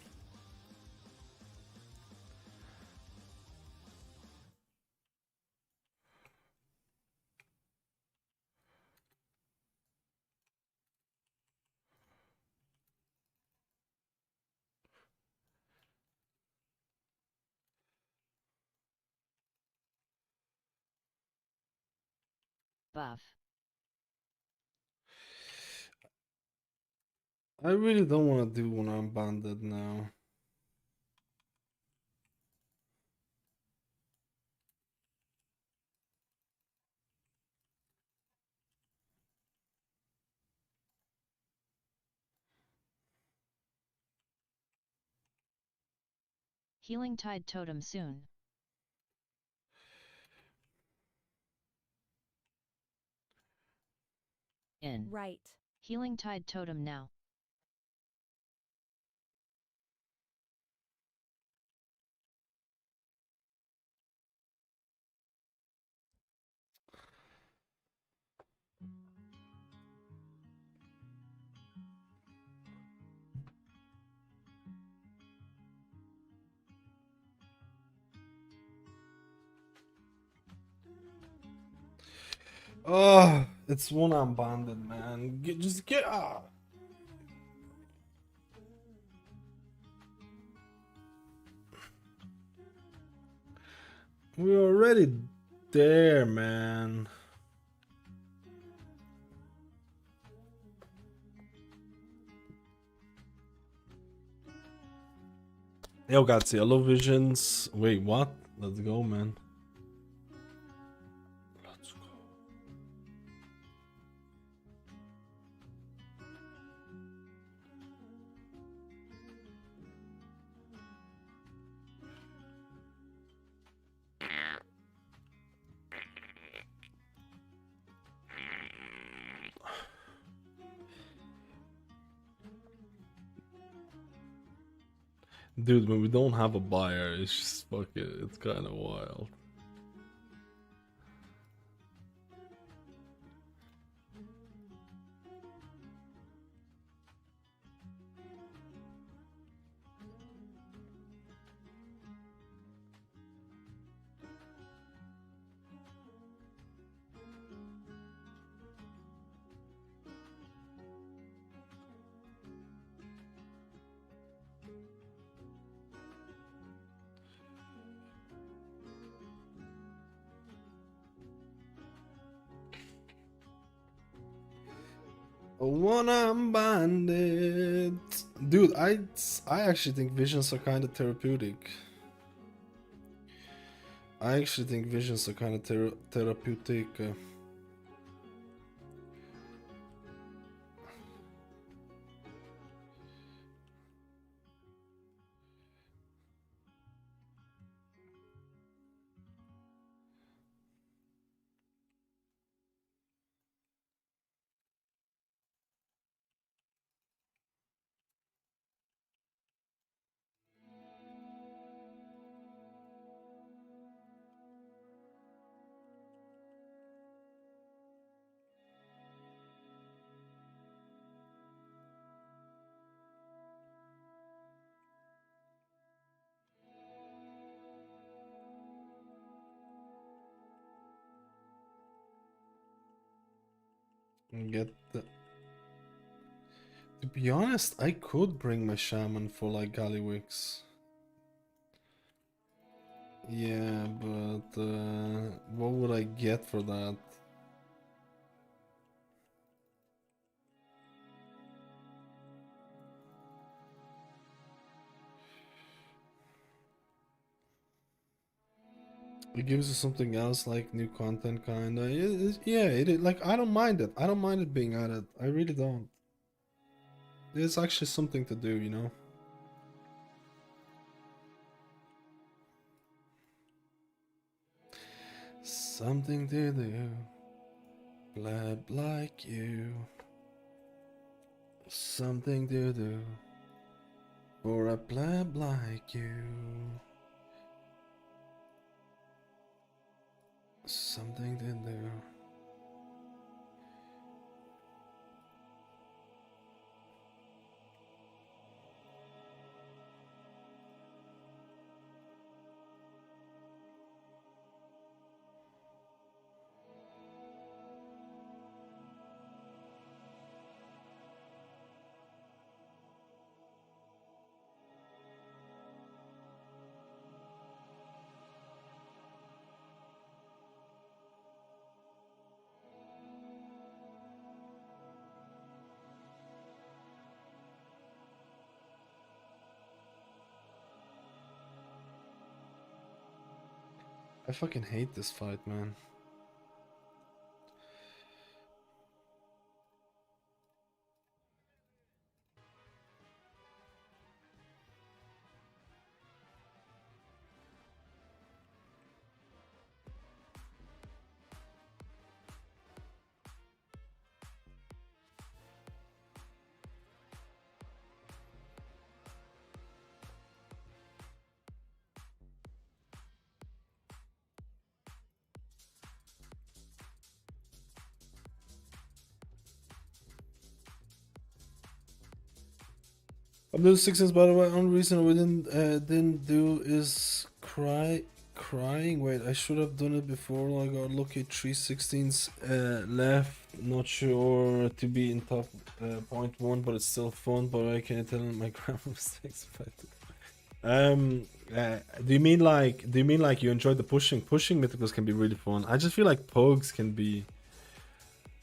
Buff. I really don't want to do when I'm banded now. Healing Tide Totem soon. In. Right. Healing Tide Totem now. Oh, it's one arm banded, man. Just get. We're already there, man. Yo, Gatsy, I love visions. Wait, what? Let's go, man. Let's go. Dude, when we don't have a buyer, it's just fucking, it's kind of wild. One-arm bandit. Dude, I actually think visions are kind of therapeutic. I actually think visions are kind of therapeutic. Get the. To be honest, I could bring my shaman for like Gallywix. Yeah, but what would I get for that? It gives you something else, like new content, kinda. Yeah, like I don't mind it. I don't mind it being added. I really don't. It's actually something to do, you know. Something to do. Pleb like you. Something to do. For a pleb like you. Something to do. I fucking hate this fight, man. I'm doing 6 by the way. Only reason we didn't do is crying. Wait, I should have done it before I got lucky. 3/16 left. Not sure to be in top point one, but it's still fun. But I can't tell my grammar mistakes. Do you mean like you enjoyed the pushing? Pushing mythicals can be really fun. I just feel like pogs can be.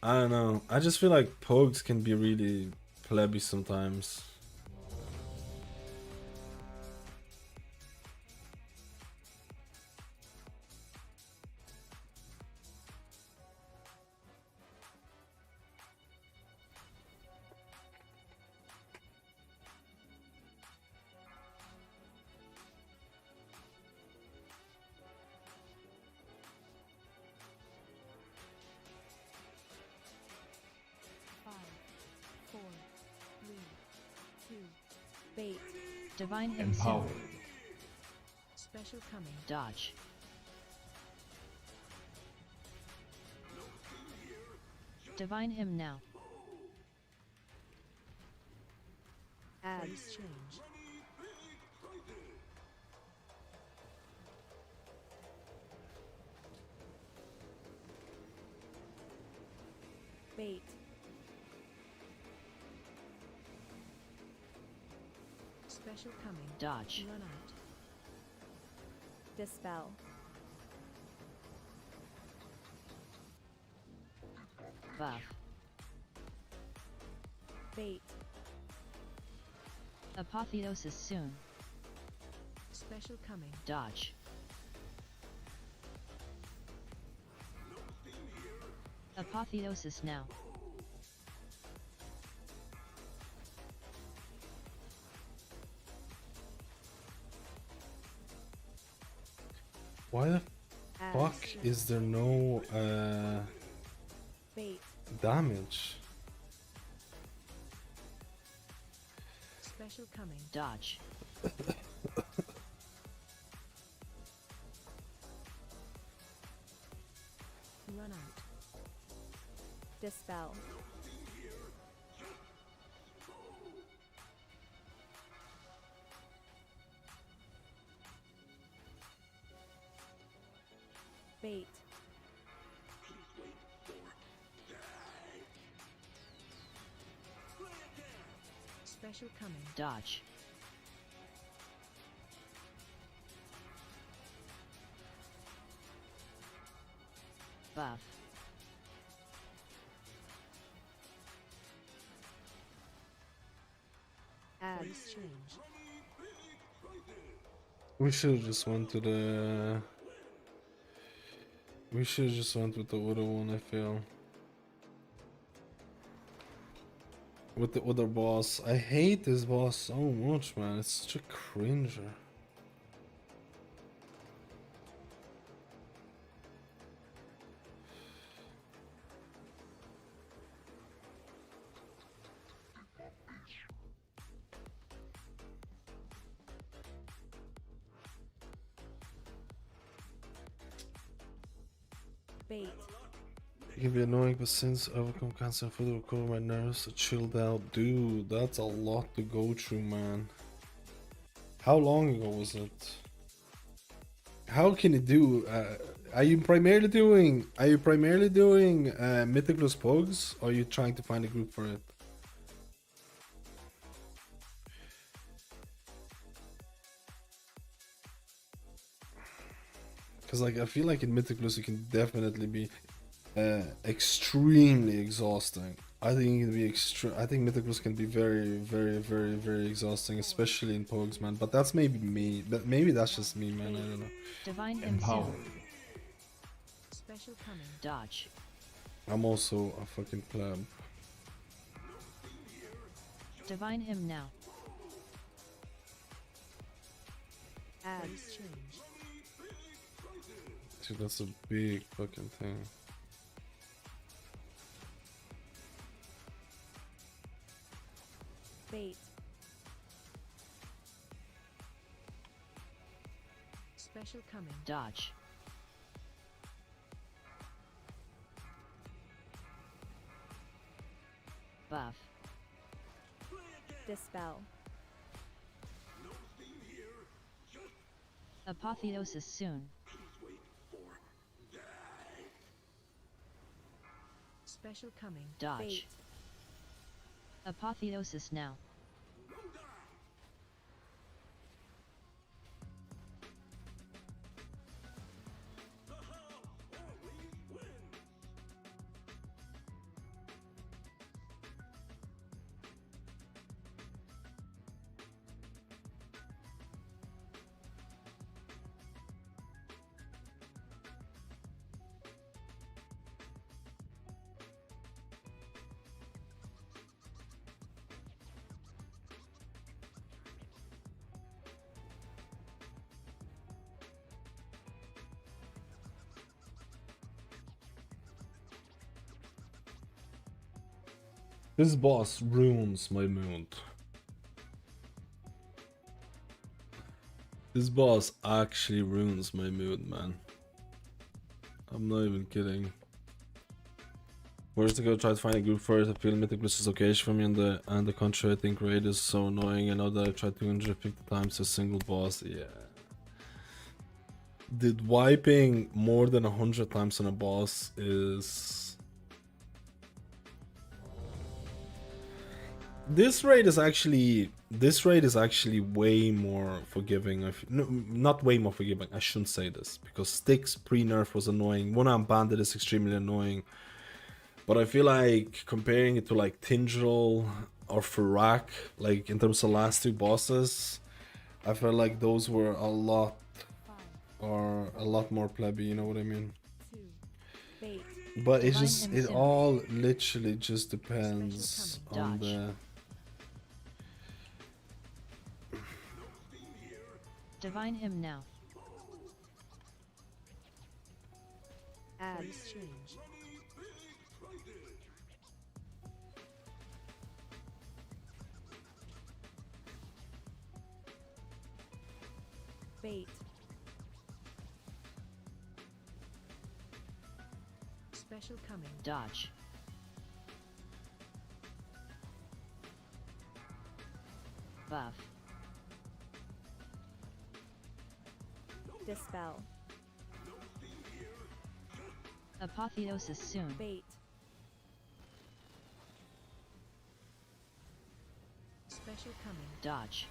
I don't know. I just feel like pogs can be really plebby sometimes. Bait. Divine him Empowered. soon. Special coming. Dodge. Divine him now. Ads change. Bait. Special coming. Dodge. Run out. Dispel. Buff. Bait. Apotheosis soon. Special coming. Dodge. Apotheosis now. Why the Ads fuck change. is there no Bait. damage? Special coming. Dodge. Run out. Dispel. Bait. Special coming. Dodge. Buff. Ads change. We should have just went to the. We should have just went with the other one. I feel. With the other boss, I hate this boss so much, man. It's such a cringer. Bait. It can be annoying, but since I overcome cancer and fully recover my nerves, chilled out. Dude, that's a lot to go through, man. How long ago was it? How can it do? Are you primarily doing Mythic plus Pogs, or are you trying to find a group for it? Because like I feel like in Mythic plus it can definitely be extremely exhausting. I think it can be I think Mythic plus can be very, very, very, very exhausting, especially in Pogs, man. But that's maybe me. But maybe that's just me, man. I don't know. Divine him Empowered. soon. Special coming. Dodge. I'm also a fucking pleb. Divine him now. Ads change. Dude, that's a big fucking thing. Bait. Special coming. Dodge. Buff. Dispel. Apotheosis soon. Special coming. Dodge. Bait. Apotheosis now. This boss ruins my mood. This boss actually ruins my mood, man. I'm not even kidding. Where's to go? Try to find a group first. I feel Mythic Bliss is okay for me and the country. I think raid is so annoying. I know that I've tried 250 times a single boss. Yeah. Did wiping more than 100 times on a boss is... This raid is actually way more forgiving. No, not way more forgiving. I shouldn't say this because Styx pre-nerf was annoying. One-arm bandit is extremely annoying. But I feel like comparing it to like Tindril or Farak, like in terms of last two bosses, I felt like those were a lot more plebby, you know what I mean? But it's just, it all literally just depends on the... Divine him now. Add exchange. Bait. Special coming. Dodge. Buff. Dispel. Apotheosis soon. Bait. Special coming. Dodge.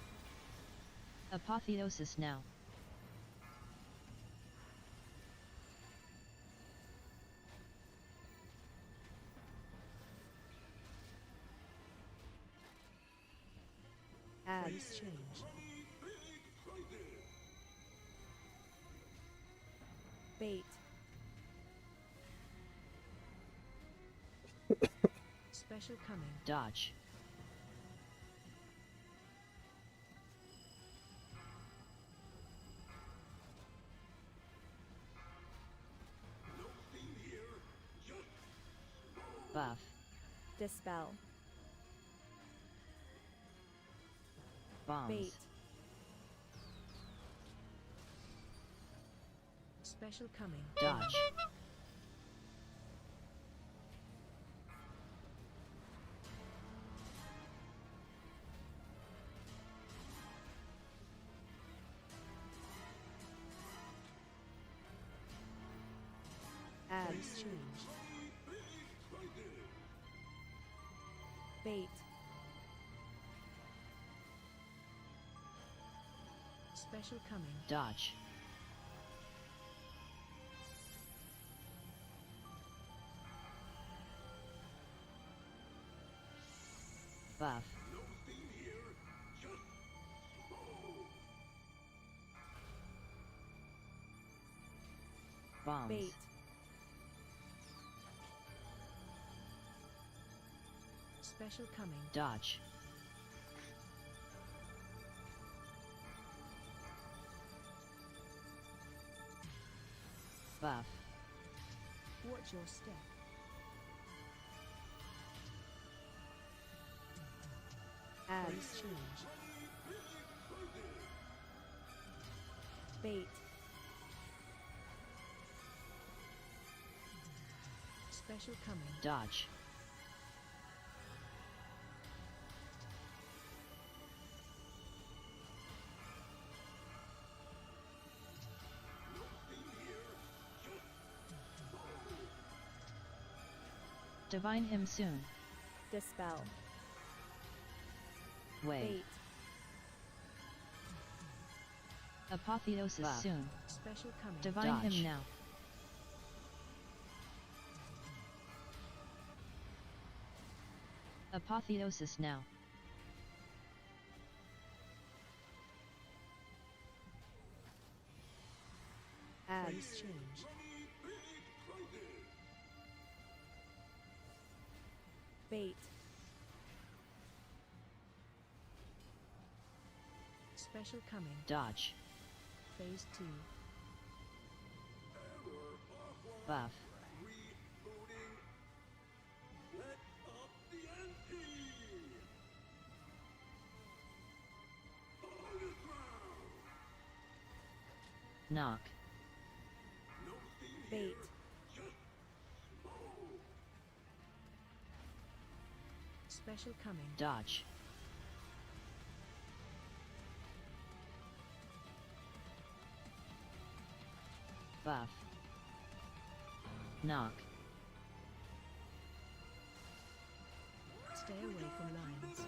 Apotheosis now. Add exchange. Bait. Special coming. Dodge. Buff. Dispel. Bombs. Bait. Special coming. Dodge. Add exchange. Bait. Special coming. Dodge. Buff. Bombs. Bait. Special coming. Dodge. Buff. Watch your step. Add exchange. Bait. Special coming. Dodge. Divine him soon. Dispel. Wait. Bait. Apotheosis Buff. soon. Special coming. Divine Dodge. him now. Apotheosis now. Ads change. Bait. Special coming. Dodge. Phase 2. Buff. Knock. Bait. Special coming. Dodge. Buff. Knock. Stay away from lines.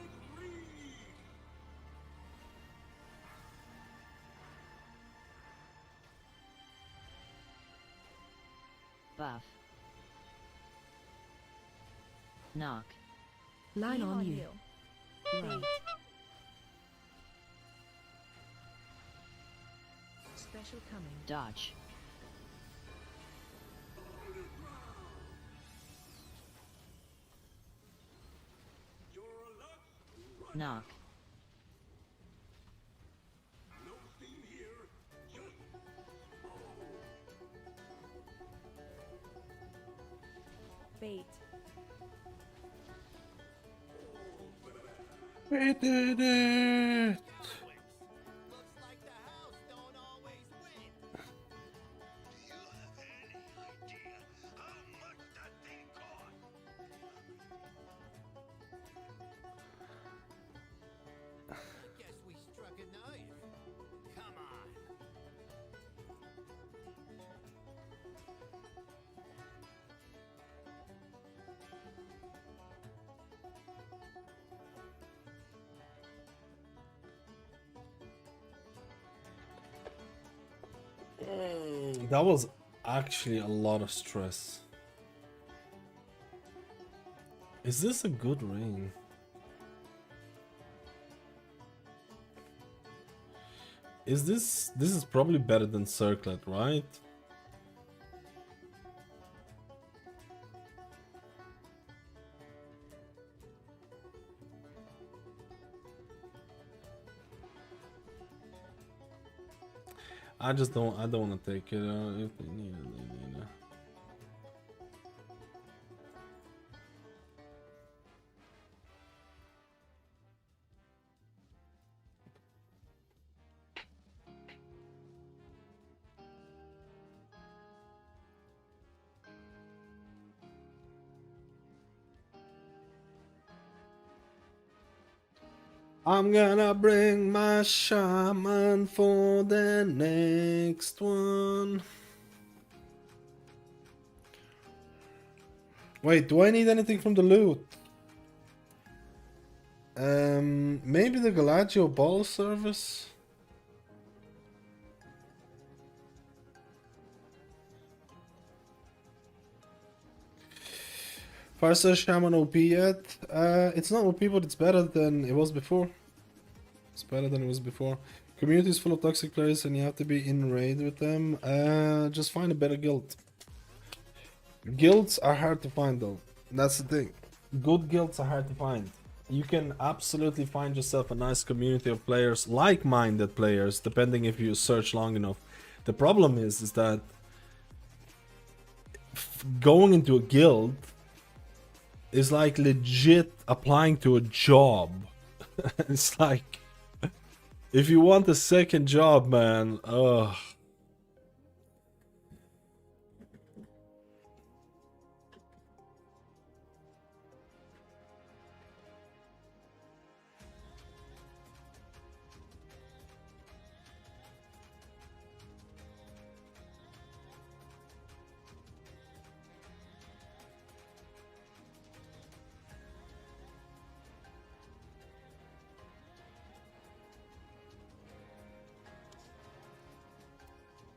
Buff. Knock. Line on you. Bait. Special coming. Dodge. Knock. Bait. We did it! That was actually a lot of stress. Is this a good ring? This is probably better than Circlet, right? I don't want to take it. If they need it, they need it. I'm gonna bring my shaman for the next one. Wait, do I need anything from the loot? Maybe the Galadriel ball service? Farsa Shaman OP yet? It's not OP, but it's better than it was before. It's better than it was before. Community is full of toxic players and you have to be in raid with them. Just find a better guild. Guilds are hard to find though. That's the thing. Good guilds are hard to find. You can absolutely find yourself a nice community of players, like-minded players, depending if you search long enough. The problem is that going into a guild is like legit applying to a job. It's like, if you want a second job, man, ugh.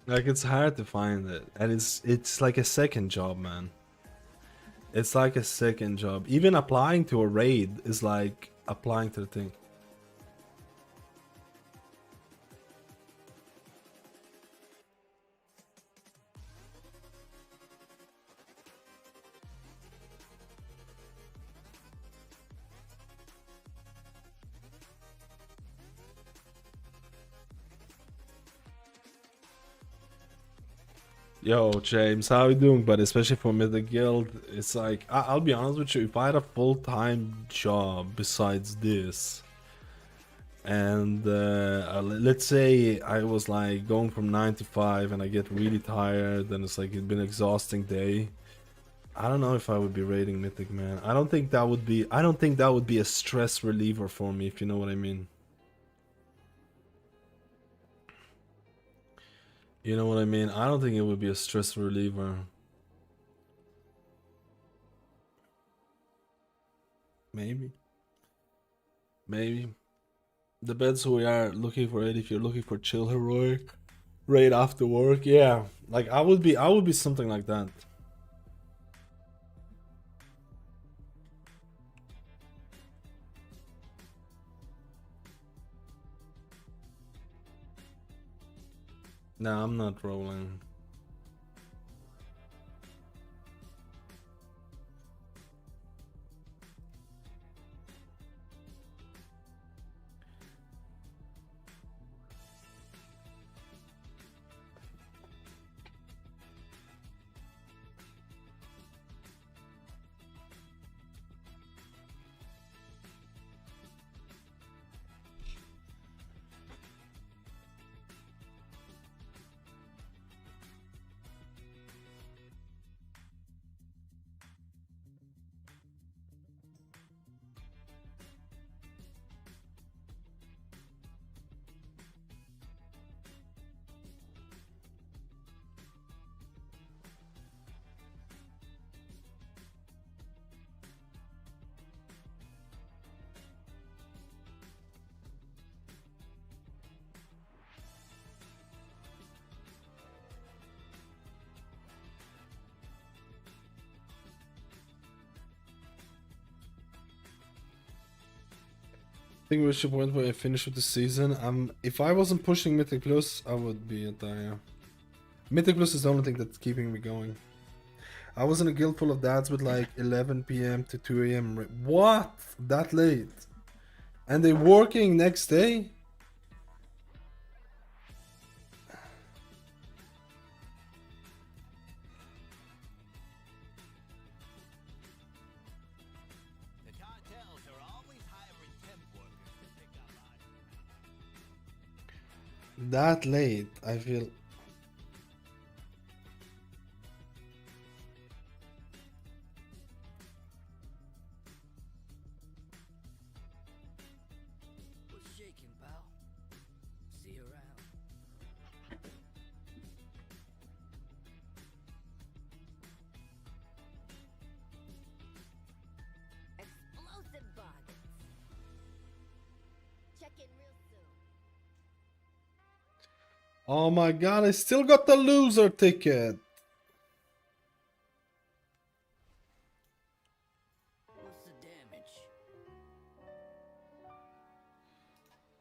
Like it's hard to find it, and it's like a second job, man. It's like a second job. Even applying to a raid is like applying to the thing. Yo, James, how you doing? But especially for Mythic Guild, it's like I'll be honest with you. If I had a full-time job besides this, and let's say I was like going from 9 to 5, and I get really tired, and it's like it's been an exhausting day. I don't know if I would be raiding Mythic, man. I don't think that would be. I don't think that would be a stress reliever for me, if you know what I mean. You know what I mean? I don't think it would be a stress reliever. Maybe. Maybe. Depends who we are looking for it. If you're looking for chill heroic right after work, yeah. Like I would be something like that. No, I'm not rolling. I think we should point where I finish with the season. If I wasn't pushing Mythic Plus, I would be at there. Mythic Plus is the only thing that's keeping me going. I was in a guild full of dads with like 11 p.m. to 2 a.m. What? That late? And they working next day? That late, I feel. What's shaking, pal? See you around. Explosive bargains. Check in real soon. Oh my god, I still got the loser ticket. What's the damage?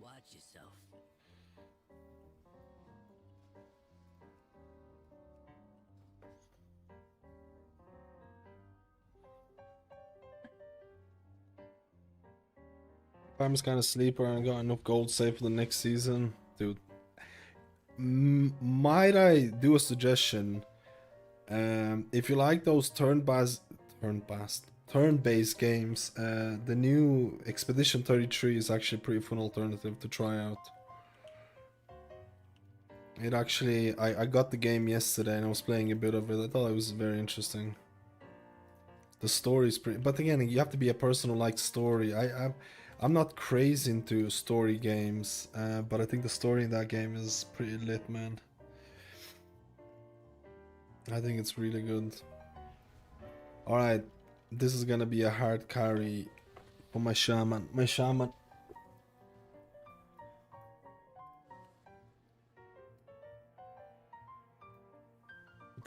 Watch yourself. I'm just kind of sleeper and got enough gold saved for the next season. Dude. Might I do a suggestion? If you like those turn-based games, the new Expedition 33 is actually a pretty fun alternative to try out. It actually, I got the game yesterday and I was playing a bit of it. I thought it was very interesting. The story is pretty, but again, you have to be a person who likes story. I'm not crazy into story games, but I think the story in that game is pretty lit, man. I think it's really good. Alright, this is gonna be a hard carry for my Shaman. My Shaman.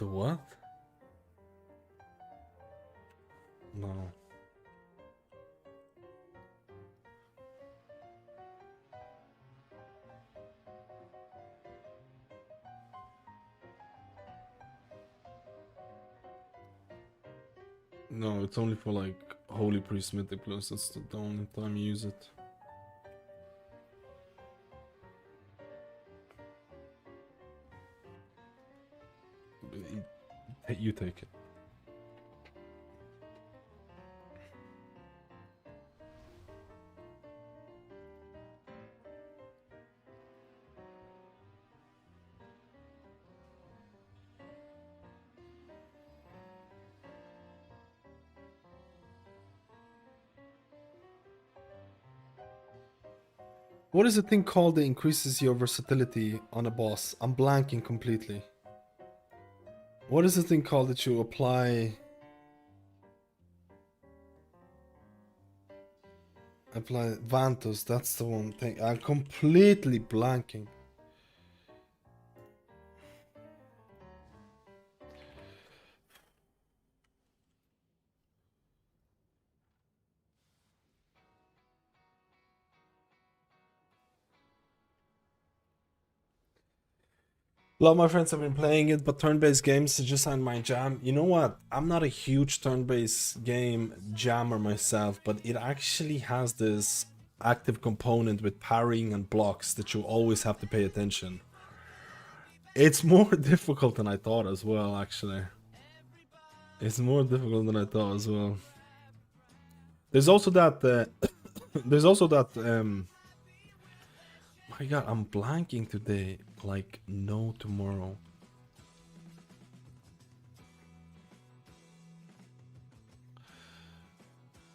The what? No. No, it's only for like Holy Priest Mythic Plus. That's the only time you use it. You take it. What is the thing called that increases your versatility on a boss? I'm blanking completely. What is the thing called that you apply? Apply Vantus, that's the one thing. I'm completely blanking. A lot of my friends have been playing it, but turn-based games just aren't my jam. You know what? I'm not a huge turn-based game jammer myself, but it actually has this active component with parrying and blocks that you always have to pay attention. It's more difficult than I thought as well, actually. It's more difficult than I thought as well. There's also that... there's also that... my god, I'm blanking today. Like, no tomorrow.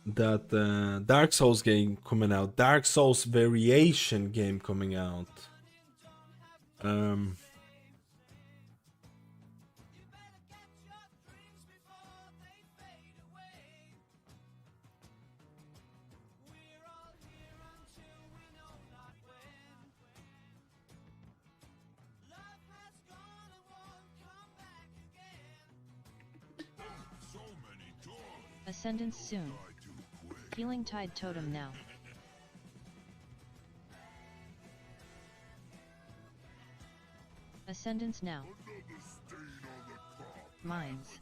That Dark Souls game coming out. Dark Souls variation game coming out. Ascendance soon. Healing Tide Totem now. Ascendance now. Mines.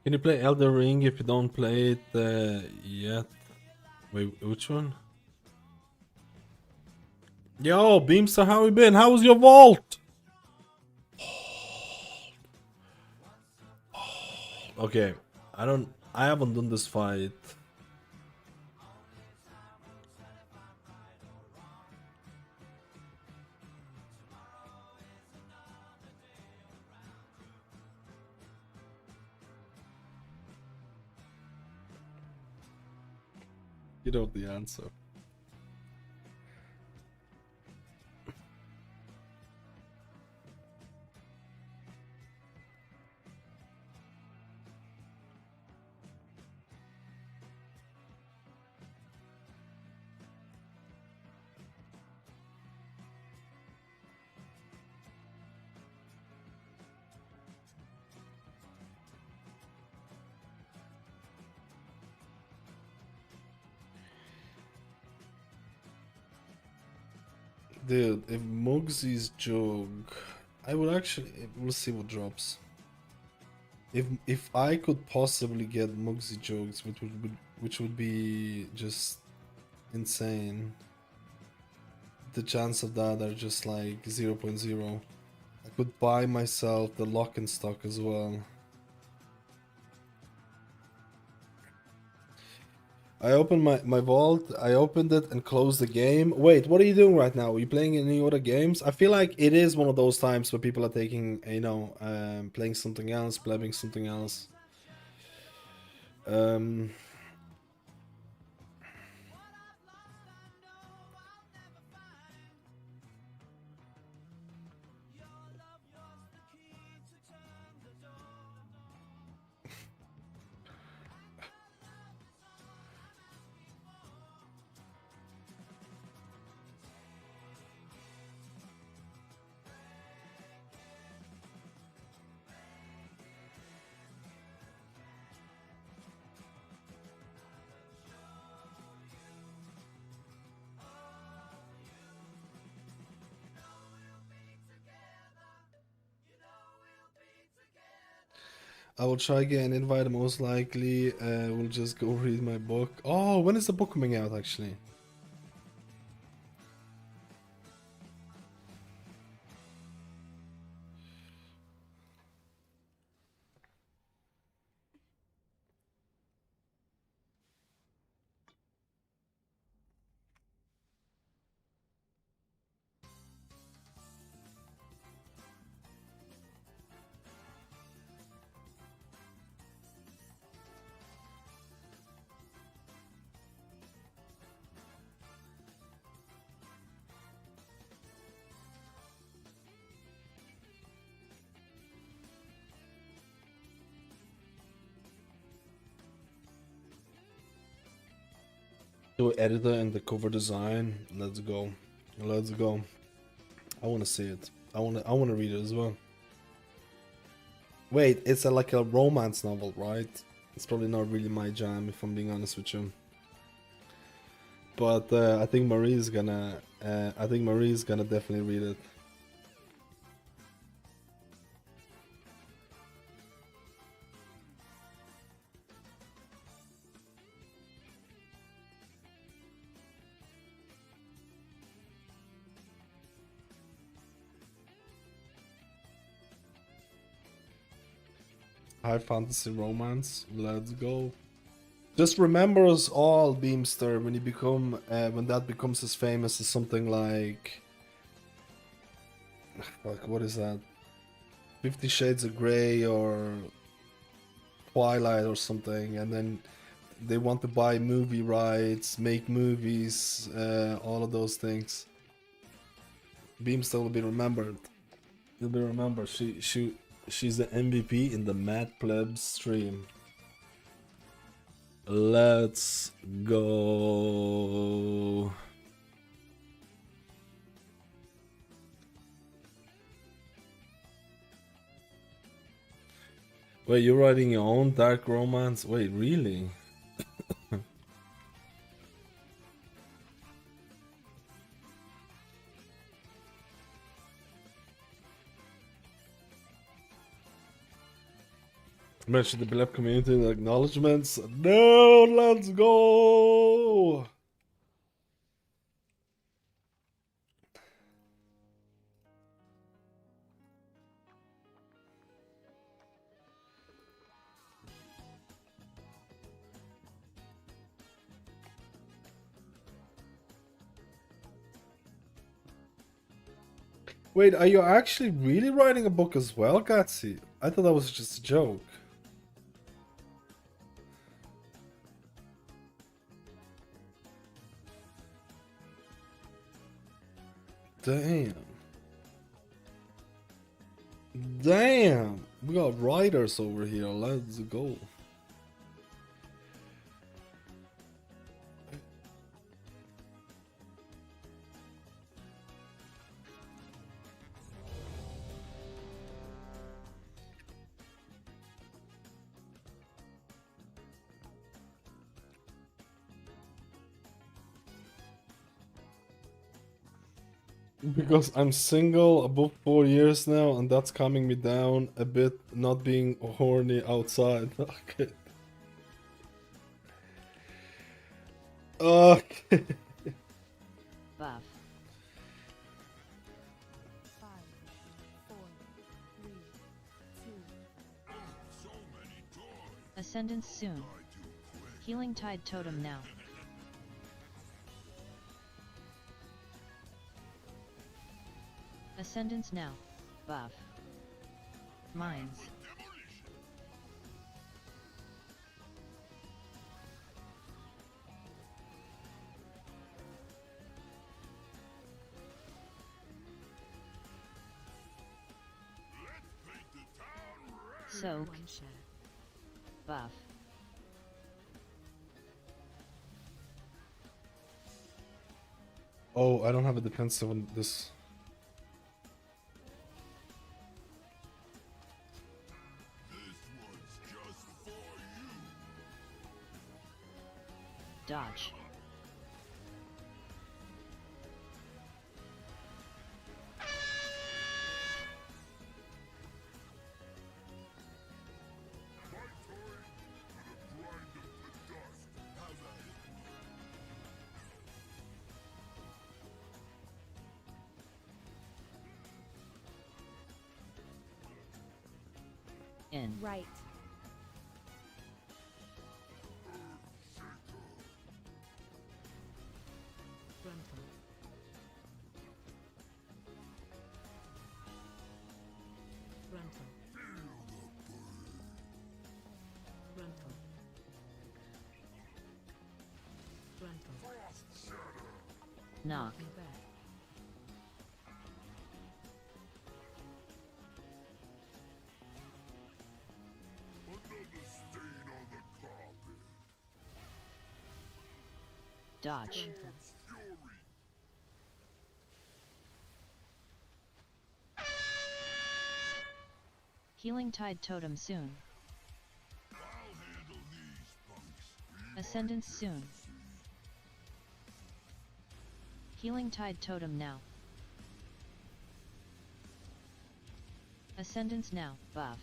Can you play Elder Ring if you don't play it yet? Wait, which one? Yo, Beamster, how you been? How was your vault? Okay, I haven't done this fight. You know the answer. Dude, if Mugsy's Jug, I would actually, we'll see what drops. If I could possibly get Mugsy Jugs, which would be just insane. The chance of that are just like 0.0. I could buy myself the lock and stock as well. I opened my vault, I opened it and closed the game. Wait, what are you doing right now? Are you playing any other games? I feel like it is one of those times where people are taking, you know, playing something else, blabbing something else. I will try again, invite most likely. We'll just go read my book. Oh, when is the book coming out actually? Do editor and the cover design. Let's go. Let's go. I want to see it. I want to read it as well. Wait, it's like a romance novel, right? It's probably not really my jam, if I'm being honest with you. But I think Marie's gonna. I think Marie's gonna definitely read it. High fantasy romance. Let's go. Just remember us all, Beamster, when you become when that becomes as famous as something like what is that? 50 Shades of Grey or Twilight or something, and then they want to buy movie rights, make movies, all of those things. Beamster will be remembered. You'll be remembered. She's the MVP in the Mad Pleb stream. Let's go. Wait, you're writing your own dark romance? Wait, really? Mention the beloved community and acknowledgements. No, let's go. Wait, are you actually really writing a book as well, Gatsy? I thought that was just a joke. Damn. Damn. We got writers over here. Let's go. Because I'm single above 4 years now, and that's calming me down a bit, not being horny outside. Okay. Okay. Buff. 5, 4, 3, 2. Ascendance soon. Healing Tide Totem now. Ascendance now. Buff. Mines. Soak. Buff. Oh, I don't have a defensive on this. Dodge. In. Right. Frontal. Frontal. Frontal. Frontal. Knock. Back. Dodge. Healing Tide Totem soon. Ascendance soon. Healing Tide Totem now. Ascendance now. Buff.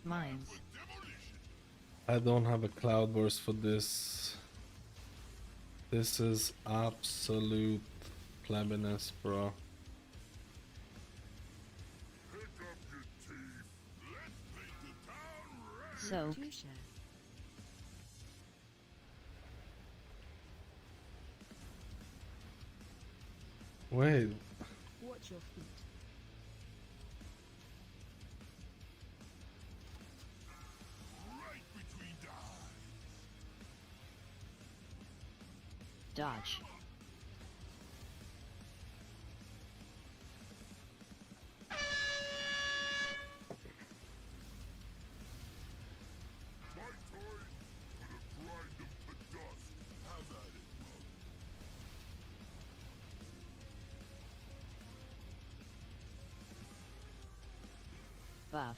Mines. I don't have a cloud burst for this. This is absolute plebiness, bro. Soak. Touche. Wait, Watch your feet. Dodge. Buff.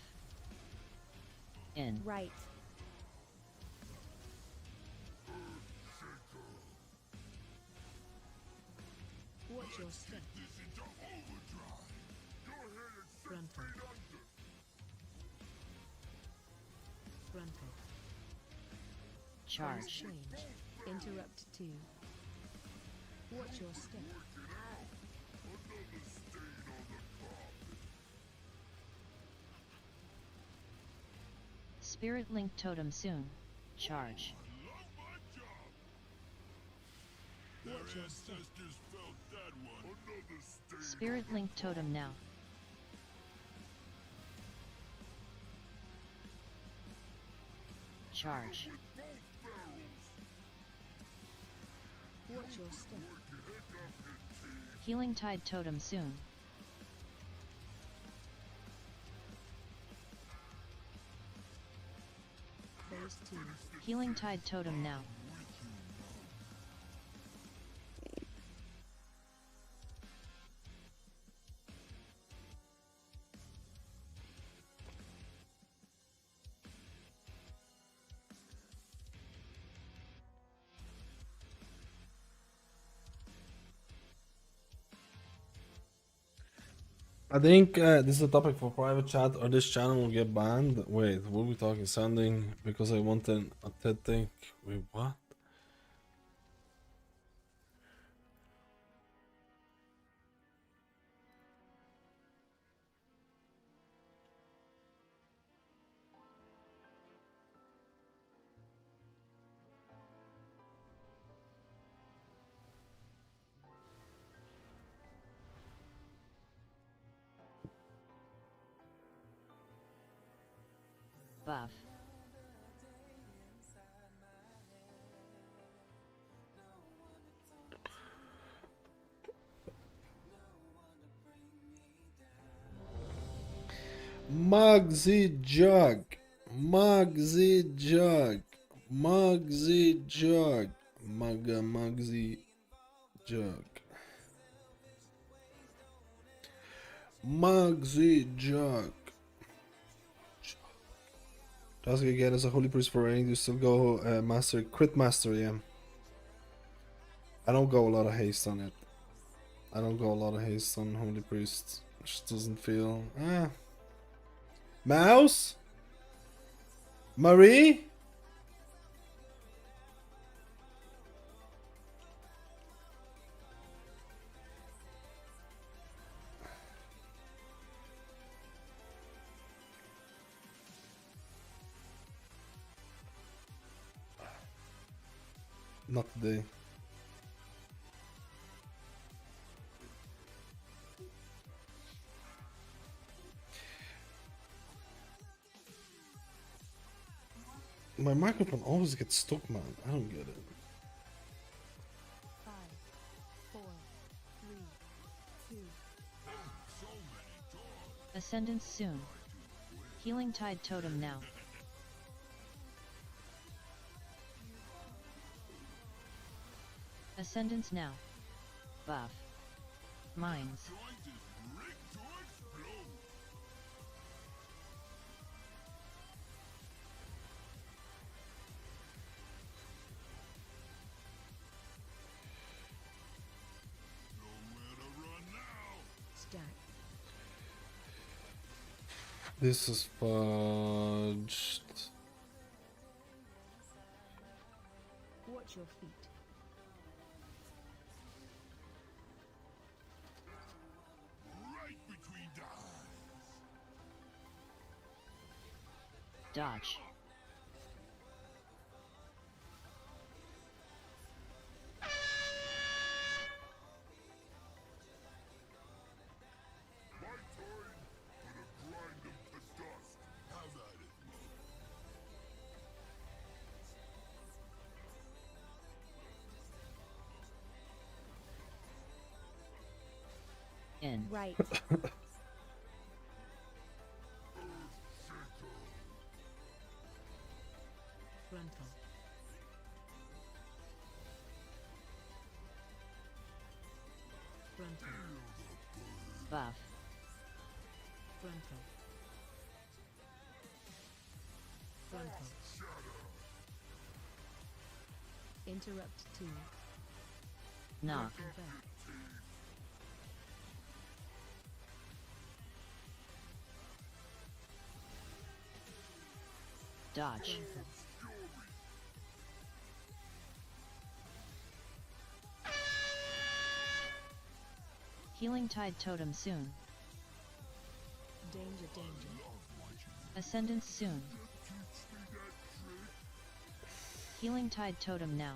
In. Right. Watch your step. Frontal. Frontal. Charge. Change. Interrupt 2. Watch your step. Spirit Link Totem soon. Charge. Watch your step. Spirit Link Totem now. Charge. Watch your step. Healing Tide Totem soon. Phase 2. Healing Tide Totem now. I think this is a topic for private chat, or this channel will get banned. Wait, what are we talking? Sending because I want an authentic. Wait, what? Buff. Mugsy Jug. Mugsy Jug. Mugsy Jug. Mugsy Jug. Mugsy Jug. Task again as a holy priest for rain. You still go master, crit master, yeah. I don't go a lot of haste on it. I don't go a lot of haste on holy priest. Just doesn't feel. Mouse? Marie? Not today. My microphone always gets stuck, man. I don't get it. 5, 4, 3, 2. Ascendance soon. Healing Tide Totem now. Ascendance now. Buff. Mines. Stack. This is fudged. Watch your feet. Dodge. In. Right. Frontal. Frontal. Buff. Frontal. Frontal. Interrupt 2. Knock. Working back. Dodge. Healing Tide Totem soon. Danger, danger. Ascendance soon. Healing Tide Totem now.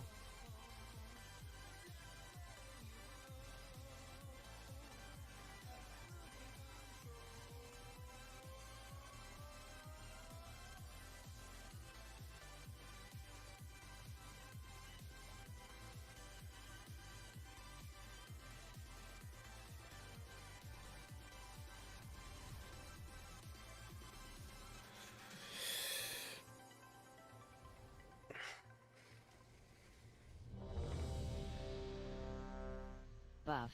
Buff.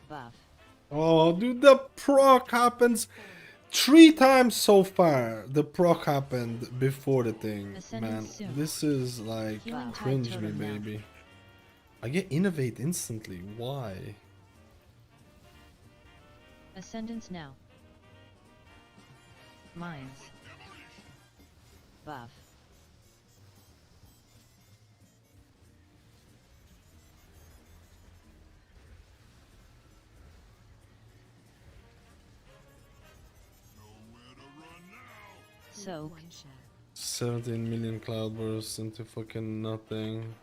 Buff. Oh, dude, the proc happens 3 times so far the proc happened before the thing, Ascending man. soon. This is like Healing tide cringe me, totem now. baby. I get innovate instantly. Why? Ascendance now. Mines. Buff. Soak. 17 million cloudbursts into fucking nothing.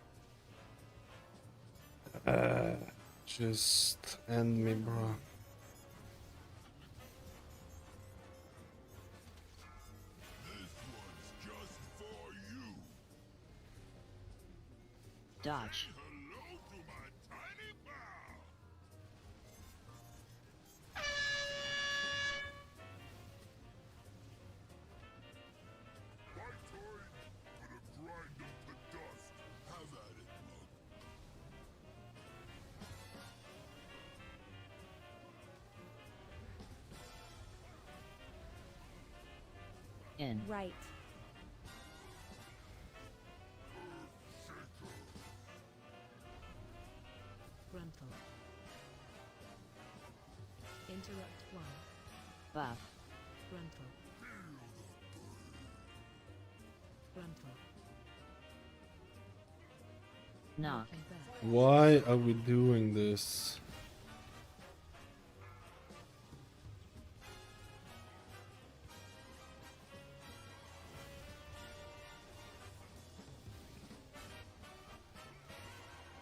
Just end me, bro. Dodge. In. Right. Frontal. Interrupt 1. Buff. Frontal. Frontal. Knock. Knocking back. Why are we doing this?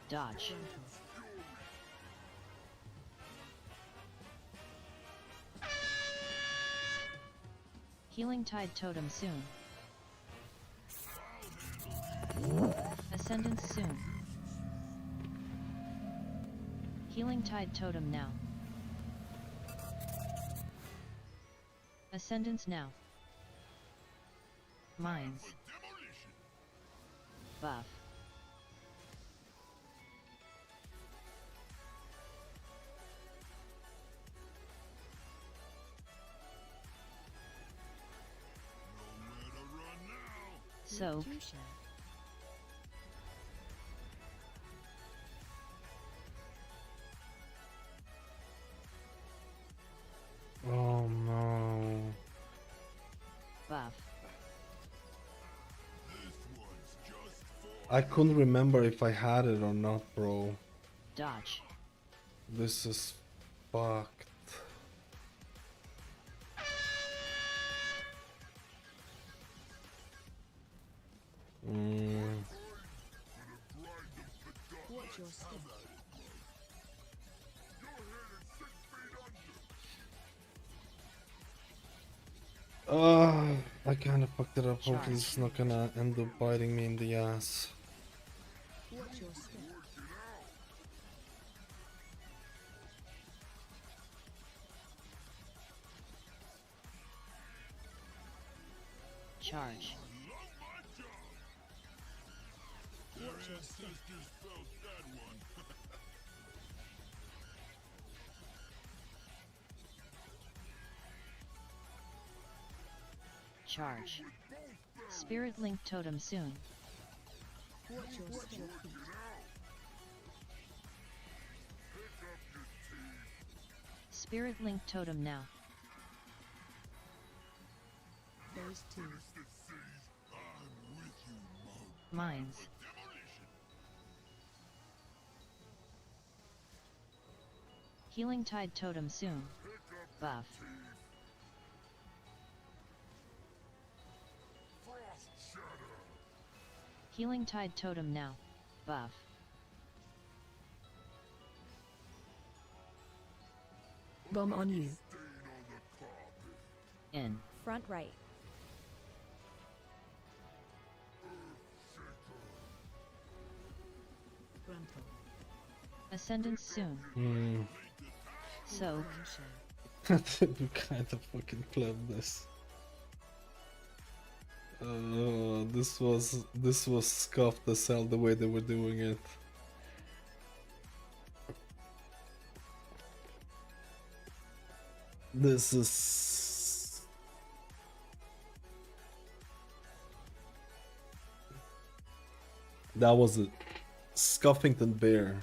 Dodge. Frontal. Healing tide totem soon. Ascendance soon. Healing tide totem now. Ascendance now. Mines. Buff. Soak. Touche. Oh no. Buff. I couldn't remember if I had it or not, bro. Dodge. This is fucked. Watch your step. I kinda fucked it up. Hopefully it's not gonna end up biting me in the ass. Watch your step. Charge. Watch your step. Charge. Spirit link totem soon. Watch your step. Spirit link totem now. Phase 2. Mines. Healing tide totem soon. Buff. Healing tide totem now. Buff. Bomb on you. In. Front right. Frontal. Ascendance soon. Soak. You kind of fucking pleb this. This was scuffed as hell the way they were doing it. This is That was a Scuffington bear.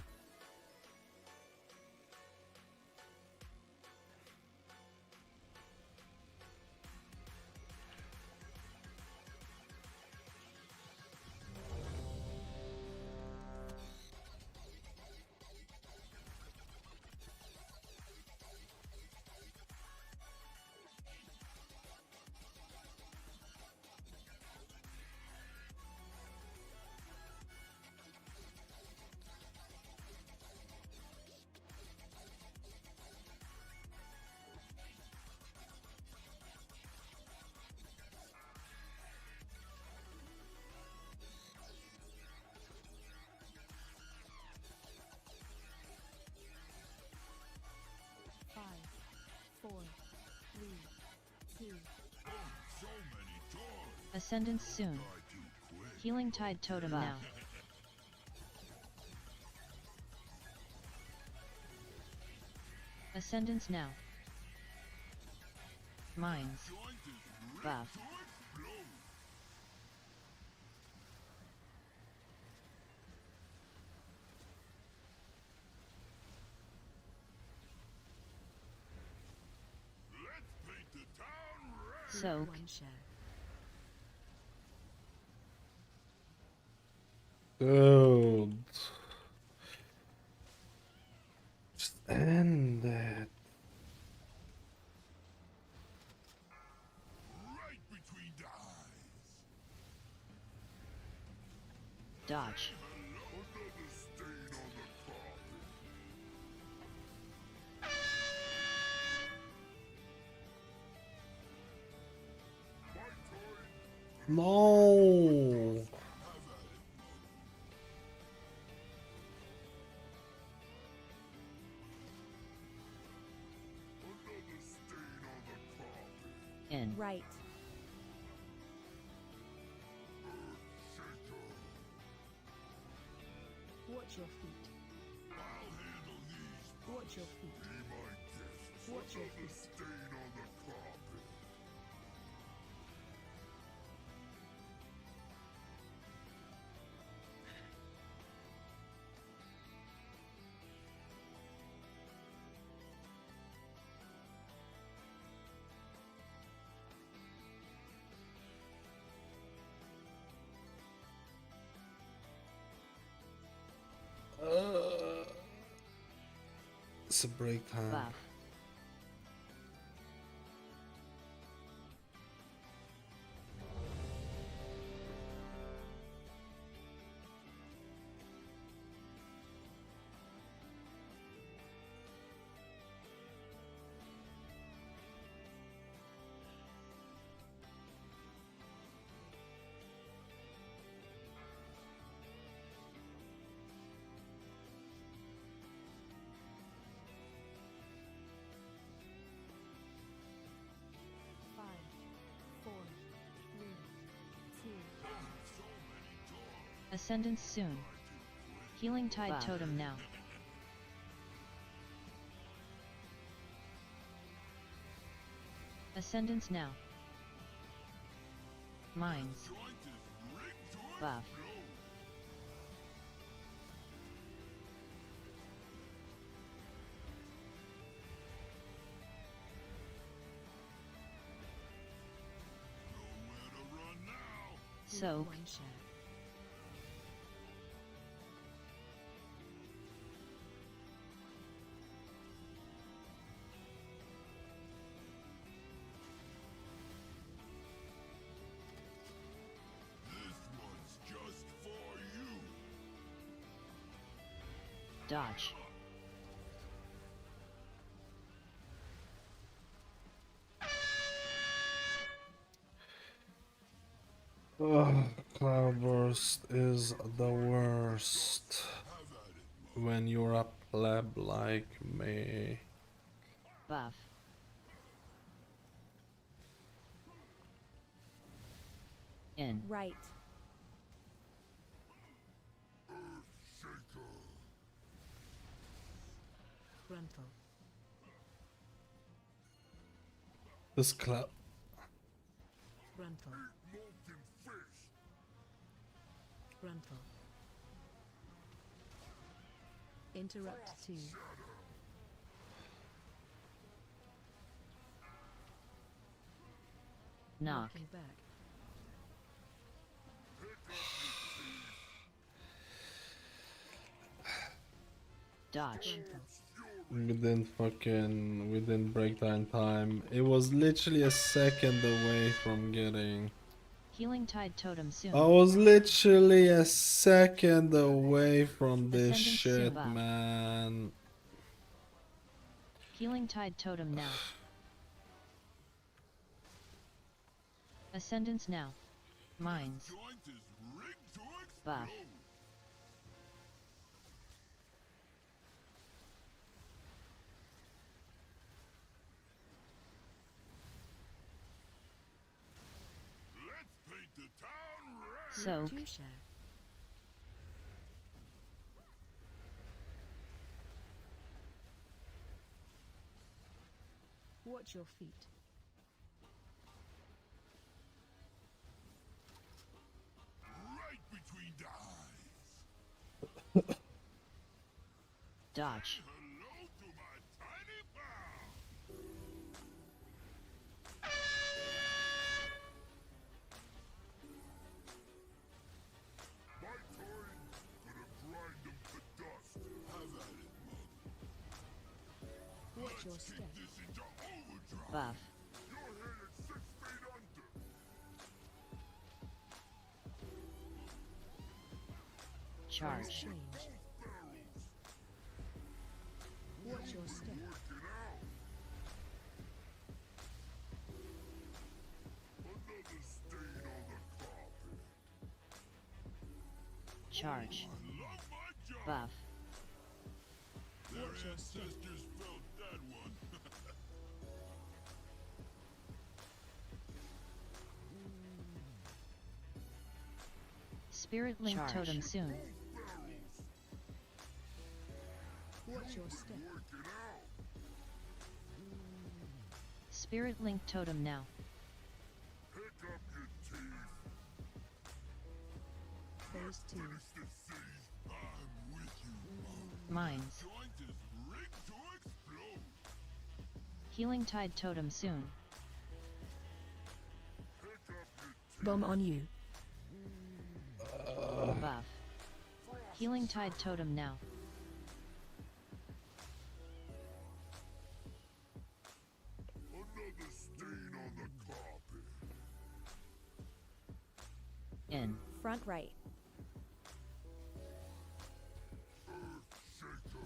Ascendance soon. Healing Tide Totem now. Ascendance now. Mines. Buff. Soak. Dude. Just end it. Dodge. No. In. Right. Watch your feet. Watch your feet. Watch your feet. It's a break time. Buff. Ascendance soon. Healing Tide Totem now. Ascendance now. Mines. Buff. Soak. Dodge. Cloudburst is the worst when you're a pleb like me. Buff. In. Right. Frontal. This cloud. Frontal. Frontal. Interrupt 2. Knock. Knocking back. Dodge. Within breakdown time. It was literally a second away from getting. Healing Tide Totem soon. I was literally a second away from this Ascendant shit, soon. man. Healing Tide Totem now. Ascendance now. Mines. Buff. Soak. Watch your feet. Right between the eyes. Dodge. Hello to my tiny pal. My time, gonna grind them to dust. Have at it, mug. Watch your step. This into overdrive. Buff. You're headed 6 feet under. Charge. Change. Watch your step. Another stain on the carpet. Charge. Love my job. Buff. Their ancestors felt that one. Spirit Link Totem soon. Watch your step. Spirit Link Totem now. Pick up your teeth. Phase 2. Finish the cities. I'm with you, Mines. Joint is rigged to explode. Healing Tide Totem soon. Bomb on you. Buff. Healing Tide Totem now. Another stain on the carpet. In. Front right. Shaker.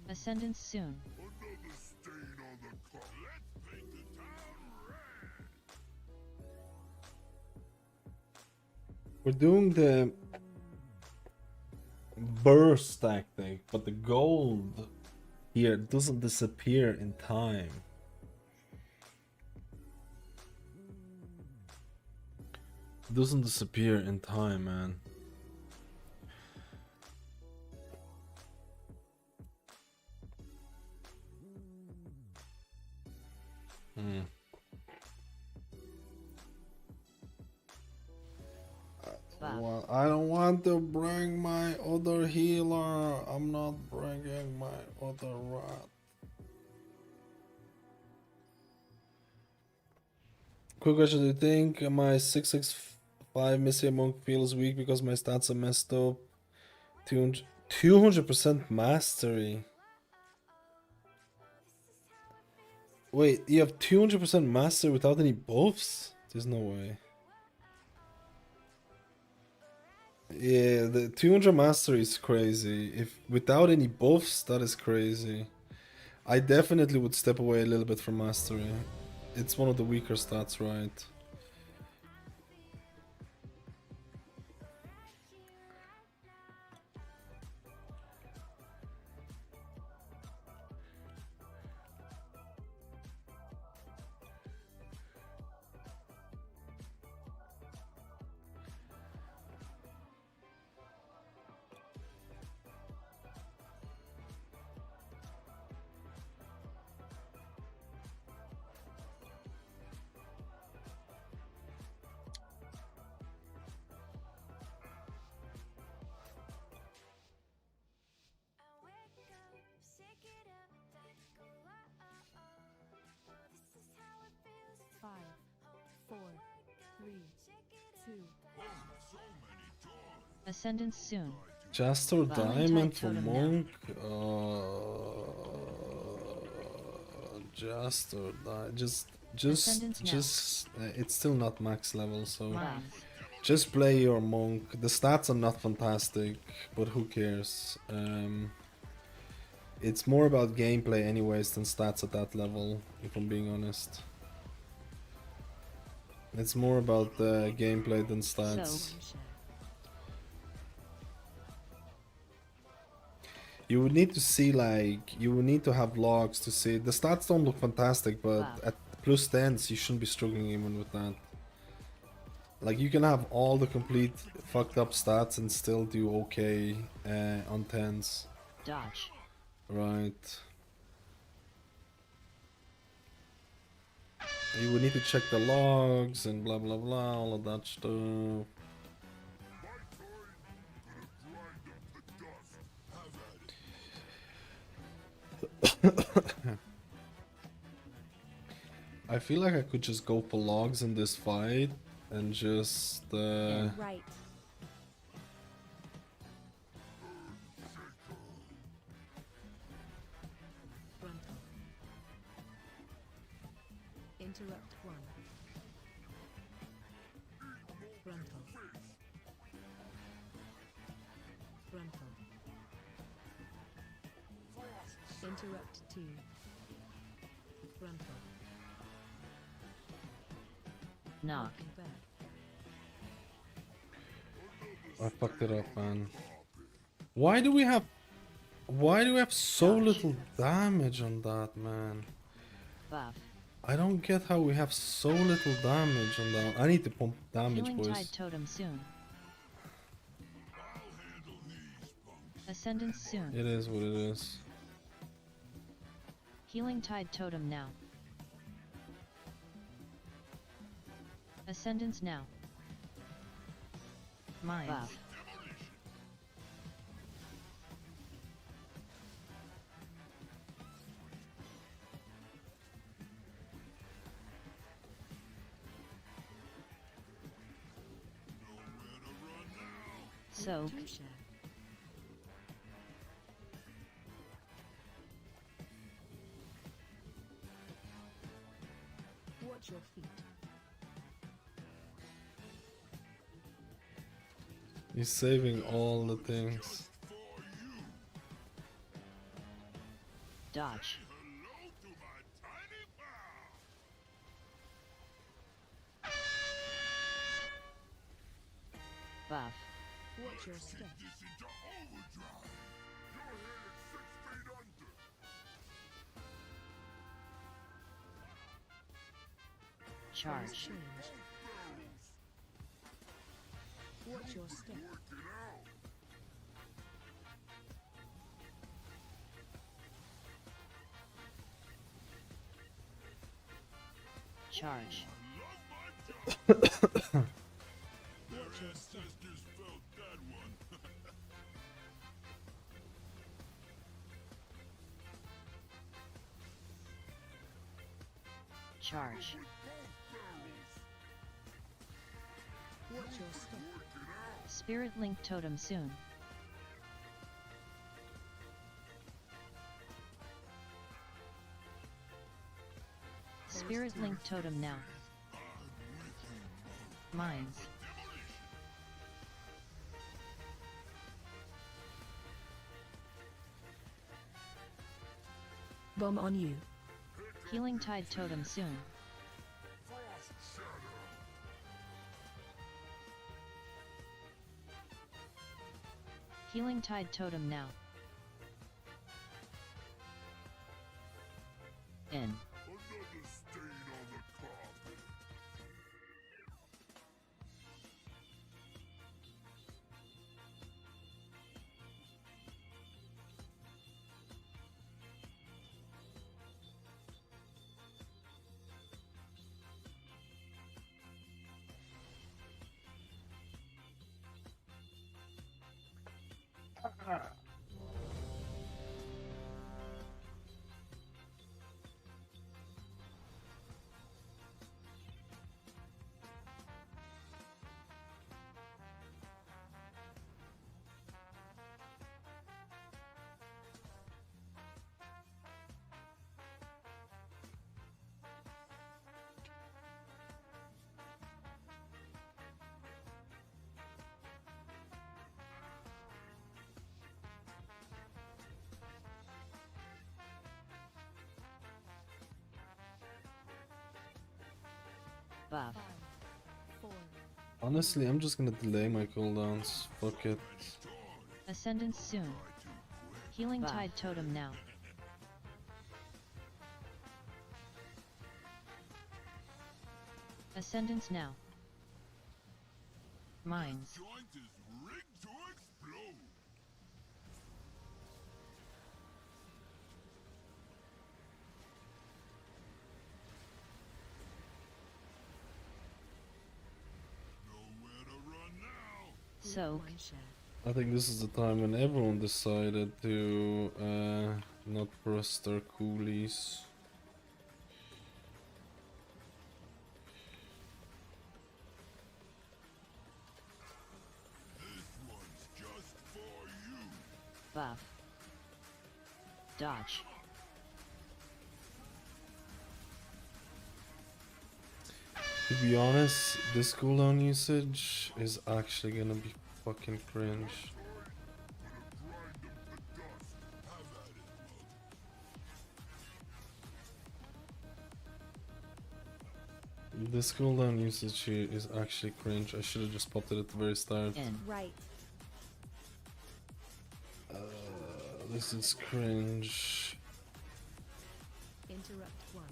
Ascendance soon. Another stain on the carpet. Let's paint the town red. We're doing the burst tactic, but the gold here doesn't disappear in time. It doesn't disappear in time, man. Well, I don't want to bring my other healer. I'm not bringing my other rat. Quick question, do you think my 665 Missy Monk feels weak because my stats are messed up? 200% mastery. Wait, you have 200% mastery without any buffs? There's no way. Yeah, the 200 mastery is crazy. If without any buffs, that is crazy. I definitely would step away a little bit from mastery. It's one of the weaker stats, right? 2. Ascendance soon. Jester Healing Diamond Tide for Totem now. Monk. Jester Ascendance now. it's still not max level, so Mines. just play your Monk. The stats are not fantastic, but who cares? It's more about gameplay anyways than stats at that level, if I'm being honest. It's more about gameplay than stats. You would need to see, like, you would need to have logs to see. The stats don't look fantastic, but at plus 10s you shouldn't be struggling even with that. Like, you can have all the complete fucked up stats and still do okay on 10s. Dodge. Right. You would need to check the logs and blah blah blah, all of that stuff. I feel like I could just go for logs in this fight and just Right. Frontal. Interrupt 1. Frontal. Frontal. Interrupt 2. Frontal. Knock. Back. I fucked it up, man. Why do we have so little damage on that, man? Buff. I don't get how we have so little damage on that. I need to pump damage, Healing boys. Tide Totem soon. Ascendance soon. It is what it is. Healing Tide Totem now. Ascendance now. Mines. Buff. Soak. Watch your feet. He's saving all the things. Dodge. Buff. Watch your step. Charge. Change. Watch your step. Charge. Watch your step. Charge. Watch your step. Spirit Link Totem soon. Spirit Link Totem now. Mines. Bomb on you. Healing Tide Totem soon. Healing Tide Totem now. In. Buff. 4, Honestly, I'm just gonna delay my cooldowns. Fuck it. Ascendance soon. Healing Buff. Tide Totem now. Ascendance now. Mines. Joint is rigged to explode. Nowhere to run now. Soak. I think this is the time when everyone decided to not press their coolies. This one's just for you. Buff. Dodge. To be honest, this cooldown usage is actually gonna be fucking cringe. This cooldown usage here is actually cringe. I should have just popped it at the very start. In. right, This is cringe. interrupt 1.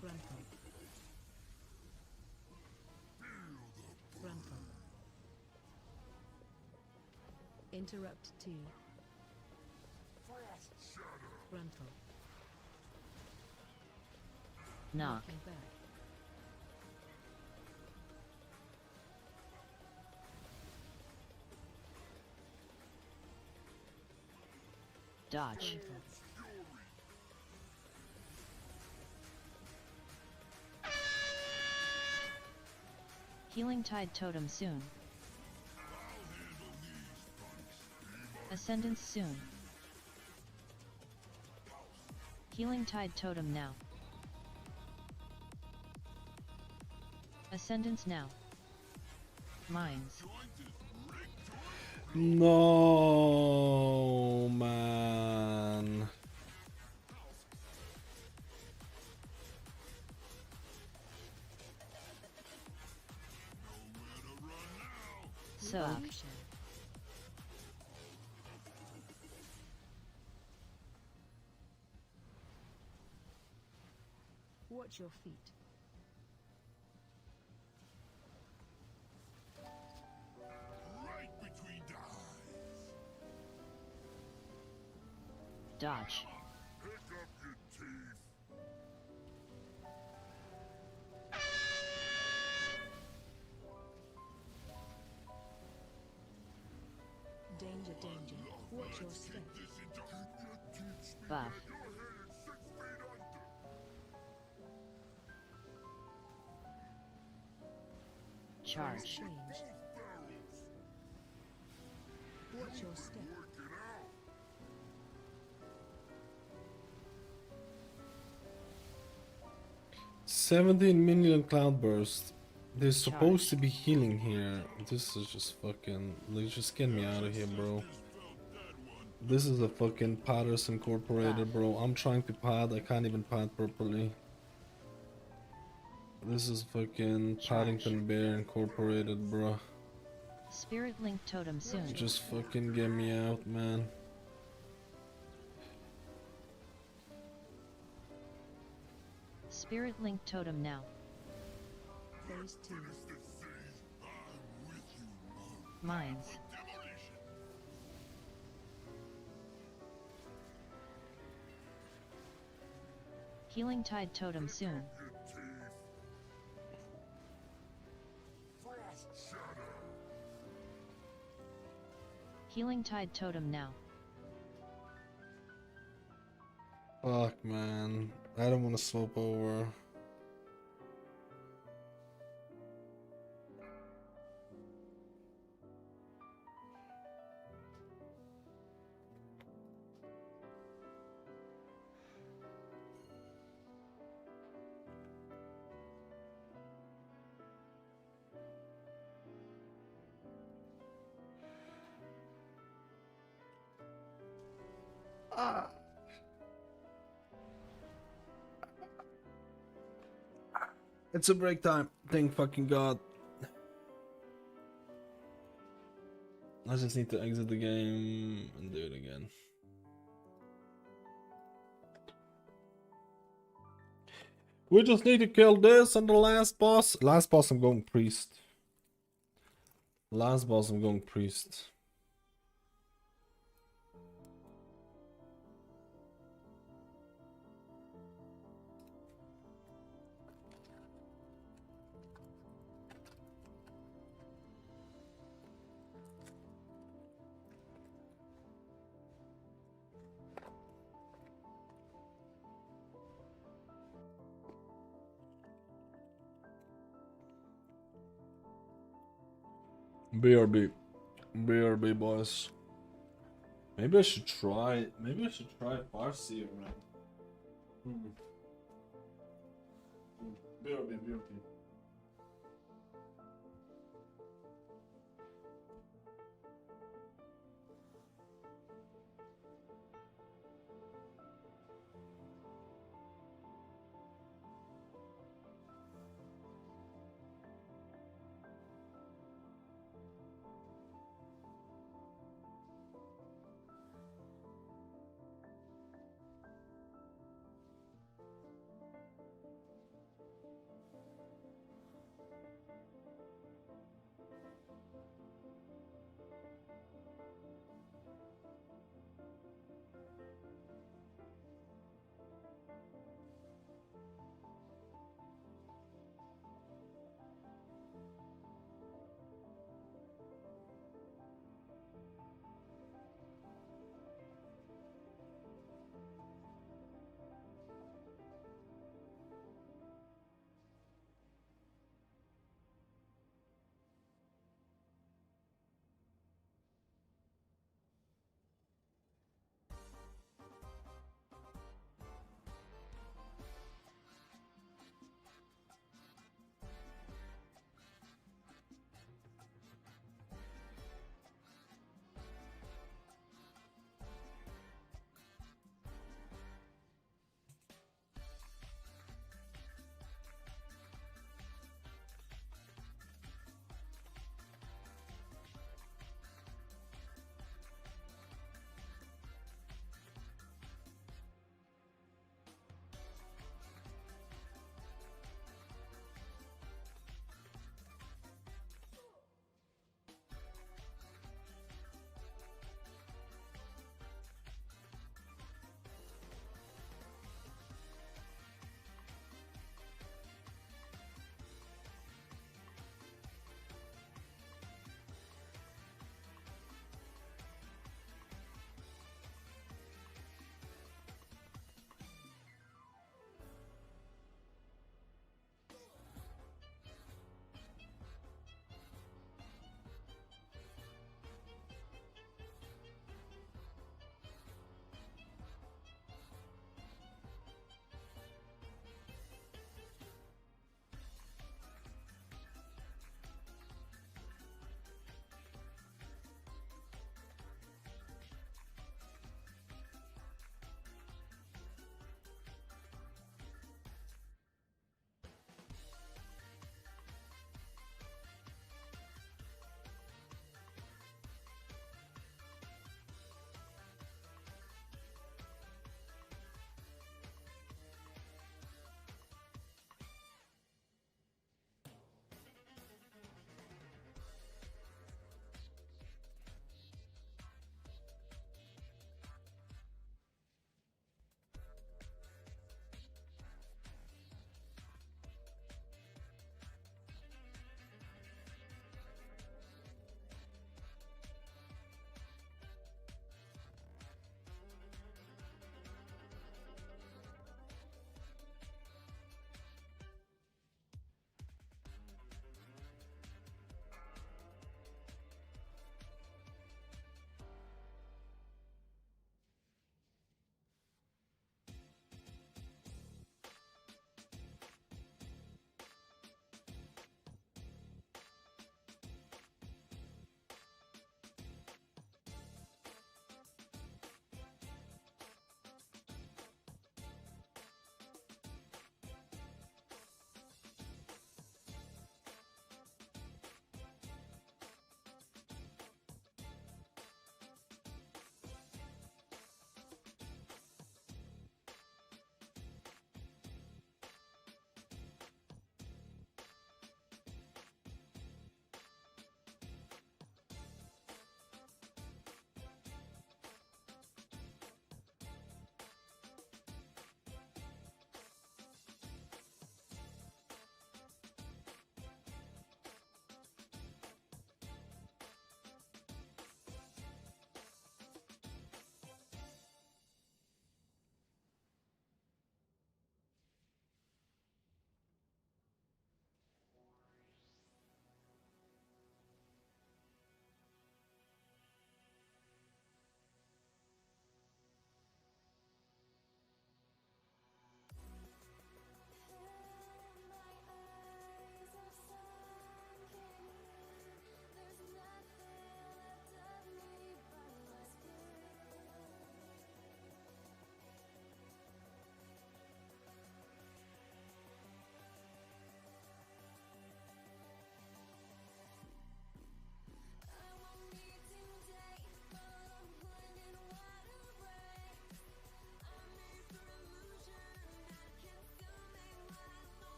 Frontal. Frontal. Interrupt 2. Frontal. Knock. Knocking back. Dodge. Frontal. Healing Tide Totem soon. Ascendance soon. Healing Tide Totem now. Ascendance now. Mines. No, man. Soak. Action. Watch your feet. Right between the eyes. Dodge. Pick up your teeth. Danger, danger. Watch your step. This into your teeth. Buff. Your head is 6 feet under. Charge. Change. Watch your step. Work it out. 17 million cloudburst. They're supposed to be healing here. This is just fucking. Like, just get me out of here, bro. This is a fucking Padders Incorporated, bro. I'm trying to pad. I can't even pad properly. This is fucking Paddington Bear Incorporated, bro. Spirit Link Totem soon. Just fucking get me out, man. Spirit Link Totem now. Phase 2. Mines. Healing Tide Totem soon. Healing Tide Totem now. Fuck, man. I don't want to swap over. It's a break time. Thank fucking god. I just need to exit the game and do it again. We just need to kill this and the last boss. Last boss I'm going priest. Last boss I'm going priest. BRB. BRB boys. Maybe I should try Farsi around. BRB, BRB.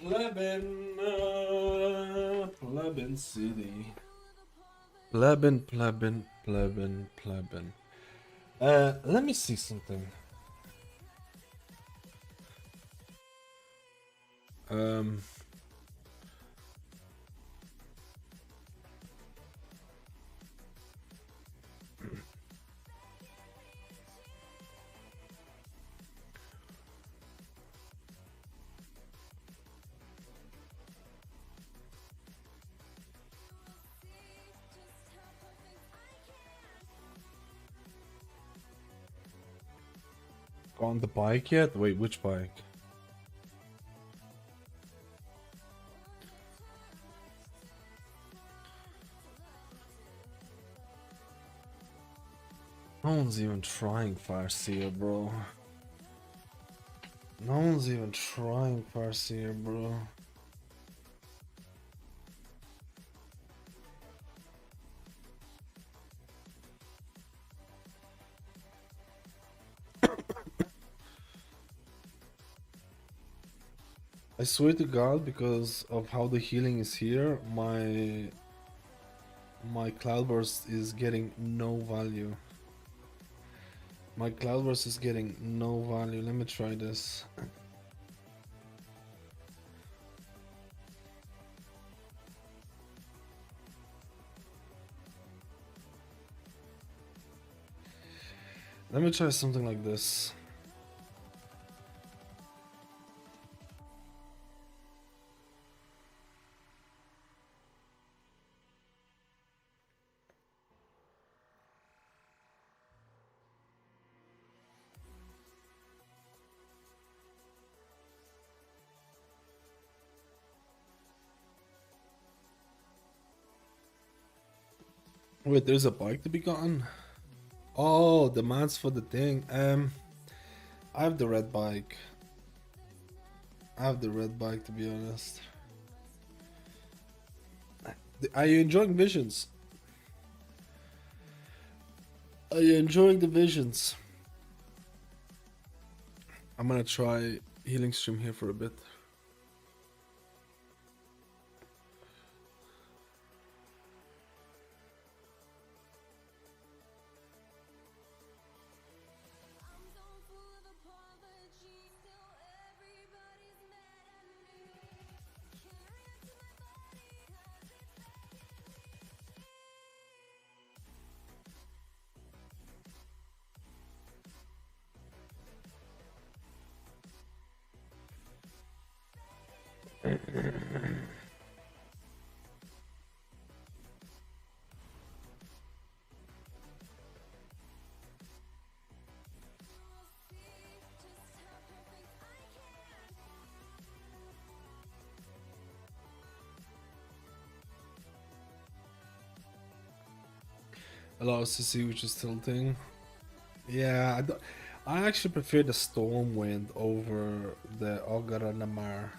Plebin, Plebin City. Plebin. Let me see something. On the bike yet? Wait, which bike? No one's even trying Farseer, bro. No one's even trying Farseer, bro. I swear to God, because of how the healing is here, my Cloudburst is getting no value. My Cloudburst is getting no value. Let me try this. Let me try something like this. Wait, there's a bike to be gotten? Oh, the mats for the thing. I have the red bike. I have the red bike, to be honest. Are you enjoying visions? Are you enjoying the visions? I'm gonna try healing stream here for a bit. Allows to see which is tilting. Yeah, I actually prefer the Stormwind over the Ogara Namar.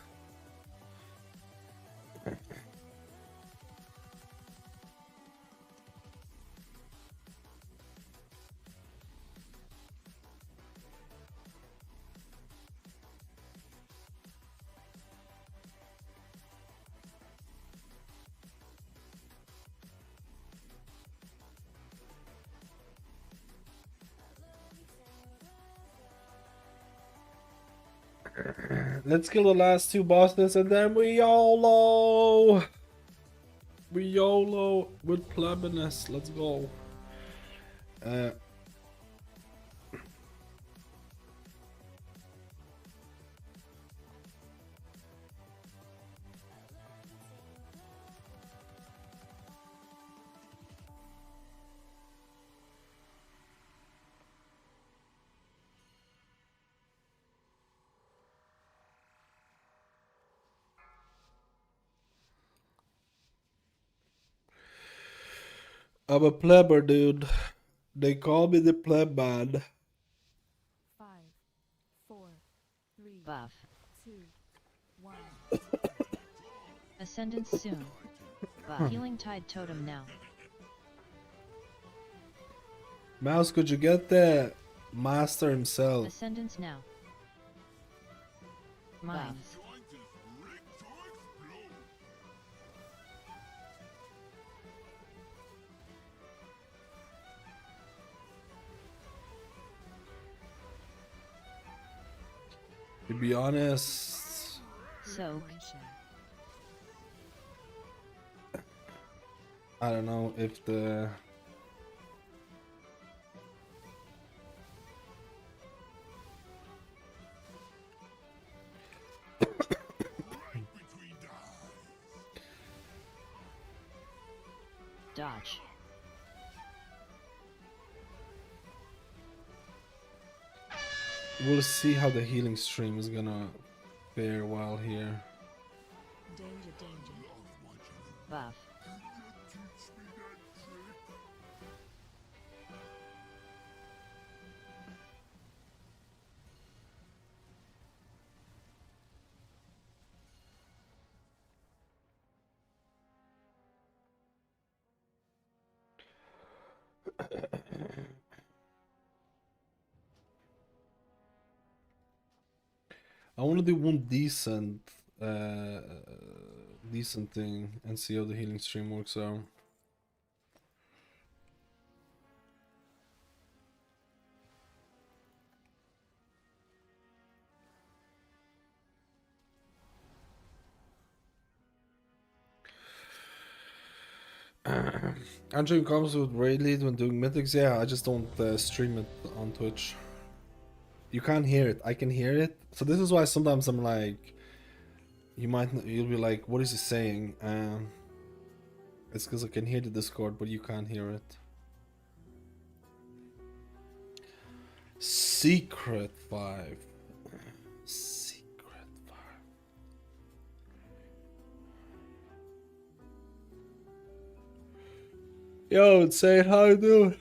Let's kill the last two bosses and then we YOLO! We YOLO with Plebinus. Let's go. I'm a plebber, dude. They call me the pleb man. 5, 4, 3, Buff. 2, 1. Ascendance soon. Buff. Healing Tide Totem now. Mouse, could you get that? Master himself. Ascendance now. Mines. To be honest, Soak. I don't know if the Dodge. we'll see how the healing stream is gonna fare while here. Danger, danger. Buff. I want to do one decent thing and see how the healing stream works out. Andrew comes with raid lead when doing mythics. Yeah, I just don't stream it on Twitch. You can't hear it. I can hear it. So this is why sometimes I'm like, you'll be like, what is he saying? It's because I can hear the Discord, but you can't hear it. Secret 5. Secret 5. Yo, say how you doing?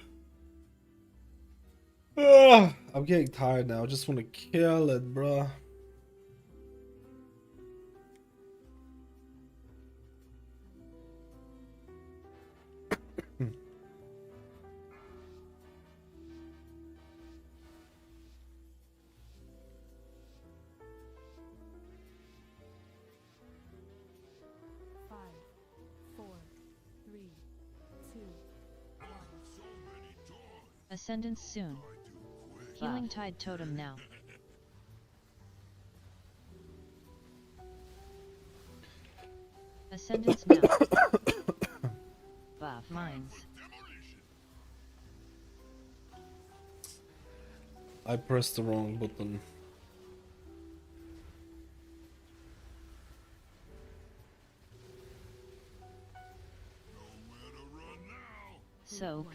I'm getting tired now. I just want to kill it, bruh. Ascendance soon. Healing Tide Totem now. Ascendance now. Buff mines. I pressed the wrong button. Soak.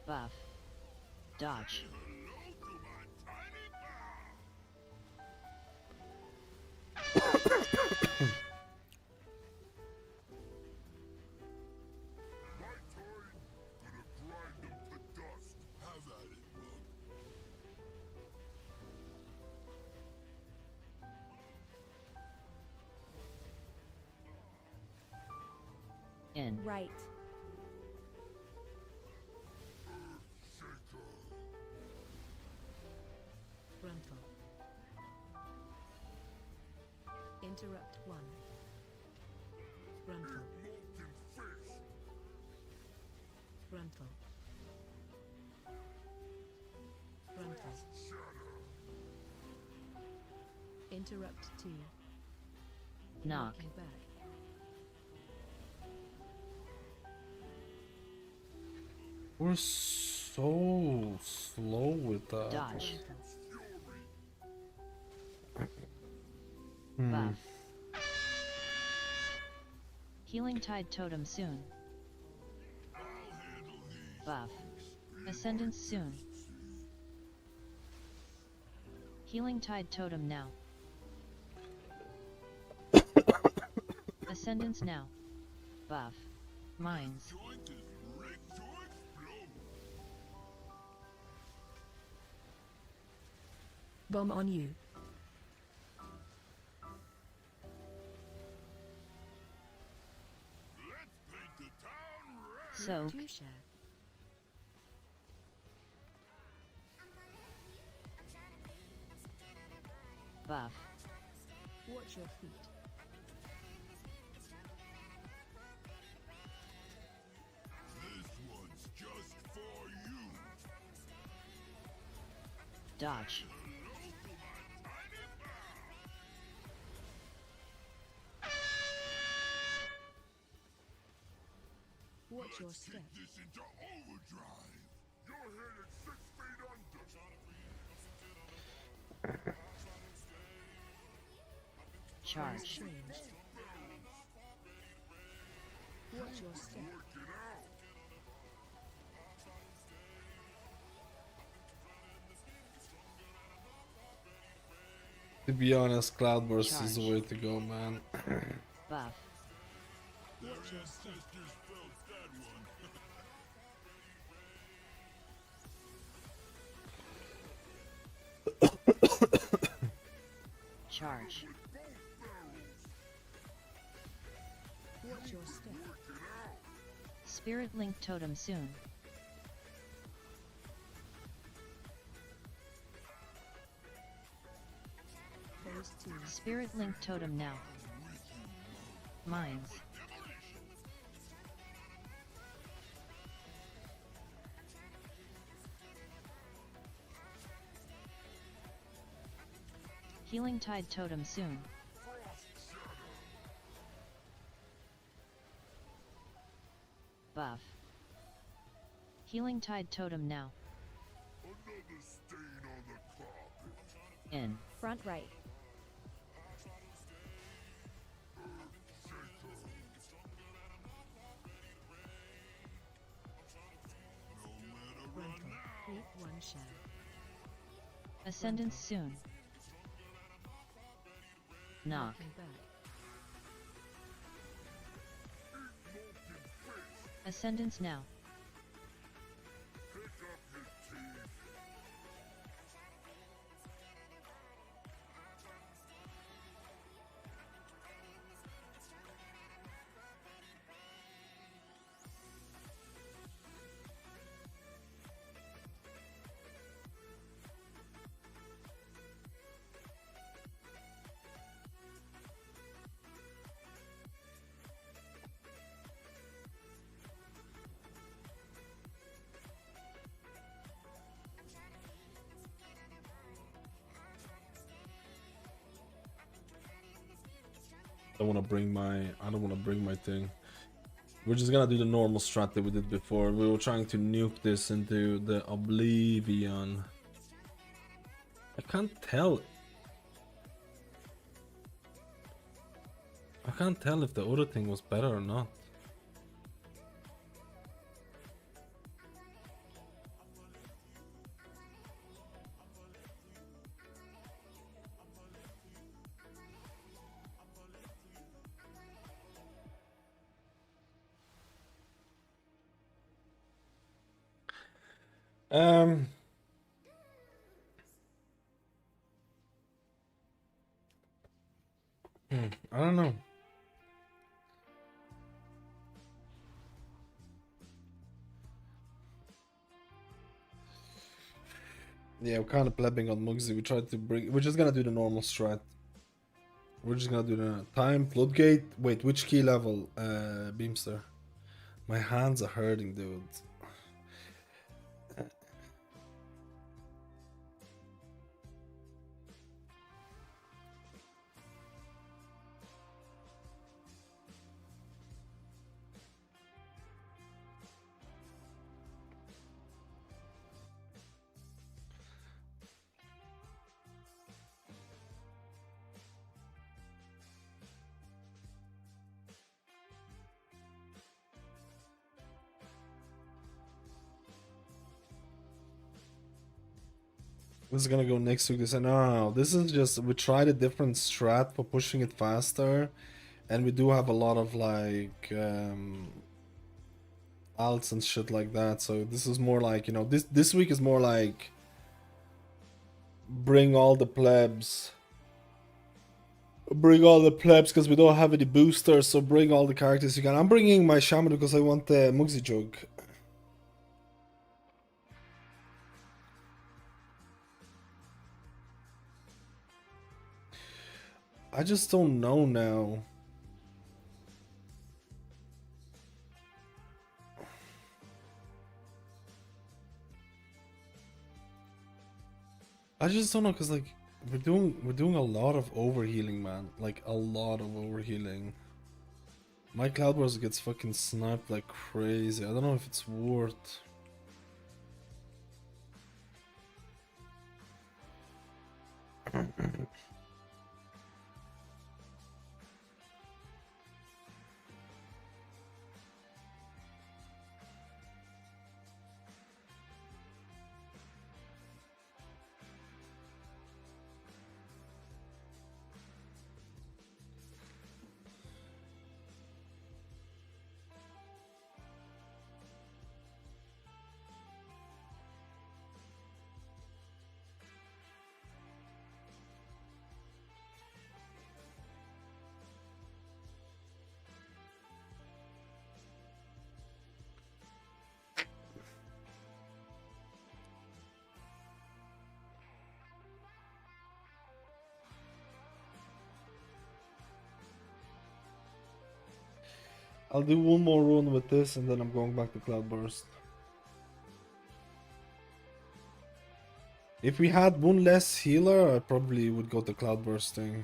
Buff. Dodge. In. Right. Frontal. Interrupt 1. Frontal. Frontal. Frontal. Interrupt 2. Knock. Knocking back. We're so slow with that. Dodge. Hmm. Buff. Healing Tide Totem soon. Buff. Ascendance soon. Healing Tide Totem now. Ascendance now. Buff. Mines. Bomb on you. Soak. Two share. Buff. Watch your feet. This one's just for you. Dodge. Watch your step. This into overdrive. You're headed 6 feet under. Charge. Changed. Watch your step. To be honest, Cloudburst is the way to go, man. Buff. Watch your step. Charge. Watch your step. Spirit Link Totem soon. Phase 2. Spirit Link Totem now. Mines. Healing Tide Totem soon. Buff. Healing Tide Totem now. Another stain on the carpet. In. Front right. Frontal. Creep 1 shell. Ascendance soon. Knock. And back. Ascendance now. I don't want to bring my thing. We're just gonna do the normal strat that we did before. We were trying to nuke this into the oblivion. I can't tell. I can't tell if the other thing was better or not. I don't know. Yeah, we're kind of plebbing on Mugsy. We tried to bring. We're just gonna do the normal strat. We're just gonna do the time floodgate. Wait, which key level? Beamster. My hands are hurting, dude. This is gonna go next week. They said, no, this is just, we tried a different strat for pushing it faster. And we do have a lot of like alts and shit like that. So this is more like, you know, this week is more like bring all the plebs. Bring all the plebs because we don't have any boosters. So bring all the characters you can. I'm bringing my Shaman because I want the Mugsy jug. I just don't know now. I just don't know, cause like we're doing a lot of overhealing, man. Like a lot of overhealing. My Cloudburst gets fucking sniped like crazy. I don't know if it's worth. I'll do one more run with this and then I'm going back to Cloudburst. If we had one less healer, I probably would go to Cloudbursting.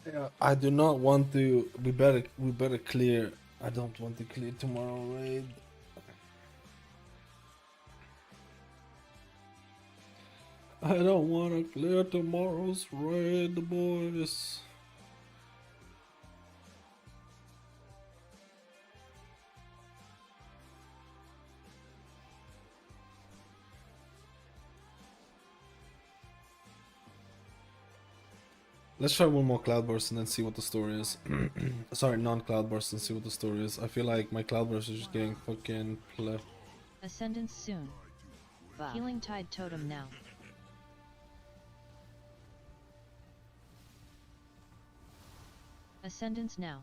Yeah, I do not want to. We better clear. I don't want to clear tomorrow raid. I don't want to clear tomorrow's raid, boys. Let's try one more Cloudburst and then see what the story is. Sorry, non-Cloudburst and see what the story is. I feel like my Cloudburst is just getting fucking left. Ascendance soon. Healing Tide Totem now. Ascendance now.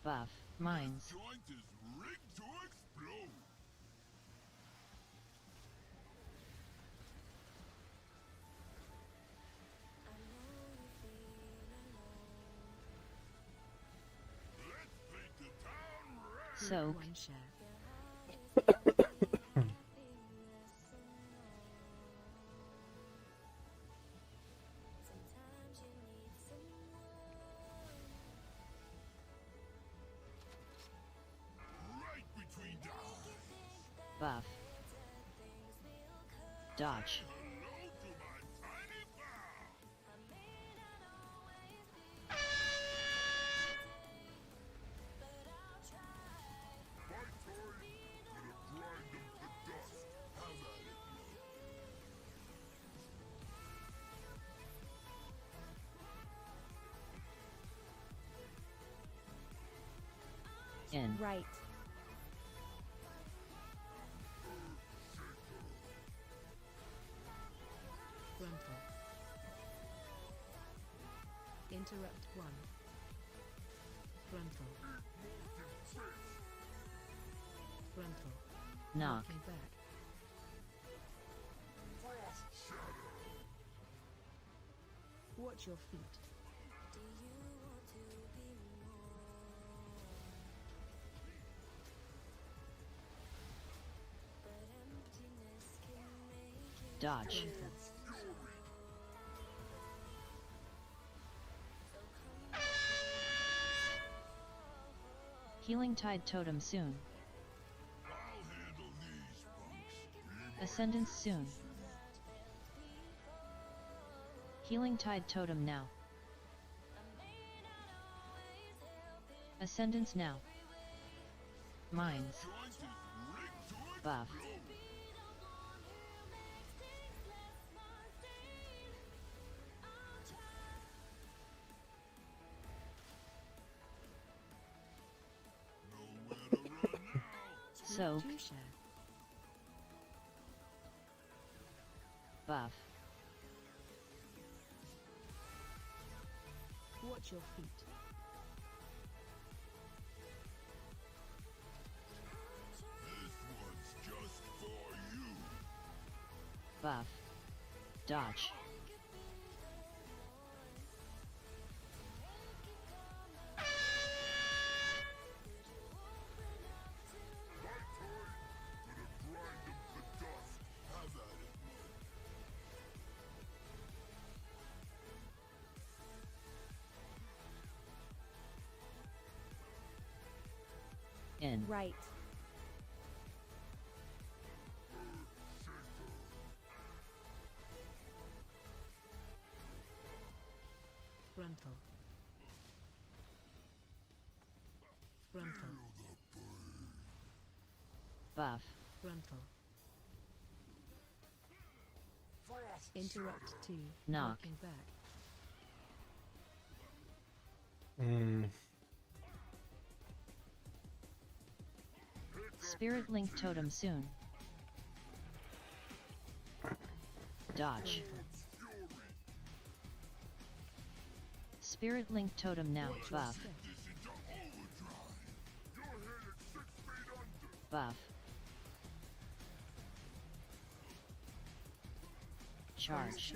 Buff. Mines. Soak. One share. Buff. Dodge. In. Right. Frontal. Interrupt 1. Frontal. Frontal. Knock. Knocking back. Watch your feet. Dodge. Healing Tide Totem soon. Ascendance soon. Healing Tide Totem now. Ascendance now. Mines. Buff. Soak. Buff. Watch your feet. Buff. Dodge. In. Right. Frontal. Frontal. Buff. Frontal. Interrupt 2. Knock. Knocking back. Spirit Link Totem soon. Dodge. Spirit Link Totem now. Buff. Buff. Charge.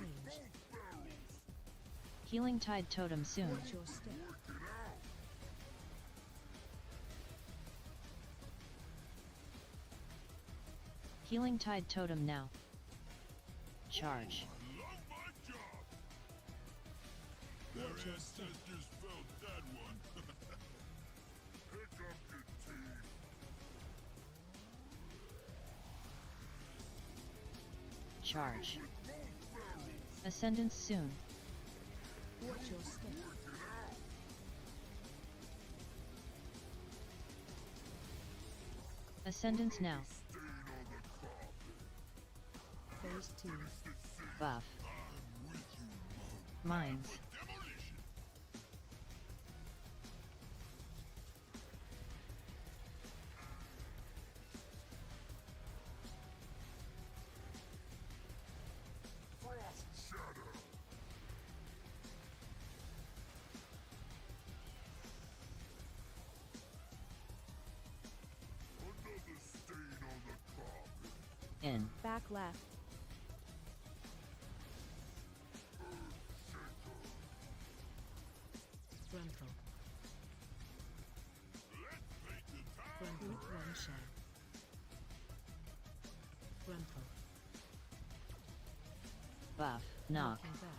Healing Tide Totem soon. Watch your step. Healing Tide Totem now. Charge. Their ancestors felt that one. Pick up your team. Charge. Ascendance soon. Watch your step. Ascendance now. Phase 2. Buff. Mines. In. Back left. Frontal. Frontal one shot. Frontal. Buff. Knock. Knocking back.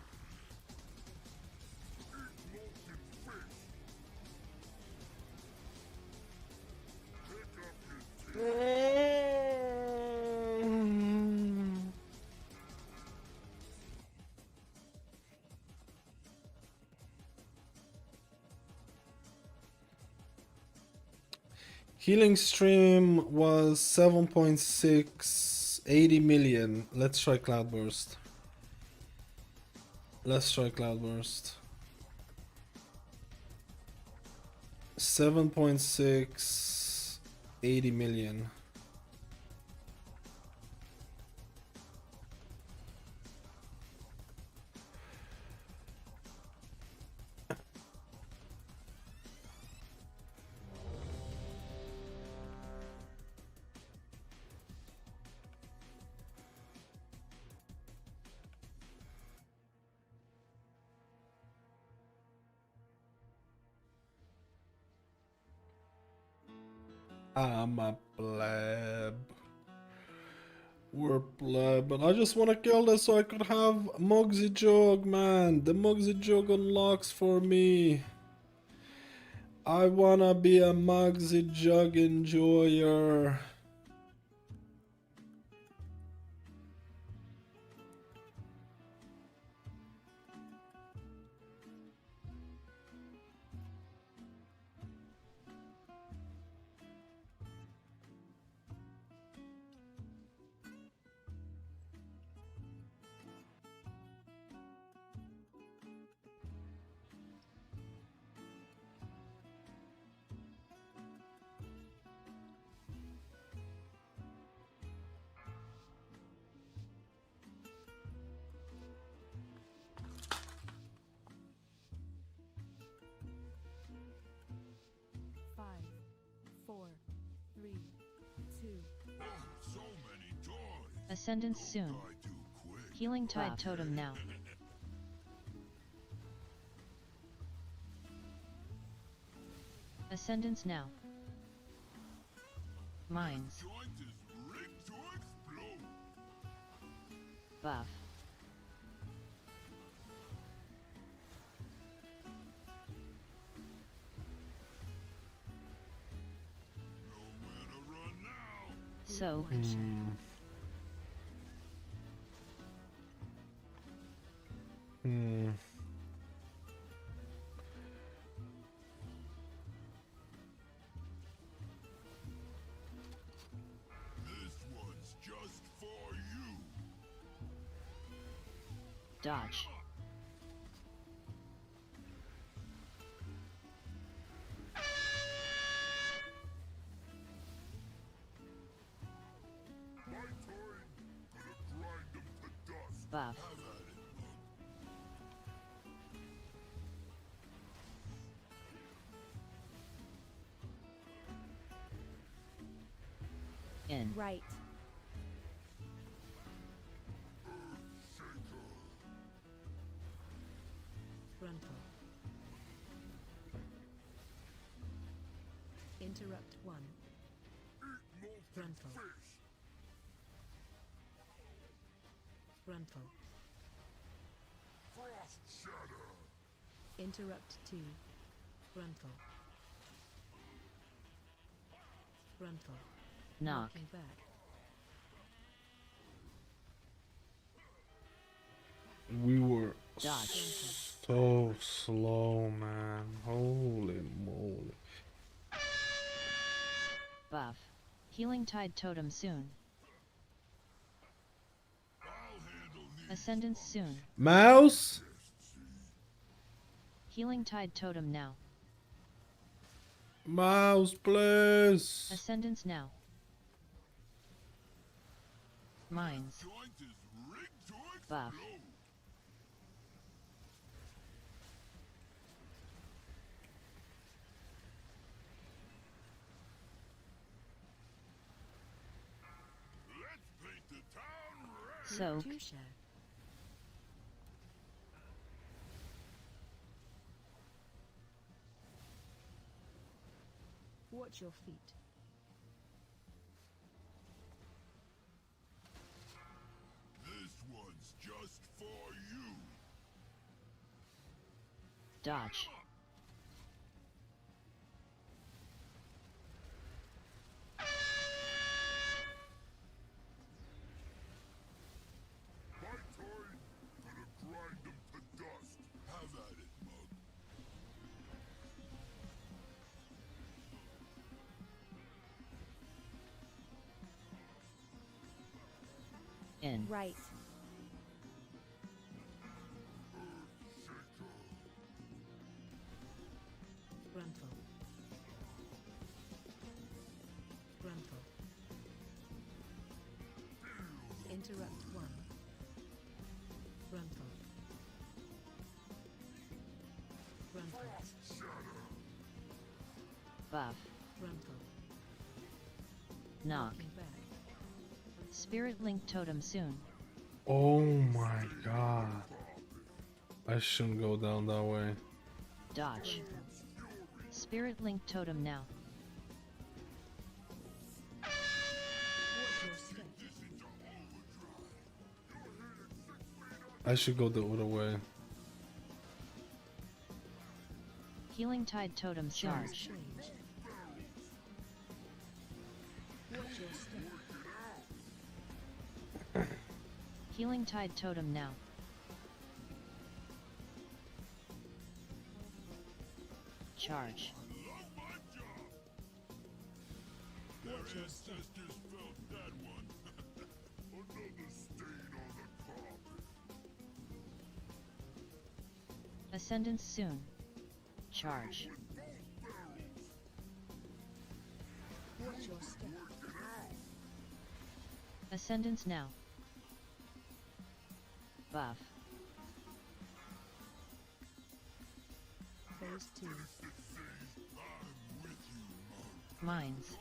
Healing stream was 7.6, 80 million. Let's try Cloudburst. Let's try Cloudburst. 7.6, 80 million. I'm a pleb. We're pleb, and I just want to kill this so I could have Mugsy Jug, man. The Mugsy Jug unlocks for me. I wanna be a Mugsy Jug enjoyer. Ascendance soon. Healing Tide Buff. Totem now. Ascendance now. Mines. Buff. Soaked. Dodge. Buff. In. Right. Frontal. Interrupt 1. Frontal. Frontal. Interrupt 2. Frontal. Frontal. Knock. Knocking back. We were Dodge. so slow, man. Holy moly. Buff. Healing Tide Totem soon. Ascendance soon. Mouse? Healing Tide Totem now. Mouse, please. Ascendance now. Mines. Buff. Soak. Touche. Watch your feet. This one's just for you. Dodge. My time, gonna grind them to dust. Have at it, mug. In. Right. Frontal. Frontal. Interrupt 1. Frontal. Frontal. Buff. Frontal. Knock. Knocking back. Spirit Link Totem soon. Oh my god. I shouldn't go down that way. Dodge. Spirit Link Totem now. Watch your step. I should go the other way. Healing Tide Totem charge. Change. Watch your step. Healing Tide Totem now. Charge. Watch your step. Ancestors felt that one. Another stain on the carpet. Ascendance soon. Charge. Watch your step. Ascendance now. Buff. Phase 2. Mines.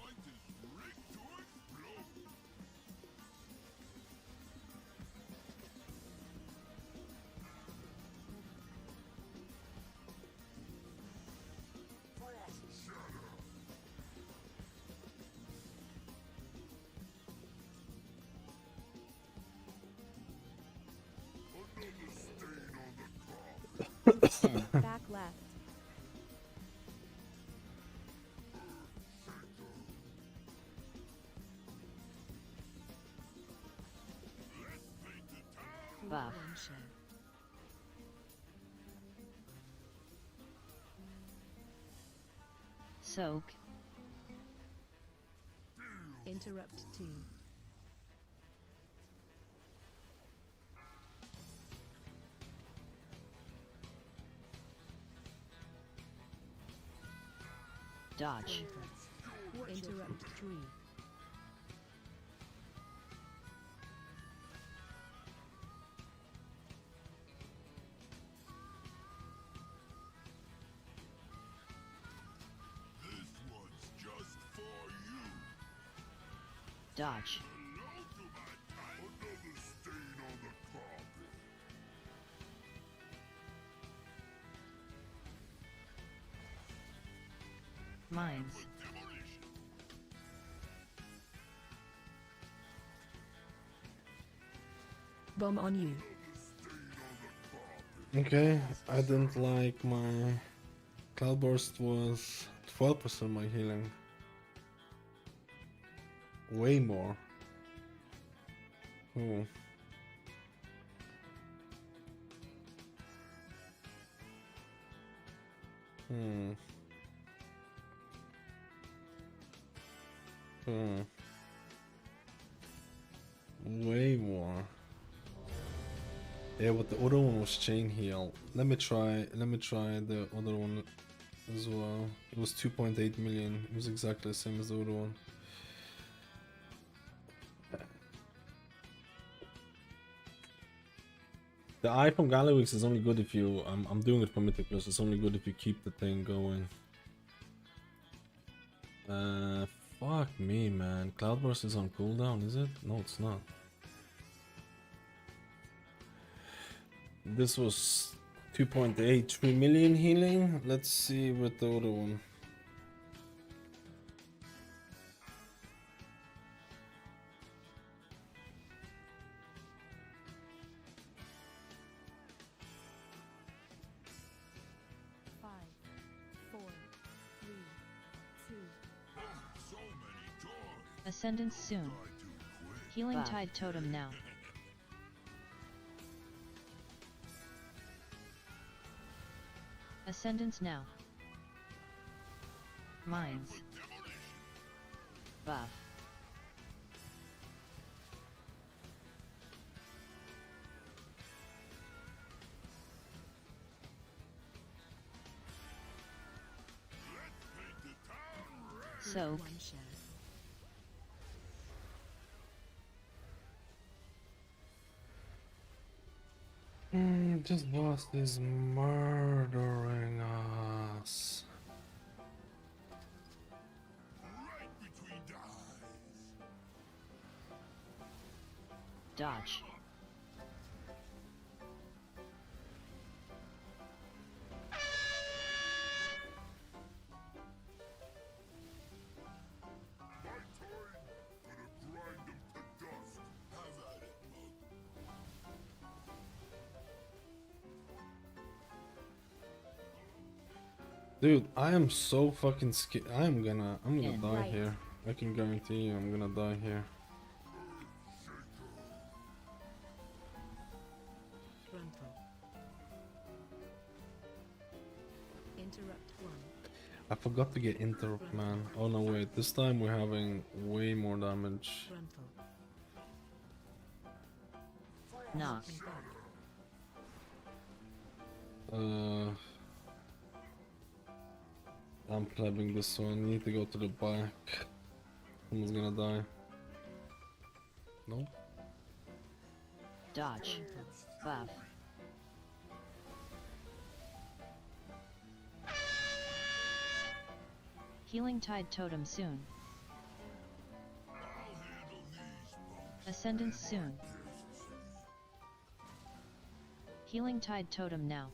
Buff. One share. Soak. Interrupt 2. Dodge. Interrupt 3. This one's just for you. Dodge. Hello to my time. Another stain on the carpet. Mines. Demolition. Bomb on you. Okay, I didn't like my Cloudburst was 12% my healing. Way more. Oh. Hmm. Hmm. Way more. Yeah, but the other one was chain heal. Let me try the other one as well. It was 2.8 million. It was exactly the same as the other one. The eye from Galliwix is only good if you I'm doing it for Mythic Plus, it's only good if you keep the thing going. Fuck me, man. Cloudburst is on cooldown, is it? No, it's not. This was 2.83 million healing. Let's see with the other one. Ascendance soon. Healing Tide Totem now. Ascendance now. Mines. Buff. Soak. One share. This boss is murdering us. Right between the eyes. Dodge. My time. Gonna grind them to dust. Have at it, mug. Dude, I am so fucking scared. I'm gonna Yeah, die right. here. I can guarantee you I'm gonna die here. Frontal. Interrupt 1. I forgot to get interrupt, man. Oh no, wait. This time we're having way more damage. Frontal. Knock. I'm plebbing this one. Need to go to the back. Someone's gonna die. No? Dodge. Buff. Healing Tide Totem soon. Ascendance soon. Healing Tide Totem now.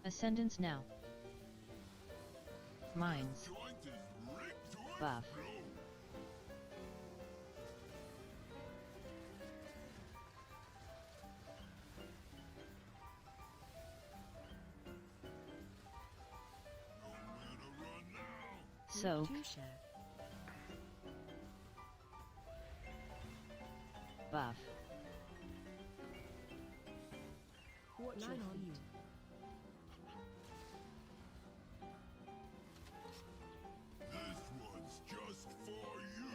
Ascendance now. Mines. Buff. Soak. Two share. Buff. Watch your feet. This one's just for you.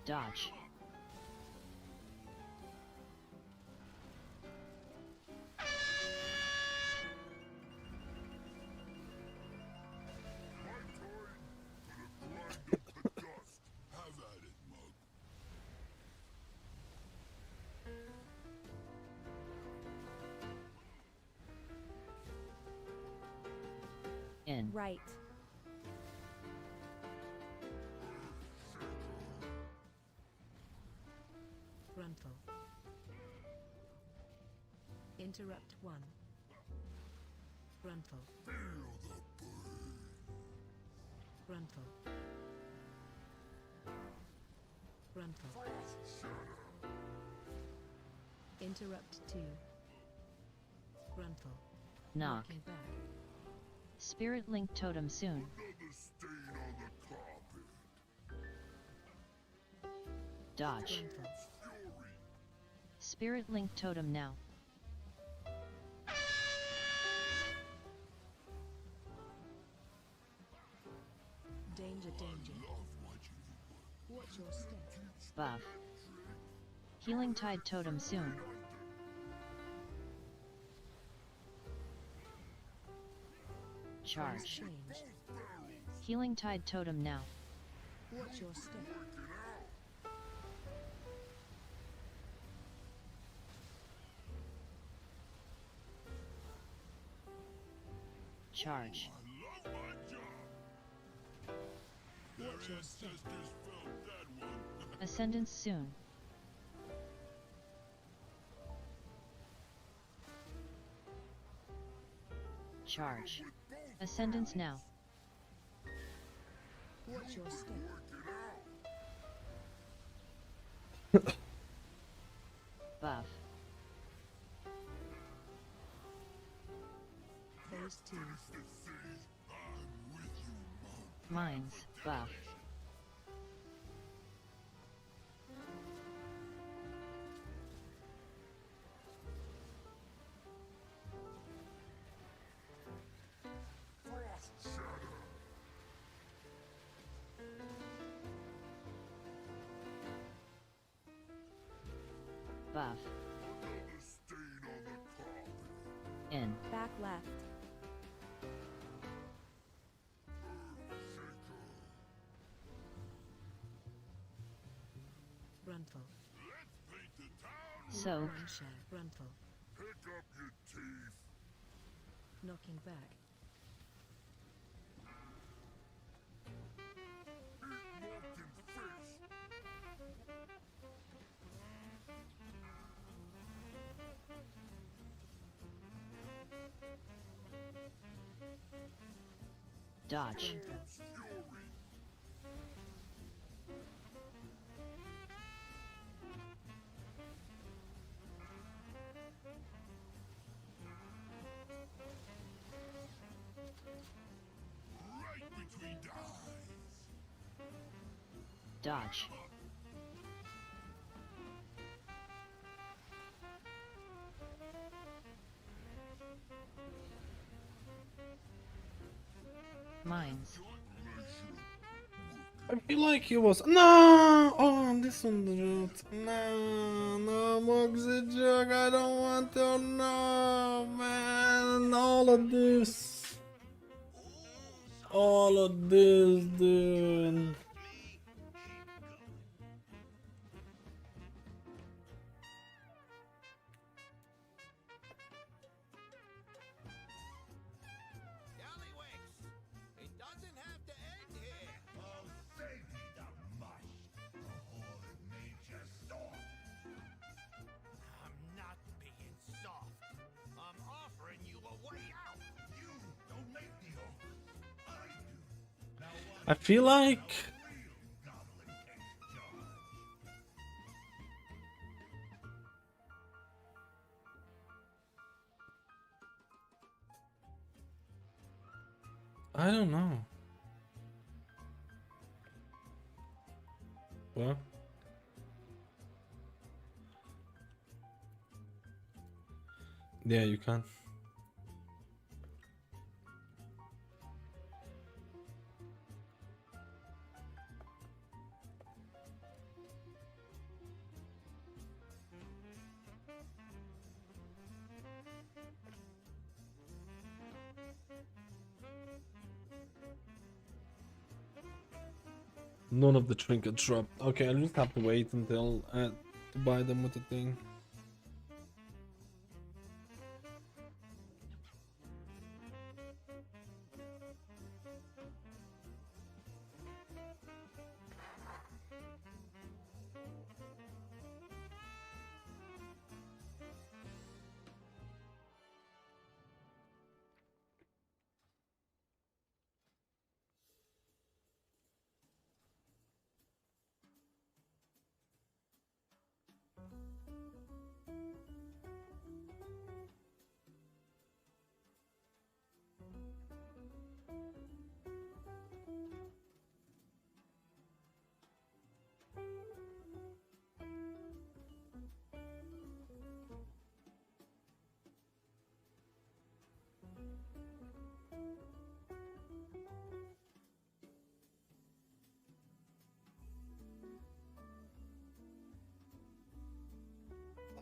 Dodge. My turn for the grind up the dust. Have at it, mug. In. Right. Frontal. Interrupt 1. Frontal. Feel the burn. Frontal. Frontal. Frost shatter. Interrupt 2. Frontal. Knock. Knocking back. Spirit Link Totem soon. Another stain on the carpet. Dodge. Frontal. Fury. Spirit Link Totem now. Danger, danger. Love watching you work. Watch your step. Buff. Healing Tide Totem soon. Charge. Change. Healing Tide Totem now. Watch your step. Charge. I love my job. Watch Their your step. ancestors felt that one. Ascendance soon. Charge. Ascendance now. Watch your step. Buff. Phase 2. Mines. Buff. Frost shatter. Buff. Another stain on the carpet. In. Back left. Frontal. Let's paint the town. Soak. Share. Frontal. Pick up your teeth. Knocking back. Eat molten fish. Dodge. Fury. Right between the eyes. Dodge. Mines. I feel like he was no. Oh, this one the route. No, Mugsy Jug. I don't want to know, man. All of this, dude. It doesn't have to end here. Oh, save me the mush. The Horde made you soft. I'm not being soft. I'm offering you a way out. You don't make the offer. I do. Now watch I feel like real goblin takes charge. I don't know. What? Yeah, you can. None of the trinkets dropped. Okay, I'll just have to wait until to buy them with the thing.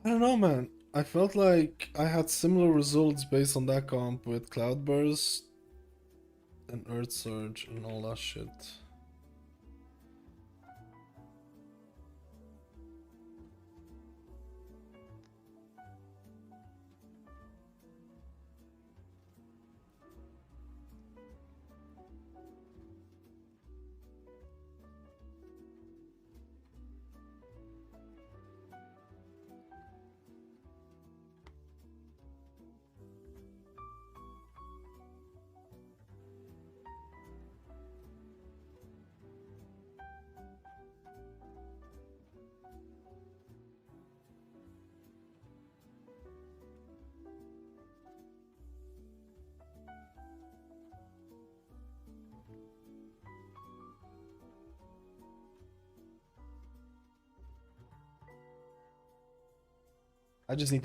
I don't know, man. I felt like I had similar results based on that comp with Cloudburst and Earth Surge and all that shit. I just need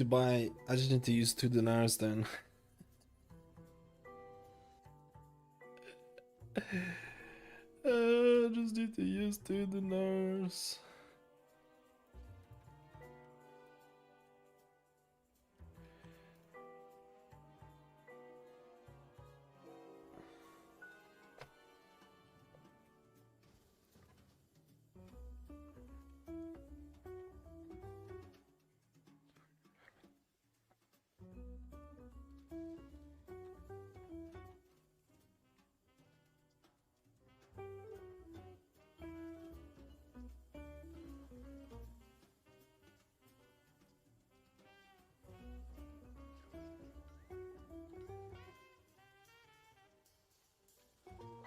to use 2 dinars then. I just need to use 2 dinars.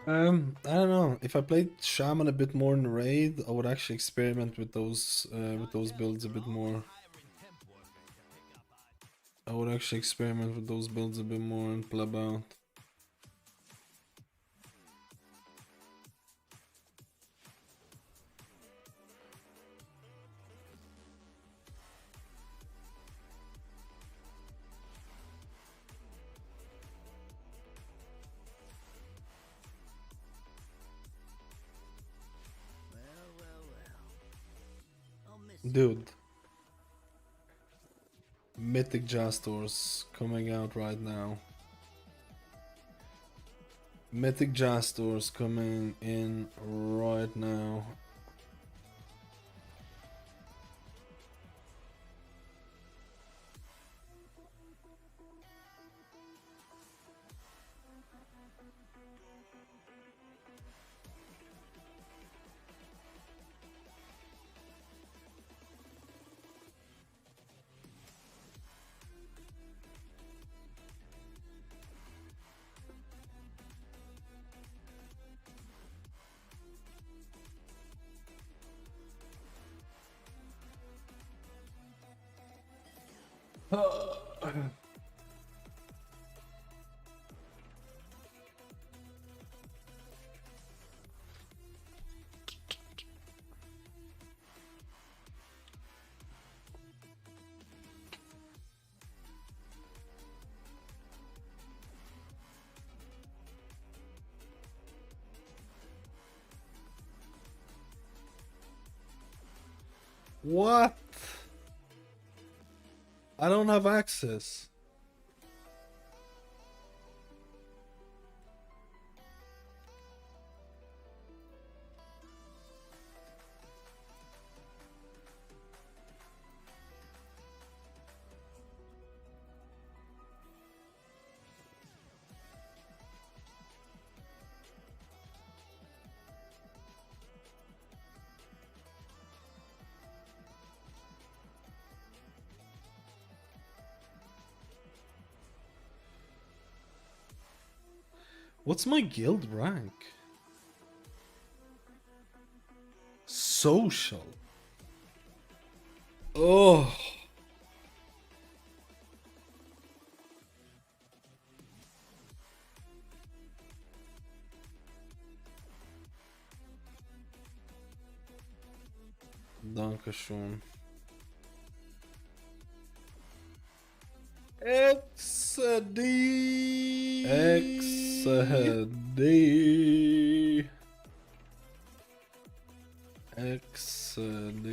I don't know. If I played Shaman a bit more in raid, I would actually experiment with those builds a bit more. I would actually experiment with those builds a bit more and play about. Dude, Mythic Jastors coming out right now. Mythic Jastors coming in right now. What? I don't have access. What's my guild rank? Social. Oh. Dankeschön. XD. XD. XD.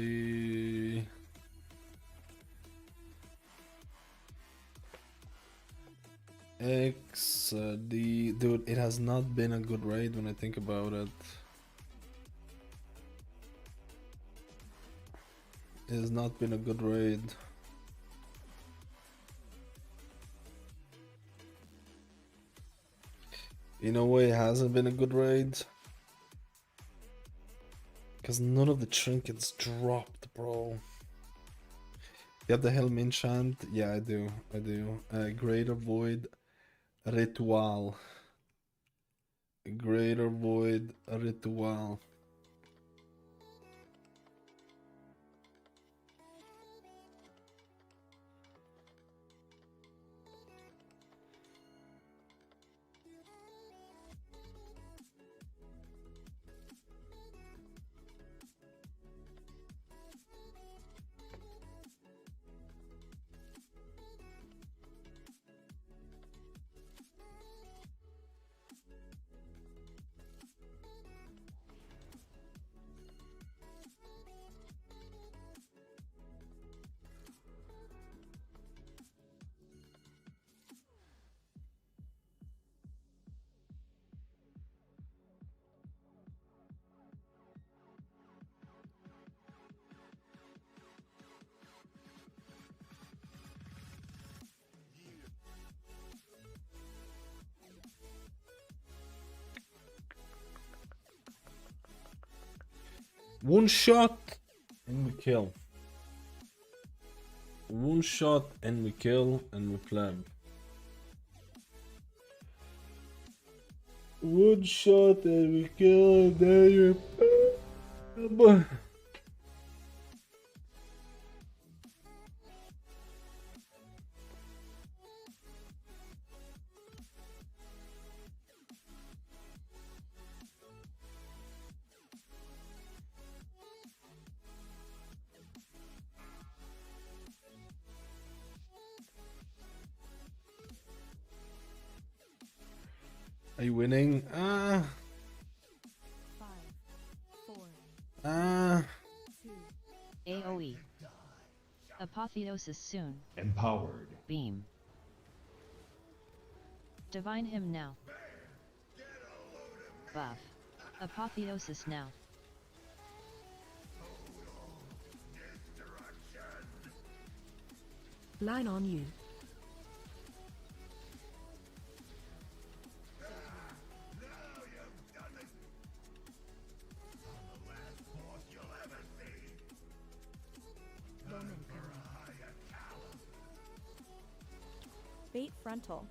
XD. Dude, it has not been a good raid when I think about it. It has not been a good raid. You know why it hasn't been a good raid? Because none of the trinkets dropped, bro. You have the Helm enchant? Yeah, I do. I do. Greater Void Ritual. Greater Void Ritual. One shot and we kill. One shot and we kill and we pleb. One shot and we kill and then you pleb. Are you winning? 5, 4, 2. AoE. Apotheosis soon. Empowered. Beam. Divine him now. Buff. Apotheosis now. Line on you. Bait frontal.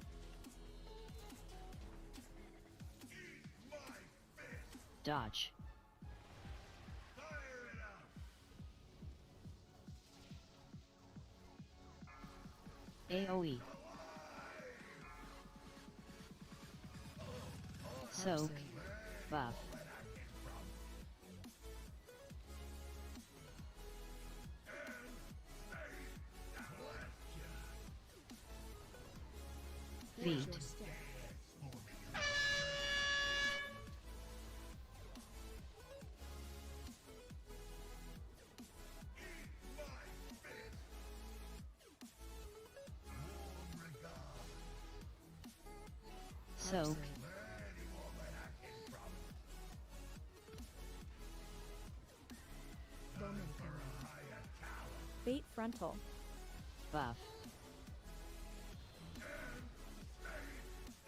Dodge. AoE. Soak. Buff. Feet. Soak. Bowman Parry. Bait frontal. Buff.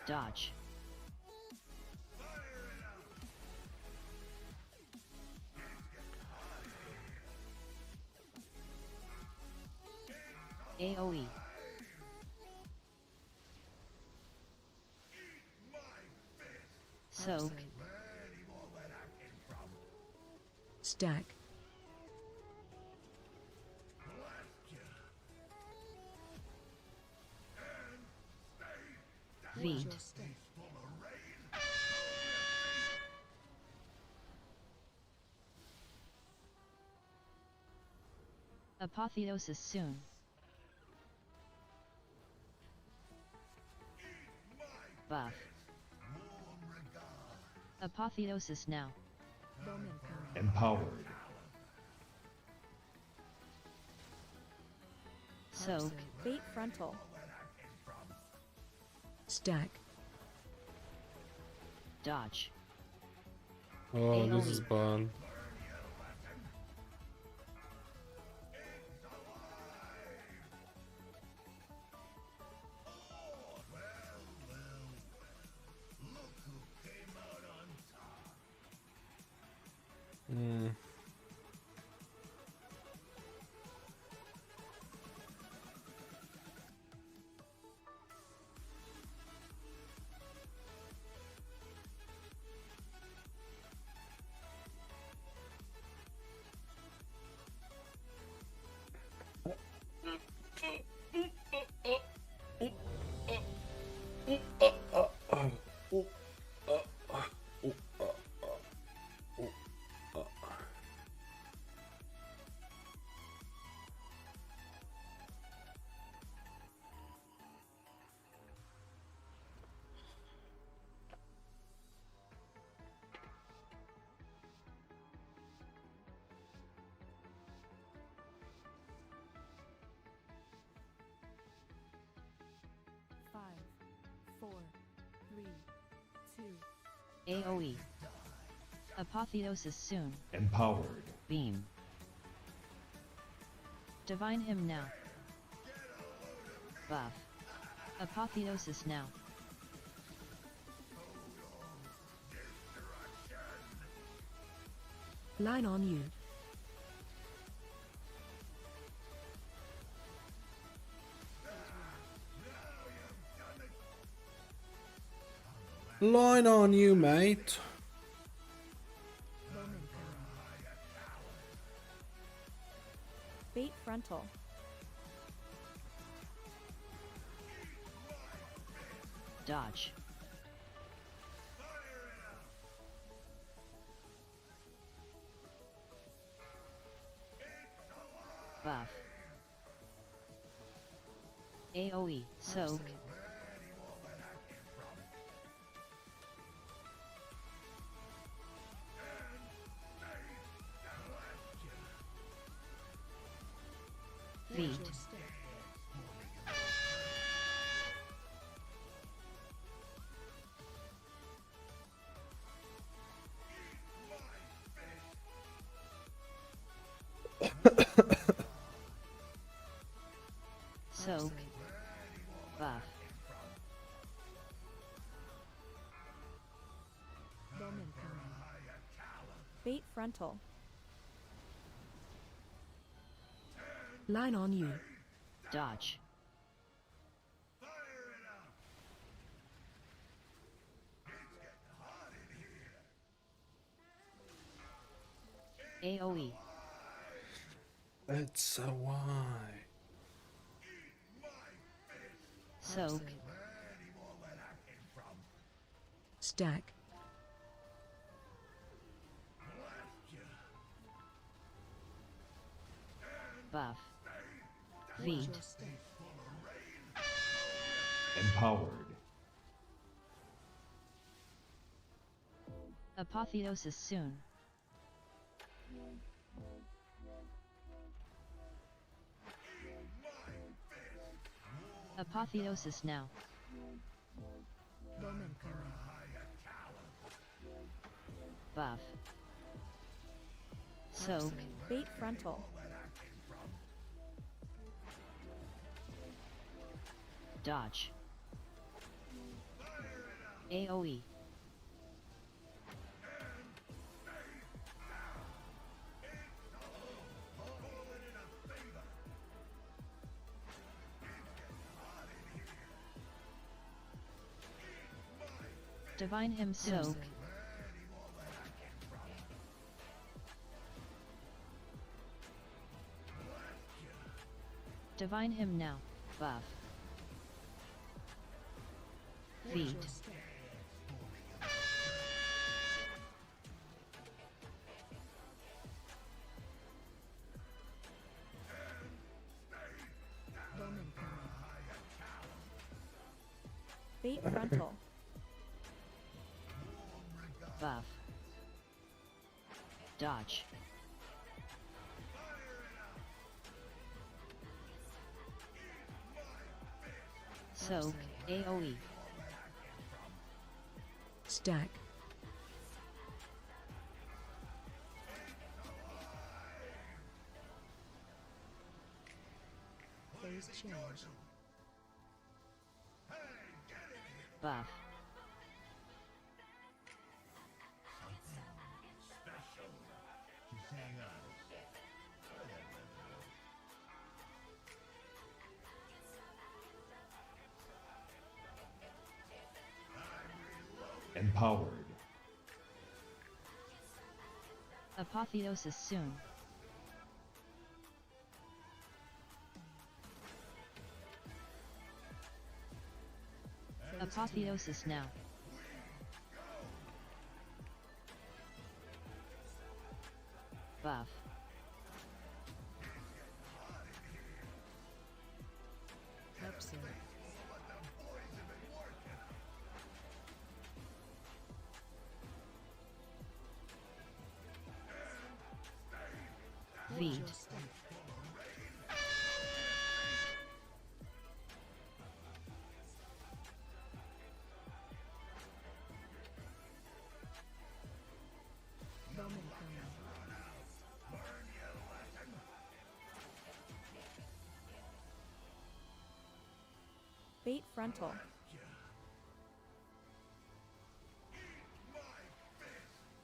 Dodge. AoE. Soak. Stack. Feed. Apotheosis soon. Buff. Apotheosis now. Bowman Parry. Empowered. Soak. Bait frontal. Stack. Dodge. Oh, this is bad. Hmm. Five, four, three, two. AoE. Apotheosis soon. Empowered. Beam. Divine him now. Buff. Apotheosis now. Line on you. Line on you, mate. Bowman Parry. Bait frontal. Dodge. Buff. AoE. Soak. Feed. Soak. Buff. Bowman Parry. Bait frontal. Line on you. Dodge. AoE. It's a why. Soak. Stack. Buff. Feed. Empowered. Apotheosis soon. Apotheosis now. Bowman Parry. Buff. Soak. Bait frontal. Dodge. AoE. Divine Him Soak. Divine Him now. Buff. Feet. Bait frontal. Buff. Dodge. Soak. AoE. Stack. Phase change. Buff. Empowered. Apotheosis soon. Apotheosis now. Buff. Upset. Feet. Bait frontal.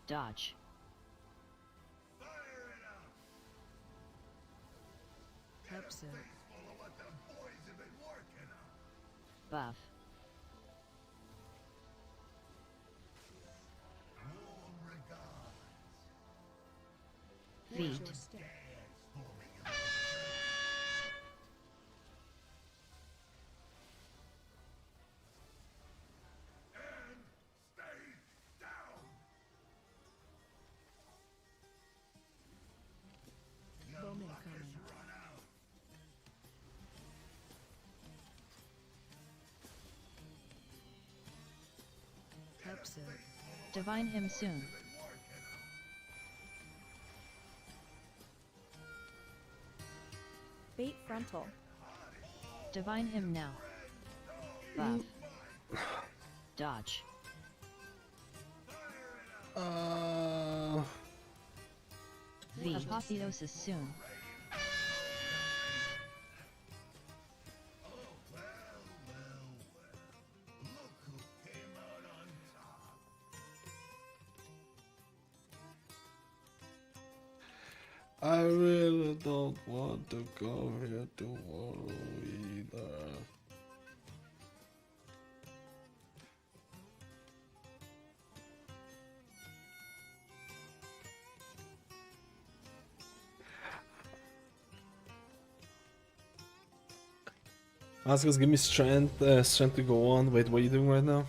Dodge. Upset. Buff. Feet. Bowman coming. Upset. Divine Him soon. Bait frontal. Divine Him now. Buff. Dodge. Feet. Apotheosis soon. I really don't want to go here tomorrow either. Askus, give me strength, strength to go on. Wait, what are you doing right now?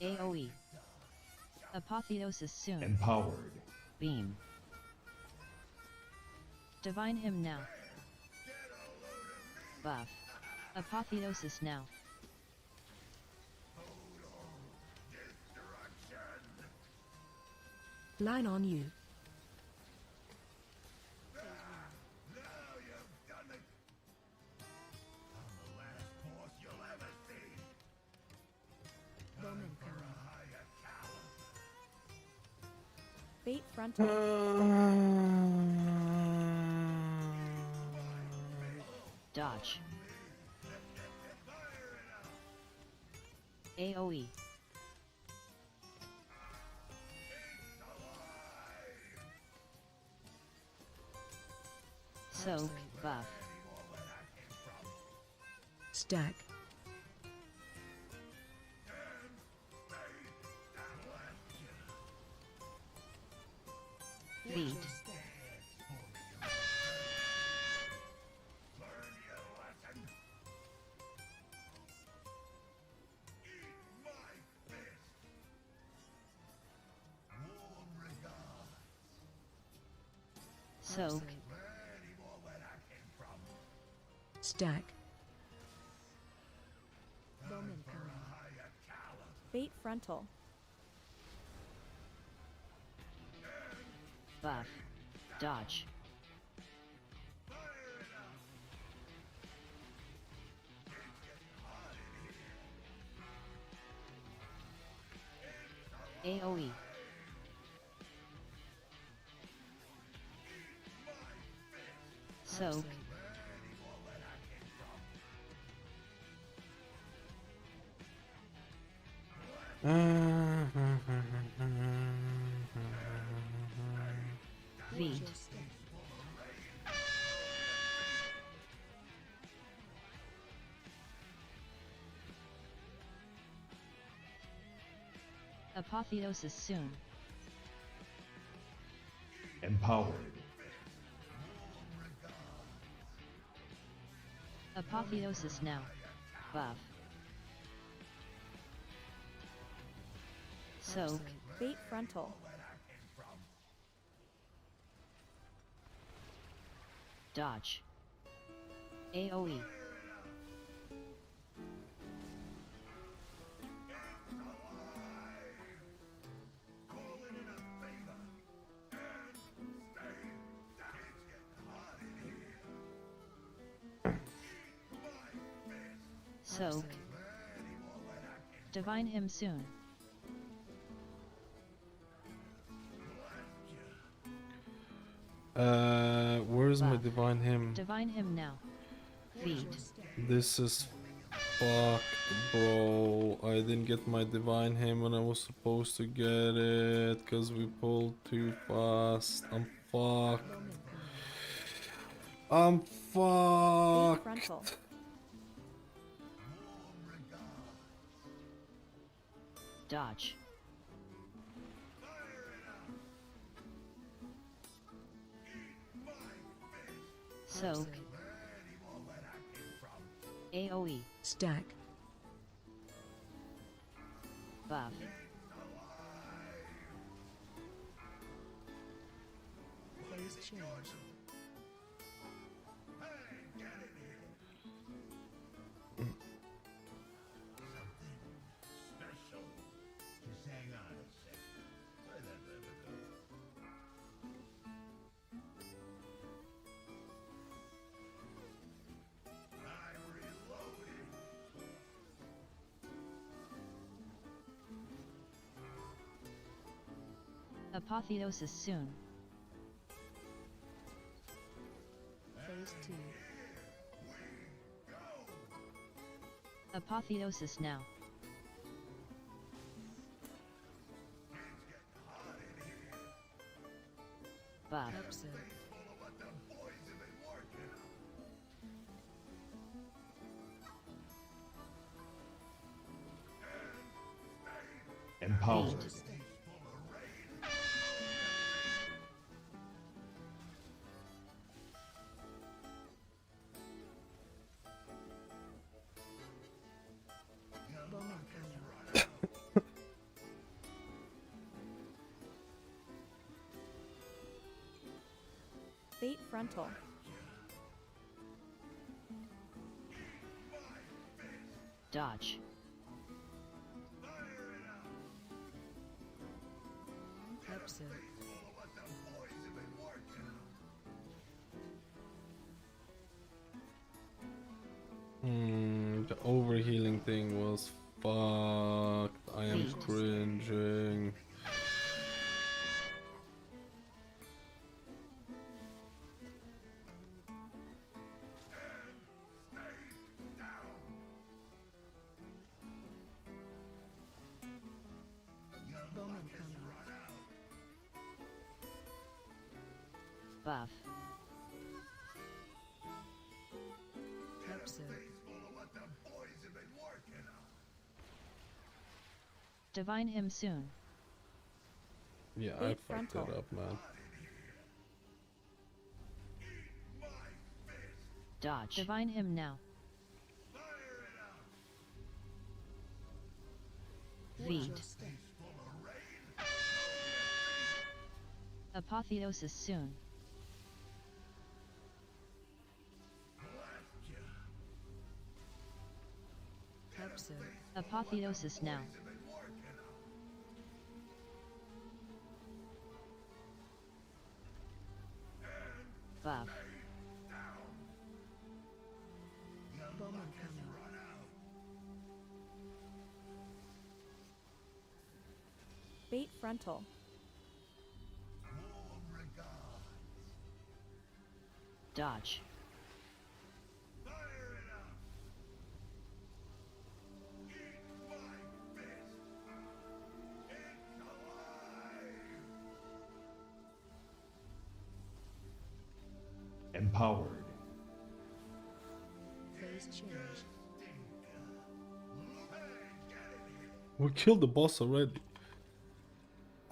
AoE. Apotheosis soon. Empowered. Beam. Divine him now. Buff. Apotheosis now. Line on you. Bowman coming. Fate frontal. Dodge. AoE. Soak, buff. Stack. Feed. Soak. Stack. Bowman coming. Fate frontal. Buff. Dodge. AoE. Soak. Feed. Apotheosis soon. Empowered. Apotheosis now. Buff. Soak. Fate frontal. Dodge. AoE. Soak. Divine him soon. Where's my Buff. divine him? Divine him now. Feed. This is fucked, bro. I didn't get my divine him when I was supposed to get it because we pulled too fast. I'm fucked. I'm Fate fucked. frontal. Dodge. Soak. AoE. Stack. Buff. Phase change. Apotheosis soon. Phase 2. Apotheosis now. Buff. Upset. Empowered. Bowman coming. Bait frontal. Dodge. Hope so. The overhealing thing was fucked. I am Feet. cringing. Bowman coming. Buff. Hope so. Divine him soon. Yeah, I Bait fucked frontal. it up, man. Dodge. Divine him now. Feed. Apotheosis soon. Hope so. Apotheosis now. Buff. Bowman coming. Bait frontal. Dodge. Empowered. Phase change. We killed the boss already.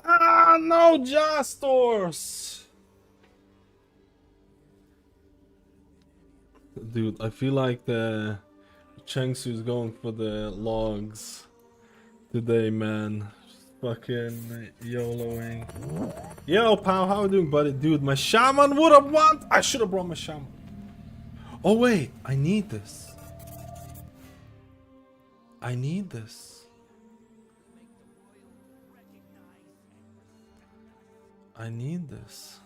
Ah, no Jastors! Dude, I feel like the Chengsu is going for the logs today, man. Fucking YOLOing. Yo, pal, how you doing, buddy? Dude, my shaman would have won. I should have brought my shaman. Oh, wait, I need this. I need this. I need this.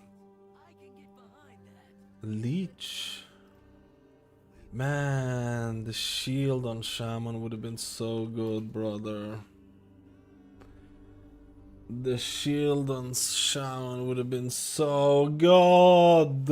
Leech. Man, the shield on Shaman would have been so good, brother. The shield on Shaman would have been so good.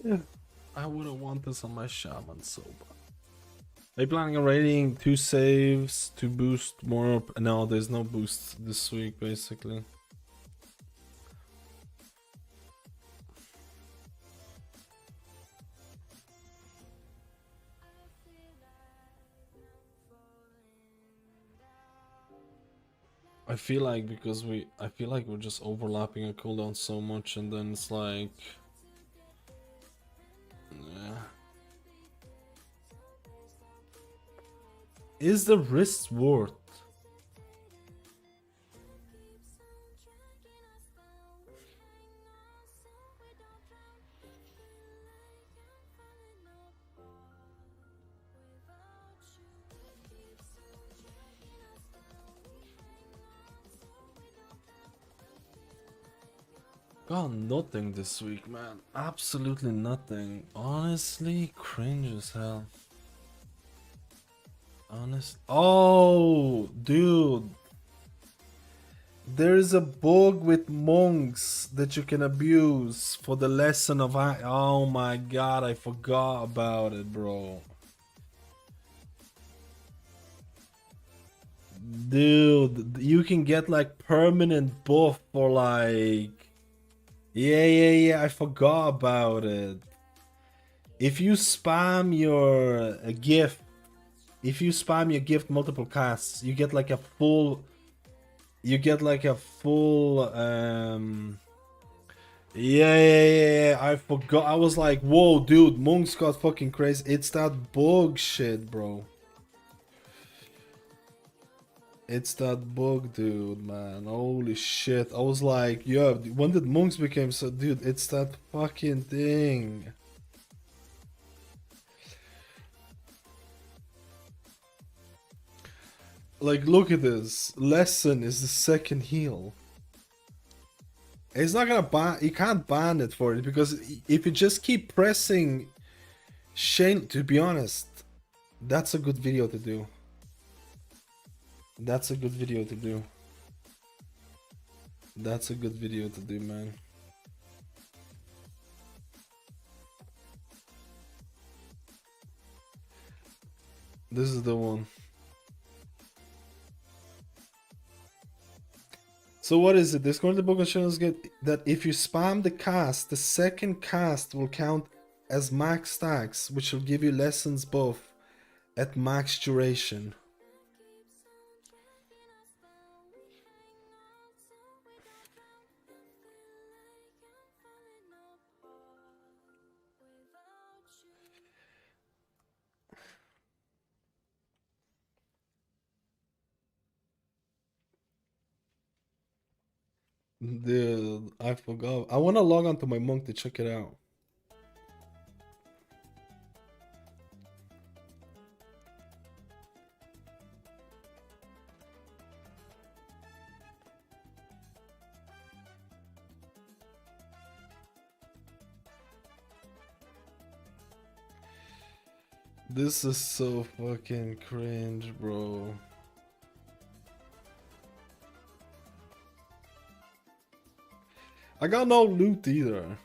Yeah, I would have wanted this on my Shaman so bad. Are you planning on raiding 2 saves to boost more up? No, there's no boost this week, basically. I feel like because I feel like we're just overlapping a cooldown so much, and then it's like, yeah. Is the risk worth? Got nothing this week, man. Absolutely nothing. Honestly, cringe as hell. Honest. Oh, dude. there is a bug with monks that you can abuse for the lesson of oh my god, I forgot about it, bro. Dude, you can get like permanent buff for like yeah, I forgot about it. If you spam your gift, if you spam your gift multiple casts, you get like a full yeah, I forgot. I was like, whoa, dude, monks got fucking crazy. It's that bug shit, bro. It's that bug, dude, man. Holy shit. I was like, yeah, when did monks became so... Dude, it's that fucking thing. Like, look at this. Lesson is the second heal. It's not gonna ban... You can't ban it for it, because if you just keep pressing... Shane, to be honest, that's a good video to do. That's a good video to do. That's a good video to do, man. This is the one. So what is it? This according to the book of channels get that if you spam the cast, the second cast will count as max stacks, which will give you lessons buff at max duration. Dude, I forgot. I want to log on to my monk to check it out. This is so fucking cringe, bro. I got no loot either.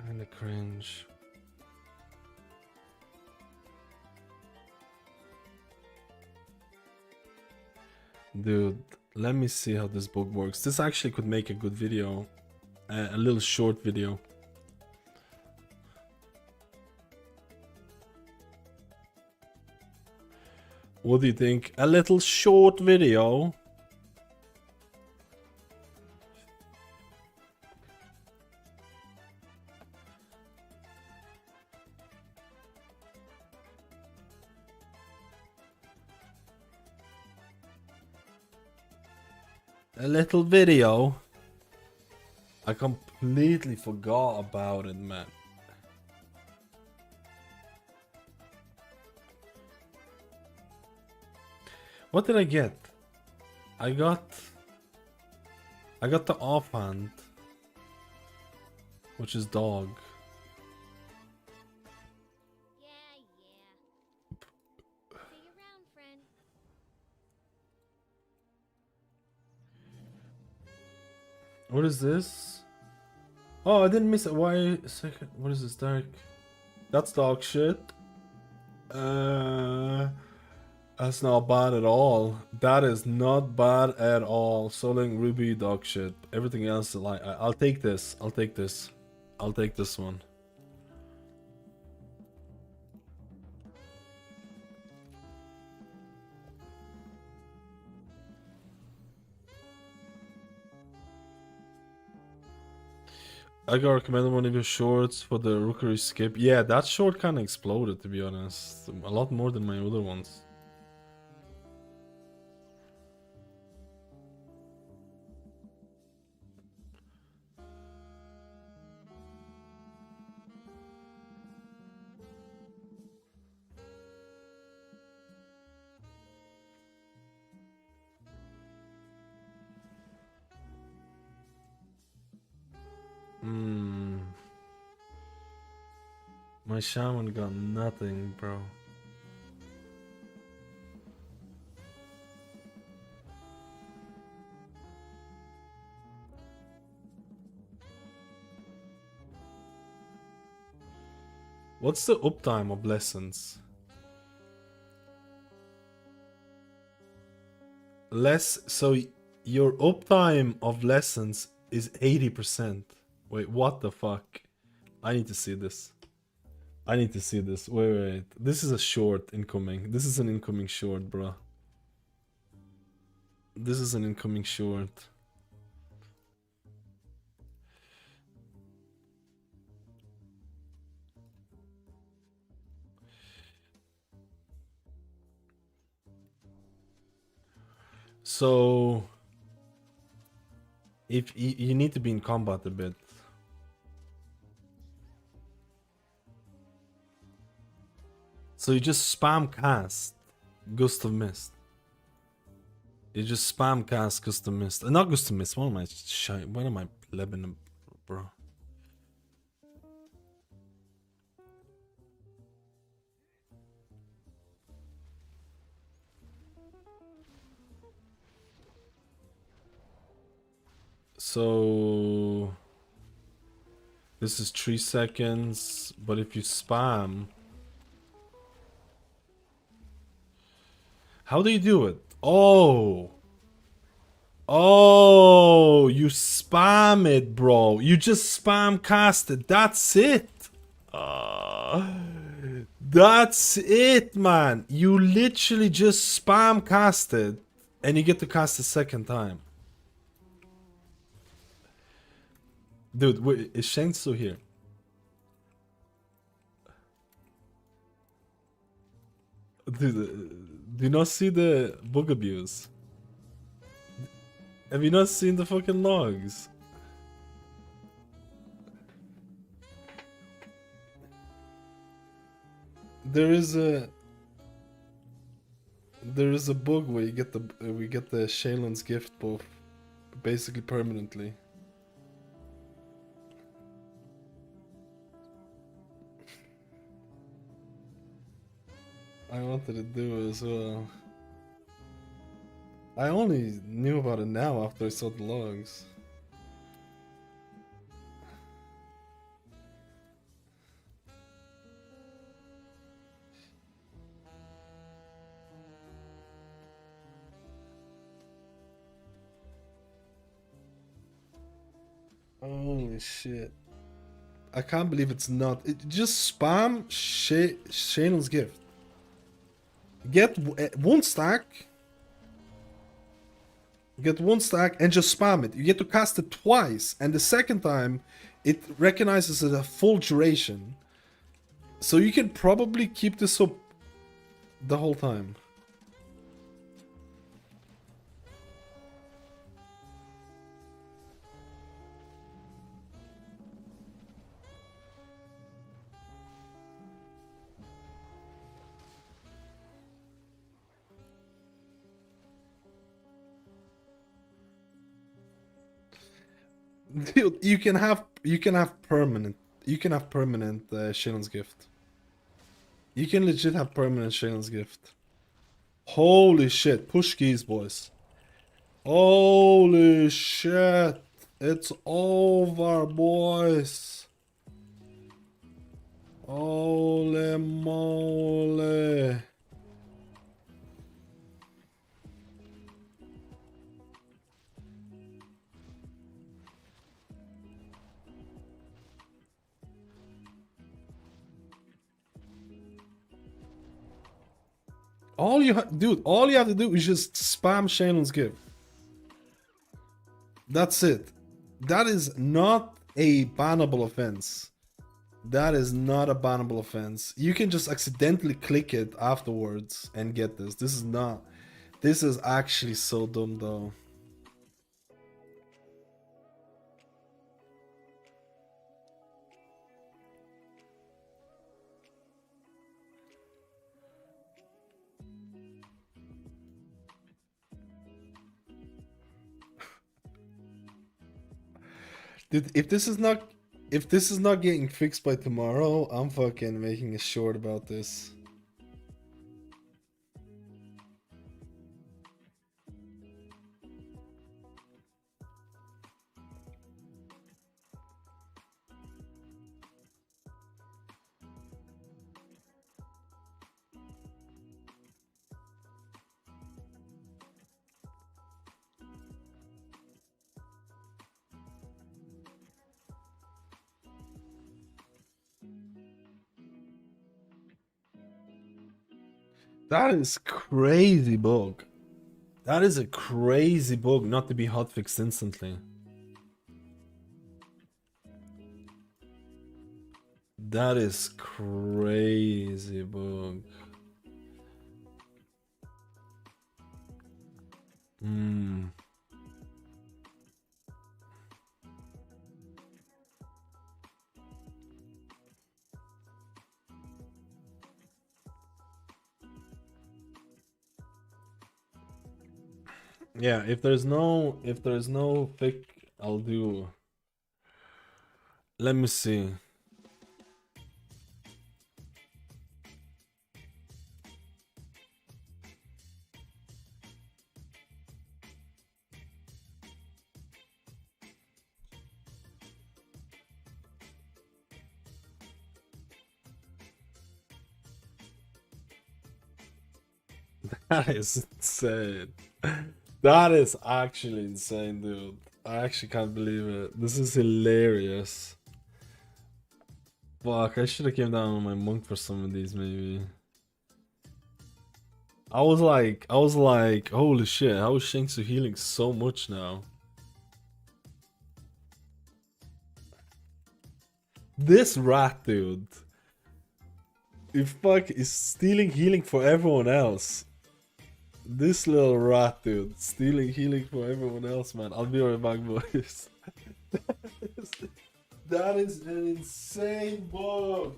Kinda cringe. Dude, let me see how this book works. This actually could make a good video. A little short video. What do you think? A little short video? A little video? I completely forgot about it, man. What did I get? I got the offhand, which is dog. What is this? Oh, I didn't miss it. Why? Second. What is this? Dark. That's dog shit. That's not bad at all. That is not bad at all. Soling Ruby dog shit. Everything else, like, I'll take this. I'll take this. I'll take this one. I got recommended one of your shorts for the Rookery skip. Yeah, that short kind of exploded, to be honest. A lot more than my other ones. My shaman got nothing, bro. What's the uptime of lessons? So your uptime of lessons is 80%. Wait, what the fuck? I need to see this. I need to see this. Wait. This is a short incoming. This is an incoming short, bro. This is an incoming short. So if you need to be in combat a bit. So you just spam cast Gust of Mist. You just spam cast Gust of Mist. Not Gust of Mist. What am I plebbing, bro? So this is 3 seconds, but if you spam, how do you do it? Oh, you spam it, bro. You just spam cast it. That's it. That's it, man. You literally just spam cast it, and you get to cast a second time. Dude, wait, is Shane still here? Dude, do you not see the bug abuse? Have you not seen the fucking logs? There is a bug where you get the Shaylin's gift buff basically permanently. I wanted to do it as well. I only knew about it now after I saw the logs. Holy shit. I can't believe it's not. Just spam Shaylin's gift. Get one stack. Get one stack and just spam it. You get to cast it twice, and the second time it recognizes it a full duration. So you can probably keep this up the whole time. Dude, you can have permanent Shaylin's gift. You can legit have permanent Shaylin's gift. Holy shit, push keys, boys. Holy shit, it's over, boys. Holy moly. All you have to do is just spam Shaylin's gift. That's it. That is not a bannable offense. That is not a bannable offense. You can just accidentally click it afterwards and get this. This is not. This is actually so dumb though. Dude, if this is not getting fixed by tomorrow, I'm fucking making a short about this. That is crazy bug. That is a crazy bug not to be hotfixed instantly. That is crazy bug. Hmm. Yeah, if there's no pick, I'll do. Let me see. That is insane. That is actually insane, dude. I actually can't believe it. This is hilarious. Fuck, I should have came down on my monk for some of these, maybe. I was like, holy shit, how is Shangsu healing so much now? This rat, dude. If fuck is stealing healing for everyone else. This little rat, dude, stealing healing for everyone else, man. I'll be right back, boys. That is an insane bug.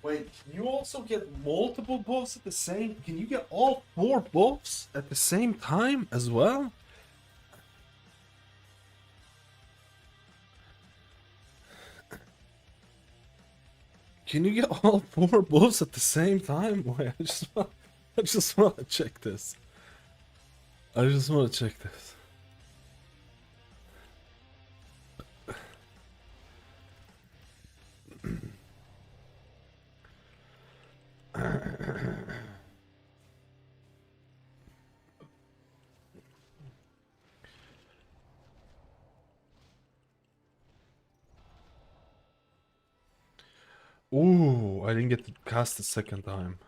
Wait, you also get multiple buffs at the same... Can you get all 4 buffs at the same time as well? Can you get all 4 buffs at the same time? Wait, I just want to check this. I just want to check this. Ooh, I didn't get to cast the second time.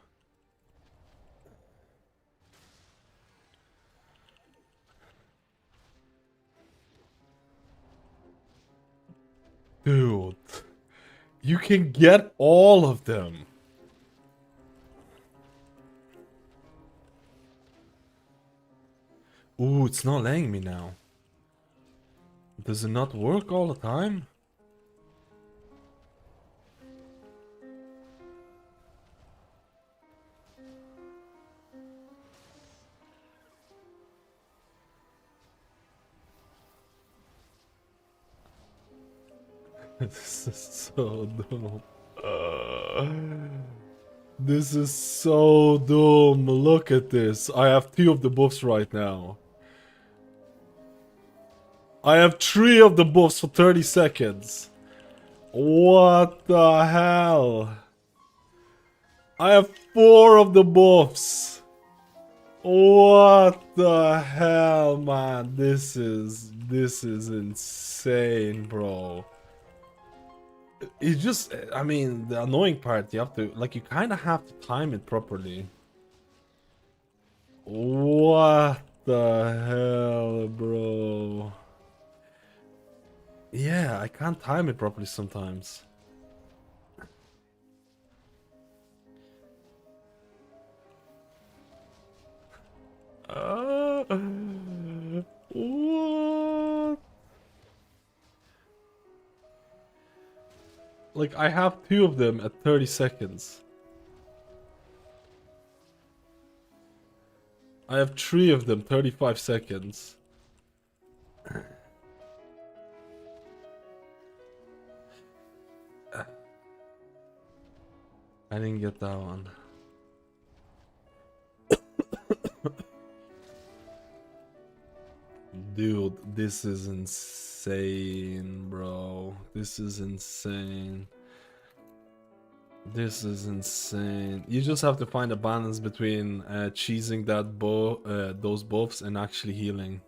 Dude, you can get all of them. Ooh, it's not letting me now. Does it not work all the time? This is so dumb. This is so dumb. Look at this. I have 2 of the buffs right now. I have 3 of the buffs for 30 seconds. What the hell? I have 4 of the buffs. What the hell, man? This is insane, bro. It's just, I mean, the annoying part, you have to, like, you kind of have to time it properly. What the hell, bro? Yeah, I can't time it properly sometimes. What? Like, I have 2 of them at 30 seconds. I have 3 of them, 35 seconds. I didn't get that one. Dude, this is insane, bro. This is insane. This is insane. You just have to find a balance between cheesing that those buffs and actually healing.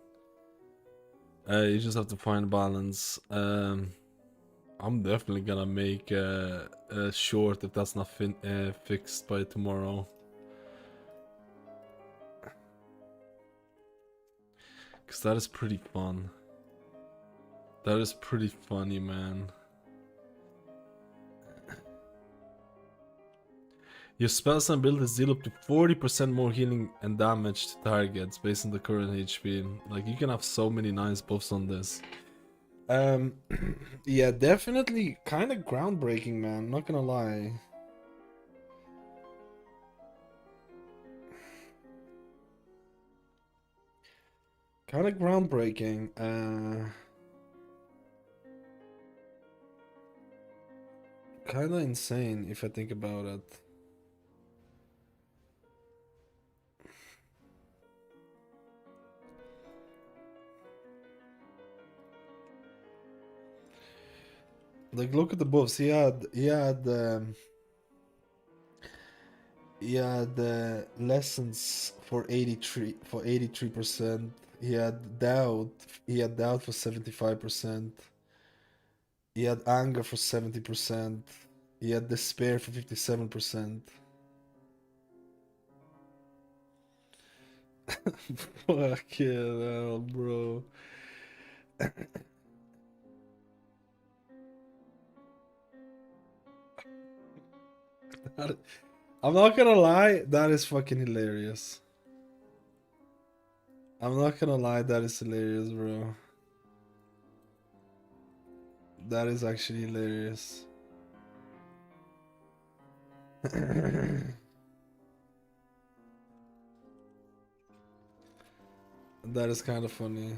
You just have to find a balance. I'm definitely gonna make a short if that's not fixed by tomorrow. Cause that is pretty fun. That is pretty funny, man. Your spells and abilities deal up to 40% more healing and damage to targets based on the current HP. Like, you can have so many nice buffs on this. Yeah, definitely kind of groundbreaking, man. Not gonna lie. Kind of groundbreaking. Kind of insane if I think about it. Like, look at the buffs. He had lessons for 83%. He had doubt for 75%. He had anger for 70%. He had despair for 57%. Fucking hell, bro. I'm not gonna lie, that is fucking hilarious. I'm not gonna lie, that is hilarious, bro. That is actually hilarious. That is kind of funny.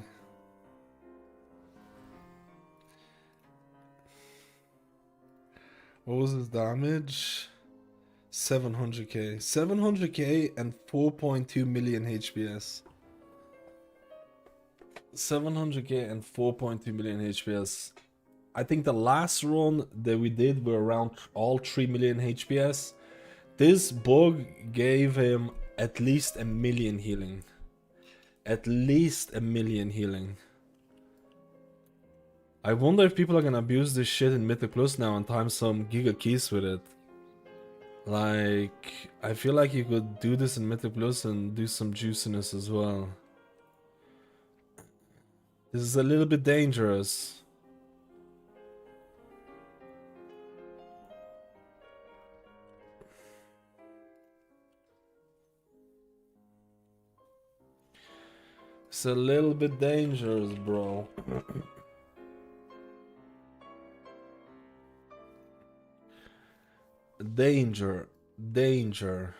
What was his damage? 700k. 700k and 4.2 million HPS. 700k and 4.2 million HPS. I think the last run that we did were around all 3 million HPS. This bug gave him at least a million healing. At least a million healing. I wonder if people are gonna abuse this shit in Mythic Plus now and time some Giga Keys with it. Like, I feel like you could do this in Mythic Plus and do some juiciness as well. This is a little bit dangerous. It's a little bit dangerous, bro. Danger. Danger.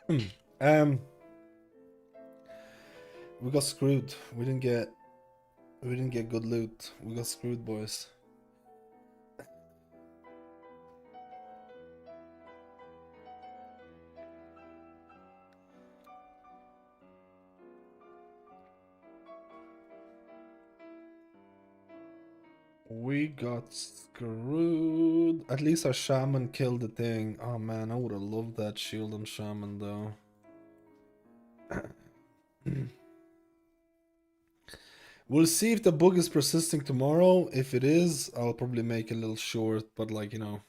We got screwed. We didn't get good loot. We got screwed, boys. We got screwed. At least our Shaman killed the thing. Oh man, I would have loved that shield on Shaman though. We'll see if the bug is persisting tomorrow. If it is, I'll probably make a little short, but like, you know.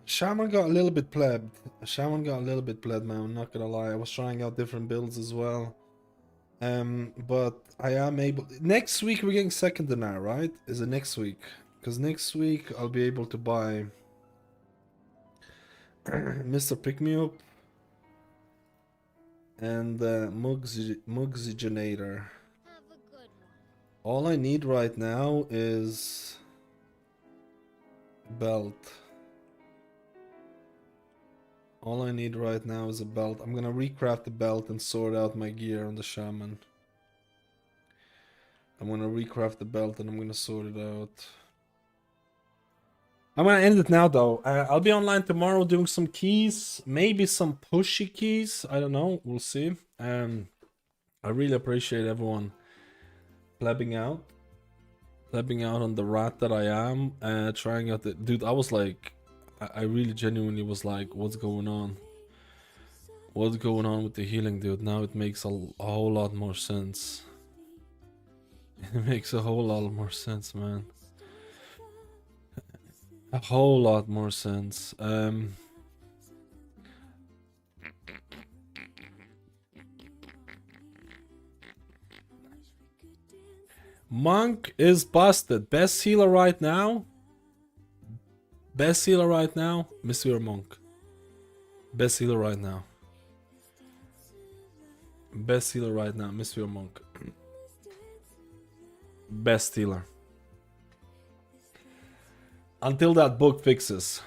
Shaman got a little bit plebbed. Shaman got a little bit plebbed, man. I'm not gonna lie. I was trying out different builds as well. But I am able. Next week we're getting second dinar, right? Is it next week? Because next week I'll be able to buy Mr. Pick Me Up and Mugxygenator. All I need right now is belt. All I need right now is a belt. I'm gonna recraft the belt and sort out my gear on the Shaman. I'm gonna recraft the belt and I'm gonna sort it out. I'm gonna end it now though. I'll be online tomorrow doing some keys. Maybe some pushy keys. I don't know. We'll see. I really appreciate everyone plebbing out. Plebbing out on the rat that I am. Trying out the... Dude, I was like... I really genuinely was like, what's going on? What's going on with the healing, dude? Now it makes a whole lot more sense. It makes a whole lot more sense, man. A whole lot more sense. Monk is busted. Best healer right now? Best healer right now? Mistweaver Monk. Best healer right now. Best healer right now. Mistweaver Monk. Best healer. Until that bug fixes.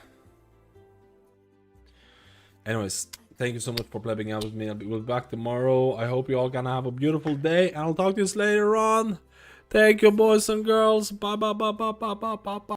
Anyways, thank you so much for plebbing out with me. We'll be back tomorrow. I hope you all gonna have a beautiful day. And I'll talk to you later on. Thank you, boys and girls. Bye bye bye bye bye bye bye bye.